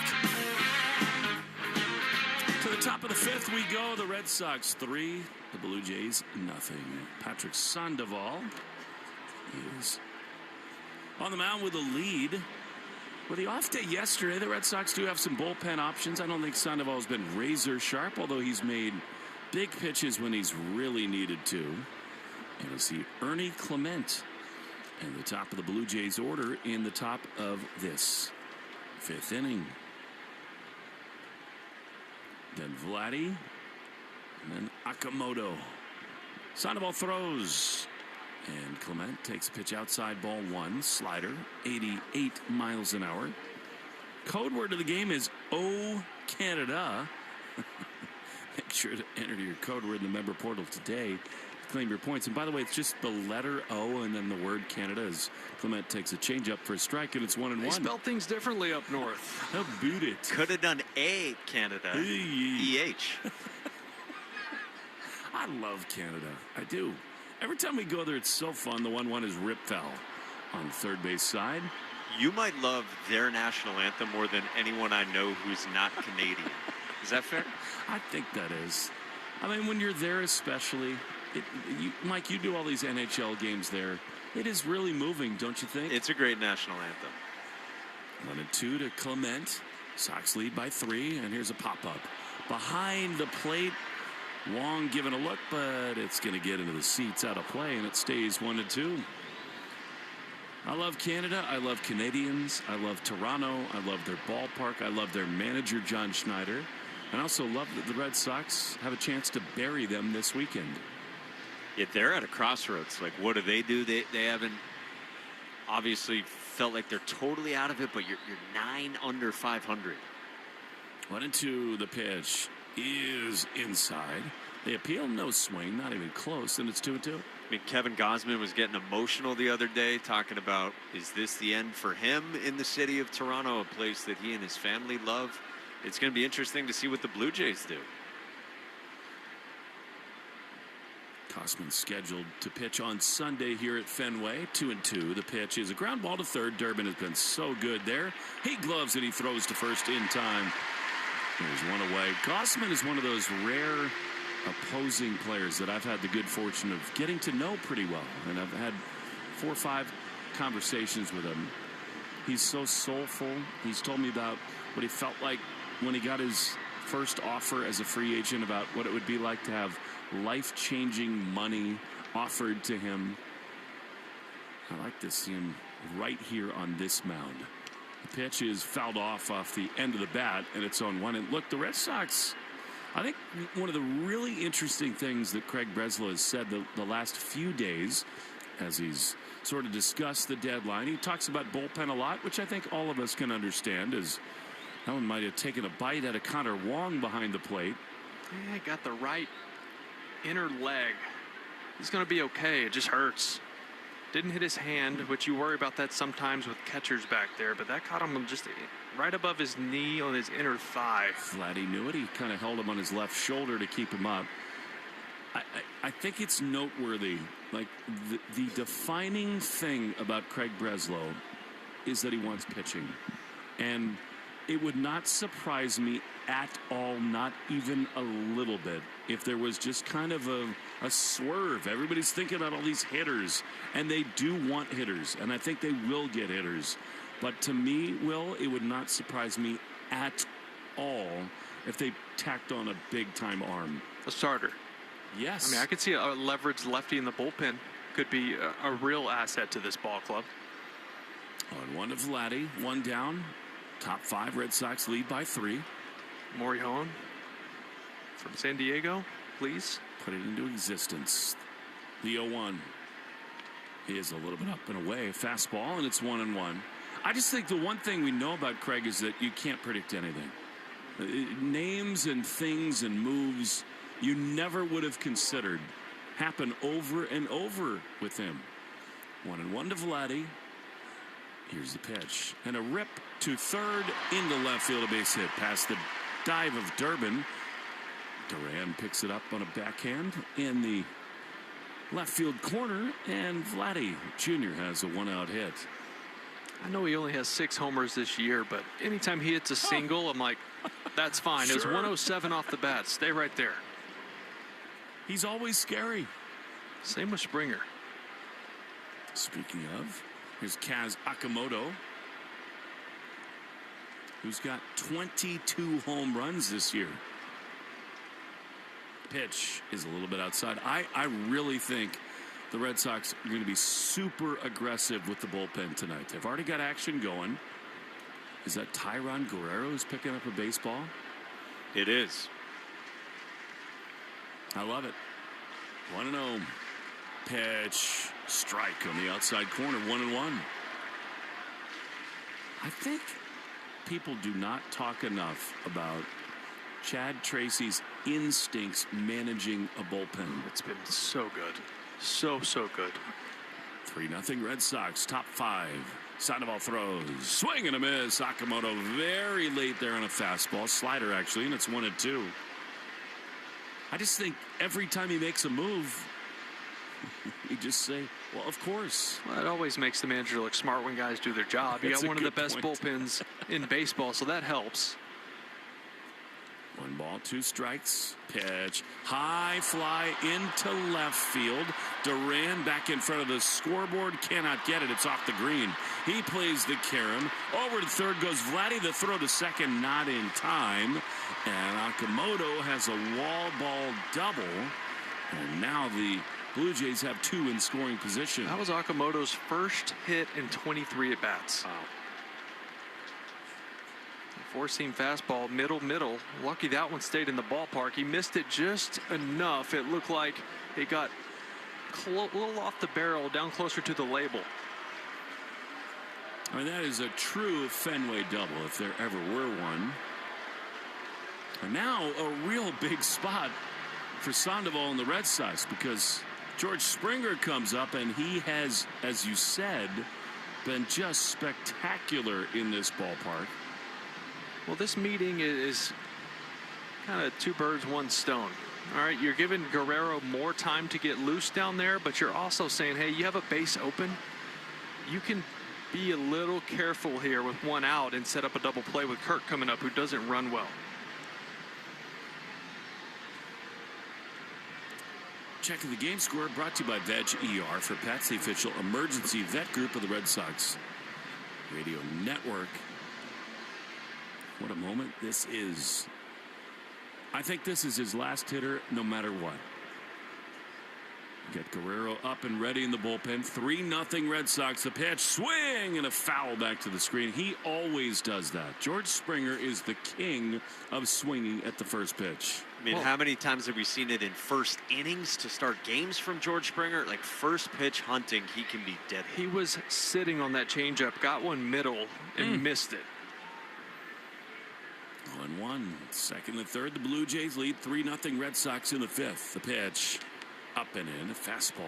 To the top of the fifth we go. The Red Sox 3, the Blue Jays nothing. Patrick Sandoval is on the mound with a lead. With the off day yesterday, the Red Sox do have some bullpen options. I don't think Sandoval's been razor sharp, although he's made big pitches when he's really needed to. And we'll see Ernie Clement in the top of the Blue Jays order in the top of this fifth inning. Then Vladdy, and then Akamoto. Sandoval throws, and Clement takes a pitch outside, ball one, slider, 88 miles an hour. Code word of the game is "Oh Canada." Make sure to enter your code word in the member portal today to claim your points. And by the way, it's just the letter O and then the word Canada as Clement takes a changeup for a strike, and it's 1-1. They spell things differently up north. How boot it? Could have done A Canada. EH. I love Canada. I do. Every time we go there, it's so fun. The 1-1 is Rip Foul on the third base side. You might love their national anthem more than anyone I know who's not Canadian. Is that fair? I think that is. I mean, when you're there especially, Mike, you do all these NHL games there. It is really moving, don't you think? It's a great national anthem. 1-2 to Clement. Sox lead by 3, and here's a pop-up. Behind the plate, Wong giving a look, but it's going to get into the seats out of play, and it stays 1-2. I love Canada. I love Canadians. I love Toronto. I love their ballpark. I love their manager, John Schneider. And I also love that the Red Sox have a chance to bury them this weekend. Yet they're at a crossroads. Like, what do? They haven't obviously felt like they're totally out of it, but you're 9 under 500. 1-2, the pitch is inside. They appeal, no swing, not even close, and it's 2-2. I mean, Kevin Gausman was getting emotional the other day talking about, is this the end for him in the city of Toronto, a place that he and his family love? It's going to be interesting to see what the Blue Jays do. Gausman scheduled to pitch on Sunday here at Fenway. 2-2. The pitch is a ground ball to third. Durbin has been so good there. He gloves it. He throws to first in time. There's one away. Gausman is one of those rare opposing players that I've had the good fortune of getting to know pretty well. And I've had 4 or 5 conversations with him. He's so soulful. He's told me about what he felt like when he got his first offer as a free agent, about what it would be like to have life-changing money offered to him. I like to see him right here on this mound. The pitch is fouled off the end of the bat, and it's on one. And look, the Red Sox, I think one of the really interesting things that Craig Breslow has said the last few days, as he's sort of discussed the deadline, he talks about bullpen a lot, which I think all of us can understand, as that one might have taken a bite out of Connor Wong behind the plate. Yeah, got the right inner leg. He's going to be okay. It just hurts. Didn't hit his hand, which you worry about that sometimes with catchers back there, but that caught him just right above his knee on his inner thigh. Vladdy knew it. He kind of held him on his left shoulder to keep him up. I think it's noteworthy. Like, the defining thing about Craig Breslow is that he wants pitching. And it would not surprise me at all, not even a little bit, if there was just kind of a swerve. Everybody's thinking about all these hitters, and they do want hitters, and I think they will get hitters. But to me, Will, it would not surprise me at all if they tacked on a big-time arm. A starter. Yes. I mean, I could see a leveraged lefty in the bullpen could be a real asset to this ball club. On one to Vladdy, one down. Top 5 Red Sox lead by 3. Morihon from San Diego, please. Put it into existence. The 0-1. He is a little bit up and away. Fastball, and it's 1-1. I just think the one thing we know about Craig is that you can't predict anything. Names and things and moves you never would have considered happen over and over with him. 1-1 to Vladdy. Here's the pitch. And a rip to third into left field, a base hit past the dive of Durbin. Duran picks it up on a backhand in the left field corner, and Vladdy Jr. has a one-out hit. I know he only has 6 homers this year, but anytime he hits a single, I'm like, that's fine. It was 107 off the bat. Stay right there. He's always scary. Same with Springer. Speaking of, here's Kaz Akamoto, who's got 22 home runs this year. Pitch is a little bit outside. I really think the Red Sox are going to be super aggressive with the bullpen tonight. They've already got action going. Is that Tyron Guerrero who's picking up a baseball? It is. I love it. 1-0. Pitch. Strike on the outside corner. 1-1. I think people do not talk enough about Chad Tracy's instincts managing a bullpen. It's been so good. So good. 3-0 Red Sox, top 5. Sandoval throws. Swing and a miss. Akamoto very late there on a fastball. Slider, actually, and it's 1-2. I just think every time he makes a move, you just say, well, of course. Well, it always makes the manager look smart when guys do their job. You got one of the best bullpens in baseball, so that helps. 1 ball, 2 strikes. Pitch. High fly into left field. Duran back in front of the scoreboard. Cannot get it. It's off the green. He plays the carom. Over to third goes Vladdy. The throw to second, not in time. And Akamoto has a wall ball double. And now the Blue Jays have 2 in scoring position. That was Akamoto's first hit in 23 at-bats. Wow. Four-seam fastball, middle. Lucky that one stayed in the ballpark. He missed it just enough. It looked like it got a little off the barrel, down closer to the label. I mean, that is a true Fenway double, if there ever were one. And now a real big spot for Sandoval and the Red Sox, because George Springer comes up, and he has, as you said, been just spectacular in this ballpark. Well, this meeting is kind of 2 birds, 1 stone. All right, you're giving Guerrero more time to get loose down there, but you're also saying, hey, you have a base open. You can be a little careful here with 1 out and set up a double play with Kirk coming up, who doesn't run well. Checking the game score brought to you by Veg ER for Pets, the official emergency vet group of the Red Sox Radio Network. What a moment this is. I think this is his last hitter no matter what. Get Guerrero up and ready in the bullpen. 3-0 Red Sox. The pitch, swing, and a foul back to the screen. He always does that. George Springer is the king of swinging at the first pitch. I mean, how many times have we seen it in first innings to start games from George Springer? Like first pitch hunting, he can be deadly. He was sitting on that changeup, got one middle, and missed it. 1-1. Second and third, the Blue Jays lead 3-0 Red Sox in the 5th. The pitch, up and in, a fastball.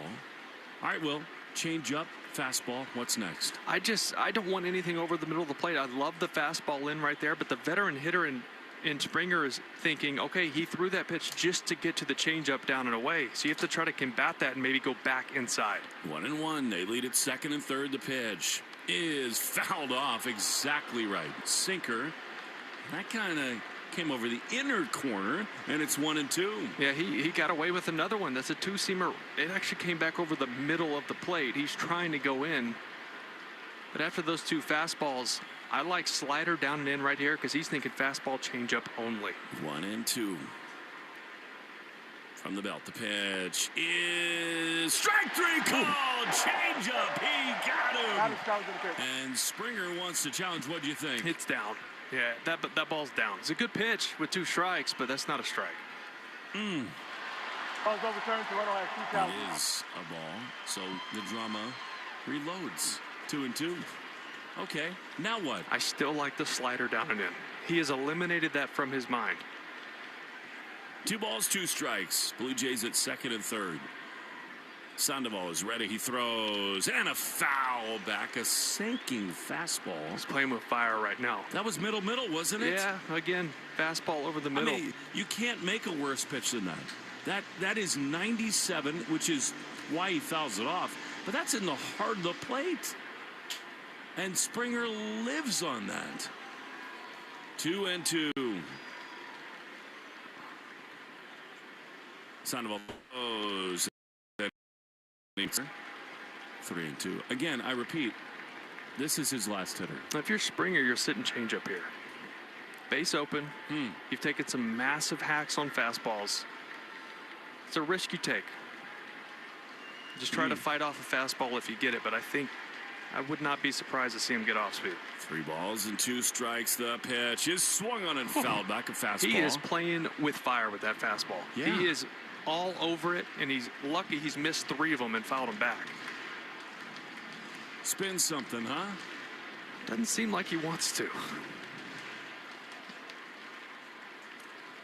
All right, Will, change up, fastball. What's next? I don't want anything over the middle of the plate. I love the fastball in right there, but the veteran hitter in Springer is thinking, okay, he threw that pitch just to get to the changeup down and away. So you have to try to combat that and maybe go back inside. 1-1. They lead it second and third. The pitch is fouled off exactly right. Sinker. That kind of came over the inner corner, and it's 1-2. Yeah, he got away with another one. That's a 2-seamer. It actually came back over the middle of the plate. He's trying to go in. But after those 2 fastballs, I like slider down and in right here because he's thinking fastball changeup only. 1-2. From the belt, the pitch is strike 3 called. Changeup. He got him. And Springer wants to challenge. What do you think? It's down. Yeah, that ball's down. It's a good pitch with 2 strikes, but that's not a strike. Ball's overturned. Toronto has 2 That counts. is a ball. So the drama reloads. 2-2. Okay, now what? I still like the slider down and in. He has eliminated that from his mind. 2 balls, 2 strikes. Blue Jays at second and third. Sandoval is ready. He throws. And a foul back. A sinking fastball. He's playing with fire right now. That was middle, wasn't it? Yeah, again, fastball over the middle. I mean, you can't make a worse pitch than that. That is 97, which is why he fouls it off. But that's in the heart of the plate. And Springer lives on that. 2-2. Sandoval goes. 3-2. Again, I repeat, this is his last hitter. If you're Springer, you're sitting change up here. Base open. You've taken some massive hacks on fastballs. It's a risk you take. Just try to fight off a fastball if you get it, but I would not be surprised to see him get off speed. 3 balls and 2 strikes. The pitch is swung on and fouled back. A fastball. He is playing with fire with that fastball. Yeah. He is all over it, and he's lucky he's missed 3 of them and fouled them back. Spin something, huh? Doesn't seem like he wants to.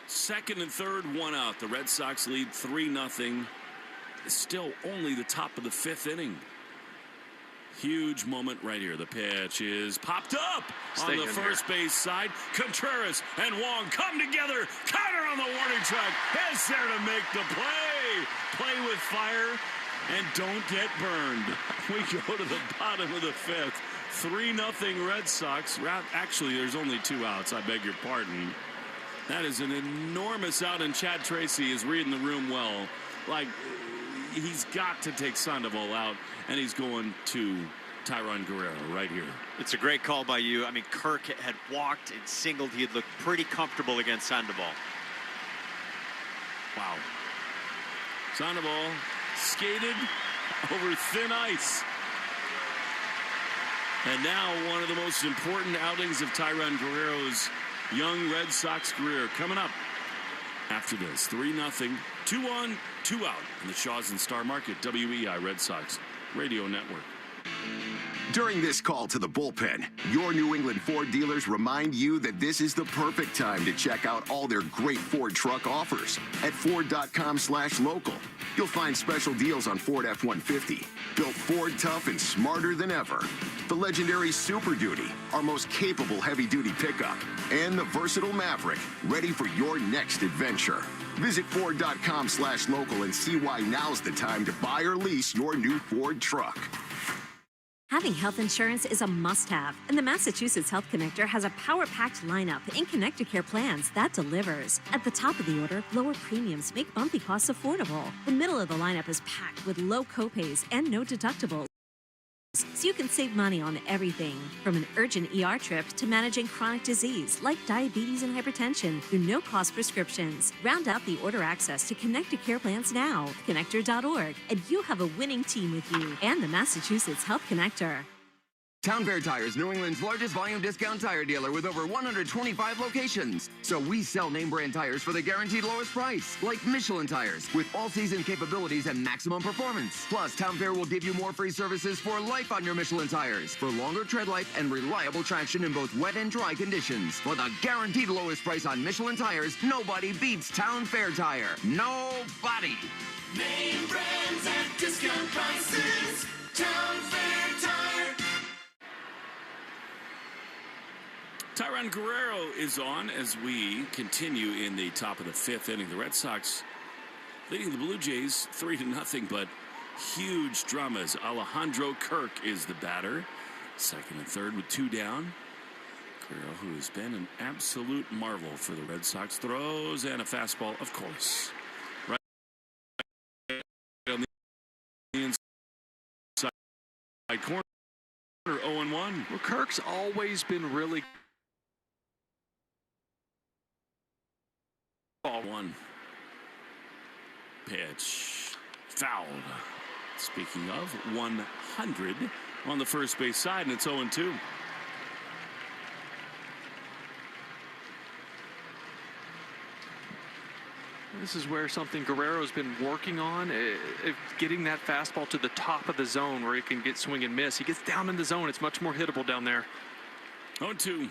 Second and third, 1 out. The Red Sox lead 3-0. It's still only the top of the 5th inning. Huge moment right here. The pitch is popped up on the first base side. Contreras and Wong come together. Counter on the warning track. Is there to make the play. Play with fire and don't get burned. We go to the bottom of the 5th. 3-0 Red Sox. Actually, there's only 2 outs. I beg your pardon. That is an enormous out, and Chad Tracy is reading the room well. Like, he's got to take Sandoval out, and he's going to Tyron Guerrero right here. It's a great call by you. I mean, Kirk had walked and singled. He had looked pretty comfortable against Sandoval. Wow. Sandoval skated over thin ice. And now one of the most important outings of Tyron Guerrero's young Red Sox career coming up after this. 3-0, 2 on, 2 out in the Shaws and Star Market WEI Red Sox Radio Network. During this call to the bullpen, your New England Ford dealers remind you that this is the perfect time to check out all their great Ford truck offers. At Ford.com/local, you'll find special deals on Ford F-150, built Ford tough and smarter than ever. The legendary Super Duty, our most capable heavy-duty pickup, and the versatile Maverick, ready for your next adventure. Visit Ford.com/local and see why now's the time to buy or lease your new Ford truck. Having health insurance is a must-have, and the Massachusetts Health Connector has a power-packed lineup in Connector Care plans that delivers. At the top of the order, lower premiums make bumpy costs affordable. The middle of the lineup is packed with low copays and no deductibles, so you can save money on everything, from an urgent ER trip to managing chronic disease like diabetes and hypertension through no-cost prescriptions. Round out the order access to Connected Care plans now, connector.org, and you'll have a winning team with you and the Massachusetts Health Connector. Town Fair Tire is New England's largest volume discount tire dealer with over 125 locations. So we sell name brand tires for the guaranteed lowest price, like Michelin tires, with all-season capabilities and maximum performance. Plus, Town Fair will give you more free services for life on your Michelin tires, for longer tread life and reliable traction in both wet and dry conditions. For the guaranteed lowest price on Michelin tires, nobody beats Town Fair Tire. Nobody. Name brands at discount prices. Town Fair Tire. Tyron Guerrero is on as we continue in the top of the 5th inning. The Red Sox leading the Blue Jays 3-0, but huge dramas. Alejandro Kirk is the batter. Second and third with 2 down. Guerrero, who has been an absolute marvel for the Red Sox, throws and a fastball, of course. Right on the inside corner, 0-1. Well, Kirk's always been really Ball 1. Pitch. Fouled. Speaking of, 100 on the first base side, and it's 0-2. This is where something Guerrero's been working on, getting that fastball to the top of the zone where he can get swing and miss. He gets down in the zone. It's much more hittable down there. 0-2.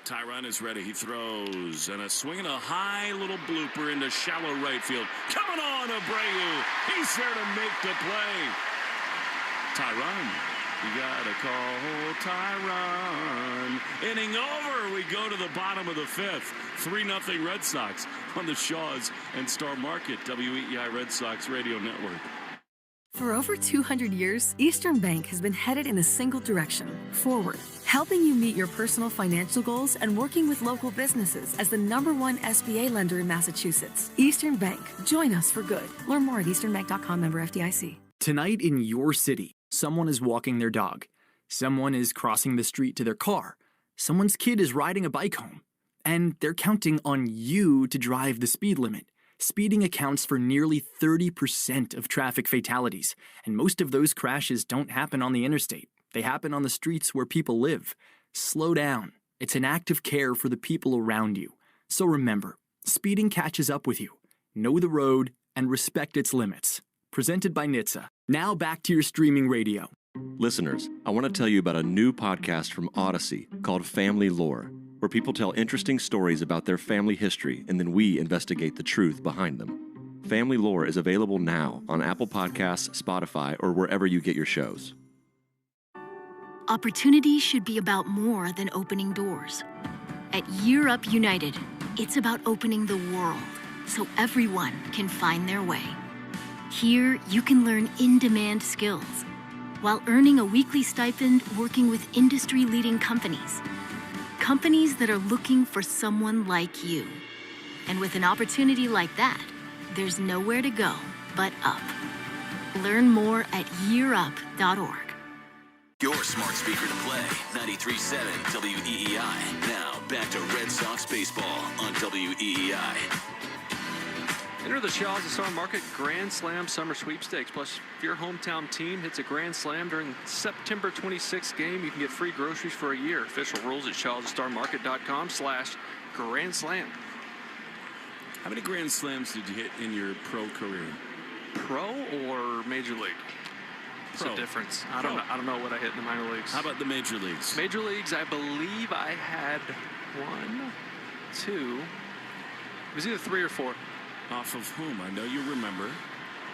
Tyron is ready. He throws, and a swing and a high little blooper into shallow right field. Coming on, Abreu. He's there to make the play. Tyron, you gotta call Tyron. Inning over. We go to the bottom of the fifth. 3-0 Red Sox on the Shaws and Star Market WEEI Red Sox Radio Network. For over 200 years, Eastern Bank has been headed in a single direction, forward, helping you meet your personal financial goals and working with local businesses as the #1 SBA lender in Massachusetts. Eastern Bank. Join us for good. Learn more at easternbank.com, member FDIC. Tonight in your city, someone is walking their dog. Someone is crossing the street to their car. Someone's kid is riding a bike home. And they're counting on you to drive the speed limit. Speeding accounts for nearly 30% of traffic fatalities, and most of those crashes don't happen on the interstate. They happen on the streets where people live. Slow down. It's an act of care for the people around you. So remember, speeding catches up with you. Know the road and respect its limits. Presented by NHTSA. Now back to your streaming radio. Listeners, I want to tell you about a new podcast from Odyssey called Family Lore, where people tell interesting stories about their family history and then we investigate the truth behind them. Family Lore is available now on Apple Podcasts, Spotify, or wherever you get your shows. Opportunity should be about more than opening doors. At Year Up United, it's about opening the world so everyone can find their way. Here, you can learn in-demand skills while earning a weekly stipend working with industry-leading companies. Companies that are looking for someone like you. And with an opportunity like that, there's nowhere to go but up. Learn more at yearup.org. Your smart speaker to play, 93.7 WEEI. Now back to Red Sox baseball on WEEI. Enter the Shaws and Star Market Grand Slam Summer Sweepstakes. Plus, if your hometown team hits a Grand Slam during September 26th game, you can get free groceries for a year. Official rules at shawsandstarmarket.com/Grand Slam. How many Grand Slams did you hit in your pro career? Pro or Major League? What's the difference? I don't know what I hit in the minor leagues. How about the Major Leagues? Major Leagues, I believe I had 1, 2. It was either 3 or 4. Off of whom? I know you remember.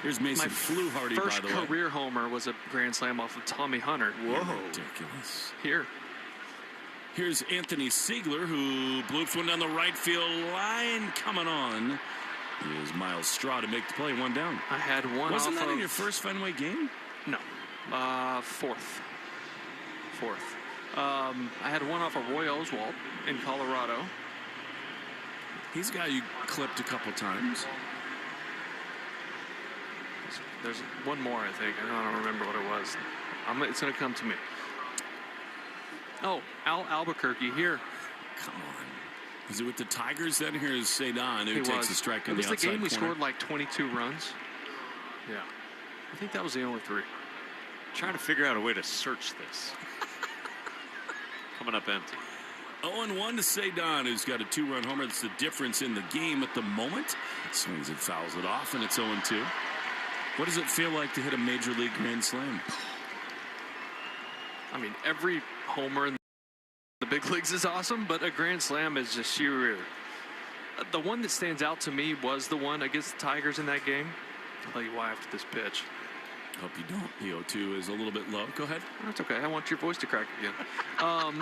Here's Mason Fluharty, by the way. First career homer was a Grand Slam off of Tommy Hunter. Whoa. Ridiculous. Here's Anthony Siegler, who bloops one down the right field line. Coming on is Miles Straw to make the play. One down. I had one. Wasn't that in your first Fenway game? No. Fourth. I had one off of Roy Oswalt in Colorado. He's a guy you clipped a couple times. There's one more, I think. I don't remember what it was. It's going to come to me. Oh, Al Albuquerque here. Come on. Is it with the Tigers then? Here's Cedon, who takes a strike in the outside corner. It was the game we scored like 22 runs. Yeah. I think that was the only 3. Trying to figure out a way to search this. Coming up empty. 0-1 to Cedon, who's got a 2-run homer. That's the difference in the game at the moment. Swings and fouls it off, and it's 0-2. What does it feel like to hit a Major League Grand Slam? I mean, every homer in the big leagues is awesome, but a Grand Slam is just sheer. The one that stands out to me was the one against the Tigers in that game. I'll tell you why after this pitch. Hope you don't. The 0-2 is a little bit low. Go ahead. That's okay. I want your voice to crack again.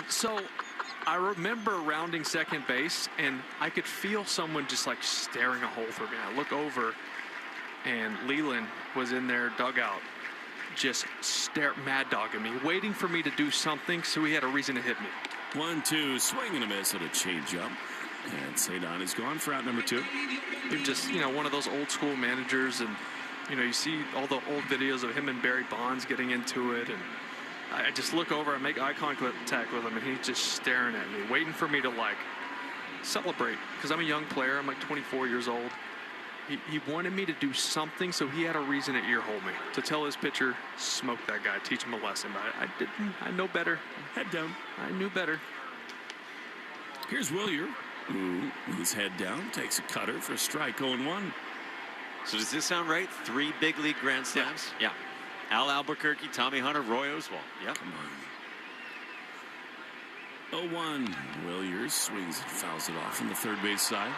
So I remember rounding second base, and I could feel someone just like staring a hole through me. I look over, and Leland was in their dugout, just mad dogging me, waiting for me to do something, so he had a reason to hit me. 1-2, swing and a miss at a changeup. And Cedon is gone for out number 2. You're just, one of those old school managers, and you see all the old videos of him and Barry Bonds getting into it, and I just look over and make eye contact with him, and he's just staring at me, waiting for me to celebrate, because I'm a young player. I'm 24 years old. He wanted me to do something, so he had a reason to earhole me, to tell his pitcher, smoke that guy, teach him a lesson. But I didn't. I know better. Head down. I knew better. Here's Willier. Ooh, with his head down, takes a cutter for a strike, 0-1. So does this sound right? 3 big league grand slams? Yeah. Al Albuquerque, Tommy Hunter, Roy Oswalt. Yeah. Come on. 0-1. Williers swings and fouls it off on the third base side.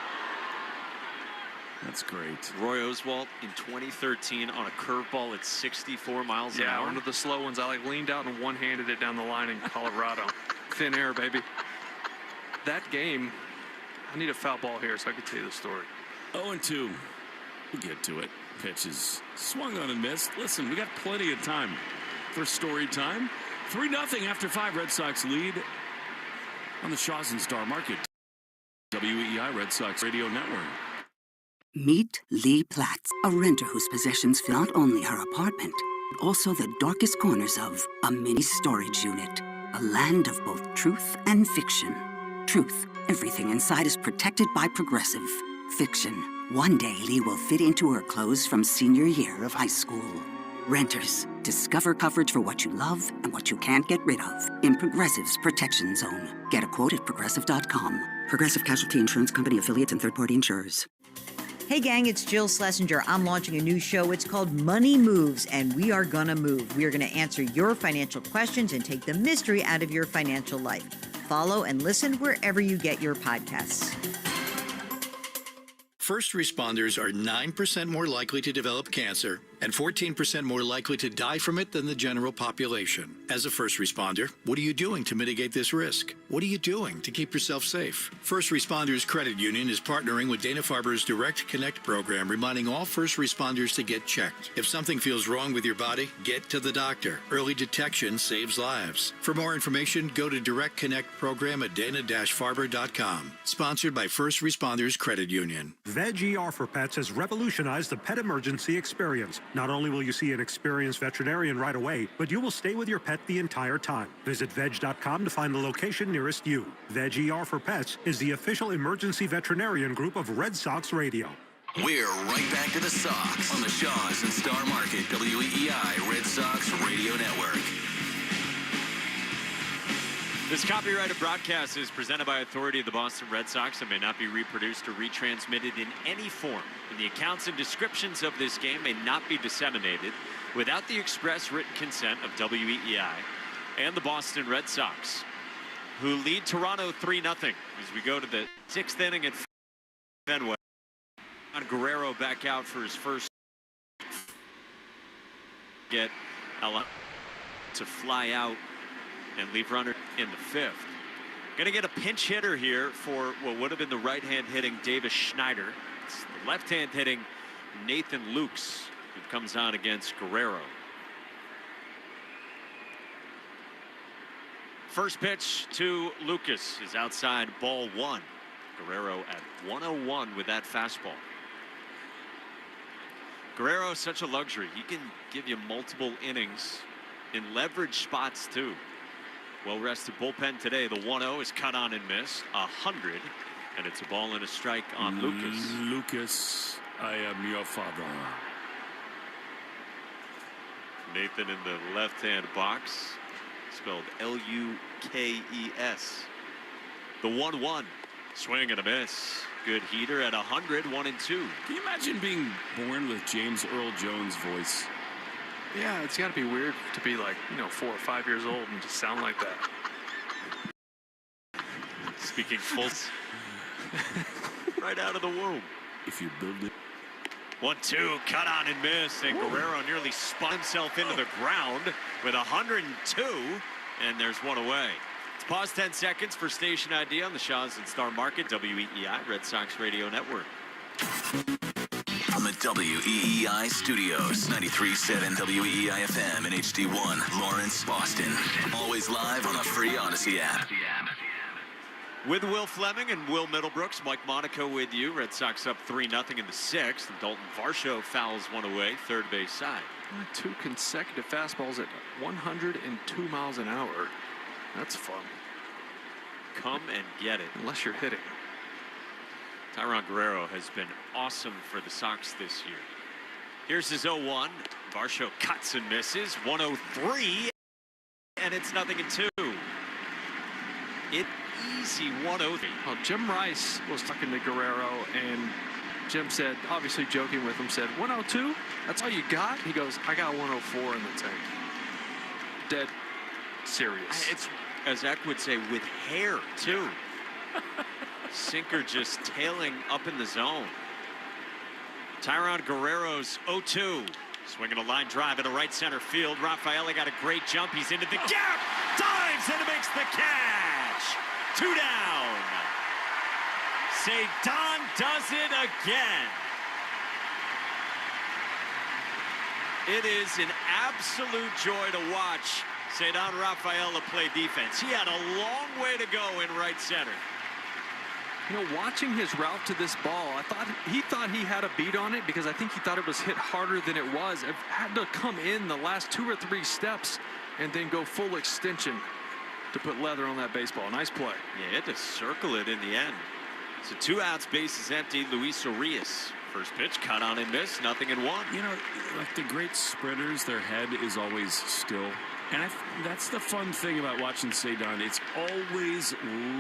That's great. Roy Oswalt in 2013 on a curveball at 64 miles an hour. Yeah, one of the slow ones. I like leaned out and one-handed it down the line in Colorado. Thin air, baby. That game, I need a foul ball here so I can tell you the story. 0-2. We'll get to it. Pitch is swung on and missed. Listen, we got plenty of time for story time. 3-0 after 5. Red Sox lead on the Shaws and Star Market. WEEI Red Sox Radio Network. Meet Lee Platts, a renter whose possessions fill not only her apartment, but also the darkest corners of a mini storage unit. A land of both truth and fiction. Truth, everything inside is protected by Progressive. Fiction, one day Lee will fit into her clothes from senior year of high school. Renters, discover coverage for what you love and what you can't get rid of in Progressive's Protection Zone. Get a quote at Progressive.com. Progressive Casualty Insurance Company, affiliates, and third-party insurers. Hey gang, it's Jill Schlesinger. I'm launching a new show. It's called Money Moves, and we are gonna move. We are gonna answer your financial questions and take the mystery out of your financial life. Follow and listen wherever you get your podcasts. First responders are 9% more likely to develop cancer and 14% more likely to die from it than the general population. As a first responder, what are you doing to mitigate this risk? What are you doing to keep yourself safe? First Responders Credit Union is partnering with Dana-Farber's Direct Connect program, reminding all first responders to get checked. If something feels wrong with your body, get to the doctor. Early detection saves lives. For more information, go to Direct Connect program at dana-farber.com. Sponsored by First Responders Credit Union. Veg ER for Pets has revolutionized the pet emergency experience. Not only will you see an experienced veterinarian right away, but you will stay with your pet the entire time. Visit veg.com to find the location nearest you. Veg ER for Pets is the official emergency veterinarian group of Red Sox Radio. We're right back to the Sox on the Shaws and Star Market WEEI Red Sox Radio Network. This copyrighted broadcast is presented by authority of the Boston Red Sox and may not be reproduced or retransmitted in any form. And the accounts and descriptions of this game may not be disseminated without the express written consent of WEEI and the Boston Red Sox, who lead Toronto 3-0 as we go to the 6th inning at Fenway. Guerrero back out for his first. Get Ella to fly out and leave runner in the 5th. Going to get a pinch hitter here for what would have been the right-hand hitting Davis Schneider. It's the left-hand hitting Nathan Lukes who comes on against Guerrero. First pitch to Lucas is outside, ball 1. Guerrero at 101 with that fastball. Guerrero is such a luxury. He can give you multiple innings in leverage spots too. Well-rested bullpen today. The 1-0 is cut on and missed. 100, and it's a ball and a strike on Lucas. Lucas, I am your father. Nathan in the left-hand box, spelled L-U-K-E-S. The 1-1, swing and a miss. Good heater at 100, 1-2. Can you imagine being born with James Earl Jones' voice? Yeah, it's got to be weird to be like, 4 or 5 years old and just sound like that. Speaking full right out of the womb. If you build it. 1-2, cut on and miss, and Guerrero nearly spun himself into the ground with 102, and there's one away. Let's pause 10 seconds for station ID on the Shaws and Star Market, WEEI Red Sox Radio Network. From the WEEI studios, 93.7 WEEI FM and HD1, Lawrence, Boston. Always live on the free Odyssey app. With Will Fleming and Will Middlebrooks, Mike Monaco with you. Red Sox up 3-0 in the 6th. And Dalton Varsho fouls one away, third base side. 2 consecutive fastballs at 102 miles an hour. That's fun. Come and get it. Unless you're hitting. Tyron Guerrero has been awesome for the Sox this year. Here's his 0-1. Varsho cuts and misses. 103. And it's 0-2. It crazy 103. Well, Jim Rice was talking to Guerrero, and Jim said, obviously joking with him, said, 102? That's all you got? He goes, I got 104 in the tank. Dead serious. It's, as Eck would say, with hair, too. Sinker just tailing up in the zone. Tyron Guerrero's 0-2. Swinging a line drive into right center field. Rafaela got a great jump. He's into the gap. Dives and makes the catch. 2 down. Cedon does it again. It is an absolute joy to watch Cedon Rafaela play defense. He had a long way to go in right center. You know, watching his route to this ball, he thought he had a beat on it because I think he thought it was hit harder than it was. It had to come in the last 2 or 3 steps and then go full extension to put leather on that baseball. Nice play. Yeah, he had to circle it in the end. So 2 outs, bases empty. Luis Urias. First pitch, cut on and miss, 0-1. You know, like the great sprinters, their head is always still. And that's the fun thing about watching Cedon. It's always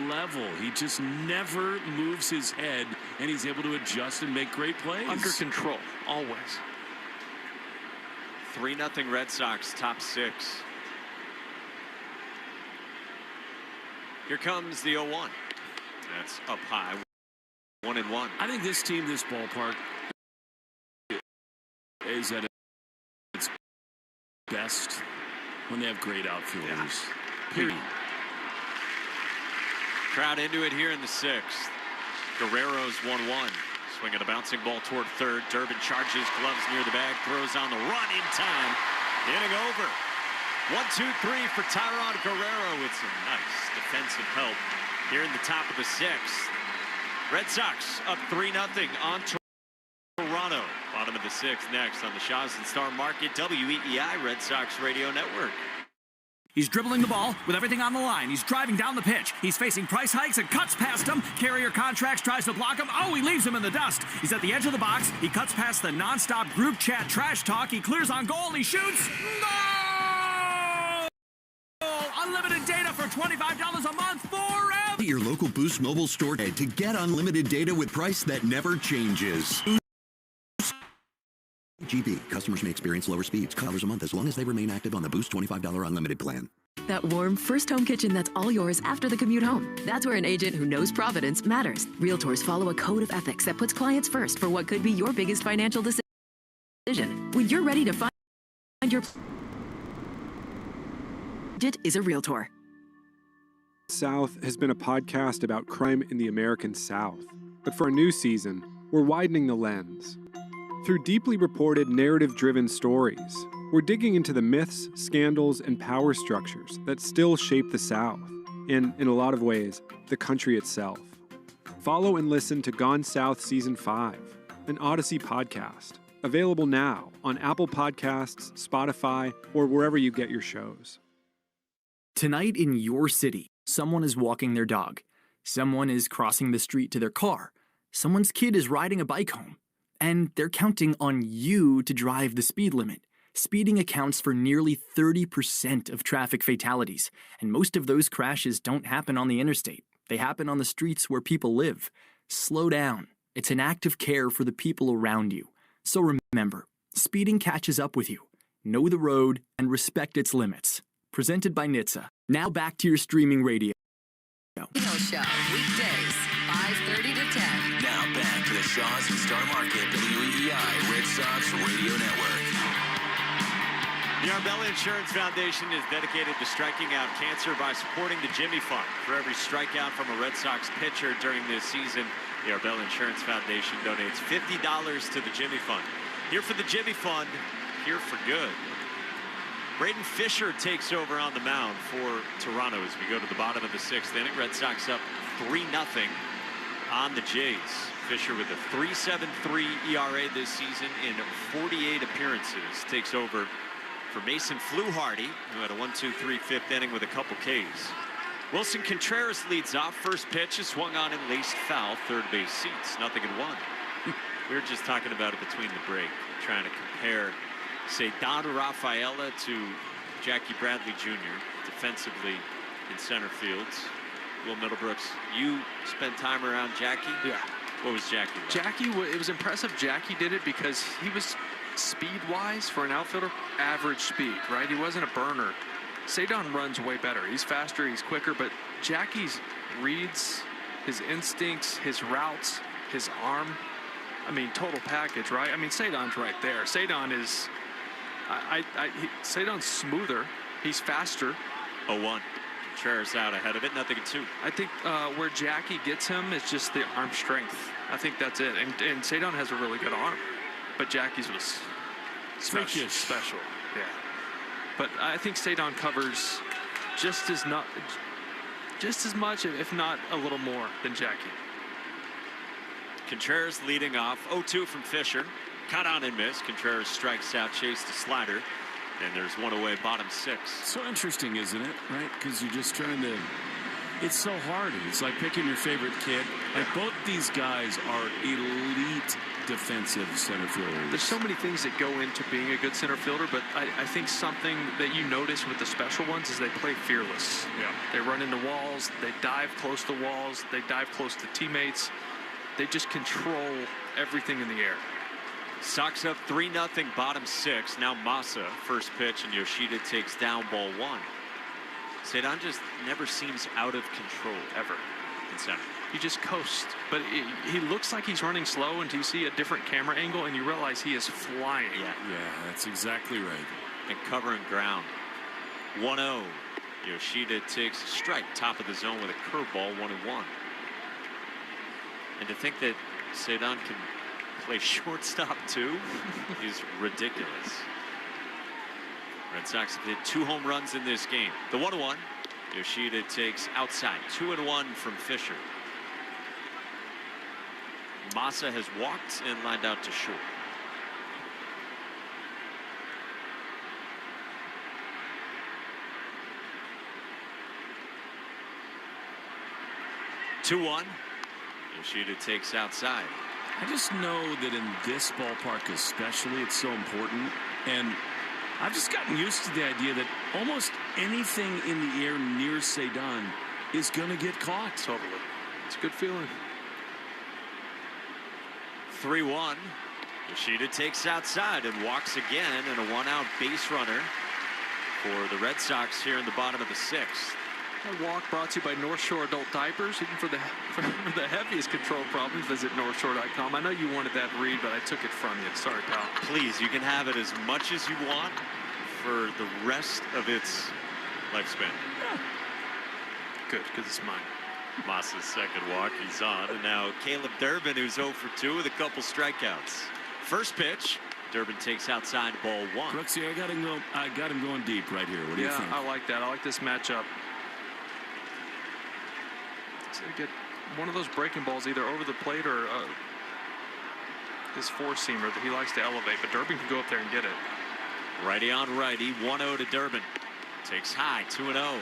level. He just never moves his head, and he's able to adjust and make great plays. Under control, always. 3-0 Red Sox, top 6. Here comes the 0-1. That's up high. 1-1. I think this team, this ballpark, is at its best when they have great outfielders. Yeah. Period. Crowd into it here in the 6th. Guerrero's 1-1. Swinging a bouncing ball toward third. Durbin charges, gloves near the bag, throws on the run in time. Inning over. 1-2-3 for Tyron Guerrero with some nice defensive help here in the top of the 6th. Red Sox up 3-0 on Toronto. Bottom of the 6th next on the Shaw's and Star Market WEEI Red Sox Radio Network. He's dribbling the ball with everything on the line. He's driving down the pitch. He's facing price hikes and cuts past him. Carrier Contracts tries to block him. Oh, he leaves him in the dust. He's at the edge of the box. He cuts past the nonstop group chat trash talk. He clears on goal. He shoots. Goal! Unlimited data for $25 a month forever. Your local Boost Mobile store to get unlimited data with price that never changes. GB. Customers may experience lower speeds. $1 a month as long as they remain active on the Boost $25 unlimited plan. That warm first home kitchen that's all yours after the commute home. That's where an agent who knows Providence matters. Realtors follow a code of ethics that puts clients first for what could be your biggest financial decision. When you're ready to find your agent is a realtor. South has been a podcast about crime in the American South. But for a new season, we're widening the lens. Through deeply reported, narrative-driven stories, we're digging into the myths, scandals, and power structures that still shape the South, and, in a lot of ways, the country itself. Follow and listen to Gone South Season 5, an Odyssey podcast, available now on Apple Podcasts, Spotify, or wherever you get your shows. Tonight in your city, someone is walking their dog. Someone is crossing the street to their car. Someone's kid is riding a bike home. And they're counting on you to drive the speed limit. Speeding accounts for nearly 30% of traffic fatalities, and most of those crashes don't happen on the interstate. They happen on the streets where people live. Slow down. It's an act of care for the people around you. So remember, speeding catches up with you. Know the road and respect its limits. Presented by NHTSA. Now back to your streaming radio. Show, weekdays, 5:30 to 10. Now back to the Shaw's and Star Market WEEI Red Sox Radio Network. The Arbella Insurance Foundation is dedicated to striking out cancer by supporting the Jimmy Fund. For every strikeout from a Red Sox pitcher during this season, the Arbella Insurance Foundation donates $50 to the Jimmy Fund. Here for the Jimmy Fund, here for good. Braden Fisher takes over on the mound for Toronto as we go to the bottom of the 6th inning. Red Sox up 3-0 on the Jays. Fisher with a 3.73 ERA this season in 48 appearances takes over for Mason Fluharty, who had a 1-2-3 fifth inning with a couple Ks. Wilson Contreras leads off. First pitch is swung on and laced foul. Third base seats, 0-1. We were just talking about it between the break, trying to compare Cedon Rafaela to Jackie Bradley Jr. defensively in center fields. Will Middlebrooks, you spent time around Jackie? Yeah. What was Jackie like? Jackie, it was impressive. Jackie did it because he was speed-wise for an outfielder, average speed, right? He wasn't a burner. Cedon runs way better. He's faster, he's quicker, but Jackie's reads, his instincts, his routes, his arm, I mean, total package, right? I mean, Cedon's right there. Cedon is, Cedon's smoother. He's faster. 0-1. Contreras out ahead of it, 0-2. I think where Jackie gets him is just the arm strength. I think that's it. And Cedon has a really good arm, but Jackie's was special. Yeah. But I think Cedon covers just as much, if not a little more, than Jackie. Contreras leading off. 0-2 from Fisher. Cut on and miss. Contreras strikes out, chased a slider. And there's one away, bottom 6. So interesting, isn't it? Right? Because you're just trying to. It's so hard. It's like picking your favorite kid. Like both these guys are elite defensive center fielders. There's so many things that go into being a good center fielder, but I think something that you notice with the special ones is they play fearless. Yeah. They run into walls. They dive close to walls. They dive close to teammates. They just control everything in the air. Sox up 3-0, bottom 6. Now Massa, first pitch, and Yoshida takes down ball 1. Cedon just never seems out of control, ever, in center. He just coasts, but he looks like he's running slow until you see a different camera angle and you realize he is flying. Yeah, that's exactly right. And covering ground. 1-0. Yoshida takes a strike, top of the zone with a curveball, 1-1. And to think that Cedon can play shortstop too is ridiculous. Red Sox have hit 2 home runs in this game. The 1-1. Yoshida takes outside. 2-1 from Fisher. Massa has walked and lined out to short. Yoshida takes outside. I just know that in this ballpark especially, it's so important. And I've just gotten used to the idea that almost anything in the air near Cedon is going to get caught. Totally. It's a good feeling. 3-1. Yoshida takes outside and walks again, and a 1-out base runner for the Red Sox here in the bottom of the 6th. That walk brought to you by North Shore Adult Diapers. Even for the heaviest control problems, visit NorthShore.com. I know you wanted that read, but I took it from you. Sorry, pal. Please, you can have it as much as you want for the rest of its lifespan. Yeah. Good, because it's mine. Massa's second walk, he's on. And now Caleb Durbin, who's 0 for 2 with a couple strikeouts. First pitch, Durbin takes outside, ball 1. Brooksy, I got him going deep right here. What do you think? Yeah, I like that. I like this matchup. So get one of those breaking balls either over the plate or his four-seamer that he likes to elevate, but Durbin can go up there and get it. Righty on righty, 1-0 to Durbin. Takes high, 2-0.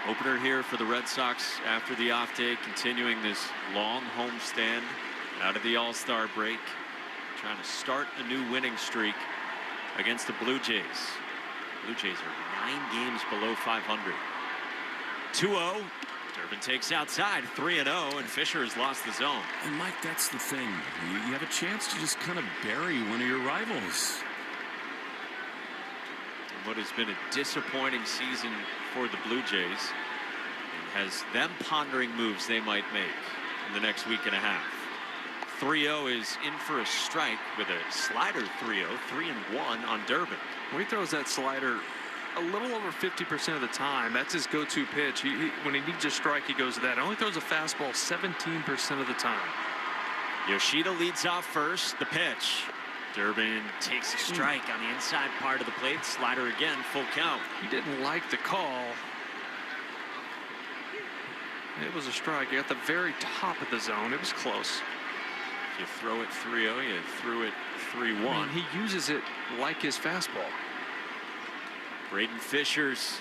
Opener here for the Red Sox after the off day, continuing this long homestand out of the All-Star break, trying to start a new winning streak against the Blue Jays. Blue Jays are 9 games below 500. 2-0. Durbin takes outside, 3-0, and Fisher has lost the zone. And Mike, that's the thing. You have a chance to just kind of bury one of your rivals. What has been a disappointing season for the Blue Jays has them pondering moves they might make in the next week and a half. 3-0 is in for a strike with a slider 3-0, 3-1 on Durbin. When he throws that slider a little over 50% of the time, that's his go-to pitch. When he needs a strike, he goes to that. He only throws a fastball 17% of the time. Yoshida leads off first. The pitch. Durbin takes a strike on the inside part of the plate. Slider again, full count. He didn't like the call. It was a strike at the very top of the zone. It was close. If you throw it 3-0, you threw it 3-1. I mean, he uses it like his fastball. Braden Fisher's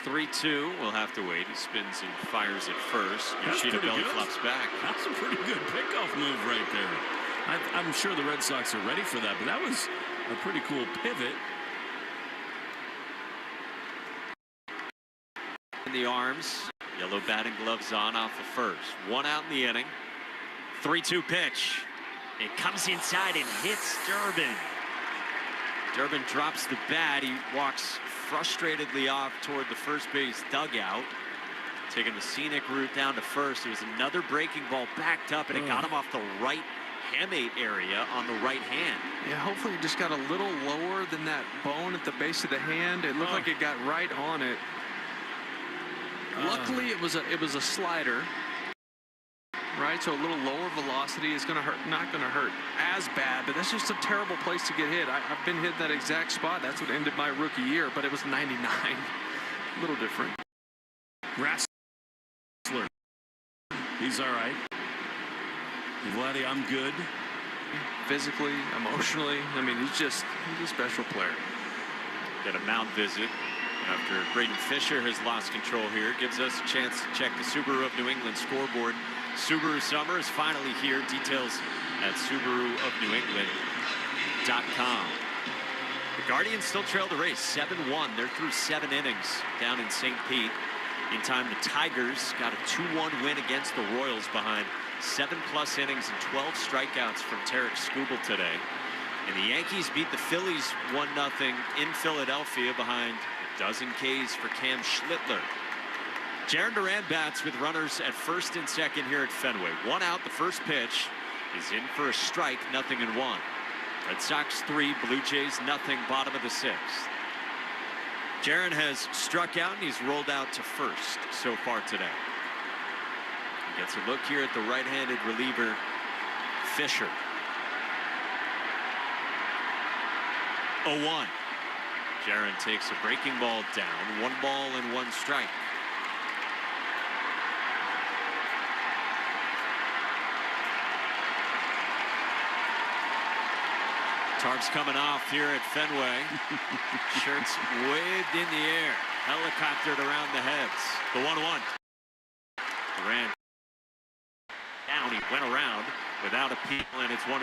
3-2. We'll have to wait. He spins and fires at first. Yoshida belly flops back. That's a pretty good pickoff move right there. I'm sure the Red Sox are ready for that, but that was a pretty cool pivot. the arms. Yellow batting gloves on off of first. One out in the inning. 3-2 pitch. It comes inside and hits Durbin. Durbin drops the bat. He walks frustratedly off toward the first base dugout, taking the scenic route down to first. It was another breaking ball backed up, and it got him off the right hamate area on the right hand. Yeah, hopefully it just got a little lower than that bone at the base of the hand. It looked like it got right on it. Luckily, it was a slider, right? So a little lower velocity is going to hurt, not going to hurt as bad, but that's just a terrible place to get hit. I've been hit that exact spot. That's what ended my rookie year, but it was 99. A little different. Wrestler. He's all right. Vladdy, I'm good. Physically, emotionally, I mean, he's a special player. Get a mound visit after Braden Fisher has lost control here. Gives us a chance to check the Subaru of New England scoreboard. Subaru Summer is finally here. Details at SubaruofNewEngland.com. The Guardians still trail the race 7-1. They're through 7 innings down in St. Pete. In time, the Tigers got a 2-1 win against the Royals behind 7+ innings and 12 strikeouts from Tarek Skubal today. And the Yankees beat the Phillies 1-0 in Philadelphia behind a dozen Ks for Cam Schlittler. Jarren Duran bats with runners at first and second here at Fenway. 1 out, the first pitch is in for a strike, 0-1. Red Sox 3, Blue Jays 0, bottom of the 6th. Jarren has struck out and he's rolled out to first so far today. He gets a look here at the right-handed reliever, Fisher. 0-1. Jarren takes a breaking ball down. 1 ball and 1 strike. Tarps coming off here at Fenway. Shirts waved in the air. Helicoptered around the heads. The 1-1. Duran down. He went around without appeal, and it's 1-2.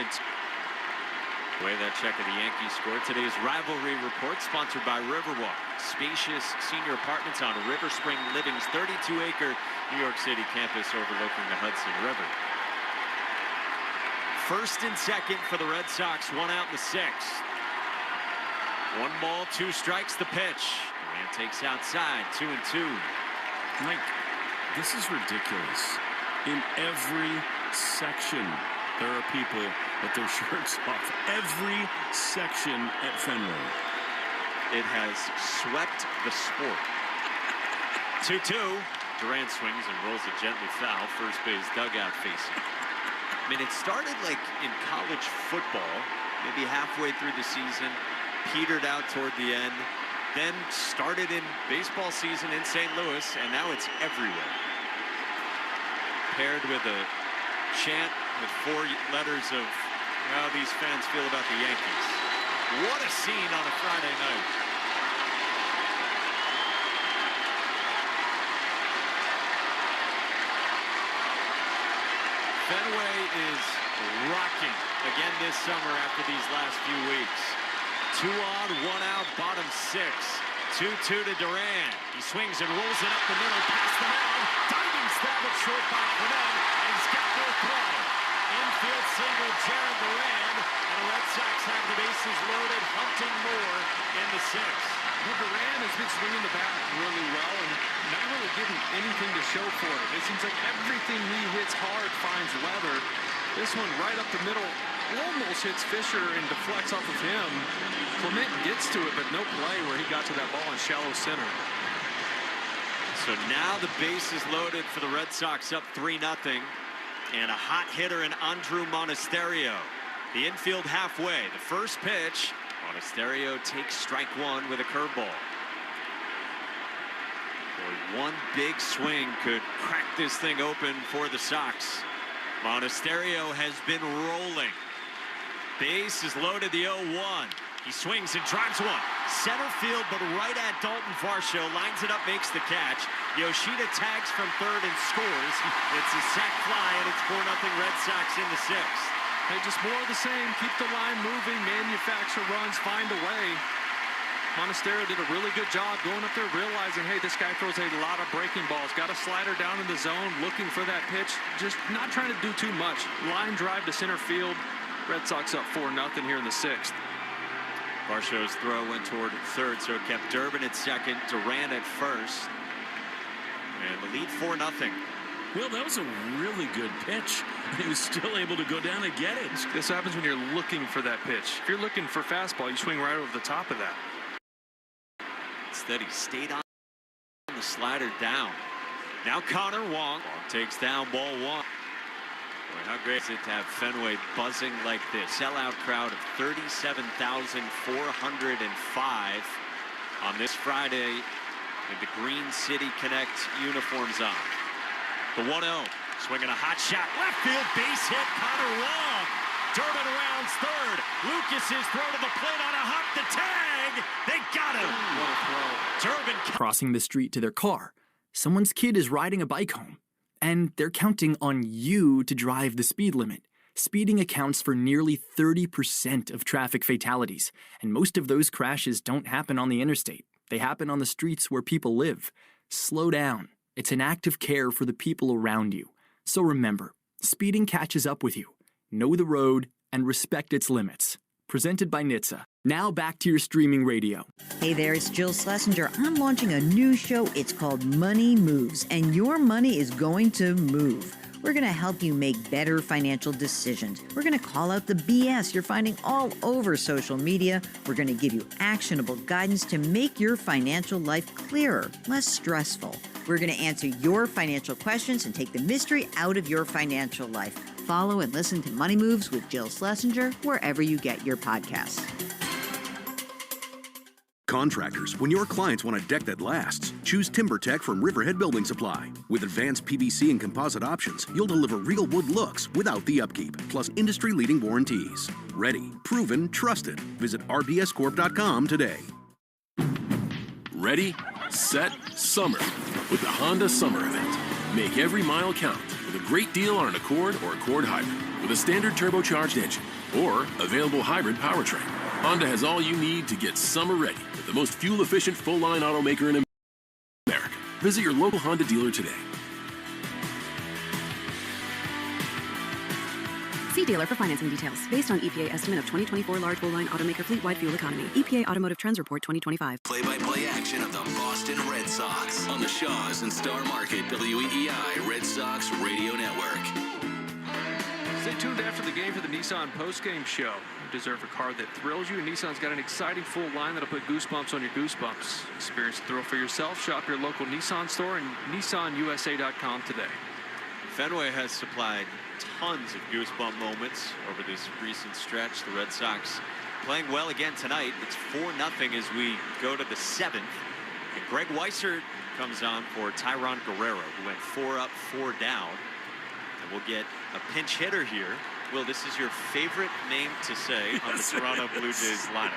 The way that check of the Yankees scored. Today's rivalry report sponsored by Riverwalk. Spacious senior apartments on River Spring Living's 32-acre New York City campus overlooking the Hudson River. First and second for the Red Sox, 1 out in the 6th. 1 ball, 2 strikes, the pitch. Duran takes outside, 2-2. Mike, this is ridiculous. In every section, there are people with their shirts off. Every section at Fenway. It has swept the sport. 2-2. Duran swings and rolls it gently foul. First base dugout facing. I mean, it started like in college football, maybe halfway through the season, petered out toward the end, then started in baseball season in St. Louis, and now it's everywhere. Paired with a chant with 4 letters of how these fans feel about the Yankees. What a scene on a Friday night. Fenway is rocking again this summer after these last few weeks. 2 on, 1 out, bottom 6. 2-2 to Duran. He swings and rolls it up the middle, past the mound. Diving stab at short by Clement, and he's got no throw. Infield single, Jarren Duran, and the Red Sox have the bases loaded, hunting more in the 6th. Well, Duran has been swinging the bat really well and not really giving anything to show for it. It seems like everything he hits hard finds leather. This one right up the middle almost hits Fisher and deflects off of him. Clement gets to it, but no play where he got to that ball in shallow center. So now the base is loaded for the Red Sox, up 3-0. And a hot hitter in Andrew Monasterio. The infield halfway. The first pitch. Monasterio takes strike 1 with a curveball. Boy, one big swing could crack this thing open for the Sox. Monasterio has been rolling. Base is loaded, the 0-1. He swings and drives 1. Center field, but right at Dalton Varsho. Lines it up, makes the catch. Yoshida tags from third and scores. It's a sac fly, and it's 4-0 Red Sox in the 6th. Hey, just more of the same. Keep the line moving, manufacture runs, find a way. Monasterio did a really good job going up there, realizing, hey, this guy throws a lot of breaking balls. Got a slider down in the zone, looking for that pitch. Just not trying to do too much. Line drive to center field. Red Sox up 4-0 here in the 6th. Varsho's throw went toward third, so it kept Durbin at second, Durant at first. And the lead 4-0. Well, that was a really good pitch. He was still able to go down and get it. This happens when you're looking for that pitch. If you're looking for fastball, you swing right over the top of that. Instead, he stayed on the slider down. Now Connor Wong takes down ball one. Boy, how great is it to have Fenway buzzing like this? Sellout crowd of 37,405 on this Friday with the Green City Connect uniforms on. The 1-0, swinging a hot shot, left field, base hit, Connor Wong. Durbin rounds third. Lucas's throw to the plate on a hop, the tag. They got him. What a throw. Durbin crossing the street to their car. Someone's kid is riding a bike home, and they're counting on you to drive the speed limit. Speeding accounts for nearly 30% of traffic fatalities, and most of those crashes don't happen on the interstate. They happen on the streets where people live. Slow down. It's an act of care for the people around you. So remember, speeding catches up with you. Know the road and respect its limits. Presented by NHTSA. Now back to your streaming radio. Hey there, it's Jill Schlesinger. I'm launching a new show. It's called Money Moves, and your money is going to move. We're going to help you make better financial decisions. We're going to call out the BS you're finding all over social media. We're going to give you actionable guidance to make your financial life clearer, less stressful. We're going to answer your financial questions and take the mystery out of your financial life. Follow and listen to Money Moves with Jill Schlesinger wherever you get your podcasts. Contractors, when your clients want a deck that lasts, choose TimberTech from Riverhead Building Supply. With advanced PVC and composite options, you'll deliver real wood looks without the upkeep, plus industry-leading warranties. Ready, proven, trusted. Visit rbscorp.com today. Ready, set, summer with the Honda Summer Event. Make every mile count with a great deal on an Accord or Accord Hybrid with a standard turbocharged engine or available hybrid powertrain. Honda has all you need to get summer ready with the most fuel-efficient full-line automaker in America. Visit your local Honda dealer today. See dealer for financing details. Based on EPA estimate of 2024 large full-line automaker fleet-wide fuel economy. EPA Automotive Trends Report 2025. Play-by-play action of the Boston Red Sox on the Shaws and Star Market WEEI Red Sox Radio Network. Stay tuned after the game for the Nissan post-game show. You deserve a car that thrills you, and Nissan's got an exciting full line that'll put goosebumps on your goosebumps. Experience the thrill for yourself. Shop your local Nissan store and NissanUSA.com today. Fenway has supplied tons of goosebump moments over this recent stretch. The Red Sox playing well again tonight. It's 4-0 as we go to the 7th. And Greg Weissert comes on for Tyron Guerrero, who went 4 up, 4 down. And we'll get a pinch hitter here. Will, this is your favorite name to say on the Toronto Blue Jays lineup.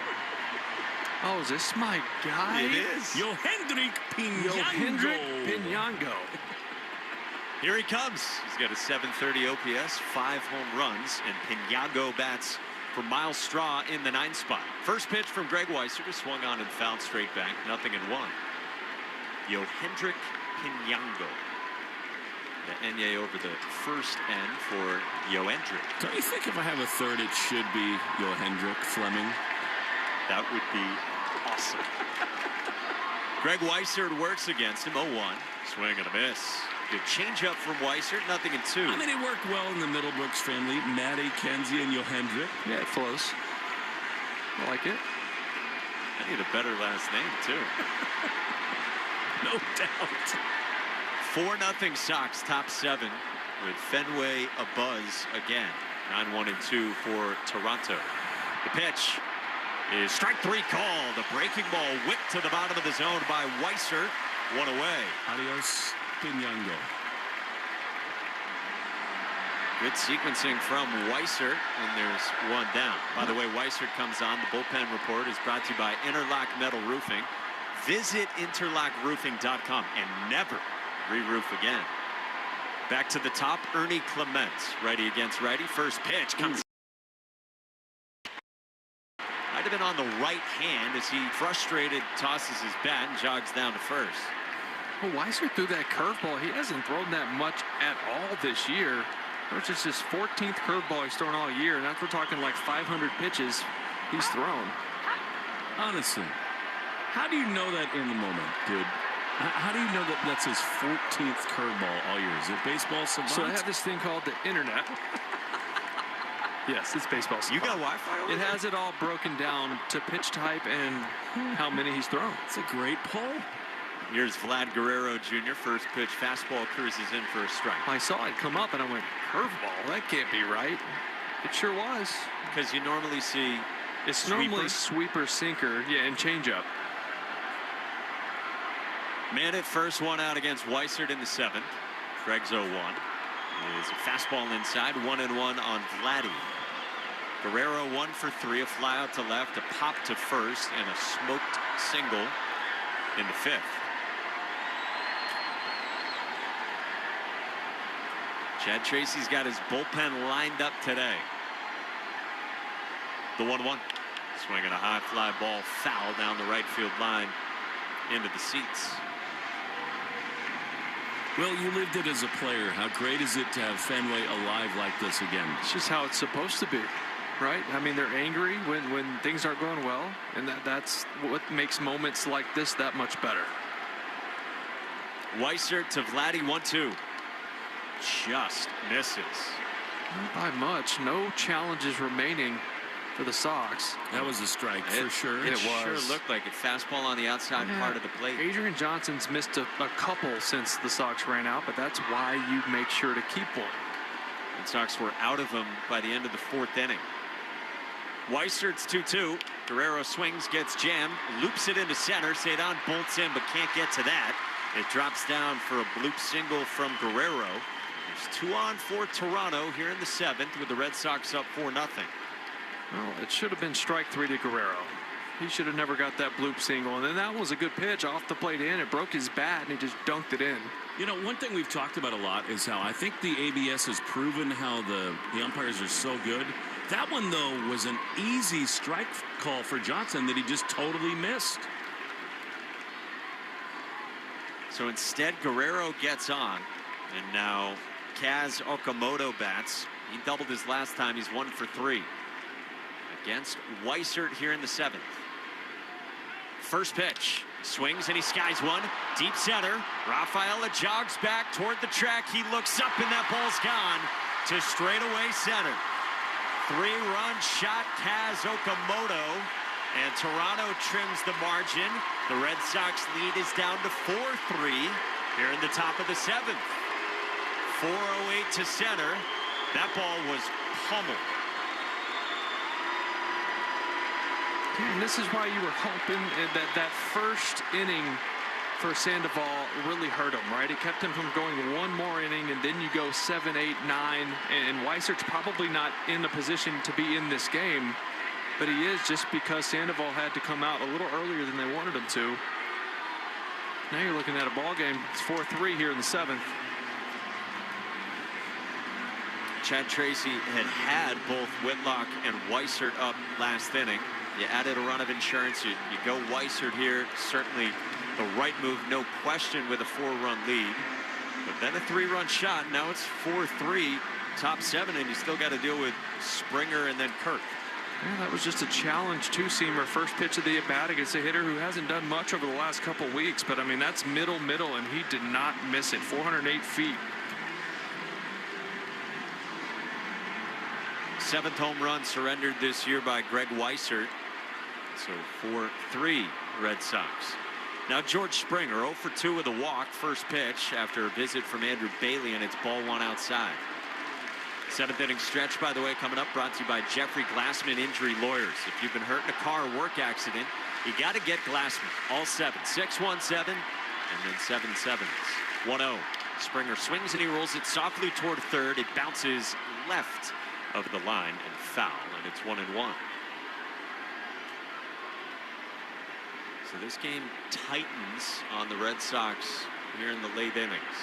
Oh, is this my guy? It is. Yohendrick Pinango. Here he comes. He's got a 730 OPS, 5 home runs, and Pinango bats for Miles Straw in the 9th spot. First pitch from Greg Weissert, swung on and fouled straight back, 0-1. Yohendrick Pinango. The Enye over the first N for Yohendrick. Don't you think if I have a third, it should be Yohendrick Fleming? That would be awesome. Greg Weissert works against him, 0-1. Swing and a miss. Good changeup from Weissert, 0-2. I mean, it worked well in the Middlebrooks family. Matty, Kenzie, and Yohendrick. Yeah, it flows. I like it. I need a better last name, too. No doubt. 4-0 Sox, top 7, with Fenway abuzz again. 9-1-2 for Toronto. The pitch is strike 3 call. The breaking ball whipped to the bottom of the zone by Weissert. 1 away. Adios, Pinango. Good sequencing from Weissert, and there's 1 down. By the way, Weissert comes on. The bullpen report is brought to you by Interlock Metal Roofing. Visit interlockroofing.com and never re-roof again. Back to the top, Ernie Clement, righty against righty. First pitch comes. Might have even on the right hand as he frustrated tosses his bat and jogs down to first. Well, Weiser threw that curveball. He hasn't thrown that much at all this year. Which is his 14th curveball he's thrown all year. And that's we're talking like 500 pitches he's thrown. Honestly, how do you know that in the moment, dude? How do you know that that's his 14th curveball all year? Is it baseball savant? So I have this thing called the internet. Yes, it's baseball savant. You got Wi-Fi over It there? has it all broken down to pitch type and how many he's thrown. It's a great pull. Here's Vlad Guerrero Jr. First pitch fastball cruises in for a strike. I saw it come up and I went, curveball? That can't be right. It sure was. Because you normally see it's normally sweeper, sinker, yeah, and changeup. Man at first, one out against Weissert in the 7th. Craig's 0-1. Is a fastball inside, 1-1 on Vladdy. Guerrero 1 for 3, a fly out to left, a pop to first, and a smoked single in the 5th. Chad Tracy's got his bullpen lined up today. The 1-1. Swinging a high fly ball foul down the right field line into the seats. Well, you lived it as a player. How great is it to have Fenway alive like this again? It's just how it's supposed to be, right? I mean, they're angry when things aren't going well, and that's what makes moments like this that much better. Weissert to Vladdy, 1-2. Just misses. Not by much. No challenges remaining for the Sox. That was a strike for sure. It sure looked like it. Fastball on the outside part of the plate. Adrian Johnson's missed a couple since the Sox ran out, but that's why you make sure to keep one. The Sox were out of him by the end of the 4th inning. Weissert's 2-2. Guerrero swings, gets jammed, loops it into center. Cedon bolts in, but can't get to that. It drops down for a bloop single from Guerrero. There's 2 on for Toronto here in the 7th with the Red Sox up 4-0. Well, it should have been strike 3 to Guerrero. He should have never got that bloop single. And then that was a good pitch off the plate in. It broke his bat and he just dunked it in. You know, one thing we've talked about a lot is how I think the ABS has proven how the umpires are so good. That one, though, was an easy strike call for Johnson that he just totally missed. So instead, Guerrero gets on. And now Kaz Okamoto bats. He doubled his last time. He's 1 for 3. Against Weissert here in the 7th. First pitch. Swings and he skies one. Deep center. Rafaela jogs back toward the track. He looks up and that ball's gone to straightaway center. 3-run shot, Kaz Okamoto. And Toronto trims the margin. The Red Sox lead is down to 4-3 here in the top of the 7th. 4:08 to center. That ball was pummeled. And this is why you were hoping that first inning for Sandoval really hurt him, right? It kept him from going one more inning, and then you go 7, 8, 9, and Weissert's probably not in a position to be in this game, but he is just because Sandoval had to come out a little earlier than they wanted him to. Now you're looking at a ball game. It's 4-3 here in the 7th. Chad Tracy had both Whitlock and Weissert up last inning. You added a run of insurance. You go Weissert here. Certainly the right move, no question, with a 4-run lead. But then a 3-run shot. Now it's 4-3, top 7, and you still got to deal with Springer and then Kirk. Yeah, that was just a challenge two-seamer. First pitch of the at-bat against a hitter who hasn't done much over the last couple weeks. But, I mean, that's middle, and he did not miss it. 408 feet. 7th home run surrendered this year by Greg Weissert. So 4-3 Red Sox. Now George Springer 0 for 2 with a walk. First pitch after a visit from Andrew Bailey, and it's ball 1 outside. 7th inning stretch, by the way, coming up, brought to you by Jeffrey Glassman Injury Lawyers. If you've been hurt in a car or work accident, you got to get Glassman. All 7, 6-1-7, and then 7 sevens. 1-0. Springer swings and he rolls it softly toward third. It bounces left of the line and foul, and it's 1-1. So this game tightens on the Red Sox here in the late innings.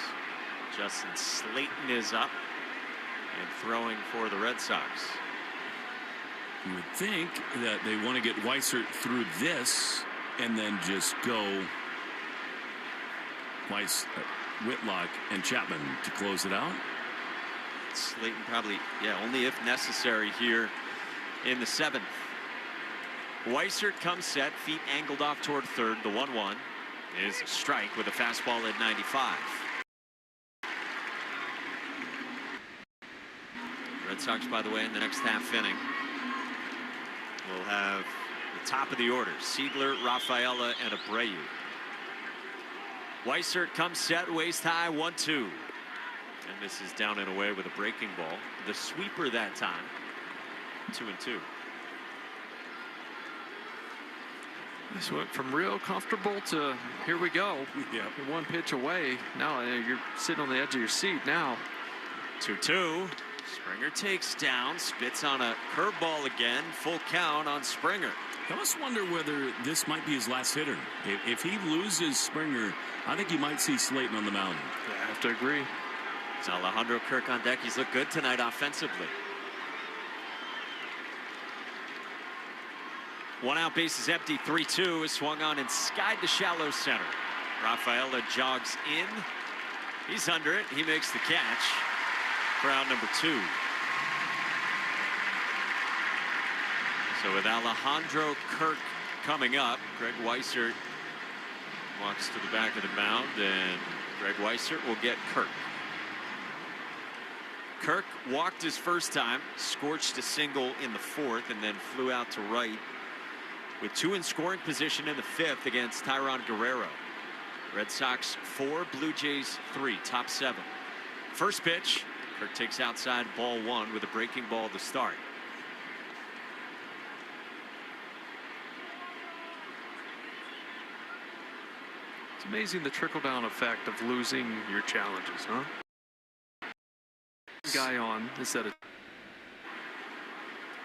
Justin Slayton is up and throwing for the Red Sox. You would think that they want to get Weissert through this and then just go Whitlock and Chapman to close it out. Slayton probably, only if necessary here in the 7th. Weissert comes set, feet angled off toward third. The 1-1 is a strike with a fastball at 95. Red Sox, by the way, in the next half inning will have the top of the order: Siegler, Rafaela, and Abreu. Weissert comes set, waist high, 1-2. And this is down and away with a breaking ball. The sweeper that time, 2-2. This went from real comfortable to here we go. Yeah. You're one pitch away. Now you're sitting on the edge of your seat now. 2-2. Springer takes down, spits on a curveball again. Full count on Springer. I must wonder whether this might be his last hitter. If he loses Springer, I think you might see Slayton on the mound. Yeah, I have to agree. It's Alejandro Kirk on deck. He's looked good tonight offensively. 1 out, base is empty. 3-2 is swung on and skied to shallow center. Rafaela jogs in. He's under it. He makes the catch for out number 2. So with Alejandro Kirk coming up, Greg Weissert walks to the back of the mound, and Greg Weissert will get Kirk. Kirk walked his first time, scorched a single in the 4th, and then flew out to right with 2 in scoring position in the 5th against Tyron Guerrero. Red Sox 4, Blue Jays 3, top 7. First pitch, Kirk takes outside, ball 1 with a breaking ball to start. It's amazing the trickle-down effect of losing your challenges, huh? Guy on instead of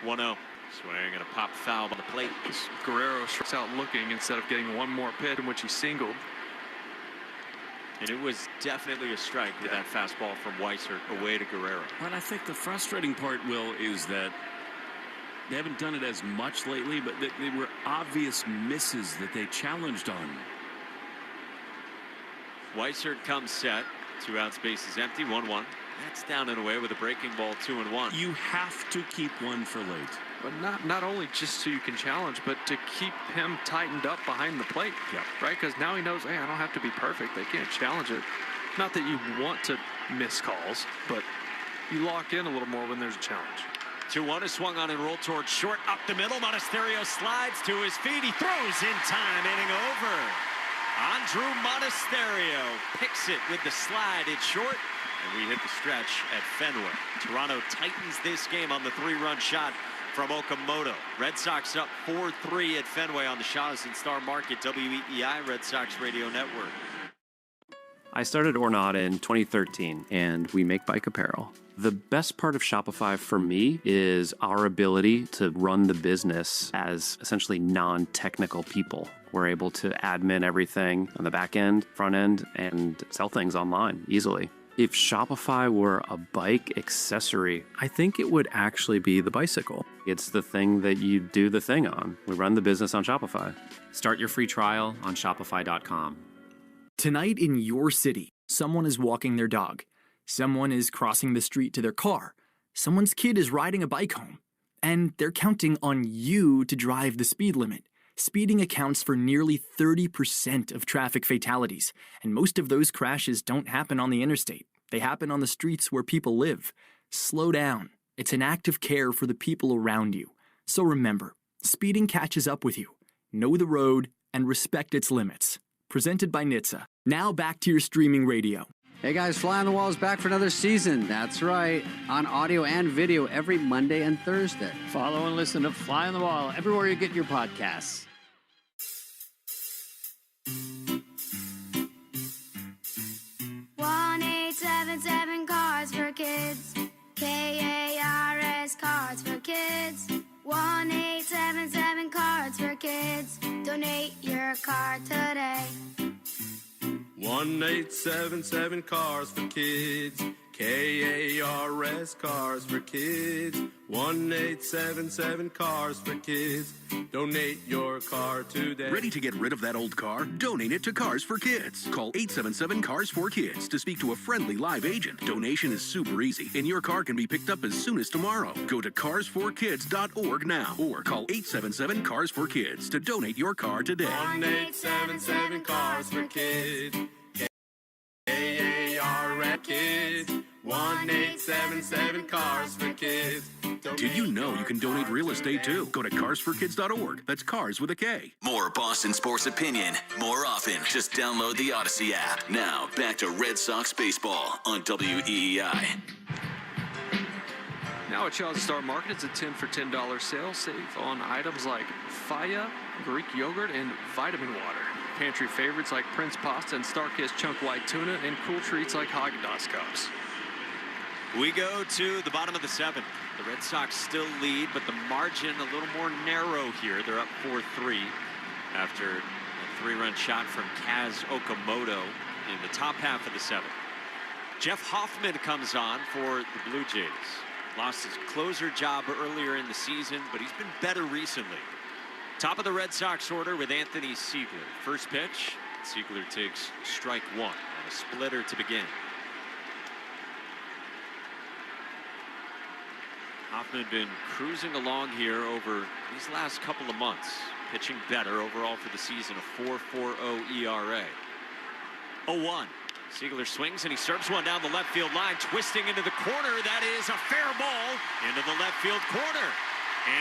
1-0. Swing and a pop foul on the plate. Guerrero strikes out looking instead of getting one more pitch in which he singled. And it was definitely a strike with that fastball from Weissert away to Guerrero. But I think the frustrating part, Will, is that they haven't done it as much lately, but they were obvious misses that they challenged on. Weissert comes set. 2 outs, base is empty. 1-1. That's down and away with a breaking ball. 2-1. You have to keep one for late. But not only just so you can challenge, but to keep him tightened up behind the plate. Yeah. Right? Because now he knows, hey, I don't have to be perfect. They can't challenge it. Not that you want to miss calls, but you lock in a little more when there's a challenge. 2-1 is swung on and rolled towards short, up the middle. Monasterio slides to his feet. He throws in time, inning over. Andrew Monasterio picks it with the slide. It's short, and we hit the stretch at Fenway. Toronto tightens this game on the 3-run shot from Okamoto. Red Sox up 4-3 at Fenway on the Shaw's and Star Market WEEI Red Sox Radio Network. I started Ornata in 2013, and we make bike apparel. The best part of Shopify for me is our ability to run the business as essentially non-technical people. We're able to admin everything on the back end, front end, and sell things online easily. If Shopify were a bike accessory, I think it would actually be the bicycle. It's the thing that you do the thing on. We run the business on Shopify. Start your free trial on shopify.com. Tonight in your city, someone is walking their dog. Someone is crossing the street to their car. Someone's kid is riding a bike home. And they're counting on you to drive the speed limit. Speeding accounts for nearly 30% of traffic fatalities, and most of those crashes don't happen on the interstate. They happen on the streets where people live. Slow down. It's an act of care for the people around you. So remember, speeding catches up with you. Know the road and respect its limits. Presented by NHTSA. Now back to your streaming radio. Hey guys, Fly on the Wall is back for another season. That's right, on audio and video every Monday and Thursday. Follow and listen to Fly on the Wall everywhere you get your podcasts. 1-877 Cards for Kids. KARS Cards for Kids. 1-877 Cards for Kids. Donate your card today. 1-877 Cars for Kids. KARS C-A-R-S, Cars for Kids. 1-877 Cars for Kids. Donate your car today. Ready to get rid of that old car? Donate it to Cars for Kids. Call 877 Cars for Kids to speak to a friendly live agent. Donation is super easy, and your car can be picked up as soon as tomorrow. Go to carsforkids.org now or call 877 Cars for Kids to donate your car today. 1-877 Cars for Kids. K-A-R-F Kids. 1-877 Cars for Kids. Did you know you can donate real estate too? Go to carsforkids.org. That's cars with a K. More Boston sports opinion, more often. Just download the Odyssey app. Now, back to Red Sox baseball on WEEI. Now at Shaw's Star Market, it's a 10 for $10 sale. Save on items like Faya, Greek yogurt, and vitamin water. Pantry favorites like Prince Pasta and Starkist Chunk White Tuna, and cool treats like Haagen-Dazs cups. We go to the bottom of the seventh. The Red Sox still lead, but the margin a little more narrow here. They're up 4-3 after a 3-run shot from Kaz Okamoto in the top half of the seventh. Jeff Hoffman comes on for the Blue Jays. Lost his closer job earlier in the season, but he's been better recently. Top of the Red Sox order with Anthony Siegler. First pitch, Siegler takes strike one on a splitter to begin. Hoffman been cruising along here over these last couple of months, pitching better overall for the season, a 4.40 ERA. 0-1. Siegler swings and he serves one down the left field line, twisting into the corner. That is a fair ball into the left field corner.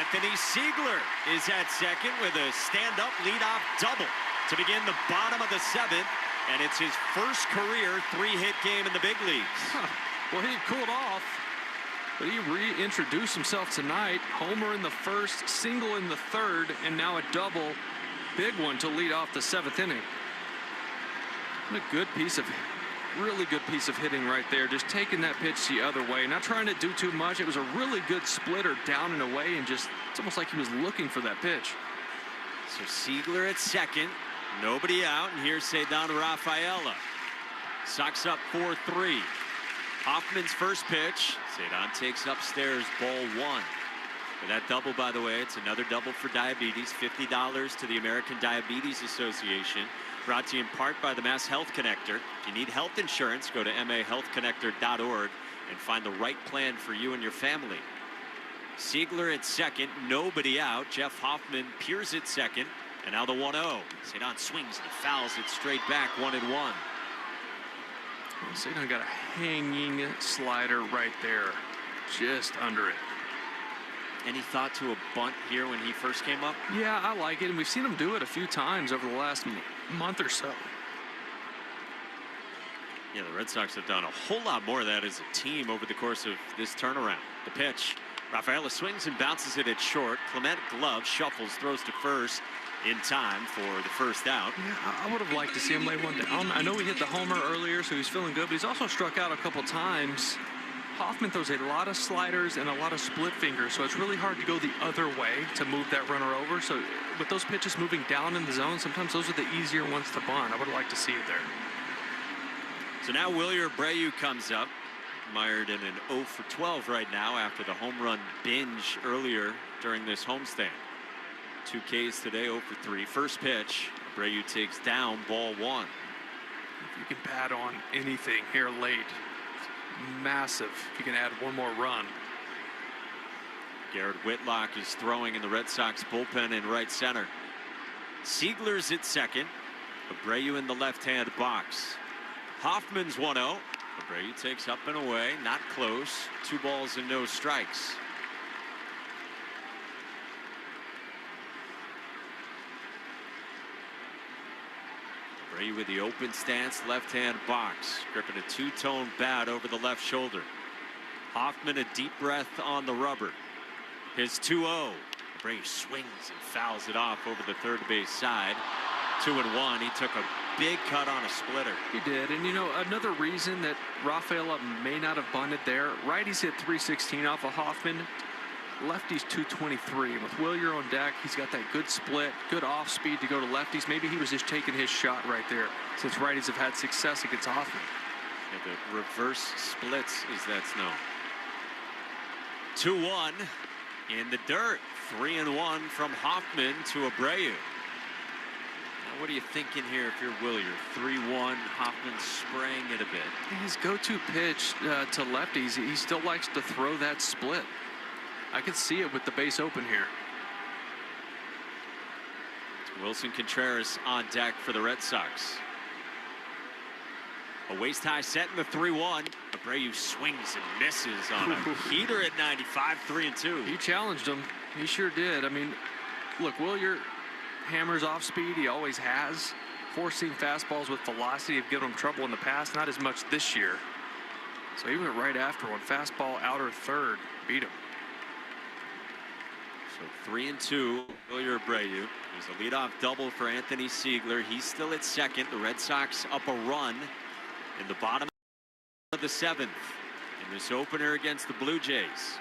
Anthony Siegler is at second with a stand-up leadoff double to begin the bottom of the seventh, and it's his first career 3-hit game in the big leagues. Well, he cooled off, but he reintroduced himself tonight. Homer in the first, single in the third, and now a double. Big one to lead off the seventh inning. What a good piece of, really good piece of hitting right there. Just taking that pitch the other way, not trying to do too much. It was a really good splitter down and away, and just, it's almost like he was looking for that pitch. So Siegler at second, nobody out, and here's Cedar Rafaela. Sox up 4-3. Hoffman's first pitch. Cedar takes upstairs, ball one. For that double, by the way, it's another double for diabetes, $50 to the American Diabetes Association. Brought to you in part by the Mass Health Connector. If you need health insurance, go to mahealthconnector.org and find the right plan for you and your family. Siegler at second, nobody out. Jeff Hoffman peers at second, and now the 1-0. Cedar swings and fouls it straight back, 1-1. Well, Cedar got a hanging slider right there, just under it. Any thought to a bunt here when he first came up? Yeah, I like it, and we've seen him do it a few times over the last month or so. Yeah, the Red Sox have done a whole lot more of that as a team over the course of this turnaround. The pitch, Rafaela swings and bounces it at short. Clement glove shuffles, throws to first in time for the first out. Yeah, I would have liked to see him lay one down. I know he hit the homer earlier, so he's feeling good, but he's also struck out a couple times. Hoffman throws a lot of sliders and a lot of split fingers, so it's really hard to go the other way to move that runner over. So with those pitches moving down in the zone, sometimes those are the easier ones to bunt. I would like to see it there. So now Wilyer Abreu comes up, mired in an 0 for 12 right now after the home run binge earlier during this homestand. 2 Ks today, 0 for 3. First pitch, Abreu takes down, ball one. If you can bat on anything here late, massive if you can add one more run. Garrett Whitlock is throwing in the Red Sox bullpen in right center. Siegler's at second. Abreu in the left-hand box. Hoffman's 1-0. Abreu takes up and away, not close. 2 balls and no strikes. Abreu with the open stance, left-hand box, gripping a 2-tone bat over the left shoulder. Hoffman a deep breath on the rubber. His 2-0. Abreu swings and fouls it off over the third base side. 2-1. He took a big cut on a splitter. He did, and you know, another reason that Rafaela may not have bunted there, righties hit 316 off of Hoffman. Lefties 223. With Wilyer on deck, he's got that good split, good off speed to go to lefties. Maybe he was just taking his shot right there, since righties have had success against Hoffman. Yeah, the reverse splits, as that's known. 2-1 in the dirt. 3-1 from Hoffman to Abreu. Now, what are you thinking here if you're Willier? 3-1, Hoffman spraying it a bit. His go-to pitch to lefties, he still likes to throw that split. I could see it with the base open here. Wilson Contreras on deck for the Red Sox. A waist-high set in the 3-1. Abreu swings and misses on a heater at 95, 3-2. He challenged him. He sure did. I mean, look, Willier hammers off speed. He always has. Four-seam fastballs with velocity have given him trouble in the past. Not as much this year. So he went right after one. Fastball outer third. Beat him. So 3-2, Willier Abreu. There's a leadoff double for Anthony Siegler. He's still at second. The Red Sox up a run in the bottom of the seventh in this opener against the Blue Jays.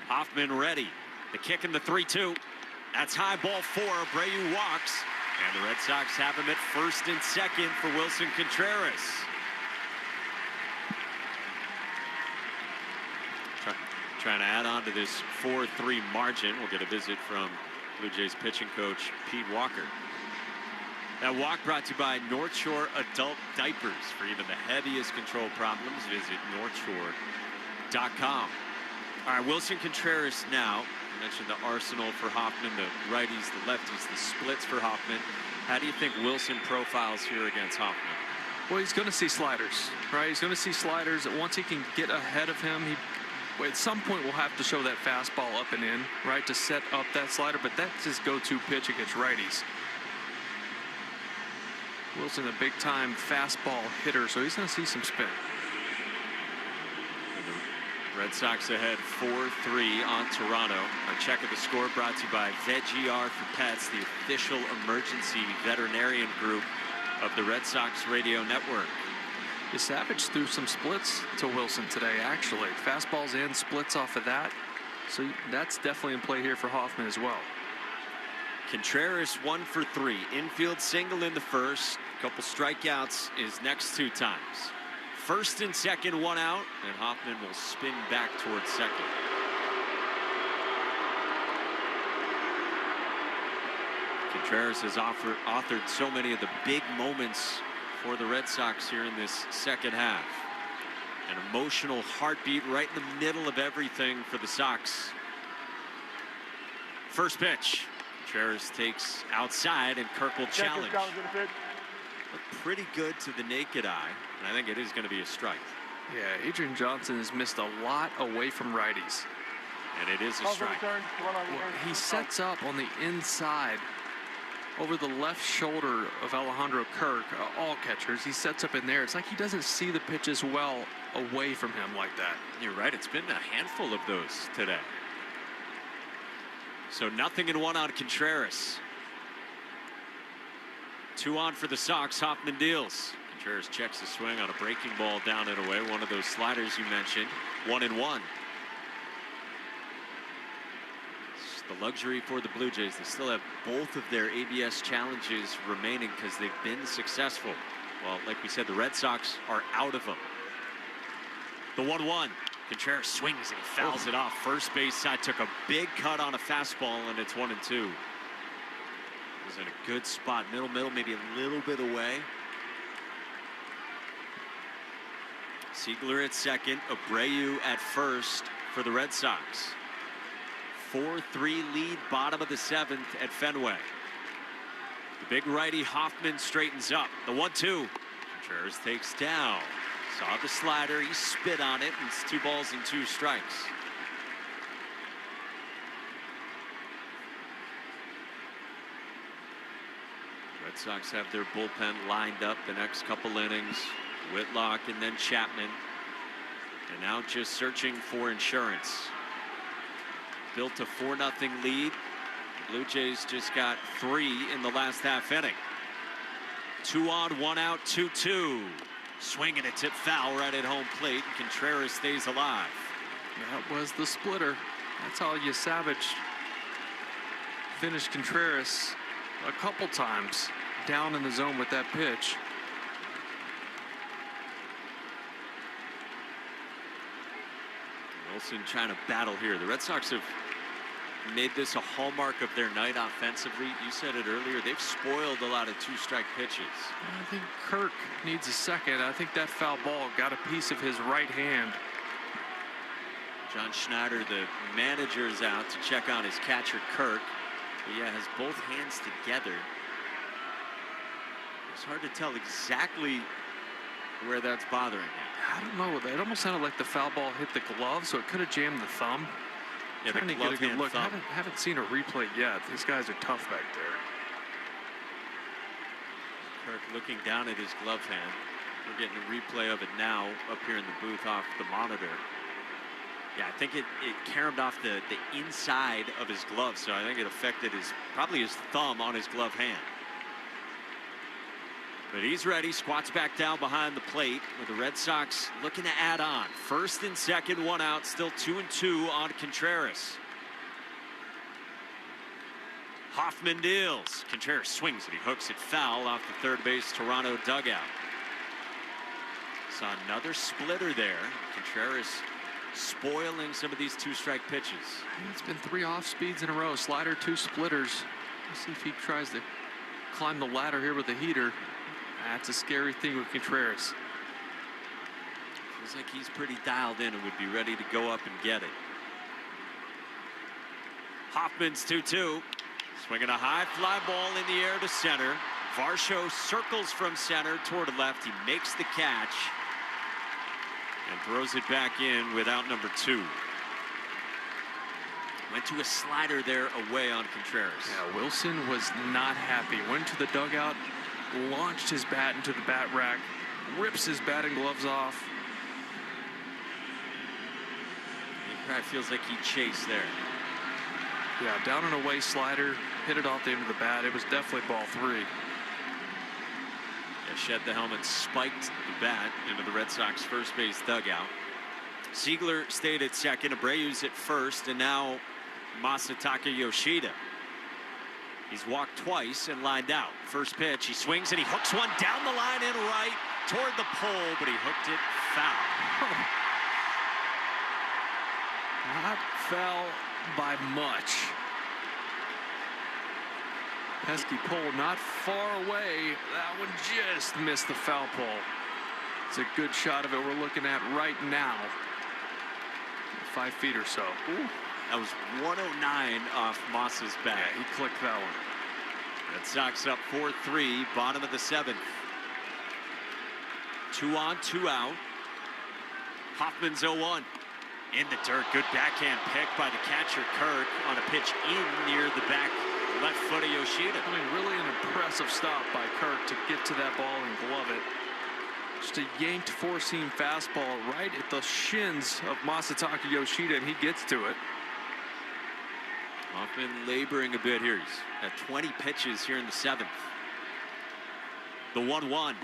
Hoffman ready. The kick in the 3-2. That's high, ball 4. Abreu walks. And the Red Sox have him at first and second for Wilson Contreras. Trying to add on to this 4-3 margin. We'll get a visit from Blue Jays pitching coach Pete Walker. That walk brought to you by North Shore Adult Diapers. For even the heaviest control problems, visit northshore.com. All right, Wilson Contreras now. I mentioned the arsenal for Hoffman, the righties, the lefties, the splits for Hoffman. How do you think Wilson profiles here against Hoffman? Well, he's going to see sliders, right? He's going to see sliders. Once he can get ahead of him, at some point will have to show that fastball up and in, right, to set up that slider, but that's his go-to pitch against righties. Wilson, a big-time fastball hitter, so he's going to see some spin. And the Red Sox ahead 4-3 on Toronto. Our check of the score brought to you by VegER for Pets, the official emergency veterinarian group of the Red Sox radio network. Savage threw some splits to Wilson today, actually. Fastballs and splits off of that. So that's definitely in play here for Hoffman as well. Contreras 1 for 3. Infield single in the first. A couple strikeouts his next 2 times. First and second, 1 out. And Hoffman will spin back towards second. Contreras has authored so many of the big moments for the Red Sox here in this second half. An emotional heartbeat right in the middle of everything for the Sox. First pitch. Contreras takes outside and Kirk will challenge. Looked pretty good to the naked eye, and I think it is going to be a strike. Yeah, Adrian Johnson has missed a lot away from righties. And it is a strike. Well, he sets up on the inside over the left shoulder of Alejandro Kirk, all catchers. He sets up in there. It's like he doesn't see the pitches well away from him like that. You're right. It's been a handful of those today. So 0-1 on Contreras. 2 on for the Sox. Hoffman deals. Contreras checks the swing on a breaking ball down and away. One of those sliders you mentioned. 1-1. The luxury for the Blue Jays. They still have both of their ABS challenges remaining because they've been successful. Well, like we said, the Red Sox are out of them. The 1-1. Contreras swings and he fouls it off. First base side took a big cut on a fastball, and it's 1-2. Was in a good spot. Middle, maybe a little bit away. Siegler at second. Abreu at first for the Red Sox. 4-3 lead, bottom of the 7th at Fenway. The big righty Hoffman straightens up. The 1-2. Contreras takes down. Saw the slider. He spit on it. And it's 2 balls and 2 strikes. Red Sox have their bullpen lined up the next couple innings. Whitlock and then Chapman. And now just searching for insurance. Built a 4-0 lead. Blue Jays just got 3 in the last half inning. 2 on, 1 out, 2-2. Swinging it, tip foul right at home plate. And Contreras stays alive. That was the splitter. That's how Savage finished Contreras a couple times down in the zone with that pitch. Wilson trying to battle here. The Red Sox have made this a hallmark of their night offensively. You said it earlier. They've spoiled a lot of two-strike pitches. I think Kirk needs a second. I think that foul ball got a piece of his right hand. John Schneider, the manager, is out to check on his catcher, Kirk. But yeah, has both hands together. It's hard to tell exactly where that's bothering him. I don't know. It almost sounded like the foul ball hit the glove, so it could have jammed the thumb. Yeah, trying to get a good look. I haven't seen a replay yet. These guys are tough back there. Kirk looking down at his glove hand. We're getting a replay of it now up here in the booth off the monitor. Yeah, I think it caromed off the inside of his glove, so I think it affected probably his thumb on his glove hand. But he's ready, squats back down behind the plate with the Red Sox looking to add on. First and second, one out, still 2-2 on Contreras. Hoffman deals. Contreras swings and he hooks it foul off the third base Toronto dugout. Saw another splitter there. Contreras spoiling some of these two-strike pitches. It's been 3 off speeds in a row. Slider, 2 splitters. Let's see if he tries to climb the ladder here with the heater. That's a scary thing with Contreras. Feels like he's pretty dialed in and would be ready to go up and get it. Hoffman's 2-2. Swinging a high fly ball in the air to center. Varsho circles from center toward left. He makes the catch and throws it back in with out number 2. Went to a slider there away on Contreras. Yeah, Wilson was not happy. Went to the dugout, launched his bat into the bat rack, rips his batting gloves off. He probably feels like he chased there. Yeah, down and away slider, hit it off the end of the bat. It was definitely ball 3. Yeah, shed the helmet, spiked the bat into the Red Sox first base dugout. Siegler stayed at second, Abreu's at first, and now Masataka Yoshida. He's walked twice and lined out. First pitch, he swings and he hooks one down the line and right toward the pole, but he hooked it foul. Not foul by much. Pesky pole not far away. That one just missed the foul pole. It's a good shot of it we're looking at right now. 5 feet or so. Ooh. That was 109 off Moss's bat. Yeah, he clicked that one. Red Sox up 4-3, bottom of the 7th. 2 on, 2 out. Hoffman's 0-1. In the dirt, good backhand pick by the catcher Kirk on a pitch in near the back left foot of Yoshida. I mean, really an impressive stop by Kirk to get to that ball and glove it. Just a yanked 4-seam fastball right at the shins of Masataka Yoshida, and he gets to it. Hoffman laboring a bit here. He's at 20 pitches here in the 7th. The 1-1.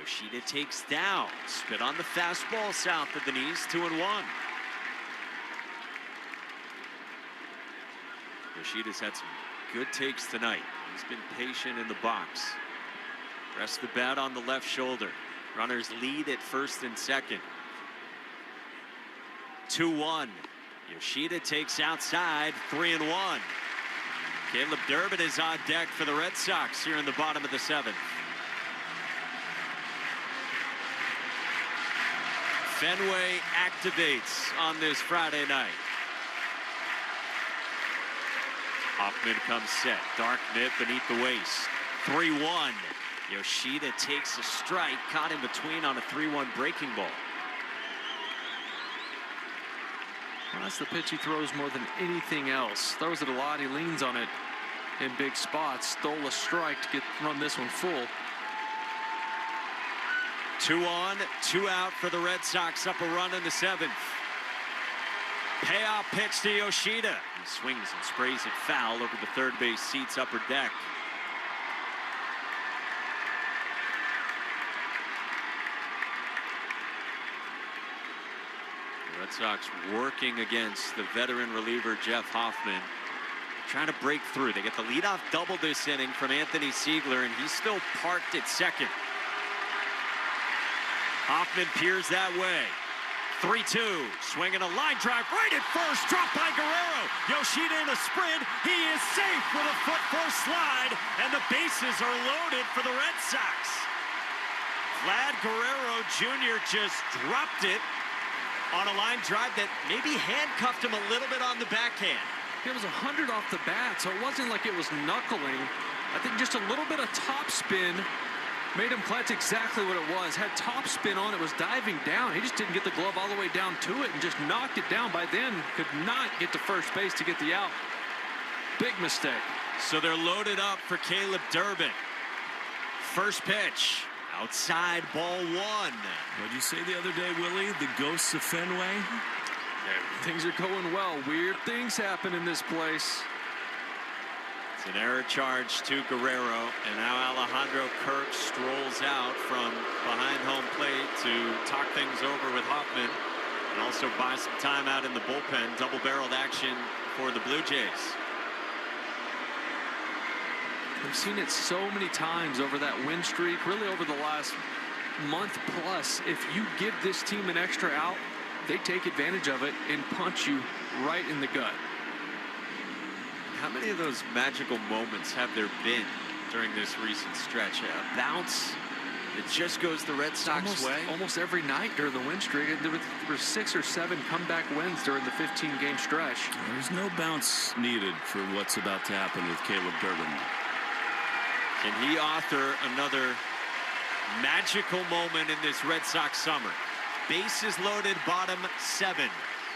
Yoshida takes down. Spit on the fastball south of the knees. 2-1. Yoshida's had some good takes tonight. He's been patient in the box. Rests the bat on the left shoulder. Runners lead at first and second. 2-1. Yoshida takes outside. 3-1. Caleb Durbin is on deck for the Red Sox here in the bottom of the 7th. Fenway activates on this Friday night. Hoffman comes set. Dark mitt beneath the waist. 3-1. Yoshida takes a strike. Caught in between on a 3-1 breaking ball. Well, that's the pitch he throws more than anything else. Throws it a lot. He leans on it in big spots. Stole a strike to run this one full. 2 on, 2 out for the Red Sox. Up a run in the 7th. Payoff pitch to Yoshida. He swings and sprays it foul over the third base seats upper deck. The Red Sox working against the veteran reliever Jeff Hoffman. Trying to break through. They get the leadoff double this inning from Anthony Siegler, and he's still parked at second. Hoffman peers that way. 3-2. Swinging a line drive right at first. Dropped by Guerrero. Yoshida in a sprint. He is safe with a foot force slide. And the bases are loaded for the Red Sox. Vlad Guerrero Jr. just dropped it on a line drive that maybe handcuffed him a little bit on the backhand. It was 100 off the bat, so it wasn't like it was knuckling. I think just a little bit of top spin made him clutch exactly what it was. Had top spin on it, was diving down. He just didn't get the glove all the way down to it and just knocked it down. By then, could not get to first base to get the out. Big mistake. So they're loaded up for Caleb Durbin. First pitch. Outside, ball one. What'd you say the other day, Willie? The ghosts of Fenway? Things are going well. Weird things happen in this place. It's an error charge to Guerrero, and now Alejandro Kirk strolls out from behind home plate to talk things over with Hoffman and also buy some time out in the bullpen. Double-barreled action for the Blue Jays. We've seen it so many times over that win streak, really over the last month plus. If you give this team an extra out, they take advantage of it and punch you right in the gut. How many of those magical moments have there been during this recent stretch? A bounce, it just goes the Red Sox way? Almost every night during the win streak. There were 6 or 7 comeback wins during the 15-game stretch. There's no bounce needed for what's about to happen with Caleb Durbin. Can he author another magical moment in this Red Sox summer? Bases loaded, bottom 7.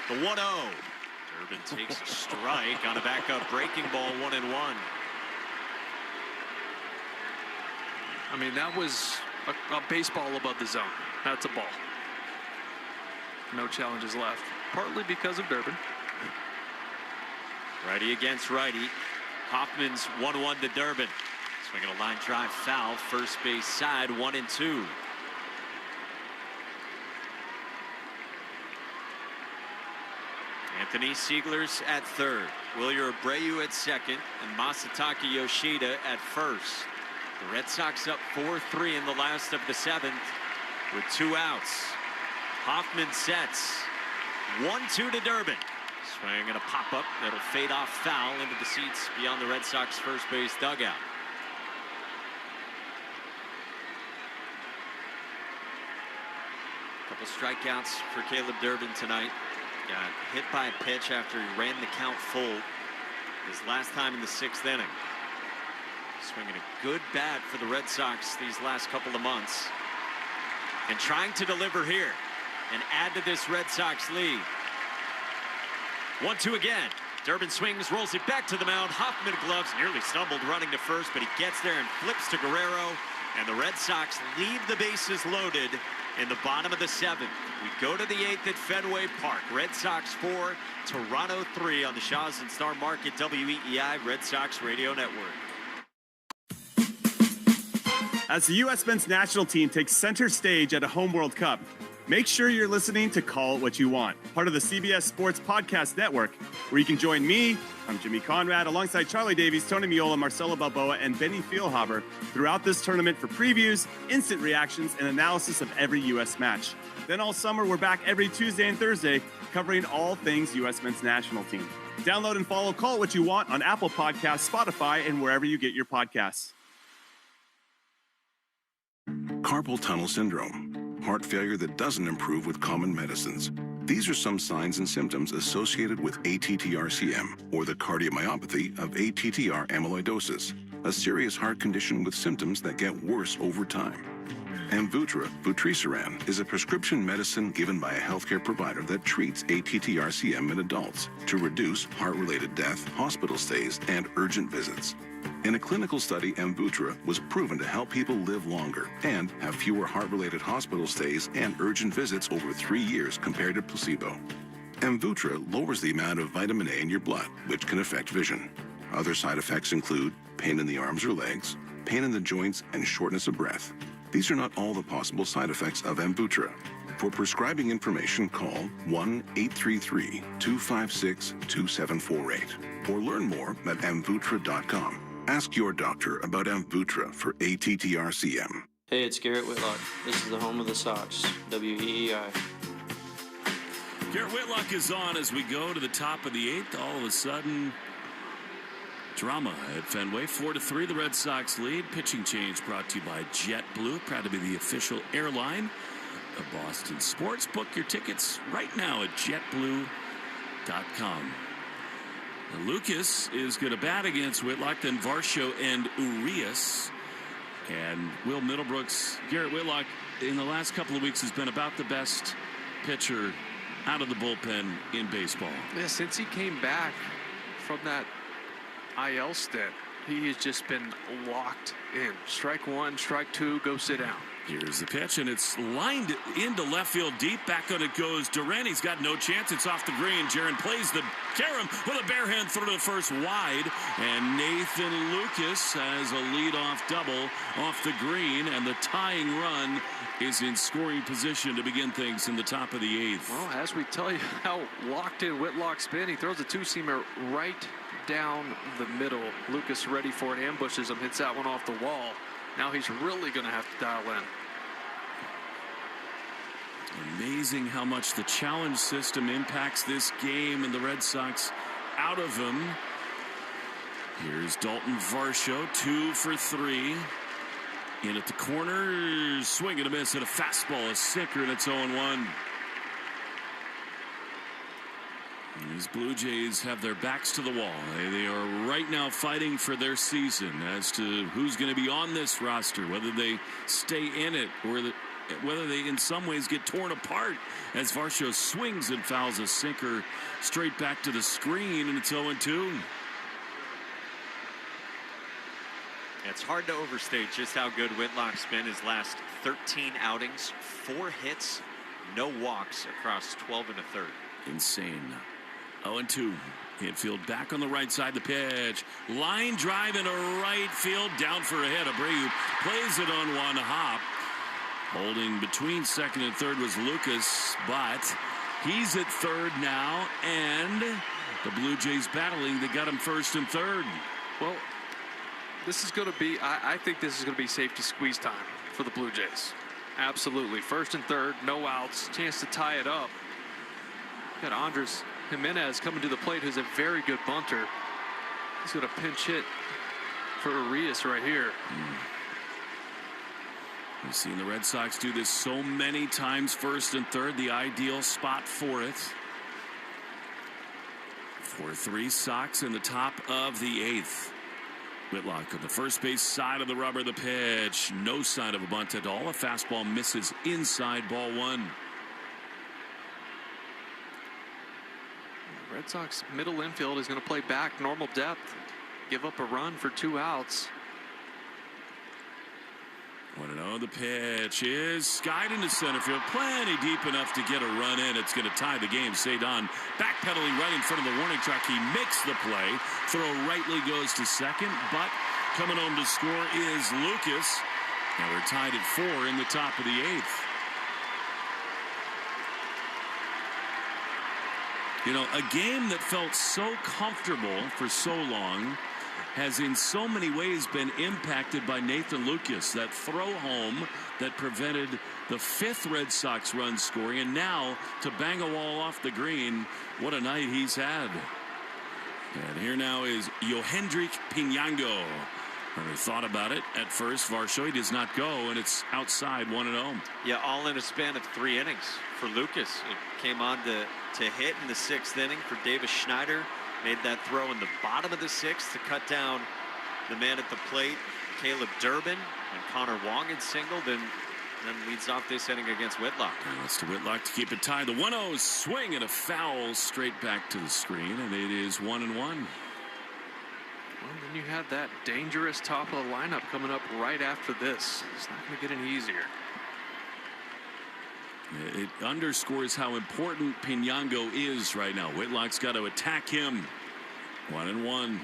The 1-0. Durbin takes a strike on a backup breaking ball, 1-1. I mean, that was a baseball above the zone. That's a ball. No challenges left. Partly because of Durbin. Righty against righty. Hoffman's 1-1 to Durbin. Swinging a line drive foul, first base side, 1-2. Anthony Siegler's at third, Wilyer Abreu at second, and Masataka Yoshida at first. The Red Sox up 4-3 in the last of the 7th with 2 outs. Hoffman sets 1-2 to Durbin. Swing and a pop-up that'll fade off foul into the seats beyond the Red Sox first base dugout. Couple strikeouts for Caleb Durbin tonight. Got hit by a pitch after he ran the count full his last time in the 6th inning. Swinging a good bat for the Red Sox these last couple of months. And trying to deliver here and add to this Red Sox lead. 1-2 again. Durbin swings, rolls it back to the mound. Hoffman gloves, nearly stumbled running to first, but he gets there and flips to Guerrero. And the Red Sox leave the bases loaded in the bottom of the 7th. We go to the 8th at Fenway Park. Red Sox 4, Toronto 3 on the Shaws and Star Market WEEI Red Sox Radio Network. As the U.S. men's national team takes center stage at a home World Cup, make sure you're listening to Call It What You Want, part of the CBS Sports Podcast Network, where you can join me, I'm Jimmy Conrad, alongside Charlie Davies, Tony Miola, Marcelo Balboa, and Benny Feilhaber throughout this tournament for previews, instant reactions, and analysis of every U.S. match. Then all summer, we're back every Tuesday and Thursday, covering all things U.S. men's national team. Download and follow Call It What You Want on Apple Podcasts, Spotify, and wherever you get your podcasts. Carpal tunnel syndrome, heart failure that doesn't improve with common medicines. These are some signs and symptoms associated with ATTR-CM, or the cardiomyopathy of ATTR amyloidosis, a serious heart condition with symptoms that get worse over time. Amvuttra, vutrisiran, is a prescription medicine given by a healthcare provider that treats ATTR-CM in adults to reduce heart-related death, hospital stays, and urgent visits. In a clinical study, Amvuttra was proven to help people live longer and have fewer heart-related hospital stays and urgent visits over 3 years compared to placebo. Amvuttra lowers the amount of vitamin A in your blood, which can affect vision. Other side effects include pain in the arms or legs, pain in the joints, and shortness of breath. These are not all the possible side effects of Amvuttra. For prescribing information, call 1-833-256-2748 or learn more at amvuttra.com. Ask your doctor about Amvuttra for ATTR-CM. Hey, it's Garrett Whitlock. This is the home of the Sox, WEEI. Garrett Whitlock is on as we go to the top of the 8th. All of a sudden, drama at Fenway. 4-3, the Red Sox lead. Pitching change brought to you by JetBlue. Proud to be the official airline of Boston sports. Book your tickets right now at JetBlue.com. Lucas is going to bat against Whitlock, then Varsho and Urias. And Will Middlebrooks, Garrett Whitlock, in the last couple of weeks has been about the best pitcher out of the bullpen in baseball. Yeah, since he came back from that IL stint, he has just been locked in. Strike one, strike two, go sit down. Here's the pitch, and it's lined into left field deep. Back on it goes Duran. He's got no chance. It's off the green. Jaron plays the carom with a bare hand throw to the first wide. And Nathan Lucas has a leadoff double off the green, and the tying run is in scoring position to begin things in the top of the 8th. Well, as we tell you how locked in Whitlock's been, he throws a two-seamer right down the middle. Lucas ready for it, ambushes him, hits that one off the wall. Now he's really going to have to dial in. Amazing how much the challenge system impacts this game, and the Red Sox out of him. Here's Dalton Varsho, 2 for 3. In at the corner, swing and a miss at a fastball, a sinker, and it's 0-1. These Blue Jays have their backs to the wall. They are right now fighting for their season as to who's going to be on this roster, whether they stay in it or whether they in some ways get torn apart as Varsho swings and fouls a sinker straight back to the screen, and it's 0-2. It's hard to overstate just how good Whitlock's been his last 13 outings. 4 hits, no walks across 12 1/3. Insane. 0-2. Infield back on the right side. The pitch. Line drive into right field. Down for a hit. Abreu plays it on one hop. Holding between second and third was Lucas, but he's at third now, and the Blue Jays battling. They got him first and third. Well, this is going to be, I think this is going to be safety squeeze time for the Blue Jays. Absolutely. First and third, no outs, chance to tie it up. Got Andres Jimenez coming to the plate, who's a very good bunter. He's going to pinch hit for Urias right here. We've seen the Red Sox do this so many times, first and third, the ideal spot for it. 4-3 Sox in the top of the 8th. Whitlock on the first base side of the rubber, the pitch. No sign of a bunt at all. A fastball misses inside, ball 1. The Red Sox middle infield is going to play back normal depth. Give up a run for 2 outs. 1-0. The pitch is skied into center field. Plenty deep enough to get a run in. It's going to tie the game. Cedon backpedaling right in front of the warning track. He makes the play. Throw rightly goes to second, but coming home to score is Lucas. Now we're tied at 4 in the top of the 8th. You know, a game that felt so comfortable for so long has in so many ways been impacted by Nathan Lucas. That throw home that prevented the 5th Red Sox run scoring, and now to bang a wall off the green. What a night he's had. And here now is Yohendrick Pinango. Never thought about it at first. Varsho, he does not go, and it's outside 1-0. Yeah, all in a span of 3 innings for Lucas. It came on to hit in the 6th inning for Davis Schneider. Made that throw in the bottom of the 6th to cut down the man at the plate, Caleb Durbin, and Connor Wong had singled, and then leads off this inning against Whitlock. And it's to Whitlock to keep it tied. The 1-0 swing and a foul straight back to the screen, and it is 1-1. Well, then you have that dangerous top of the lineup coming up right after this. It's not going to get any easier. It underscores how important Pinango is right now. Whitlock's got to attack him. 1-1.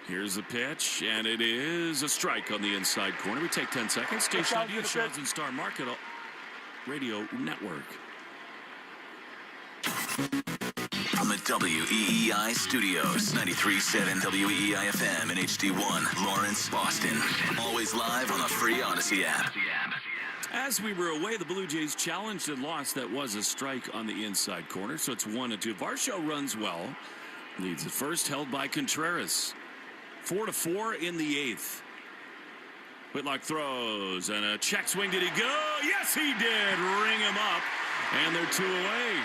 Here's the pitch, and it is a strike on the inside corner. We take 10 seconds. Station ID, Shaw's and Star Market Radio Network. From the WEEI studios, 93.7 WEEI FM and HD1, Lawrence, Boston. Always live on the free Odyssey app. As we were away, the Blue Jays challenged and lost. That was a strike on the inside corner, so it's 1-2. Varsho runs well. Leads at first, held by Contreras. 4-4 in the 8th. Whitlock throws, and a check swing. Did he go? Yes, he did. Ring him up, and they're 2 away.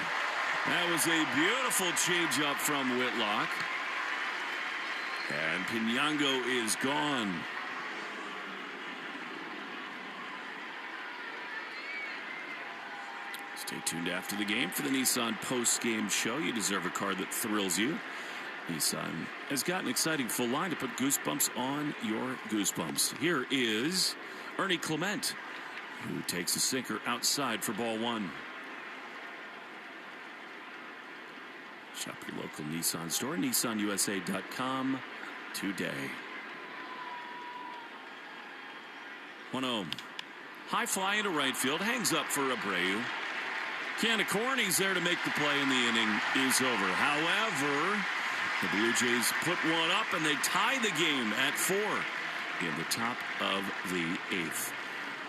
That was a beautiful changeup from Whitlock. And Pinyango is gone. Stay tuned after the game for the Nissan post-game show. You deserve a car that thrills you. Nissan has got an exciting full line to put goosebumps on your goosebumps. Here is Ernie Clement, who takes a sinker outside for ball 1. Shop your local Nissan store, nissanusa.com today. 1-0. High fly into right field, hangs up for Abreu. Canicorni's there to make the play, and the inning is over. However, the Blue Jays put one up, and they tie the game at 4 in the top of the 8th.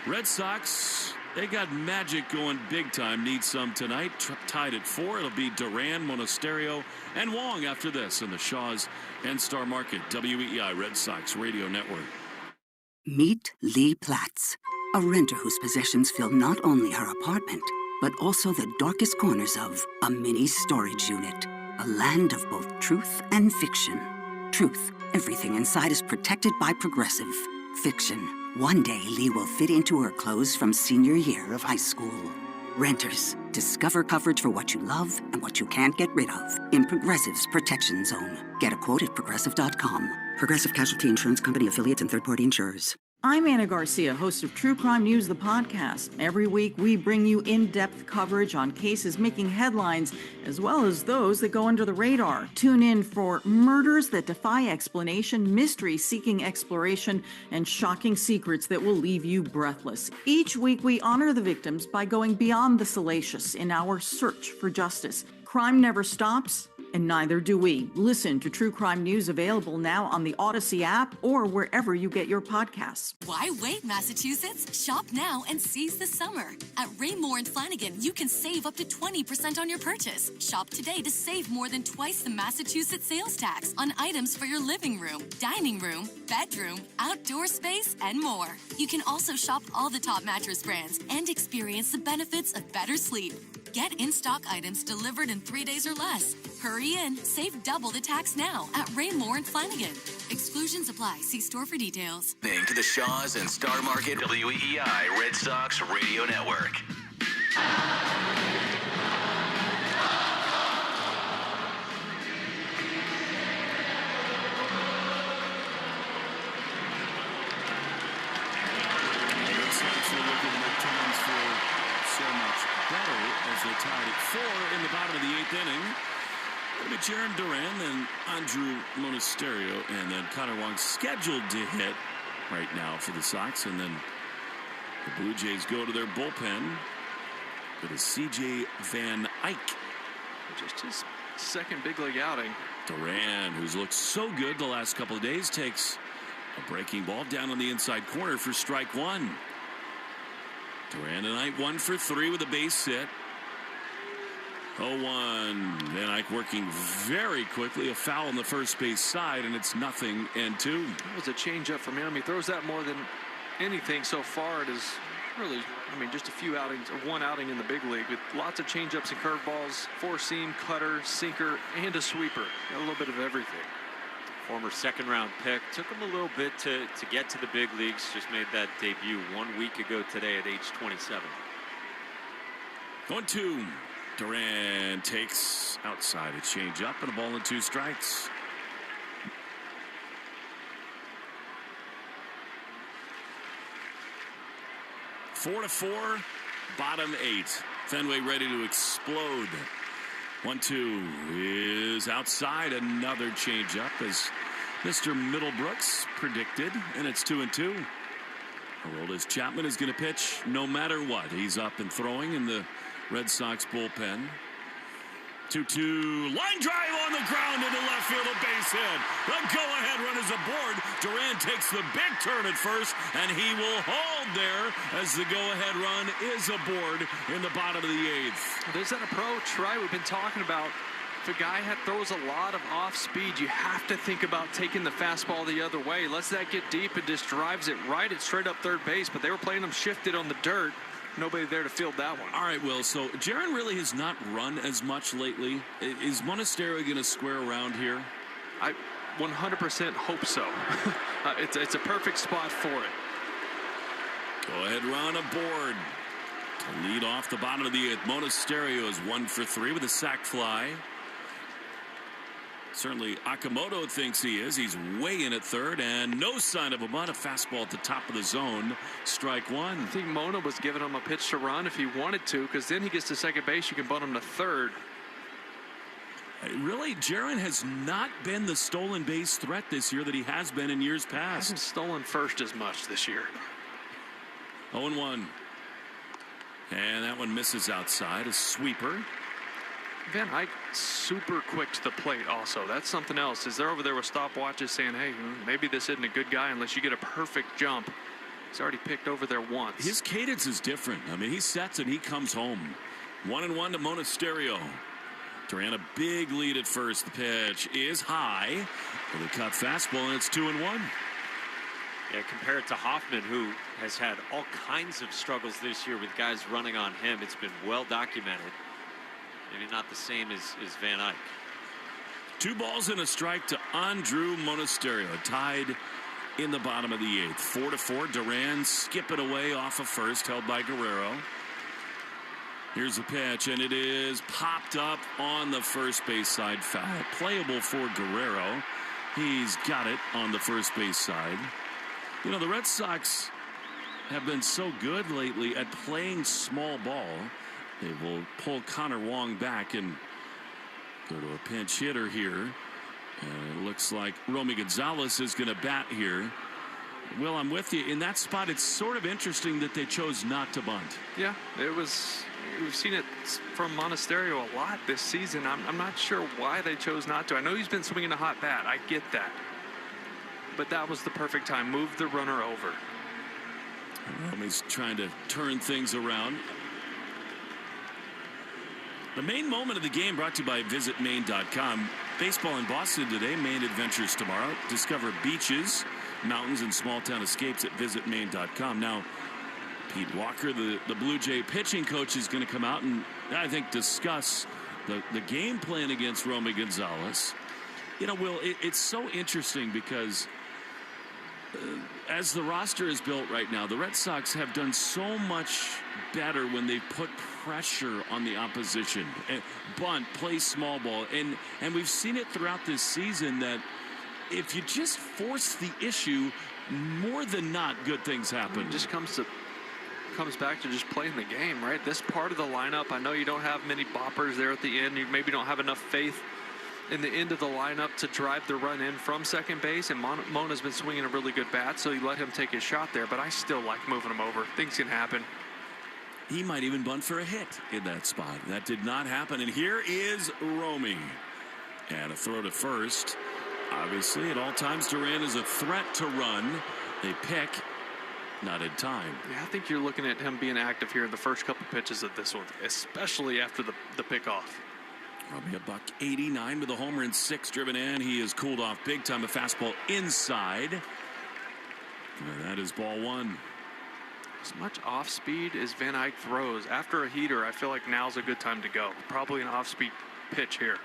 Red Sox, they got magic going big time. Need some tonight. Tied at 4. It'll be Duran, Monasterio, and Wong after this in the Shaw's and Star Market WEEI Red Sox Radio Network. Meet Lee Platts, a renter whose possessions fill not only her apartment, but also the darkest corners of a mini storage unit. A land of both truth and fiction. Truth, everything inside is protected by Progressive. Fiction, one day Lee will fit into her clothes from senior year of high school. Renters, discover coverage for what you love and what you can't get rid of in Progressive's Protection Zone. Get a quote at Progressive.com. Progressive Casualty Insurance Company, affiliates, and third-party insurers. I'm Anna Garcia, host of True Crime News, the podcast. Every week, we bring you in-depth coverage on cases making headlines, as well as those that go under the radar. Tune in for murders that defy explanation, mysteries seeking exploration, and shocking secrets that will leave you breathless. Each week, we honor the victims by going beyond the salacious in our search for justice. Crime never stops, and neither do we. Listen to True Crime News, available now on the Odyssey app or wherever you get your podcasts. Why wait, Massachusetts? Shop now and seize the summer. At Raymore and Flanigan, you can save up to 20% on your purchase. Shop today to save more than twice the Massachusetts sales tax on items for your living room, dining room, bedroom, outdoor space, and more. You can also shop all the top mattress brands and experience the benefits of better sleep. Get in-stock items delivered in 3 days or less. Hurry in, save double the tax now at Raymore and Flanigan. Exclusions apply. See store for details. Listening to the Shaw's and Star Market WEEI Red Sox Radio Network. As they tied at 4 in the bottom of the 8th inning. It'll be Jaron Duran, then Andrew Monasterio, and then Connor Wong scheduled to hit right now for the Sox. And then the Blue Jays go to their bullpen with a C.J. Van Eyck. Just his second big league outing. Duran, who's looked so good the last couple of days, takes a breaking ball down on the inside corner for strike 1. Duran tonight 1 for 3 with a base hit. 0-1. Van Eyck working very quickly. A foul on the first base side, and it's 0-2. That was a changeup from him. He throws that more than anything so far. It is really, just a few outings, or one outing in the big league with lots of changeups and curveballs, four-seam, cutter, sinker, and a sweeper. Got a little bit of everything. Former second-round pick. Took him a little bit to get to the big leagues. Just made that debut 1 week ago today at age 27. 1-2. Duran takes outside a changeup and a ball and 2 strikes. Four to 4, bottom 8. Fenway ready to explode. 1-2 is outside. Another changeup as Mr. Middlebrooks predicted, and it's 2-2. Aroldis Chapman is going to pitch no matter what. He's up and throwing in the Red Sox bullpen. 2-2, line drive on the ground into left field, a base hit. The go-ahead run is aboard. Duran takes the big turn at first, and he will hold there as the go-ahead run is aboard in the bottom of the eighth. There's that approach, right? We've been talking about. If a guy throws a lot of off speed, you have to think about taking the fastball the other way. Lets that get deep and just drives it right at straight up third base, but they were playing him shifted on the dirt. Nobody there to field that one. All right, Will, so Jaron really has not run as much lately. Is Monasterio going to square around here? I 100% hope so. It's a perfect spot for it. Go ahead, run aboard. To lead off the bottom of the eighth, Monasterio is 1 for 3 with a sac fly. Certainly Akamoto thinks he is. He's way in at third, and no sign of a bunt. A fastball at the top of the zone. Strike one. I think Mona was giving him a pitch to run if he wanted to, because then he gets to second base. You can bunt him to third. Really, Jaron has not been the stolen base threat this year that he has been in years past. Hasn't stolen first as much this year. 0-1. And that one misses outside. A sweeper. Van Eyck super quick to the plate also. That's something else. Is they're over there with stopwatches saying, hey, maybe this isn't a good guy unless you get a perfect jump. He's already picked over there once. His cadence is different. I mean, he sets and he comes home. 1-1 to Monasterio. Duran a big lead at first. The pitch is high. With a cut fastball, and it's 2-1. Yeah, compared to Hoffman, who has had all kinds of struggles this year with guys running on him, it's been well documented. Maybe not the same as Van Eyck. 2 balls and a strike to Andrew Monasterio, tied in the bottom of the 8th. 4-4. Duran skipping away off of first, held by Guerrero. Here's the pitch, and it is popped up on the first base side. Foul. Playable for Guerrero. He's got it on the first base side. You know, the Red Sox have been so good lately at playing small ball. They will pull Connor Wong back and go to a pinch hitter here. And it looks like Romy Gonzalez is going to bat here. Well, I'm with you. In that spot, it's sort of interesting that they chose not to bunt. Yeah, it was. We've seen it from Monasterio a lot this season. I'm not sure why they chose not to. I know he's been swinging a hot bat. I get that. But that was the perfect time. Move the runner over. Romy's trying to turn things around. The main moment of the game brought to you by visitmaine.com. Baseball in Boston today, Maine adventures tomorrow. Discover beaches, mountains, and small town escapes at visitmaine.com. Now, Pete Walker, the Blue Jay pitching coach, is going to come out and I think discuss the game plan against Romy Gonzalez. You know, Will, it's so interesting because as the roster is built right now, the Red Sox have done so much better when they put pressure on the opposition. Bunt, play small ball. And we've seen it throughout this season that if you just force the issue, more than not, good things happen. It just comes back to just playing the game, right? This part of the lineup, I know you don't have many boppers there at the end. You maybe don't have enough faith in the end of the lineup to drive the run in from second base, and Mona's been swinging a really good bat, so you let him take his shot there, but I still like moving him over. Things can happen. He might even bunt for a hit in that spot. That did not happen, and here is Romy. And a throw to first. Obviously, at all times, Duran is a threat to run. They pick, not in time. Yeah, I think you're looking at him being active here in the first couple pitches of this one, especially after the pickoff. Romy $189 with a homer in 6 driven in. He is cooled off big time. A fastball inside. And that is ball 1. As much off speed as Van Eyck throws after a heater, I feel like now's a good time to go. Probably an off speed pitch here.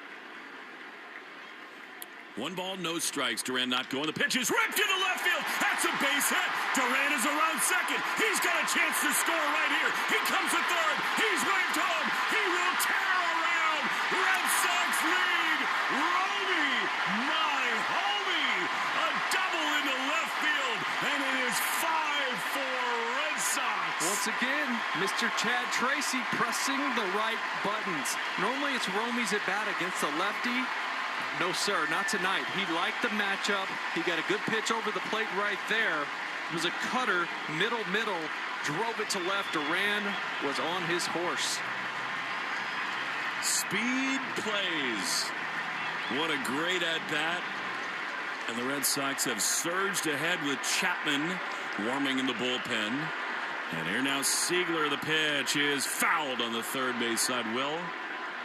1 ball, no strikes. Duran not going. The pitch is ripped into left field. That's a base hit. Duran is around second. He's got a chance to score right here. He comes to third. He's waved home. He will tear around. Red Sox lead. Romy, my homie. A double into left field. And it is 5-4 Red Sox. Once again, Mr. Chad Tracy pressing the right buttons. Normally it's Romy's at bat against the lefty. No, sir, not tonight. He liked the matchup. He got a good pitch over the plate right there. It was a cutter, middle, drove it to left. Duran was on his horse. speed plays. What a great at-bat. And the Red Sox have surged ahead with Chapman warming in the bullpen. And here now Siegler, the pitch is fouled on the third base side. Will,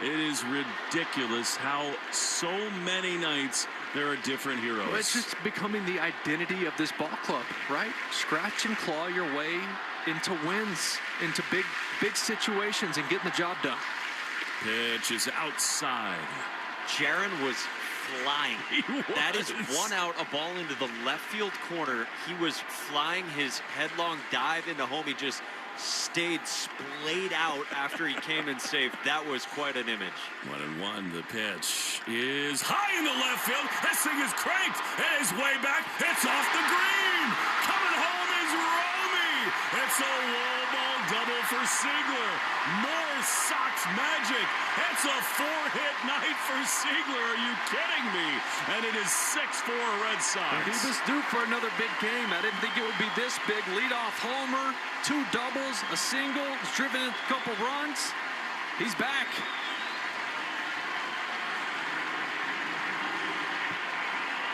it is ridiculous how so many nights there are different heroes. Well, it's just becoming the identity of this ball club, right? Scratch and claw your way into wins, into big situations and getting the job done. Pitch is outside. Jaron was flying. That is one out, a ball into the left field corner. He was flying his headlong dive into home. He just stayed splayed out after he came in safe. That was quite an image. 1-1. The pitch is high in the left field. This thing is cranked. It is way back. It's off the green. Coming home is Romy. It's a wall ball double for Siegler. More Sox magic. It's a 4-hit night for Siegler. Are you kidding me? And it is 6-4 Red Sox. He was due for another big game. I didn't think it would be this big. Leadoff homer, 2 doubles, a single. He's driven in a couple runs. He's back.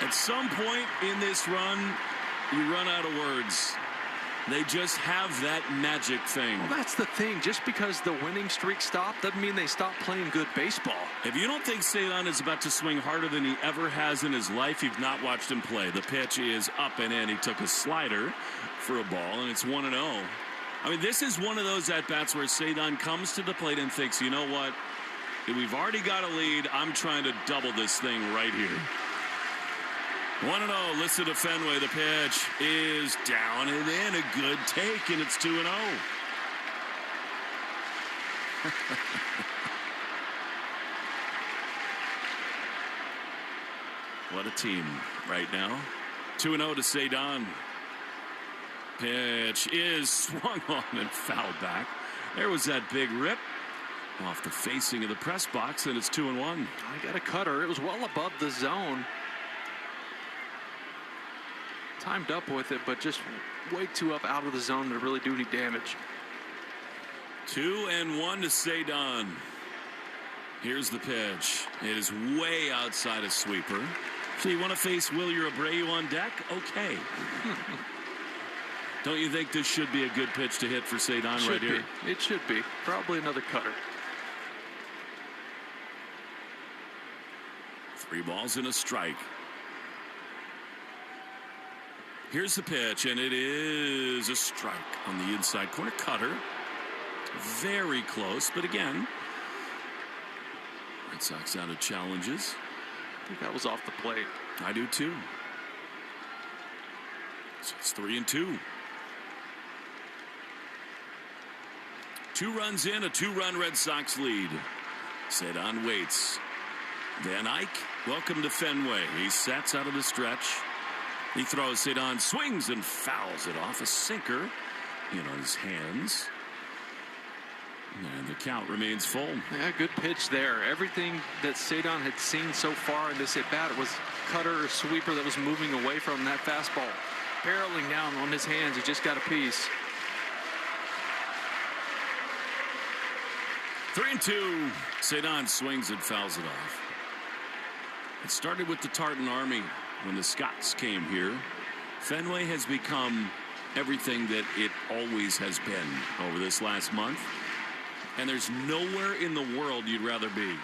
At some point in this run, you run out of words. They just have that magic thing. Well, that's the thing. Just because the winning streak stopped doesn't mean they stopped playing good baseball. If you don't think Cedon is about to swing harder than he ever has in his life, you've not watched him play. The pitch is up and in. He took a slider for a ball, and it's 1-0. I mean, this is one of those at-bats where Cedon comes to the plate and thinks, you know what? We've already got a lead. I'm trying to double this thing right here. 1-0, listen to Fenway. The pitch is down and in. A good take, and it's 2-0. What a team right now. 2-0 to Cedon. Pitch is swung on and fouled back. There was that big rip off the facing of the press box, and it's 2-1. I got a cutter. It was well above the zone. Timed up with it, but just way too up out of the zone to really do any damage. 2-1 to Cedon. Here's the pitch. It is way outside a sweeper. So you want to face Wilyer Abreu on deck? Okay. Don't you think this should be a good pitch to hit for Cedon right here? It should be. Probably another cutter. 3 balls and a strike. Here's the pitch, and it is a strike on the inside corner. Cutter. Very close, but again, Red Sox out of challenges. I think that was off the plate. I do too. So it's 3-2. 2 runs in, a 2-run Red Sox lead. Cedon waits. Van Eyck, welcome to Fenway. He sets out of the stretch. He throws. Cedon swings and fouls it off. A sinker in on his hands. And the count remains full. Yeah, good pitch there. Everything that Cedon had seen so far in this at-bat was cutter or sweeper that was moving away from that fastball. Barreling down on his hands. He just got a piece. 3-2. Cedon swings and fouls it off. It started with the Tartan Army when the Scots came here. Fenway has become everything that it always has been over this last month. And there's nowhere in the world you'd rather be.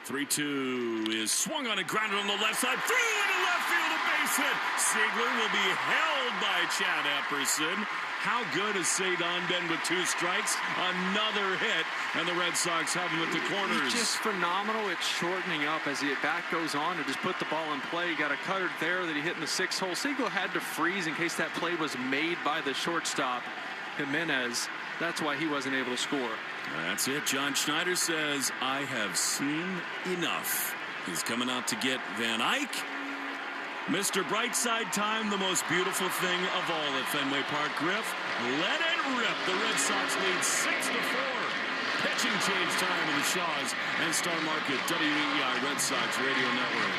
3-2 is swung on and grounded on the left side. Through into left field, a base hit. Siegler will be held by Chad Epperson. How good has Cedon been with 2 strikes? Another hit, and the Red Sox have him at the corners. He's just phenomenal. It's shortening up as the at-bat goes on to just put the ball in play. He got a cutter there that he hit in the 6th hole. Siegler had to freeze in case that play was made by the shortstop, Jimenez. That's why he wasn't able to score. That's it. John Schneider says, I have seen enough. He's coming out to get Van Eyck. Mr. Brightside time, the most beautiful thing of all at Fenway Park. Griff, let it rip. The Red Sox lead 6-4. Pitching change time in the Shaws and Star Market WEEI Red Sox Radio Network.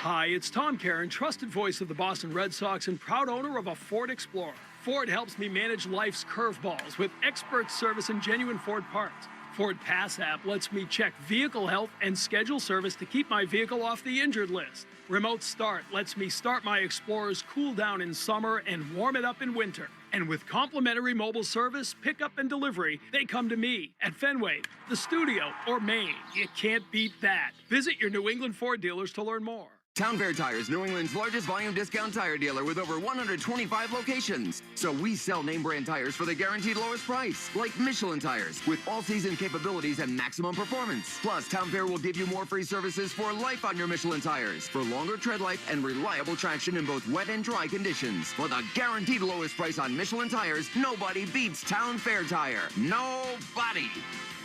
Hi, it's Tom Caron, trusted voice of the Boston Red Sox and proud owner of a Ford Explorer. Ford helps me manage life's curveballs with expert service and genuine Ford parts. Ford Pass app lets me check vehicle health and schedule service to keep my vehicle off the injured list. Remote Start lets me start my Explorer's cool down in summer and warm it up in winter. And with complimentary mobile service, pickup and delivery, they come to me at Fenway, the studio, or Maine. You can't beat that. Visit your New England Ford dealers to learn more. Town Fair Tires, New England's largest volume discount tire dealer with over 125 locations. So we sell name brand tires for the guaranteed lowest price, like Michelin tires, with all-season capabilities and maximum performance. Plus, Town Fair will give you more free services for life on your Michelin tires, for longer tread life and reliable traction in both wet and dry conditions. For the guaranteed lowest price on Michelin tires, nobody beats Town Fair Tire. Nobody.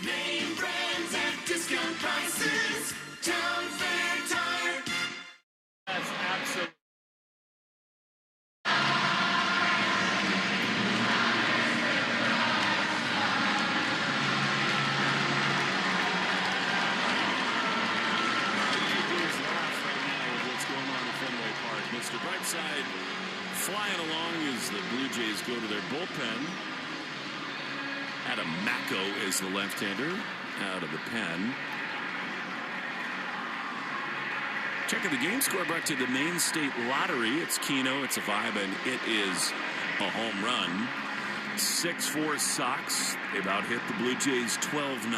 Name brands at discount prices. Town Fair Tire. That's absolutely. Mr. Brightside flying along as the Blue Jays go to their bullpen. Adam Macko is the left-hander out of the pen. Checking the game score brought to the Maine State Lottery. It's Keno, it's a vibe, and it is a home run. 6-4 Sox. They've out hit the Blue Jays 12-9.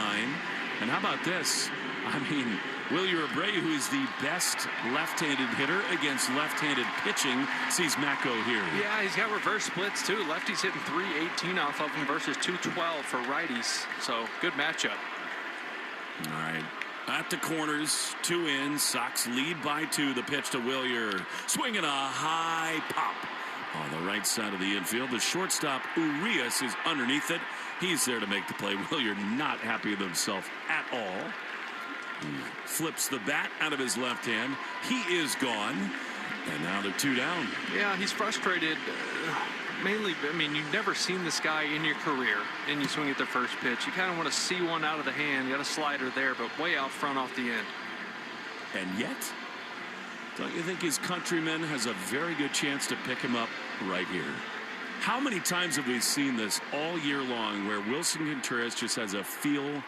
And how about this? I mean, Wilyer Abreu, who is the best left-handed hitter against left-handed pitching, sees Macko here. Yeah, he's got reverse splits, too. Lefties hitting 318 off of him versus 212 for righties. So, good matchup. All right. At the corners, 2 in. Sox lead by 2. The pitch to Wilyer. Swinging a high pop on the right side of the infield. The shortstop, Urias, is underneath it. He's there to make the play. Wilyer not happy with himself at all. He flips the bat out of his left hand. He is gone. And now they're 2 down. Yeah, he's frustrated. Mainly, I mean, you've never seen this guy in your career, and you swing at the first pitch. You kind of want to see one out of the hand. You got a slider there, but way out front off the end. And yet, don't you think his countryman has a very good chance to pick him up right here? How many times have we seen this all year long where Wilson Contreras just has a feel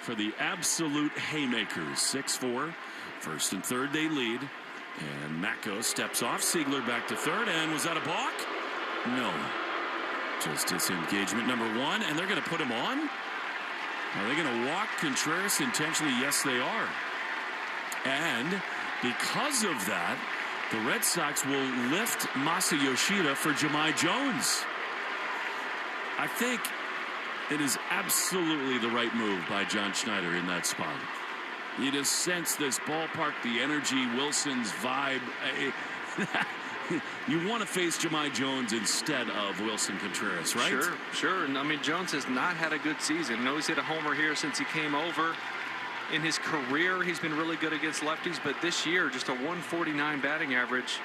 for the absolute haymakers? 6-4, first and third they lead. And Macko steps off. Siegler back to third. And was that a balk? No. Just disengagement number 1. And they're going to put him on? Are they going to walk Contreras intentionally? Yes, they are. And because of that, the Red Sox will lift Masa Yoshida for Jahmai Jones. I think it is absolutely the right move by John Schneider in that spot. You just sense this ballpark, the energy, Wilson's vibe. You want to face Jahmai Jones instead of Wilson Contreras, right? Sure. And I mean, Jones has not had a good season. I know he's hit a homer here since he came over. In his career, he's been really good against lefties, but this year, just a 149 batting average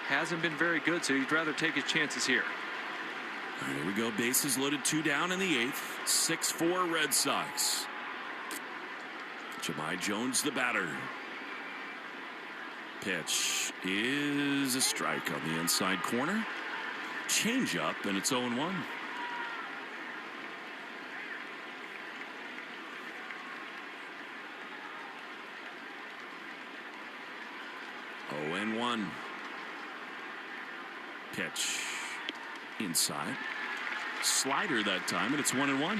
hasn't been very good, so he'd rather take his chances here. All right, here we go. Bases loaded, 2 down in the 8th. 6-4 Red Sox. Jahmai Jones, the batter. Pitch is a strike on the inside corner. Change up, and it's 0-1. Oh, 1. Pitch inside. Slider that time, and it's 1-1.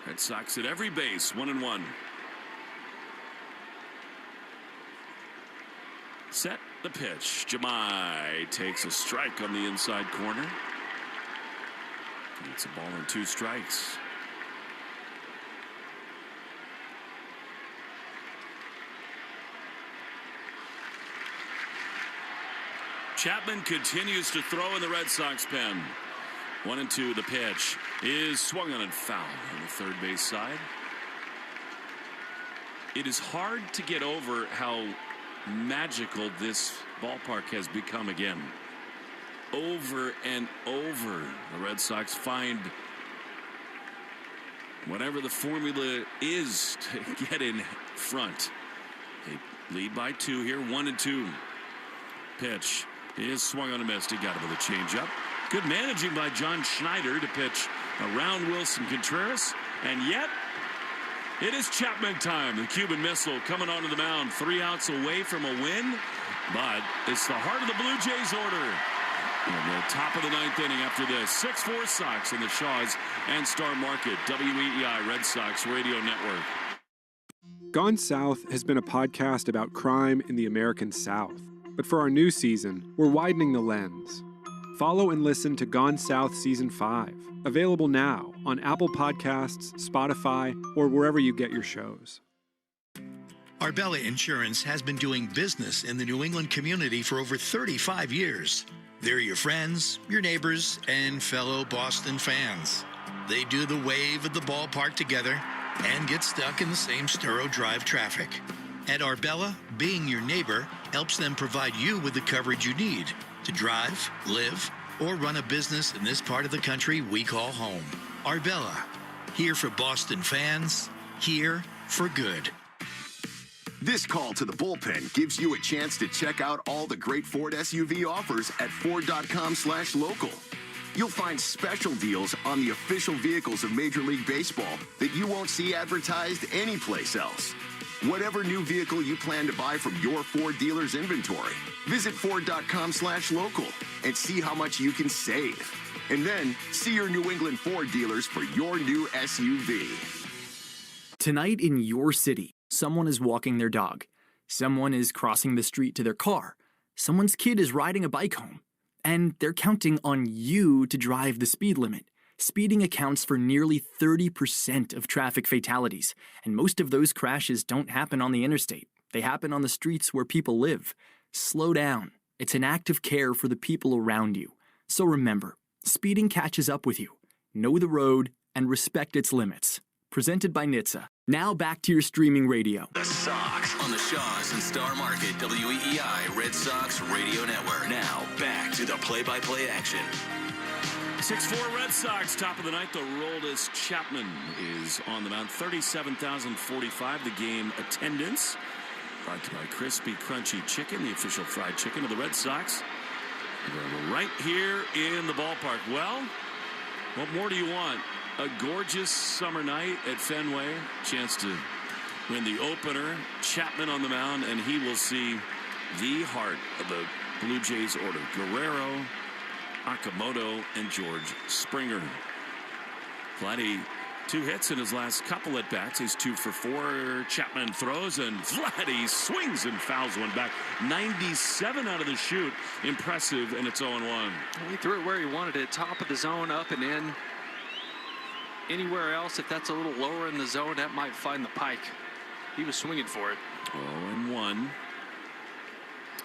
Red Sox at every base, 1-1. Set the pitch. Jahmai takes a strike on the inside corner. It's a ball and 2 strikes. Chapman continues to throw in the Red Sox pen. 1-2, the pitch is swung on and foul on the third base side. It is hard to get over how magical this ballpark has become again. Over and over, the Red Sox find whatever the formula is to get in front. They lead by 2 here, 1-2. Pitch is swung on a miss. He got it with a changeup. Good managing by John Schneider to pitch around Wilson Contreras. And yet, it is Chapman time. The Cuban missile coming onto the mound. 3 outs away from a win. But it's the heart of the Blue Jays order. In the top of the 9th inning after this. 6-4 Sox in the Shaws and Star Market. WEEI Red Sox Radio Network. Gone South has been a podcast about crime in the American South. But for our new season, we're widening the lens. Follow and listen to Gone South Season 5. Available now on Apple Podcasts, Spotify, or wherever you get your shows. Arbella Insurance has been doing business in the New England community for over 35 years. They're your friends, your neighbors, and fellow Boston fans. They do the wave at the ballpark together and get stuck in the same Sturo Drive traffic. At Arbella, being your neighbor helps them provide you with the coverage you need to drive, live, or run a business in this part of the country we call home. Arbella, here for Boston fans, here for good. This call to the bullpen gives you a chance to check out all the great Ford SUV offers at Ford.com/local. You'll find special deals on the official vehicles of Major League Baseball that you won't see advertised anyplace else. Whatever new vehicle you plan to buy from your Ford dealer's inventory, visit Ford.com/local and see how much you can save. And then see your New England Ford dealers for your new SUV. Tonight in your city, someone is walking their dog. Someone is crossing the street to their car. Someone's kid is riding a bike home. And they're counting on you to drive the speed limit. Speeding accounts for nearly 30% of traffic fatalities, and most of those crashes don't happen on the interstate. They happen on the streets where people live. Slow down. It's an act of care for the people around you. So remember, speeding catches up with you. Know the road and respect its limits. Presented by NHTSA. Now back to your streaming radio. The Sox on the Shaws and Star Market WEEI Red Sox Radio Network. Now back to the play-by-play action. 6-4 Red Sox, top of the ninth. The Aroldis Chapman is on the mound. 37,045 the game attendance. Brought to you by Crispy Crunchy Chicken, the official fried chicken of the Red Sox. We're right here in the ballpark. Well, what more do you want? A gorgeous summer night at Fenway. Chance to win the opener. Chapman on the mound, and he will see the heart of the Blue Jays order. Guerrero, Akamoto, and George Springer. Vladdy, 2 hits in his last couple at bats. He's 2 for 4. Chapman throws, and Vladdy swings and fouls one back. 97 out of the chute. Impressive, and it's 0-1. He threw it where he wanted it. Top of the zone, up and in. Anywhere else, if that's a little lower in the zone, that might find the pike. He was swinging for it. 0-1.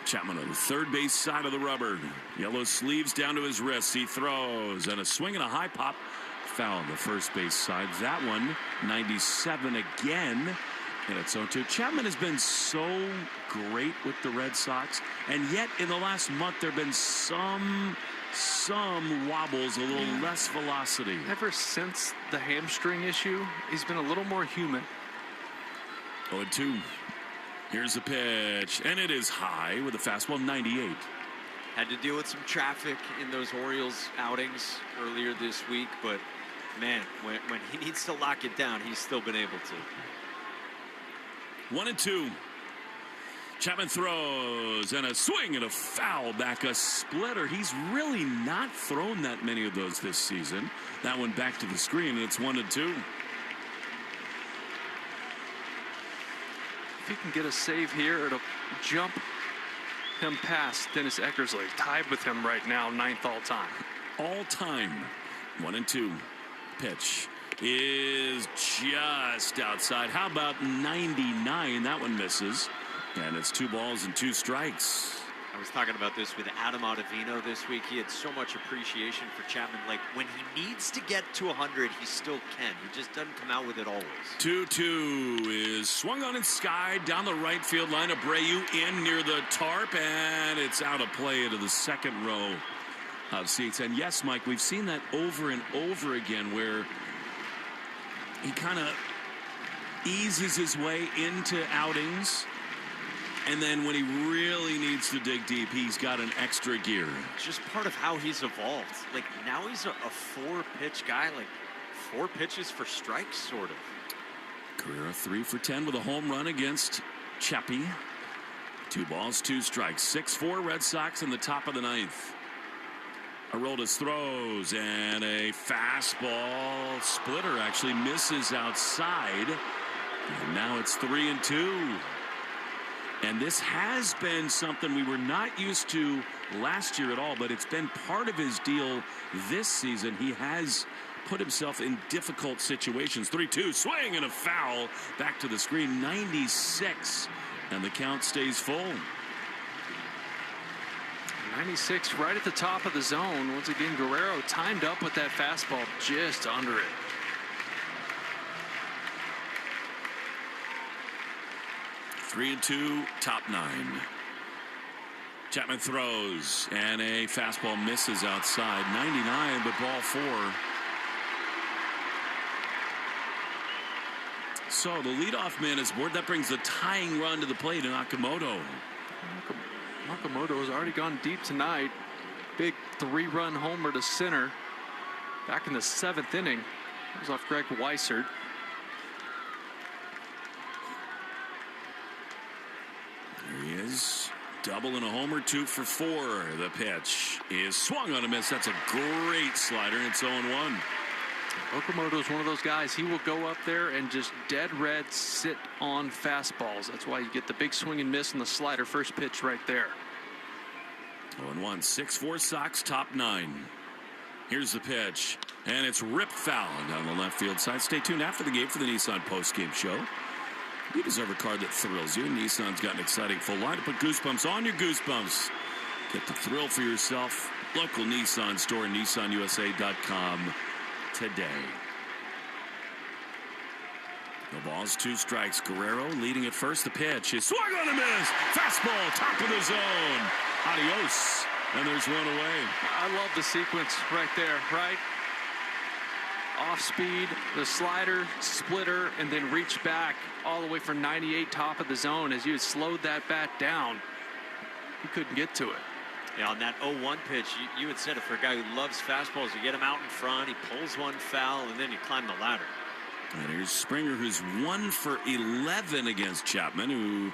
Chapman on the third base side of the rubber. Yellow sleeves down to his wrists. He throws, and a swing and a high pop. Foul on the first base side. That one, 97 again. And it's 0-2. Chapman has been so great with the Red Sox, and yet in the last month there have been some wobbles, a little less velocity. Ever since the hamstring issue, he's been a little more human. 0-2. Here's the pitch, and it is high with a fastball, 98. Had to deal with some traffic in those Orioles outings earlier this week, but man, when he needs to lock it down, he's still been able to. 1-2. Chapman throws, and a swing and a foul back, a splitter. He's really not thrown that many of those this season. That one back to the screen, and it's 1-2. If he can get a save here, it'll jump him past Dennis Eckersley. Tied with him right now, 9th all time. All time. 1-2. Pitch is just outside. How about 99? That one misses. And it's 2 balls and 2 strikes. I was talking about this with Adam Ottavino this week. He had so much appreciation for Chapman. Like, when he needs to get to 100, he still can. He just doesn't come out with it always. 2-2 is swung on and skied down the right field line. Abreu in near the tarp, and it's out of play into the second row of seats. And yes, Mike, we've seen that over and over again where he kind of eases his way into outings. And then when he really needs to dig deep, he's got an extra gear. Just part of how he's evolved. Like, now he's a 4-pitch guy, like 4 pitches for strikes, sort of. Guerrero 3 for 10 with a home run against Chappie. 2 balls, 2 strikes. 6-4 Red Sox in the top of the 9th. Aroldis throws, and a fastball splitter actually misses outside. And now it's 3-2. And this has been something we were not used to last year at all, but it's been part of his deal this season. He has put himself in difficult situations. 3-2, swing and a foul. Back to the screen, 96, and the count stays full. 96 right at the top of the zone. Once again, Guerrero timed up with that fastball just under it. Three and 2, top 9. Chapman throws, and a fastball misses outside. 99, but ball 4. So the leadoff man is aboard. That brings the tying run to the plate in Okamoto. Okamoto has already gone deep tonight. Big 3-run homer to center. Back in the 7th inning. It was off Greg Weissert. There he is. Double and a homer, 2 for 4. The pitch is swung on a miss. That's a great slider, and it's 0-1. Okamoto is one of those guys. He will go up there and just dead red sit on fastballs. That's why you get the big swing and miss and the slider first pitch right there. 0-1, 6-4 Sox, top 9. Here's the pitch, and it's ripped foul down the left field side. Stay tuned after the game for the Nissan post-game show. You deserve a car that thrills you. Nissan's got an exciting full lineup. Put goosebumps on your goosebumps. Get the thrill for yourself. Local Nissan store, nissanusa.com today. No balls, 2 strikes. Guerrero leading at first. The pitch is swung on a miss. Fastball, top of the zone. Adios. And there's one away. I love the sequence right there, right? Off speed, the slider, splitter, and then reach back all the way from 98 top of the zone. As you had slowed that bat down, he couldn't get to it. Yeah, on that 0-1 pitch, you had said it for a guy who loves fastballs. You get him out in front, he pulls one foul, and then you climb the ladder. And here's Springer, who's 1 for 11 against Chapman, who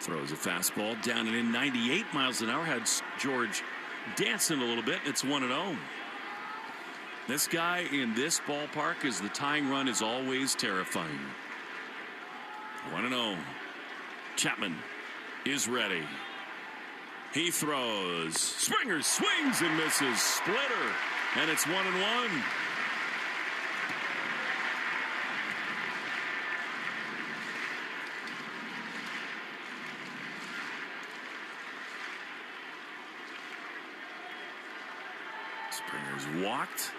throws a fastball down and in 98 miles an hour. Had George dancing a little bit. It's 1-0. This guy in this ballpark, is the tying run is always terrifying. 1-0. Chapman is ready. He throws. Springer swings and misses. Splitter. And it's 1-1. Springer's walked.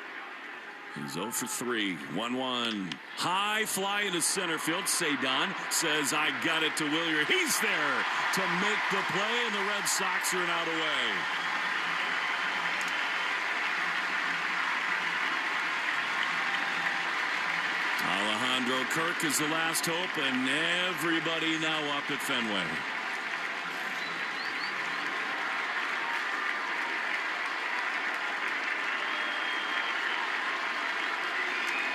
He's 0 for 3. 1-1. High fly into center field. Cedon says, I got it to Willier. He's there to make the play, and the Red Sox are an out away. Alejandro Kirk is the last hope, and everybody now up at Fenway.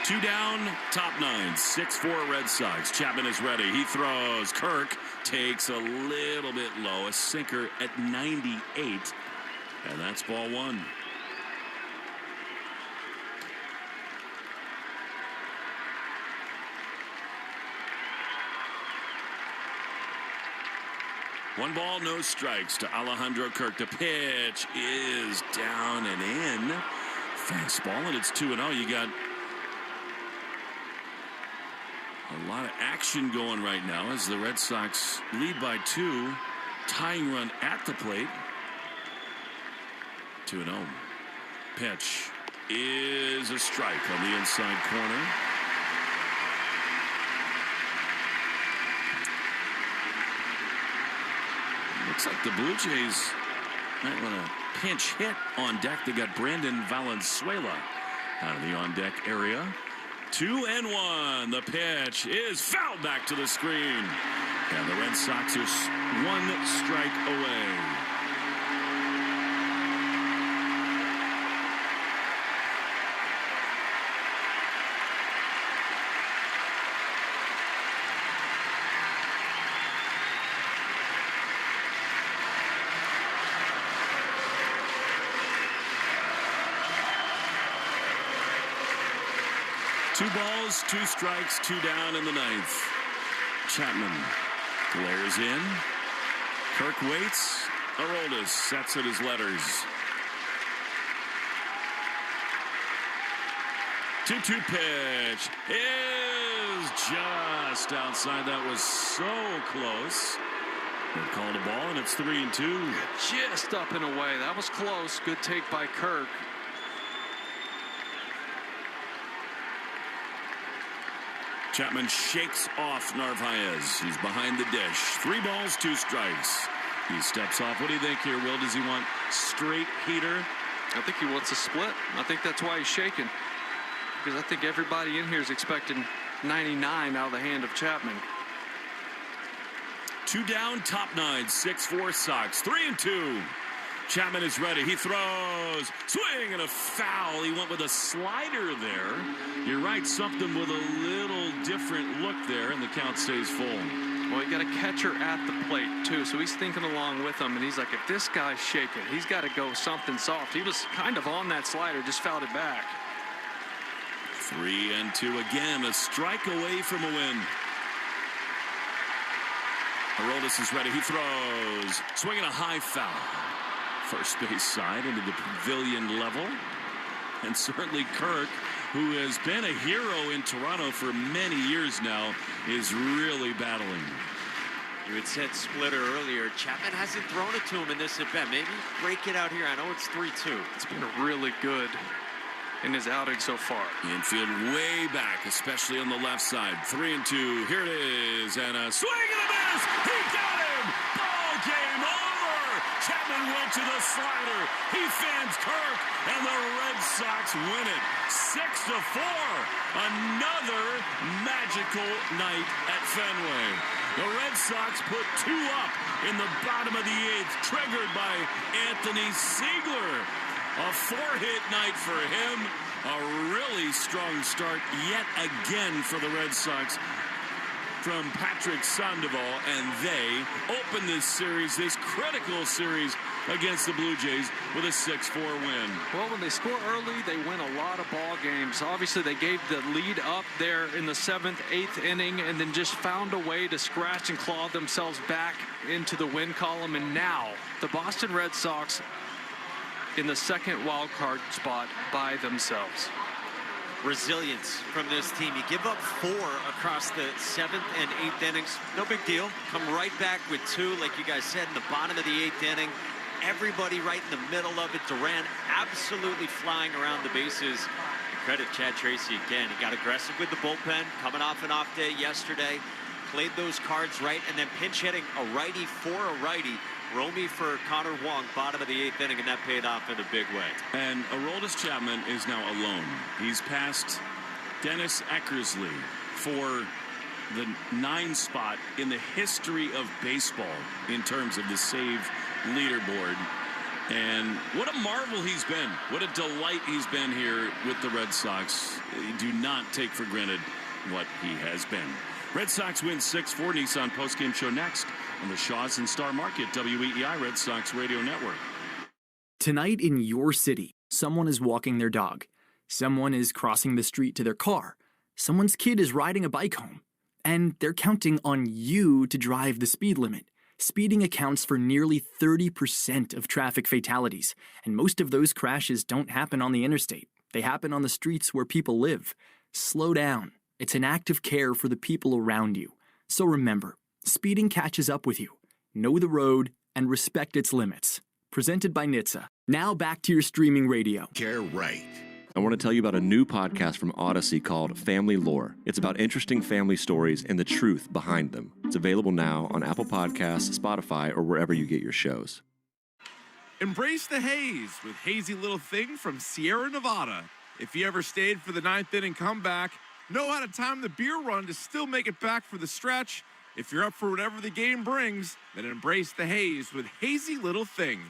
Two down, top 9, 6-4 Red Sox. Chapman is ready. He throws. Kirk takes a little bit low. A sinker at 98. And that's ball 1. One ball, no strikes to Alejandro Kirk. The pitch is down and in. Fastball, and it's 2-0. You got a lot of action going right now as the Red Sox lead by 2. Tying run at the plate. 2-0. Pitch is a strike on the inside corner. Looks like the Blue Jays might want a pinch hit on deck. They got Brandon Valenzuela out of the on-deck area. 2-1. The pitch is fouled back to the screen. And the Red Sox are one strike away. Two balls, 2 strikes, 2 down in the ninth. Chapman glares in. Kirk waits. Aroldis sets at his letters. 2-2 pitch is just outside. That was so close. They called a ball, and it's 3-2. Just up and away. That was close. Good take by Kirk. Chapman shakes off Narvaez. He's behind the dish. 3 balls, 2 strikes. He steps off. What do you think here, Will? Does he want straight heater? I think he wants a split. I think that's why he's shaking. Because I think everybody in here is expecting 99 out of the hand of Chapman. 2 down, top 9, 6-4 Sox. 3-2. Chapman is ready. He throws. Swing and a foul. He went with a slider there. You're right, something with a little different look there, and the count stays full. Well, you got a catcher at the plate, too, so he's thinking along with him, and he's like, if this guy's shaking, he's got to go something soft. He was kind of on that slider, just fouled it back. 3-2 again. A strike away from a win. Aroldis is ready. He throws. Swinging a high foul. First base side into the pavilion level. And certainly Kirk, who has been a hero in Toronto for many years now, is really battling. You had said splitter earlier. Chapman hasn't thrown it to him in this at-bat. Maybe break it out here. I know it's 3-2. It's been really good in his outing so far. Infield way back, especially on the left side. 3-2. Here it is. And a swing and a miss. He got him. Ball game over. Chapman went to the slider. He fans Kirk, and the Red Sox win it. 6-4. Another magical night at Fenway. The Red Sox put 2 up in the bottom of the 8th, triggered by Anthony Siegler. A 4-hit night for him. A really strong start yet again for the Red Sox from Patrick Sandoval, and they open this series, this critical series against the Blue Jays, with a 6-4 win. Well, when they score early, they win a lot of ball games. Obviously, they gave the lead up there in the 7th, 8th inning, and then just found a way to scratch and claw themselves back into the win column. And now, the Boston Red Sox in the second wild card spot by themselves. Resilience from this team. You give up 4 across the 7th and 8th innings. No big deal. Come right back with 2, like you guys said, in the bottom of the 8th inning. Everybody right in the middle of it. Duran absolutely flying around the bases. Credit Chad Tracy again. He got aggressive with the bullpen, coming off an off day yesterday. Played those cards right, and then pinch hitting a righty for a righty. Romy for Connor Wong, bottom of the 8th inning, and that paid off in a big way. And Aroldis Chapman is now alone. He's passed Dennis Eckersley for the 9 spot in the history of baseball in terms of the save leaderboard. And what a marvel he's been. What a delight he's been here with the Red Sox. Do not take for granted what he has been. Red Sox win 6-4. Nissan postgame show next on the Shaws and Star Market, WEEI Red Sox Radio Network. Tonight in your city, someone is walking their dog. Someone is crossing the street to their car. Someone's kid is riding a bike home. And they're counting on you to drive the speed limit. Speeding accounts for nearly 30% of traffic fatalities, and most of those crashes don't happen on the interstate. They happen on the streets where people live. Slow down. It's an act of care for the people around you. So remember, speeding catches up with you. Know the road and respect its limits. Presented by NHTSA. Now back to your streaming radio. Care right. I want to tell you about a new podcast from Odyssey called Family Lore. It's about interesting family stories and the truth behind them. It's available now on Apple Podcasts, Spotify, or wherever you get your shows. Embrace the haze with Hazy Little Thing from Sierra Nevada. If you ever stayed for the 9th inning comeback, Know how to time the beer run to still make it back for the stretch. If you're up for whatever the game brings, then embrace the haze with Hazy Little Thing.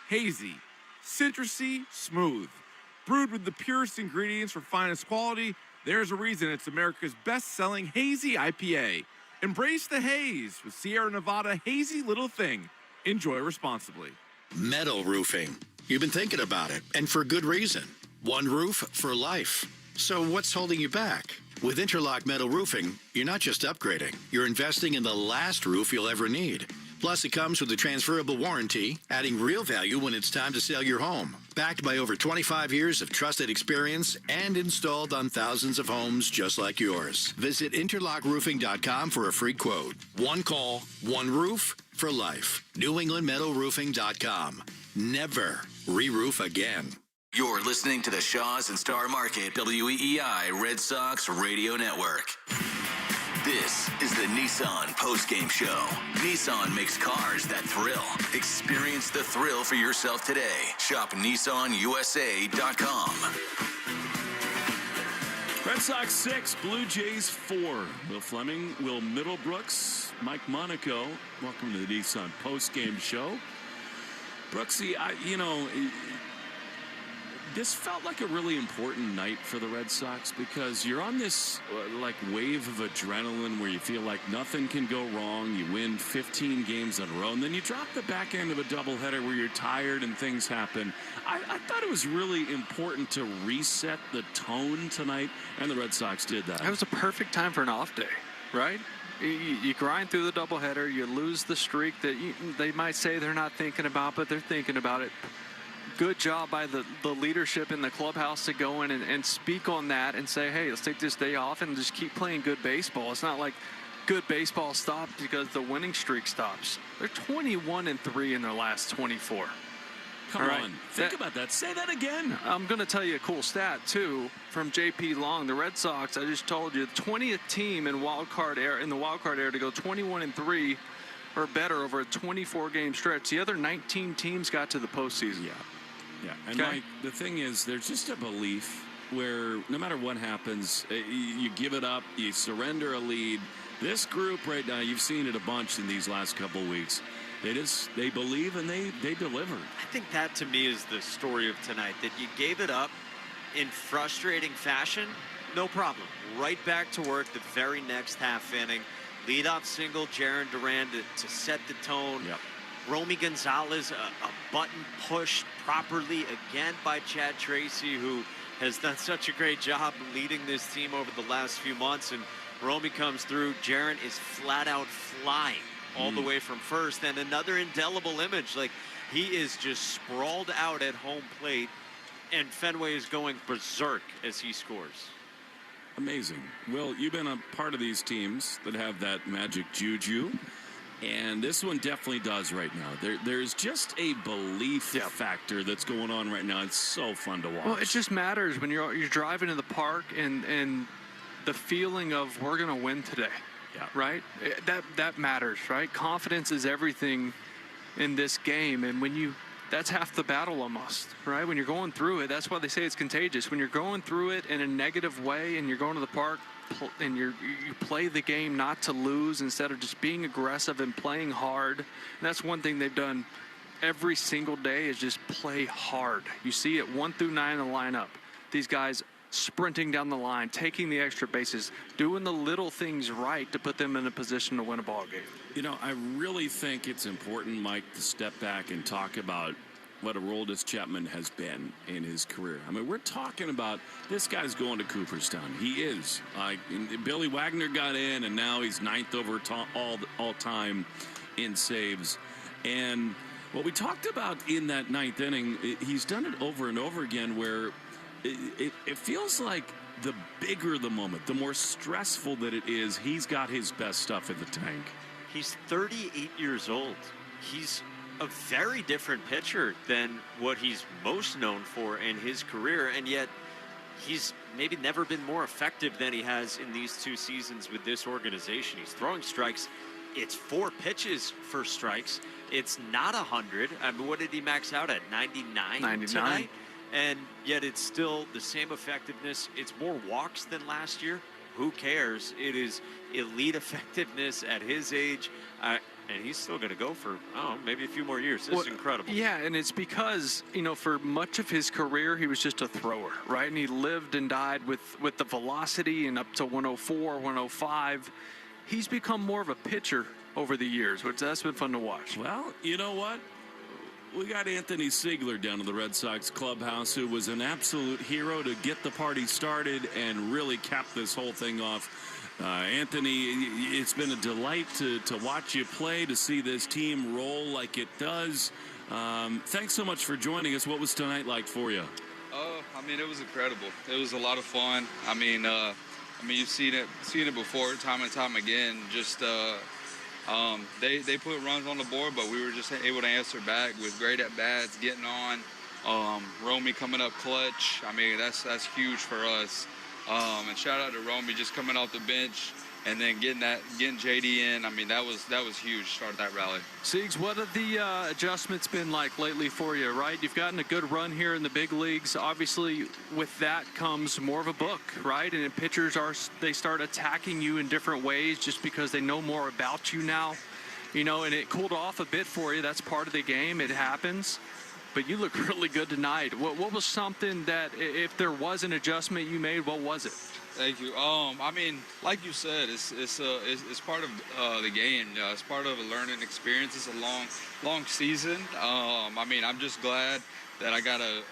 Hazy, citrusy, smooth. Brewed with the purest ingredients for finest quality, there's a reason it's America's best-selling Hazy IPA. Embrace the haze with Sierra Nevada Hazy Little Thing. Enjoy responsibly. Metal roofing. You've been thinking about it, and for good reason. One roof for life. So what's holding you back? With Interlock Metal Roofing, you're not just upgrading. You're investing in the last roof you'll ever need. Plus, it comes with a transferable warranty, adding real value when it's time to sell your home. Backed by over 25 years of trusted experience and installed on thousands of homes just like yours. Visit interlockroofing.com for a free quote. One call, one roof for life. NewEnglandMetalRoofing.com. Never re-roof again. You're listening to the Shaws and Star Market WEEI Red Sox Radio Network. This is the Nissan postgame show. Nissan makes cars that thrill. Experience the thrill for yourself today. Shop NissanUSA.com. Red Sox 6, Blue Jays 4. Will Fleming, Will Middlebrooks, Mike Monaco. Welcome to the Nissan postgame show. Brooksy, this felt like a really important night for the Red Sox because you're on this wave of adrenaline where you feel like nothing can go wrong. You win 15 games in a row, and then you drop the back end of a doubleheader where you're tired and things happen. I thought it was really important to reset the tone tonight, and the Red Sox did that. It was a perfect time for an off day, right? You grind through the doubleheader, you lose the streak that they might say they're not thinking about, but they're thinking about it. Good job by the leadership in the clubhouse to go in and speak on that and say, hey, let's take this day off and just keep playing good baseball. It's not like good baseball stops because the winning streak stops. They're 21-3 in their last 24. Come on. Think about that. Say that again. I'm going to tell you a cool stat, too, from J.P. Long. The Red Sox, I just told you, the 20th team in the wild card era to go 21-3 or better over a 24-game stretch. The other 19 teams got to the postseason. Yeah, and Mike, the thing is, there's just a belief where no matter what happens, you give it up, you surrender a lead. This group right now, you've seen it a bunch in these last couple of weeks. They believe and they deliver. I think that to me is the story of tonight, that you gave it up in frustrating fashion, no problem. Right back to work the very next half inning. Leadoff single, Jarren Duran to set the tone. Yep. Romy Gonzalez, a button pushed properly again by Chad Tracy, who has done such a great job leading this team over the last few months. And Romy comes through. Jarren is flat out flying all the way from first. And another indelible image. Like, he is just sprawled out at home plate. And Fenway is going berserk as he scores. Amazing. Will, you've been a part of these teams that have that magic juju. And this one definitely does right now. There's just a belief factor that's going on right now. It's so fun to watch. Well, it just matters when you're driving to the park and the feeling of we're going to win today. Yeah. Right? That matters, right? Confidence is everything in this game. And that's half the battle almost, right? When you're going through it, that's why they say it's contagious. When you're going through it in a negative way and you're going to the park, and you play the game not to lose instead of just being aggressive and playing hard. And that's one thing they've done every single day is just play hard. You see it 1 through 9 in the lineup. These guys sprinting down the line, taking the extra bases, doing the little things right to put them in a position to win a ball game. I really think it's important, Mike, to step back and talk about what Aroldis Chapman has been in his career. I mean, we're talking about this guy's going to Cooperstown. He is. Billy Wagner got in, and now he's 9th over all time in saves. And what we talked about in that 9th inning, he's done it over and over again where it feels like the bigger the moment, the more stressful that it is, he's got his best stuff in the tank. He's 38 years old. He's a very different pitcher than what he's most known for in his career, and yet he's maybe never been more effective than he has in these 2 seasons with this organization. He's throwing strikes. It's 4 pitches for strikes. It's not 100. I mean, what did he max out at? 99 tonight? And yet it's still the same effectiveness. It's more walks than last year. who cares? It is elite effectiveness at his age. And he's still going to go for, maybe a few more years. This is incredible. Yeah, and it's because, for much of his career, he was just a thrower, right? And he lived and died with the velocity and up to 104, 105. He's become more of a pitcher over the years, which that's been fun to watch. Well, you know what? We got Anthony Siegler down in the Red Sox clubhouse, who was an absolute hero to get the party started and really cap this whole thing off. Anthony, it's been a delight to watch you play, to see this team roll like it does. Thanks so much for joining us. What was tonight like for you? It was incredible. It was a lot of fun. You've seen it before, time and time again. Just they put runs on the board, but we were just able to answer back with great at bats, getting on. Romy coming up clutch. That's huge for us. And shout out to Romy just coming off the bench and then getting JD in. That was huge to start that rally. Siegs, what have the adjustments been like lately for you, right? You've gotten a good run here in the big leagues. Obviously, with that comes more of a book, right? And pitchers they start attacking you in different ways just because they know more about you now. And it cooled off a bit for you. That's part of the game. It happens. But you look really good tonight. What was something that, if there was an adjustment you made, what was it? Thank you. Like you said, it's part of the game. It's part of a learning experience. It's a long season. I'm just glad that I got a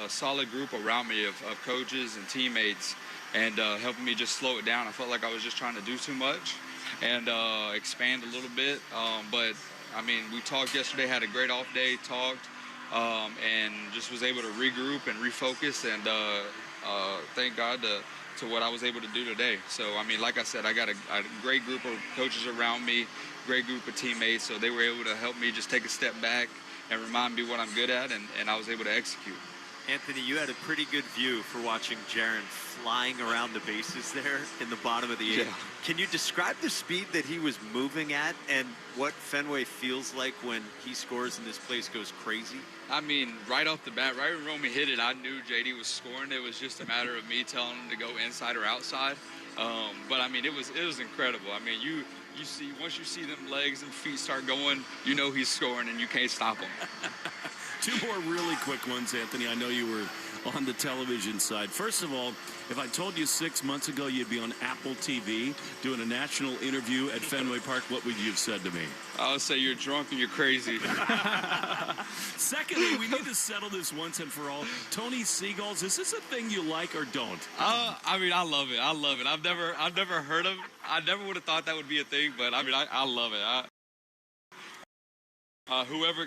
solid group around me of coaches and teammates, and helping me just slow it down. I felt like I was just trying to do too much and expand a little bit. But we talked yesterday, had a great off day, talked. And just was able to regroup and refocus, and thank God to what I was able to do today. So, like I said, I got a great group of coaches around me, great group of teammates, so they were able to help me just take a step back and remind me what I'm good at, and I was able to execute. Anthony, you had a pretty good view for watching Jaron flying around the bases there in the bottom of the eighth. Yeah. Can you describe the speed that he was moving at and what Fenway feels like when he scores and this place goes crazy? Right off the bat, right when Romy hit it, I knew JD was scoring. It was just a matter of me telling him to go inside or outside. But it was incredible. You see, once you see them legs and feet start going, you know he's scoring and you can't stop him. Two more really quick ones, Anthony. I know you were on the television side. First of all, if I told you 6 months ago you'd be on Apple TV doing a national interview at Fenway Park, what would you have said to me? I would say you're drunk and you're crazy. Secondly, we need to settle this once and for all. Tony Seagulls, is this a thing you like or don't? I love it. I've never heard of it. I never would have thought that would be a thing, but I love it. Whoever